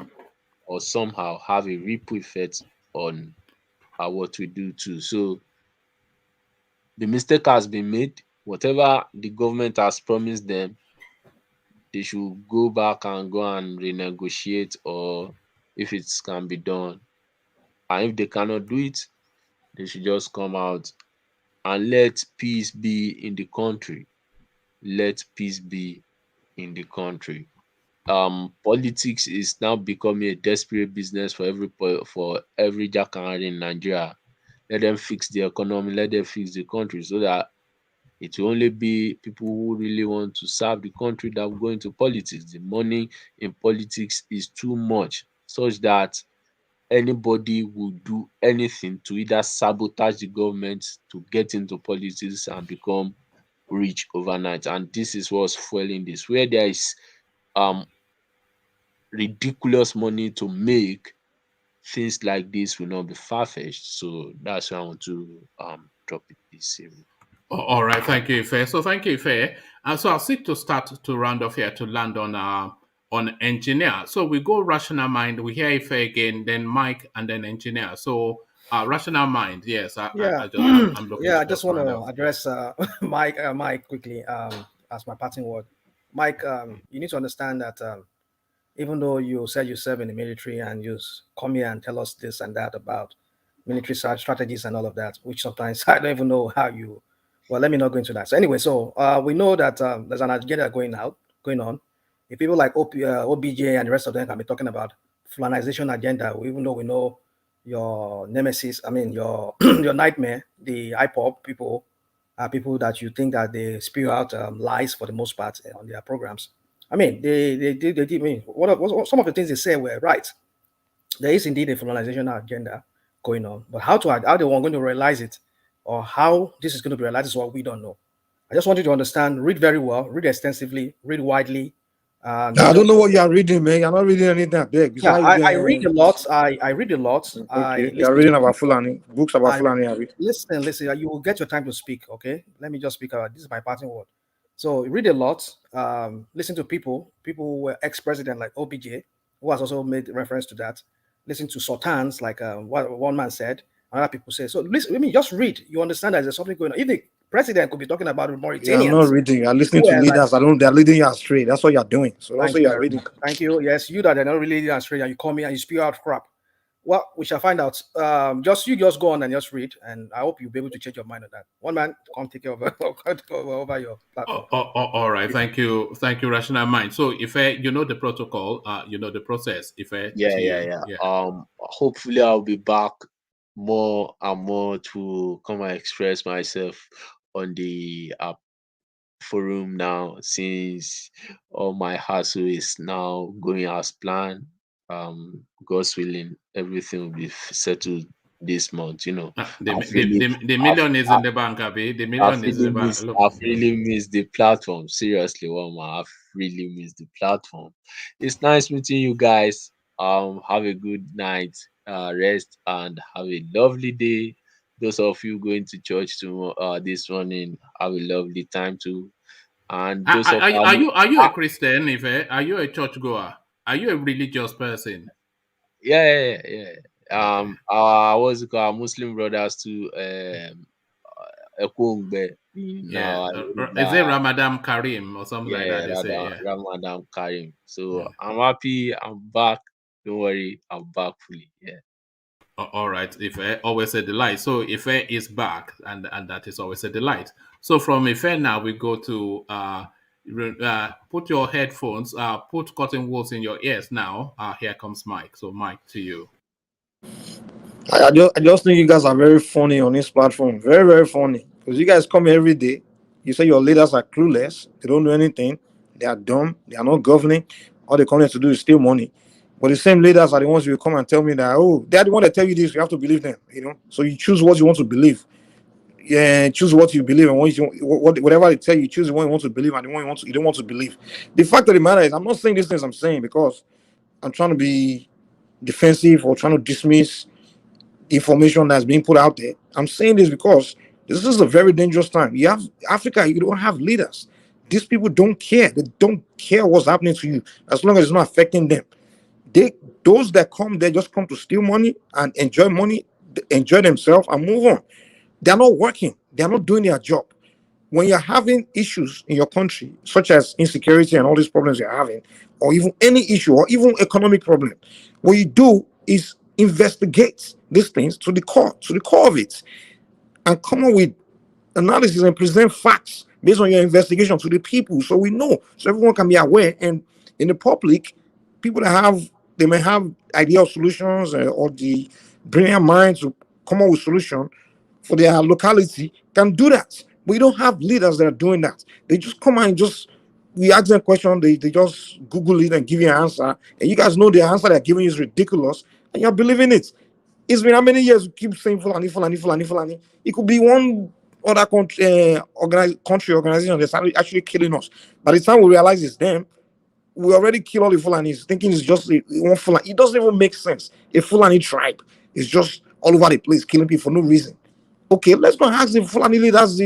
or somehow have a ripple effect on what we do too. So the mistake has been made. Whatever the government has promised them, they should go back and renegotiate, or if it can be done. And if they cannot do it, they should just come out and let peace be in the country. Let peace be in the country. Politics is now becoming a desperate business for every jackanary in Nigeria. Let them fix the economy, let them fix the country, so that it will only be people who really want to serve the country that will go into politics. The money in politics is too much, such that anybody will do anything to either sabotage the government to get into politics and become rich overnight. And this is what's fueling this. Where there is ridiculous money to make, things like this will not be far-fetched. So that's why I want to drop it this evening. All right, thank you, Ife. So thank you, Ife. So I'll seek to start to round off here to land on engineer. So we go rational mind, we hear Ife again, then Mike, and then engineer. So rational mind, yes. I'm looking. I just want to address Mike quickly as my parting word. Mike, you need to understand that even though you said you serve in the military and you come here and tell us this and that about military strategies and all of that, which sometimes I don't even know how you. Well, let me not go into that. So anyway, we know that there's an agenda going on. If people like OBJ and the rest of them can be talking about Fulanization agenda, even though we know your nemesis, your your nightmare, the IPOP people are people that you think that they spew out lies for the most part on their programs. They did. I mean, what some of the things they say were right. There is indeed a Fulanization agenda going on, but how they want going to realize it, or how this is going to be realized is what we don't know. I just want you to understand, read very well, read extensively, read widely. I don't know what you are reading, man. You're not reading anything big. Yeah, I read a lot. I read a lot. Okay. You're reading about Fulani, books about Fulani. I read. Listen. You will get your time to speak. Okay, let me just speak. This is my parting word. So read a lot. Listen to people who were ex-president like OBJ, who has also made reference to that. Listen to sultans, like what one man said, other people say. So listen, just read. You understand that there's something going on. If the president could be talking about Mauritanians. You're not reading. You're listening to leaders. They're leading you astray. That's what you're doing. So also you're reading. Thank you. Yes, you that are not really leading astray, and you come here and you spew out crap. Well, we shall find out. Just go on and just read, and I hope you'll be able to change your mind on that. One man, come take over your platform. All right, thank you, rational mind. So, if you know the protocol, you know the process. Hopefully, I'll be back more and more to come and express myself on the forum now, since all my hassle is now going as planned. God's willing, everything will be settled this month. The million is in the bank, Abi. The million is in the bank. Look. I've really missed the platform. Seriously, I've really missed the platform. It's nice meeting you guys. Have a good night, rest, and have a lovely day. Those of you going to church this morning, have a lovely time too. And those of Are you a Christian, Ife? Are you a churchgoer? Are you a religious person? Yeah. I was called Muslim brothers to Ekungbe. Yeah. Is it Ramadan Karim or something like that? They say, yeah. Ramadan Karim. So I'm happy. I'm back. Don't worry, I'm back fully. Yeah. All right. Ife, always a delight. So Ife is back, and that is always a delight. So from Ife now we go to put your headphones, put cotton wools in your ears now. Here comes Mike. So Mike, to you. I just think you guys are very funny on this platform. Very, very funny. Because you guys come here every day. You say your leaders are clueless. They don't do anything. They are dumb. They are not governing. All they come here to do is steal money. But the same leaders are the ones who will come and tell me that, oh, they're the one that tell you this. You have to believe them. So you choose what you want to believe. Yeah, choose what you believe, and whatever they tell you, choose the one you want to believe and the one you don't want to believe. The fact of the matter is, I'm not saying these things I'm saying because I'm trying to be defensive or trying to dismiss information that's being put out there. I'm saying this because this is a very dangerous time. You have Africa, you don't have leaders. These people don't care. They don't care what's happening to you as long as it's not affecting them. Those that come, they just come to steal money and enjoy money, enjoy themselves and move on. They're not working. They're not doing their job. When you're having issues in your country, such as insecurity and all these problems you're having, or even any issue, or even economic problem, what you do is investigate these things to the core of it, and come up with analysis and present facts based on your investigation to the people, so we know, so everyone can be aware. And in the public, people that may have ideal solutions or the brilliant minds to come up with solutions for their locality can do that. We don't have leaders that are doing that. They just come and we ask them a question, they just Google it and give you an answer, and you guys know the answer they're giving you is ridiculous, and you're believing it. It's been how many years we keep saying Fulani? It could be one other country organization that's actually killing us. By the time we realize it's them, we already kill all the Fulanis, thinking it's just one Fulani. It doesn't even make sense. A Fulani tribe is just all over the place killing people for no reason. Okay, let's not ask the Fulani leaders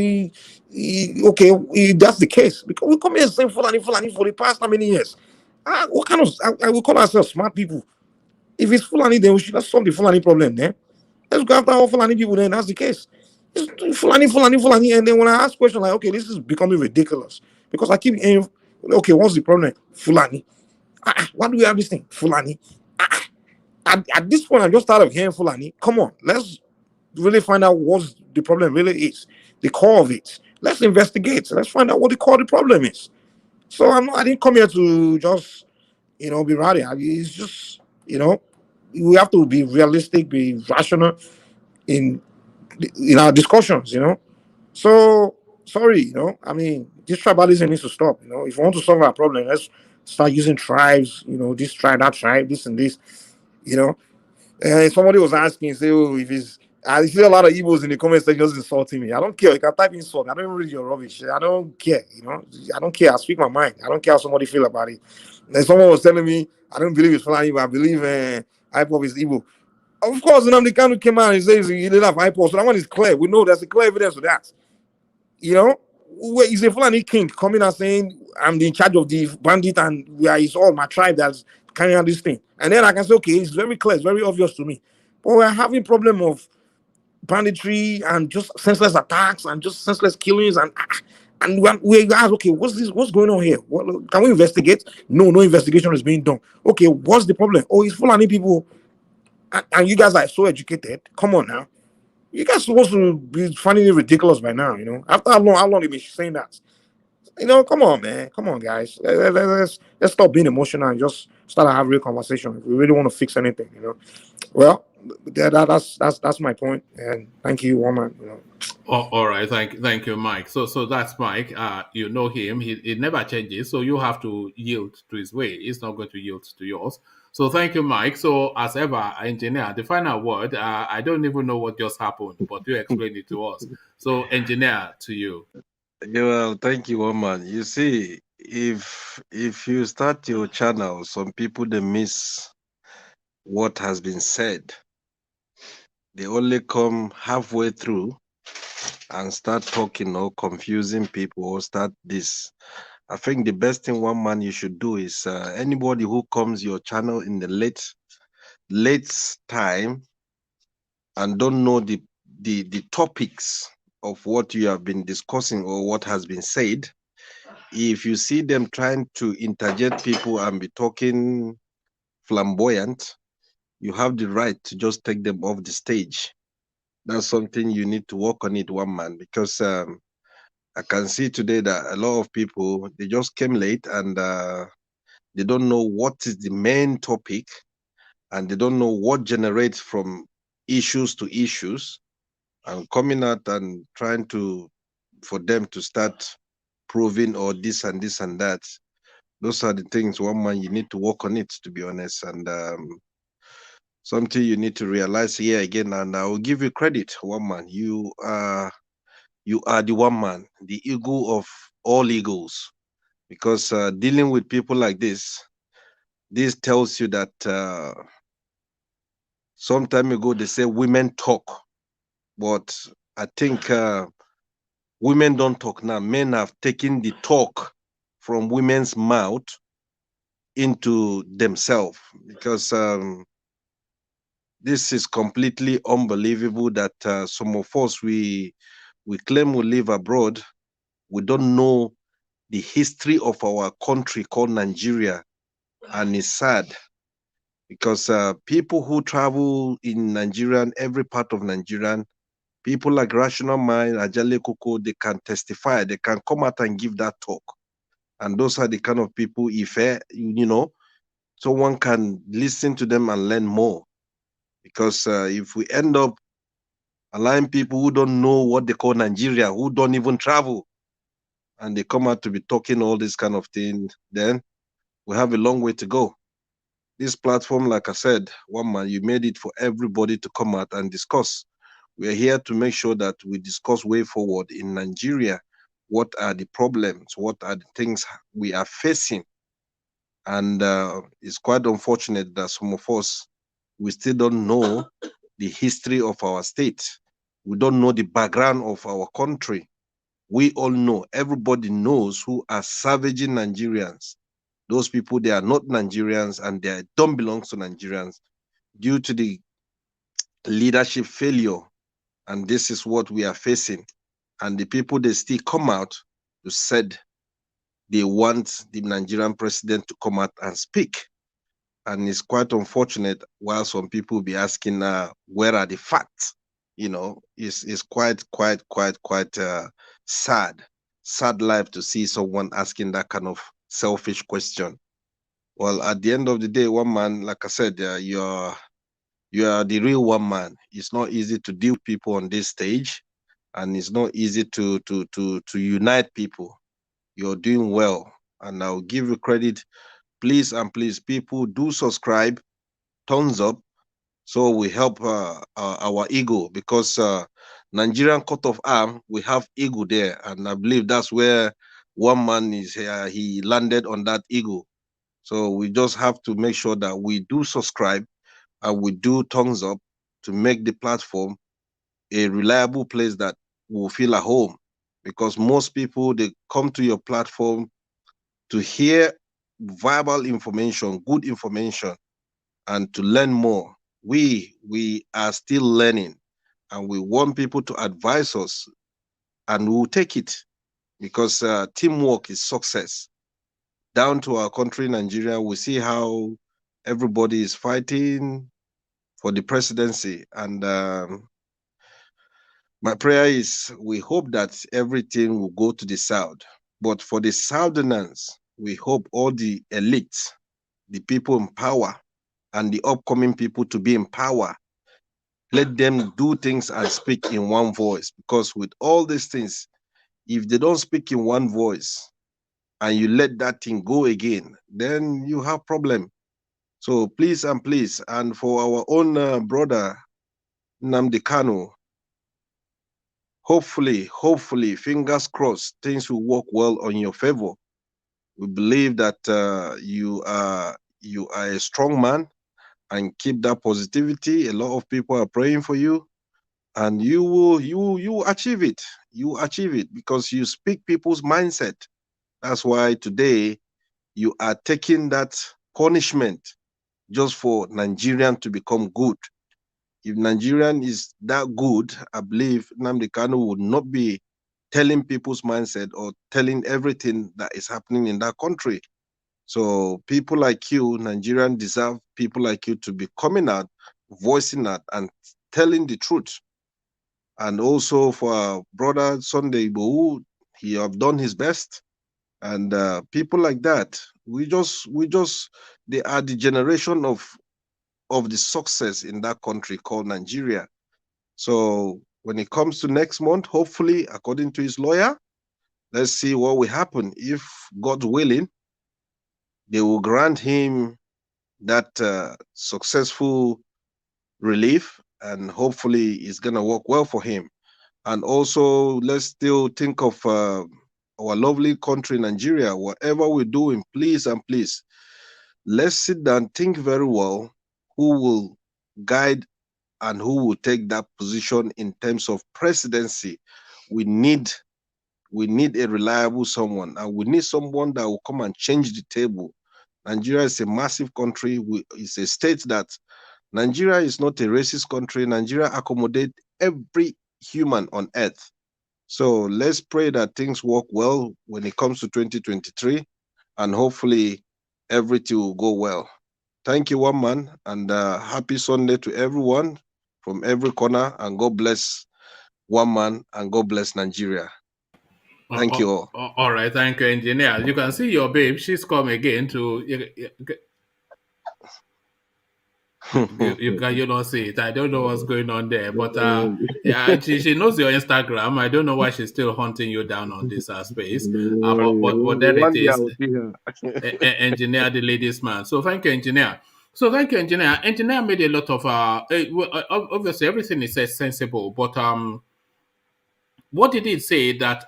that's the case, because we come here saying Fulani for the past how many years? What kind of we call ourselves smart people? If it's Fulani, then we should solve the Fulani problem then. Let's go after all Fulani people then. That's the case. It's Fulani. And then when I ask questions like, okay, this is becoming ridiculous, because I keep hearing, okay, what's the problem? Fulani. Why do we have this thing? Fulani. At this point, I'm just tired of hearing Fulani. Come on, let's really find out what the problem really is, the core of it. Let's investigate. Let's find out what the core of the problem is. So I didn't come here to just, be rowdy. It's just, we have to be realistic, be rational in our discussions, So sorry, this tribalism needs to stop. If we want to solve our problem, let's start using tribes, this tribe, that tribe, this and this, somebody was asking, say, oh, I see a lot of Igbos in the comment section just insulting me. I don't care. You can type insult. I don't read your rubbish. I don't care. I don't care. I speak my mind. I don't care how somebody feel about it. And someone was telling me, I don't believe it's Fulani, but I believe IPOP is Igbo. Of course, Nnamdi Kanu came out and says he didn't have IPOP. So that one is clear. We know there's a clear evidence of that. He's a Fulani king coming out saying, I'm in charge of the bandit and it's all my tribe that's carrying out this thing. And then I can say, okay, it's very clear, it's very obvious to me. But we're having problem of banditry and just senseless attacks and just senseless killings and we ask, okay, what's going on here? Can we investigate? No investigation is being done. Okay, what's the problem? Oh, it's Fulani people, and you guys are so educated. Come on now, you guys are supposed to be finding it ridiculous by now. After how long they been saying that? Come on, man, come on, guys. Let's stop being emotional and just start to have real conversation if we really want to fix anything. Well, Yeah, that's my point. And thank you, woman. You know. Oh, all right, thank you, Mike. So that's Mike. You know him. He never changes. So you have to yield to his way. He's not going to yield to yours. So thank you, Mike. So as ever, engineer, the final word. I don't even know what just happened, but you explain it to us. So engineer, to you. Yeah, well, thank you, woman. You see, if you start your channel, some people they miss what has been said. They only come halfway through and start talking or confusing people or start this. I think the best thing, one man, you should do is anybody who comes your channel in the late time and don't know the topics of what you have been discussing or what has been said, if you see them trying to interject people and be talking flamboyant, you have the right to just take them off the stage. That's something you need to work on it, one man, because I can see today that a lot of people, they just came late and they don't know what is the main topic and they don't know what generates from issues to issues, and coming out and trying to, for them to start proving or this and this and that. Those are the things, one man, you need to work on it, to be honest. And something you need to realize here again, and I will give you credit, one man. You are the one man, the eagle of all eagles, because dealing with people like this tells you that some time ago they say women talk, but I think women don't talk now. Men have taken the talk from women's mouth into themselves, because this is completely unbelievable that some of us, we claim we live abroad. We don't know the history of our country called Nigeria, and it's sad because people who travel in Nigeria, every part of Nigeria, people like Rational Mind, Ajale Koko, they can testify, they can come out and give that talk. And those are the kind of people, if someone can listen to them and learn more. Because if we end up allowing people who don't know what they call Nigeria, who don't even travel, and they come out to be talking all this kind of thing, then we have a long way to go. This platform, like I said, one man, you made it for everybody to come out and discuss. We are here to make sure that we discuss way forward in Nigeria. What are the problems? What are the things we are facing? And it's quite unfortunate that some of us, we still don't know the history of our state. We don't know the background of our country. We all know, everybody knows who are savaging Nigerians. Those people, they are not Nigerians and they don't belong to Nigerians due to the leadership failure. And this is what we are facing. And the people, they still come out to said they want the Nigerian president to come out and speak. And it's quite unfortunate while some people be asking, where are the facts? It's quite sad life to see someone asking that kind of selfish question. Well, at the end of the day, one man, like I said, you are the real one man. It's not easy to deal with people on this stage, and it's not easy to unite people. You're doing well, and I'll give you credit. Please and please, people, do subscribe, thumbs up, so we help our ego, because Nigerian coat of arm, we have ego there, and I believe that's where one man is. He landed on that ego. So we just have to make sure that we do subscribe and we do thumbs up to make the platform a reliable place that will feel at home. Because most people, they come to your platform to hear viable information, good information, and to learn more. We are still learning, and we want people to advise us, and we'll take it, because teamwork is success. Down to our country, Nigeria, we see how everybody is fighting for the presidency. And my prayer is, we hope that everything will go to the south. But for the Southerners, we hope all the elites, the people in power, and the upcoming people to be in power, Let them do things and speak in one voice, because with all these things, if they don't speak in one voice and you let that thing go again, then you have problem. So please and please, and for our own brother Nnamdi Kanu, hopefully, fingers crossed, things will work well on your favor. We believe that you are a strong man, and keep that positivity. A lot of people are praying for you, and you will achieve it. You achieve it because you speak people's mindset. That's why today you are taking that punishment just for Nigerian to become good. If Nigerian is that good, I believe Nnamdi Kanu would not be telling people's mindset or telling everything that is happening in that country. So people like you, Nigerian, deserve people like you to be coming out, voicing out, and telling the truth. And also for our brother Sunday Igbohu, he have done his best. And people like that, they are the generation of the success in that country called Nigeria. So when it comes to next month, hopefully, according to his lawyer, let's see what will happen. If God willing, they will grant him that successful relief, and hopefully it's gonna work well for him. And also, let's still think of our lovely country, Nigeria. Whatever we're doing, please and please, let's sit down, think very well who will guide and who will take that position in terms of presidency. We need a reliable someone, and we need someone that will come and change the table. Nigeria is a massive country. It's a state that Nigeria is not a racist country. Nigeria accommodates every human on earth. So let's pray that things work well when it comes to 2023, and hopefully everything will go well. Thank you, one man, and happy Sunday to everyone from every corner, and God bless one man, and God bless Nigeria. Thank you all. All right, thank you, engineer. You can see your babe. She's come again to. You don't see it. I don't know what's going on there, but yeah, she knows your Instagram. I don't know why she's still hunting you down on this space. But there it is. Engineer, the ladies man. So thank you, engineer. Engineer made a lot of obviously everything is sensible, but what did he say that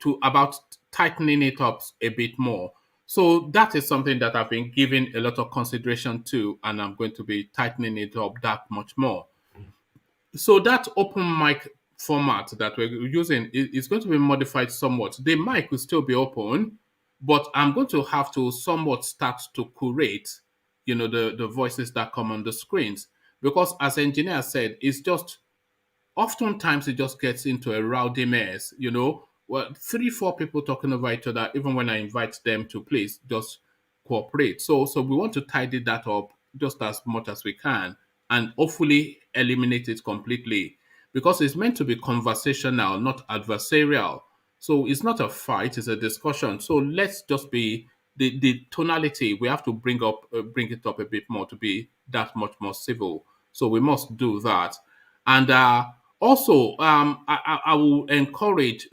to about tightening it up a bit more? So that is something that I've been giving a lot of consideration to, and I'm going to be tightening it up that much more. So that open mic format that we're using is going to be modified somewhat. The mic will still be open, but I'm going to have to somewhat start to curate, the voices that come on the screens. Because as engineer said, it's just oftentimes it just gets into a rowdy mess, well, 3-4 people talking over each other, even when I invite them to please just cooperate. So we want to tidy that up just as much as we can and hopefully eliminate it completely, because it's meant to be conversational, not adversarial. So it's not a fight, it's a discussion. So let's just be the tonality, we have to bring it up a bit more to be that much more civil. So we must do that. And also, I will encourage.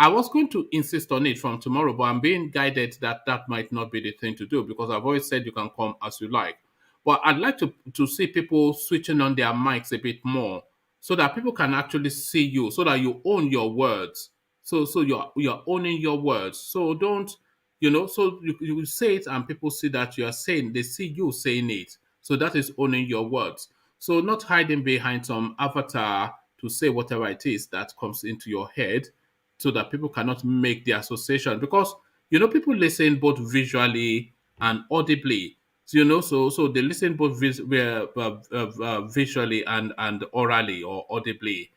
I was going to insist on it from tomorrow, but I'm being guided that that might not be the thing to do, because I've always said you can come as you like. But I'd like to see people switching on their mics a bit more, so that people can actually see you, so that you own your words. So you're owning your words. So don't, so you say it and people see that you are saying, they see you saying it. So that is owning your words. So not hiding behind some avatar to say whatever it is that comes into your head, so that people cannot make the association. Because, people listen both visually and audibly. So they listen both visually and orally or audibly.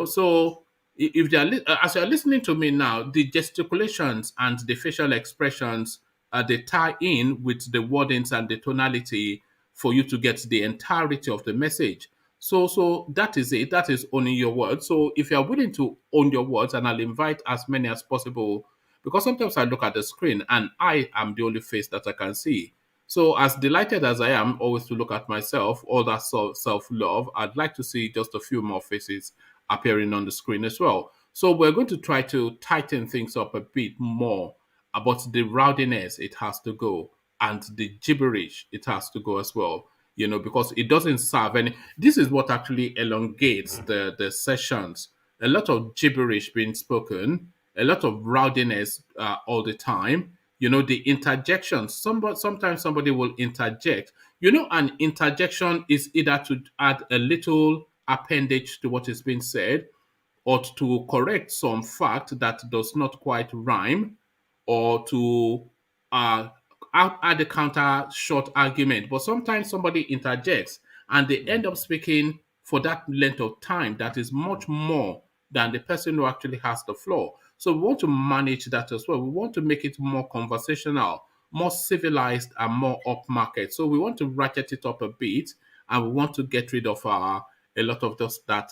So if they are as you are listening to me now, the gesticulations and the facial expressions, they tie in with the wordings and the tonality for you to get the entirety of the message. So that is it. That is owning your words. So if you are willing to own your words, and I'll invite as many as possible, because sometimes I look at the screen and I am the only face that I can see. So as delighted as I am always to look at myself, all that self-love, I'd like to see just a few more faces appearing on the screen as well. So we're going to try to tighten things up a bit more about the rowdiness. It has to go, and the gibberish, it has to go as well, because it doesn't serve any. This is what actually elongates the sessions. A lot of gibberish being spoken, a lot of rowdiness all the time. The interjection. Sometimes somebody will interject. An interjection is either to add a little appendage to what is being said, or to correct some fact that does not quite rhyme, or to add a counter short argument. But sometimes somebody interjects and they end up speaking for that length of time that is much more than the person who actually has the floor. So we want to manage that as well. We want to make it more conversational, more civilized, and more upmarket. So we want to ratchet it up a bit, and we want to get rid of a lot of those that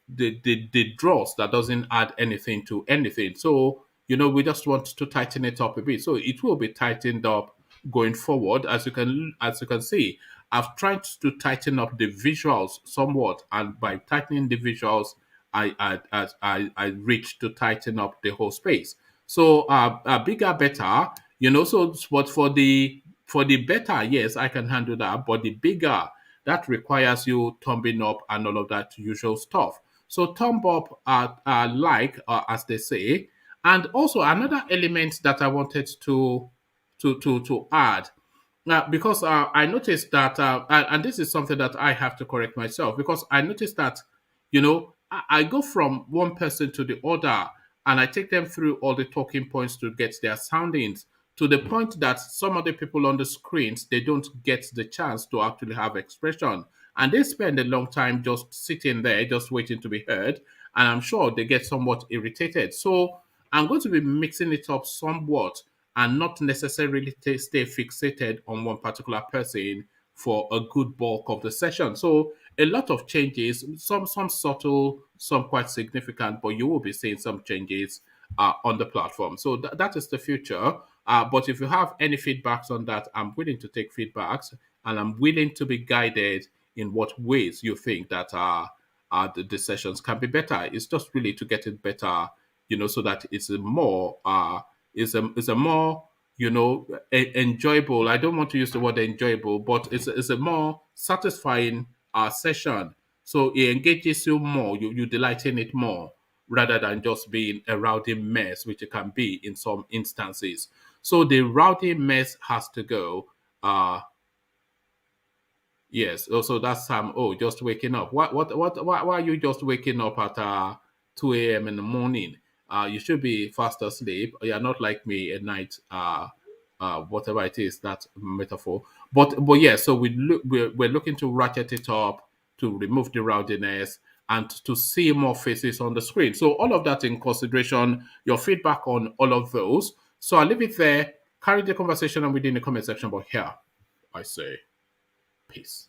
the draws that doesn't add anything to anything. So we just want to tighten it up a bit. So it will be tightened up going forward. As you can see, I've tried to tighten up the visuals somewhat, and by tightening the visuals, I reached to tighten up the whole space. So bigger, better. So but for the better, yes, I can handle that. But the bigger, that requires you thumbing up and all of that usual stuff. So thumb up, as they say. And also another element that I wanted to add, because I noticed that, and this is something that I have to correct myself, because I noticed that, I go from one person to the other, and I take them through all the talking points to get their soundings, to the point that some of the people on the screens, they don't get the chance to actually have expression. And they spend a long time just sitting there, just waiting to be heard. And I'm sure they get somewhat irritated. So I'm going to be mixing it up somewhat, and not necessarily stay fixated on one particular person for a good bulk of the session. So a lot of changes, some subtle, some quite significant, but you will be seeing some changes on the platform. So that is the future. But if you have any feedbacks on that, I'm willing to take feedbacks, and I'm willing to be guided in what ways you think that the sessions can be better. It's just really to get it better, so that it's a more is a more enjoyable. I don't want to use the word enjoyable, but it's a more satisfying session. So it engages you more. You delight in it more, rather than just being a rowdy mess, which it can be in some instances. So the rowdy mess has to go. Yes. Also, that's just waking up. Why are you just waking up at 2 a.m. in the morning? You should be fast asleep. You're not like me at night. Whatever it is, that metaphor. But yeah. So we're looking to ratchet it up, to remove the rowdiness, and to see more faces on the screen. So all of that in consideration. Your feedback on all of those. So I'll leave it there. Carry the conversation on within the comment section. But here, I say, peace.